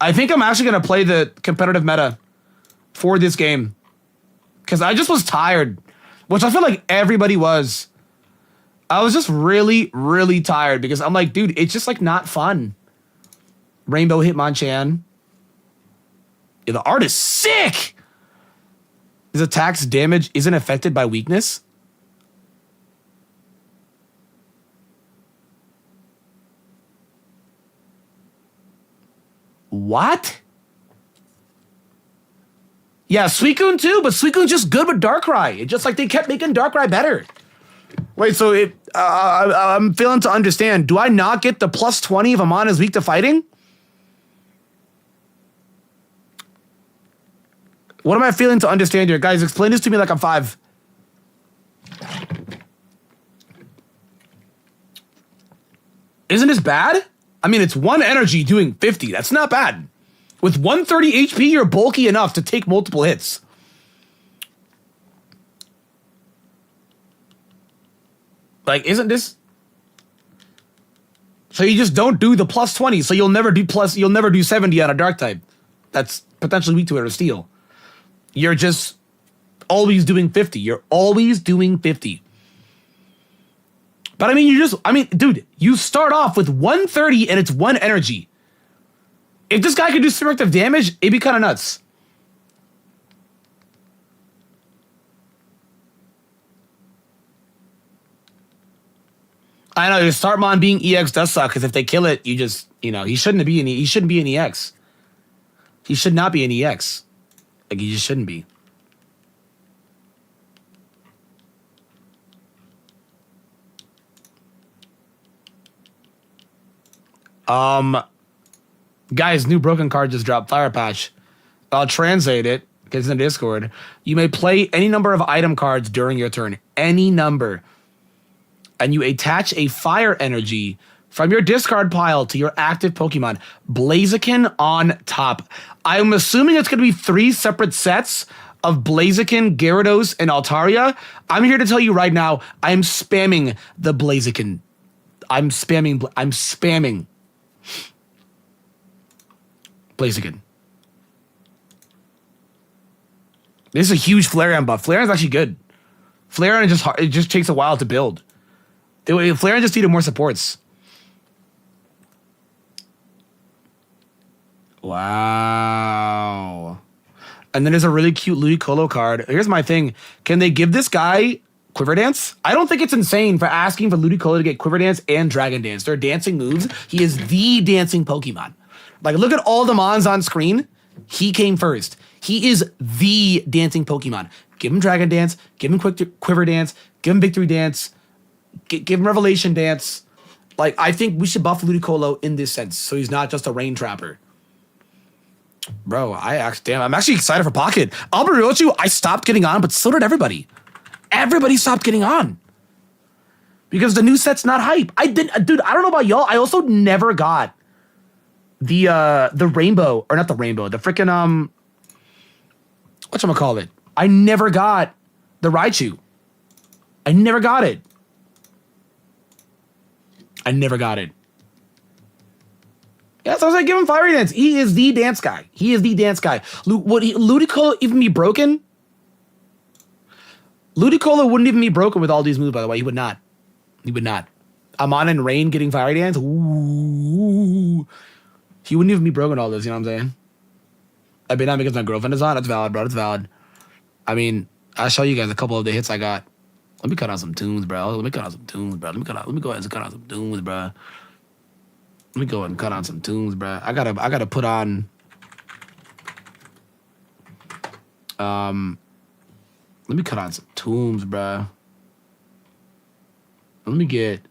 I think I'm actually gonna play the competitive meta for this game. Because I just was tired. Which I feel like everybody was. I was just really tired because I'm like, dude, it's just like not fun. Rainbow Hitmonchan. Yeah, the art is sick. His attack's damage isn't affected by weakness. What? Yeah, Suicune too, but Suicune's just good with Darkrai. It's just like they kept making Darkrai better. Wait, so I'm failing to understand. Do I not get the plus 20 if Amon is weak to fighting? What am I failing to understand here? Guys, explain this to me like I'm 5. Isn't this bad? I mean, it's 1 energy doing 50. That's not bad. With 130 HP, you're bulky enough to take multiple hits. Like, isn't this... So you just don't do the plus 20, so you'll never do 70 on a dark type. That's potentially weak to it or steel. You're just always doing 50. You're always doing 50. But I mean, dude, you start off with 130 and it's 1 energy. If this guy could do super active damage, it'd be kind of nuts. I know your Startmon being EX does suck because if they kill it, you just, he shouldn't be an EX. He should not be an EX. Like, he just shouldn't be. Guys, new broken card just dropped. Fire Patch. I'll translate it, because it's in Discord. You may play any number of item cards during your turn. Any number. And you attach a fire energy from your discard pile to your active Pokemon. Blaziken on top. I'm assuming it's going to be 3 separate sets of Blaziken, Gyarados, and Altaria. I'm here to tell you right now, I'm spamming the Blaziken. I'm spamming Blaziken. This is a huge Flareon buff. Flareon's actually good. Flareon it just takes a while to build. Flareon just needed more supports. Wow. And then there's a really cute Ludicolo card. Here's my thing. Can they give this guy Quiver Dance? I don't think it's insane for asking for Ludicolo to get Quiver Dance and Dragon Dance. They're dancing moves. He is the dancing Pokemon. Like, look at all the Mons on screen. He came first. He is the dancing Pokemon. Give him Dragon Dance. Give him Quiver Dance. Give him Victory Dance. Give him Revelation Dance. Like, I think we should buff Ludicolo in this sense, so he's not just a Rain Trapper. Bro, I'm actually excited for Pocket. I'll be real with you. I stopped getting on, but so did everybody. Everybody stopped getting on. Because the new set's not hype. Dude, I don't know about y'all. I also never got the rainbow, or not the rainbow, the freaking whatchamacallit? I never got the Raichu. I never got it. Yeah, so I was like, give him Fiery Dance. He is the dance guy. Would Ludicolo even be broken? Ludicolo wouldn't even be broken with all these moves, by the way. He would not. Amon and Rain getting Fiery Dance. Ooh. He wouldn't even be broken all this, you know what I'm saying? I mean, not because my girlfriend is on. That's valid, bro. That's valid. I mean, I'll show you guys a couple of the hits I got. Let me cut out some tunes, bro. Let me go ahead and cut out some tunes, bro. I gotta put on. Let me cut on some tunes, bro. Let me get.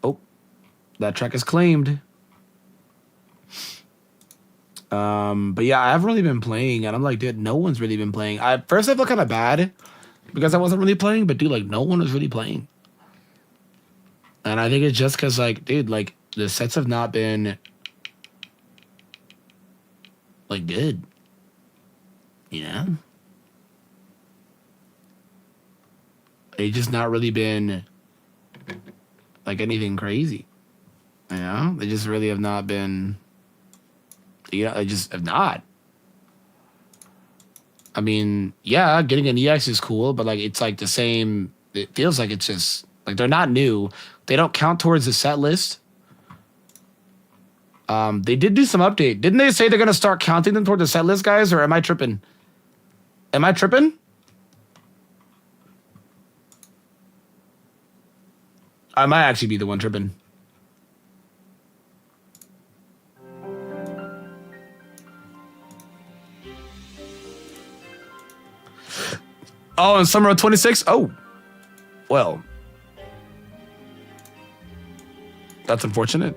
Oh, that track is claimed. But yeah, I haven't really been playing, and I'm like, dude, no one's really been playing. First I felt kind of bad because I wasn't really playing, but dude, like, no one was really playing. And I think it's just because, like, dude, like, the sets have not been, like, good. You know? It's just not really been, like, anything crazy. You know? They just really have not been, they just have not. I mean, yeah, getting an EX is cool, but, like, it's, like, the same, it feels like it's just, like, they're not new. They don't count towards the set list. They did do some update. Didn't they say they're going to start counting them towards the set list, guys? Or am I tripping? I might actually be the one tripping. Oh, in summer of 26? Oh. Well. That's unfortunate.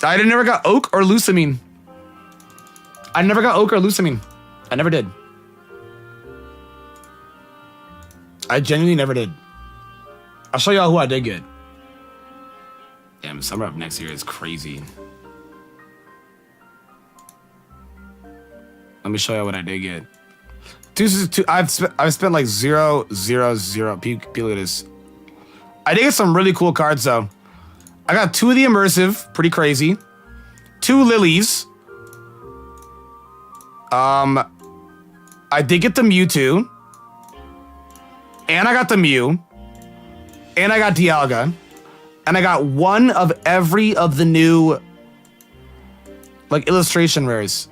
I never got Oak or Lusamine. I never did. I genuinely never did. I'll show y'all who I did get. Damn, summer of next year is crazy. Let me show y'all what I did get. I've spent like 0, 0, 0. Peek at this. I did get some really cool cards though. I got 2 of the Immersive, pretty crazy. 2 Lilies. I did get the Mewtwo. And I got the Mew. And I got Dialga. And I got 1 of every of the new, like, illustration rares.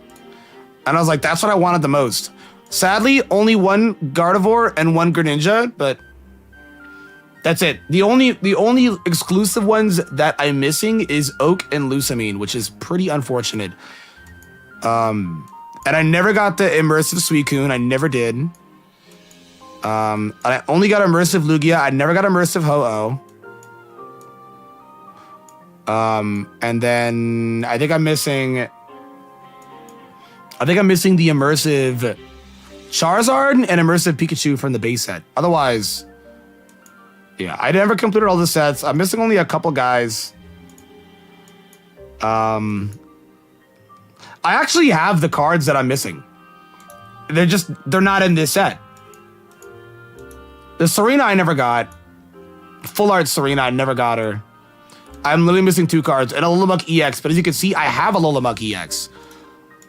And I was like, that's what I wanted the most. Sadly, only 1 Gardevoir and 1 Greninja, but That's it. The only exclusive ones that I'm missing is Oak and Lusamine, which is pretty unfortunate. And I never got the immersive Suicune. I never did. I only got immersive Lugia. I never got immersive Ho-Oh. And then I think I'm missing the immersive Charizard and immersive Pikachu from the base set. Otherwise, yeah, I never completed all the sets. I'm missing only a couple guys. I actually have the cards that I'm missing. They're not in this set. The Serena I never got. Full art Serena, I never got her. I'm literally missing 2 cards and a Lulamuck EX, but as you can see, I have a Lulamuck EX.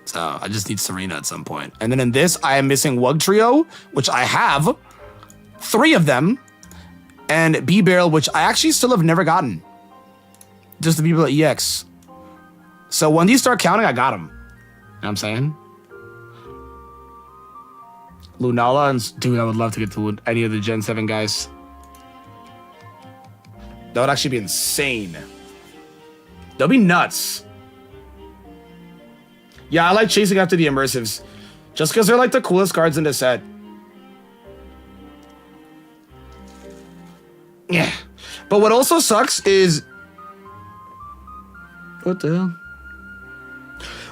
So I just need Serena at some point. And then in this, I am missing Wugtrio, which I have 3 of them, and B-Barrel, which I actually still have never gotten. Just the B-Barrel EX. So when these start counting, I got them. You know what I'm saying? Lunala, and dude, I would love to get to any of the Gen 7 guys. That would actually be insane. That'd be nuts. Yeah, I like chasing after the immersives. Just because they're like the coolest cards in the set. Yeah. But what also sucks is... What the hell?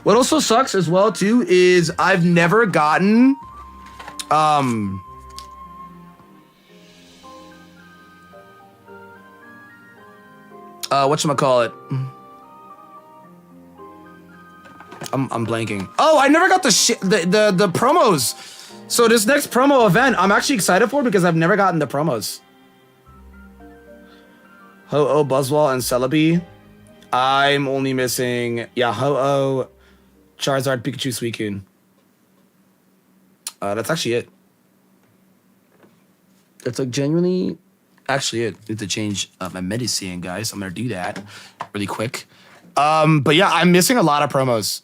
What also sucks as well, too, is I've never gotten... whatchamacallit? I'm blanking. Oh, I never got the promos. So this next promo event, I'm actually excited for because I've never gotten the promos. Ho-Oh, Buzzwole, and Celebi. I'm only missing, yeah, Ho-Oh, Charizard, Pikachu, Suicune. That's actually it. That's like genuinely actually it. I need to change my medicine, guys. I'm gonna do that really quick. But yeah, I'm missing a lot of promos.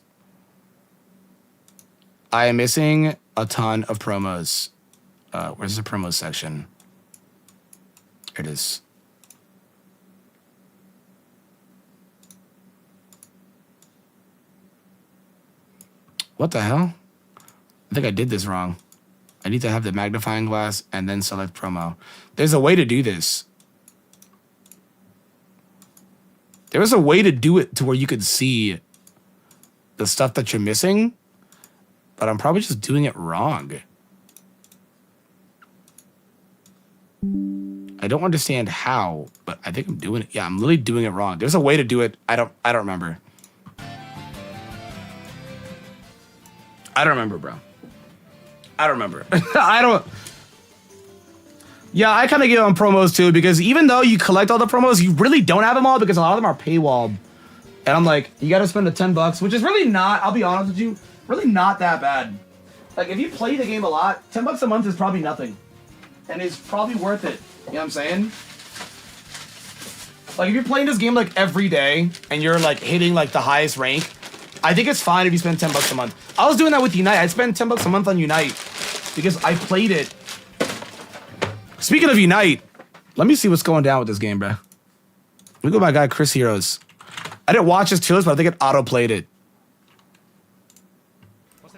I am missing a ton of promos. Where's the promo section? Here it is. What the hell? I think I did this wrong. I need to have the magnifying glass and then select promo. There's a way to do this. There is a way to do it to where you could see the stuff that you're missing, but I'm probably just doing it wrong. I don't understand how, but I think I'm doing it. Yeah, I'm literally doing it wrong. There's a way to do it. I don't remember. I don't remember, bro. I don't remember. Yeah, I kind of get on promos too, because even though you collect all the promos, you really don't have them all because a lot of them are paywalled. And I'm like, you got to spend the $10, which is really not, I'll be honest with you, really not that bad. Like, if you play the game a lot, $10 a month is probably nothing. And it's probably worth it. You know what I'm saying? Like, if you're playing this game, like, every day, and you're, like, hitting, like, the highest rank, I think it's fine if you spend $10 a month. I was doing that with Unite. I spent $10 a month on Unite because I played it. Speaking of Unite, let me see what's going down with this game, bro. Let me go to my guy, Chris Heroes. I didn't watch his trailers, but I think it auto-played it. What's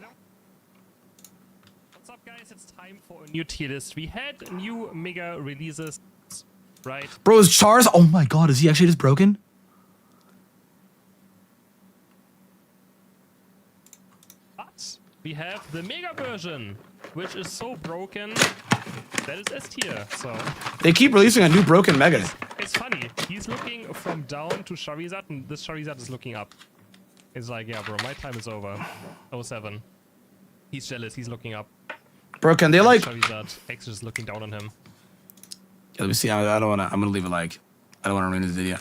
up, guys? It's time for a new tier list. We had new mega releases, right? Bro, is Char's... Oh my god, is he actually just broken? But we have the mega version, which is so broken that is S tier, so... They keep releasing a new broken mega. It's funny. He's looking from down to Charizard, and this Charizard is looking up. It's like, yeah, bro, my time is over. 07. He's jealous. He's looking up. Bro, can they like... Charizard X is looking down on him. Yeah, let me see. I don't want to... I'm going to leave a like. I don't want to ruin this video.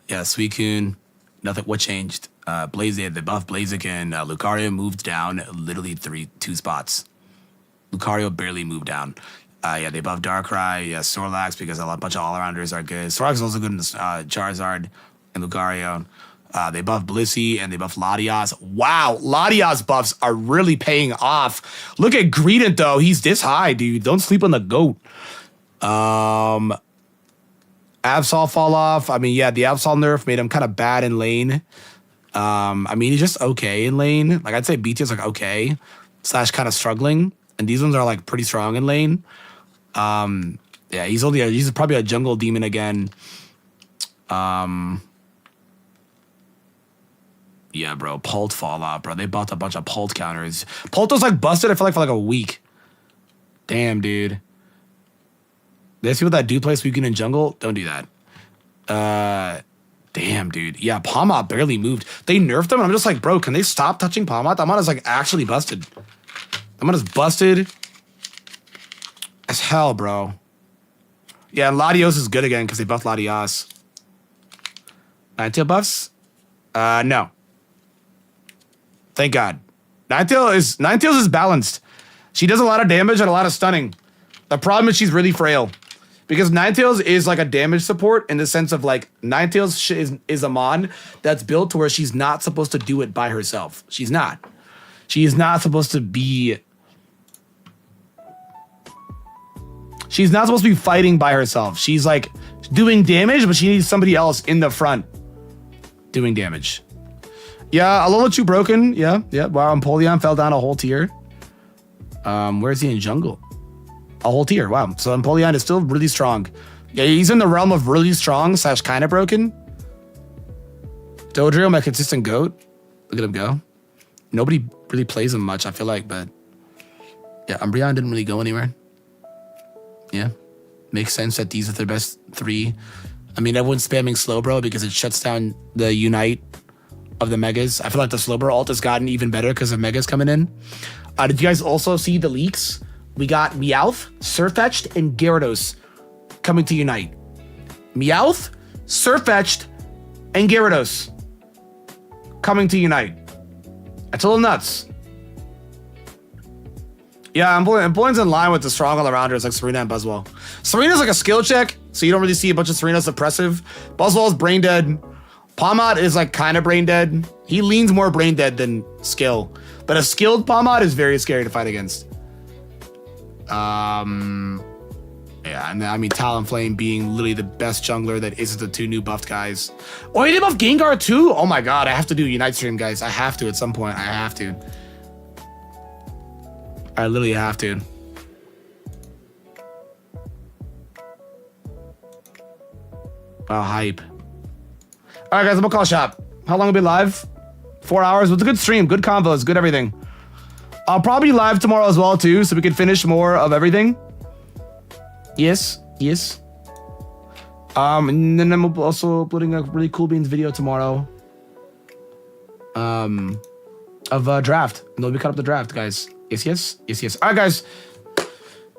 Yeah, Suicune. Nothing. What changed? Blaze, they buffed Blaziken. Lucario moved down literally 2 spots. Lucario barely moved down. Yeah, they buffed Darkrai, Snorlax, because a bunch of all-arounders are good. Snorlax is also good in Charizard and Lucario. They buffed Blissey and they buffed Latias. Wow, Latias buffs are really paying off. Look at Greedent, though. He's this high, dude. Don't sleep on the GOAT. Absol fall off. I mean, yeah, the Absol nerf made him kind of bad in lane. I mean, he's just okay in lane. Like, I'd say BT is like okay / kind of struggling. And these ones are like pretty strong in lane. Yeah, he's probably a jungle demon again. Yeah, bro, Pult fallout, bro. They bought a bunch of Pult counters. Pult was like busted, I feel like, for like a week. Damn, dude. There's people that do play Suicune in jungle. Don't do that. Damn, dude. Yeah, Palmot barely moved. They nerfed him, and I'm just like, bro, can they stop touching Palmot? Palmot is like actually busted. Palmot is busted as hell, bro. Yeah, and Latios is good again because they buffed Latios. Ninetale buffs? No. Thank God. Ninetales is balanced. She does a lot of damage and a lot of stunning. The problem is she's really frail. Because Ninetales is like a damage support in the sense of like Ninetales is a mon that's built to where she's not supposed to do it by herself. She's not. She is not supposed to be... She's not supposed to be fighting by herself. She's like doing damage, but she needs somebody else in the front doing damage. Yeah, Alola broken. Yeah. Wow, Empoleon fell down a whole tier. Where is he in jungle? A whole tier. Wow. So Empoleon is still really strong. Yeah, he's in the realm of really strong / kind of broken. Dodrio, my consistent goat. Look at him go. Nobody really plays him much, I feel like, but yeah, Umbreon didn't really go anywhere. Yeah. Makes sense that these are their best 3. I mean, everyone's spamming Slowbro because it shuts down the Unite of the Megas. I feel like the Slowbro ult has gotten even better because of Megas coming in. Did you guys also see the leaks? We got Meowth, Sirfetch'd, and Gyarados coming to Unite. Meowth, Sirfetch'd, and Gyarados coming to Unite. That's a little nuts. Yeah, Empoleon's in line with the strong all-arounders like Serena and Buzzwell. Serena's like a skill check, so you don't really see a bunch of Serena suppressive. Buzzwell's brain dead. Palmot is like kind of brain dead. He leans more brain dead than skill. But a skilled Palmot is very scary to fight against. Yeah, and I mean Talonflame being literally the best jungler that isn't the 2 new buffed guys. Oh, he did buff Gengar too? Oh my god, I have to do Unite stream, guys. I have to at some point. I have to. I literally have to. Wow, hype. All right, guys, I'm gonna call shop. How long will we be live? 4 hours. It was a good stream, good combos, good everything. I'll probably be live tomorrow as well too, so we can finish more of everything. Yes. And then I'm also uploading a really cool beans video tomorrow. Of draft. And they'll be cut up the draft, guys. Yes. All right, guys.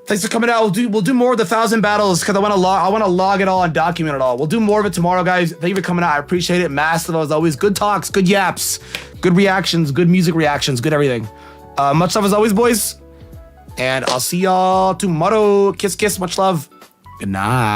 Thanks for coming out. We'll do more of the 1,000 battles because I want to log it all and document it all. We'll do more of it tomorrow, guys. Thank you for coming out. I appreciate it. Massive as always. Good talks, good yaps, good reactions, good music reactions, good everything. Much love as always, boys. And I'll see y'all tomorrow. Kiss, much love. Good night.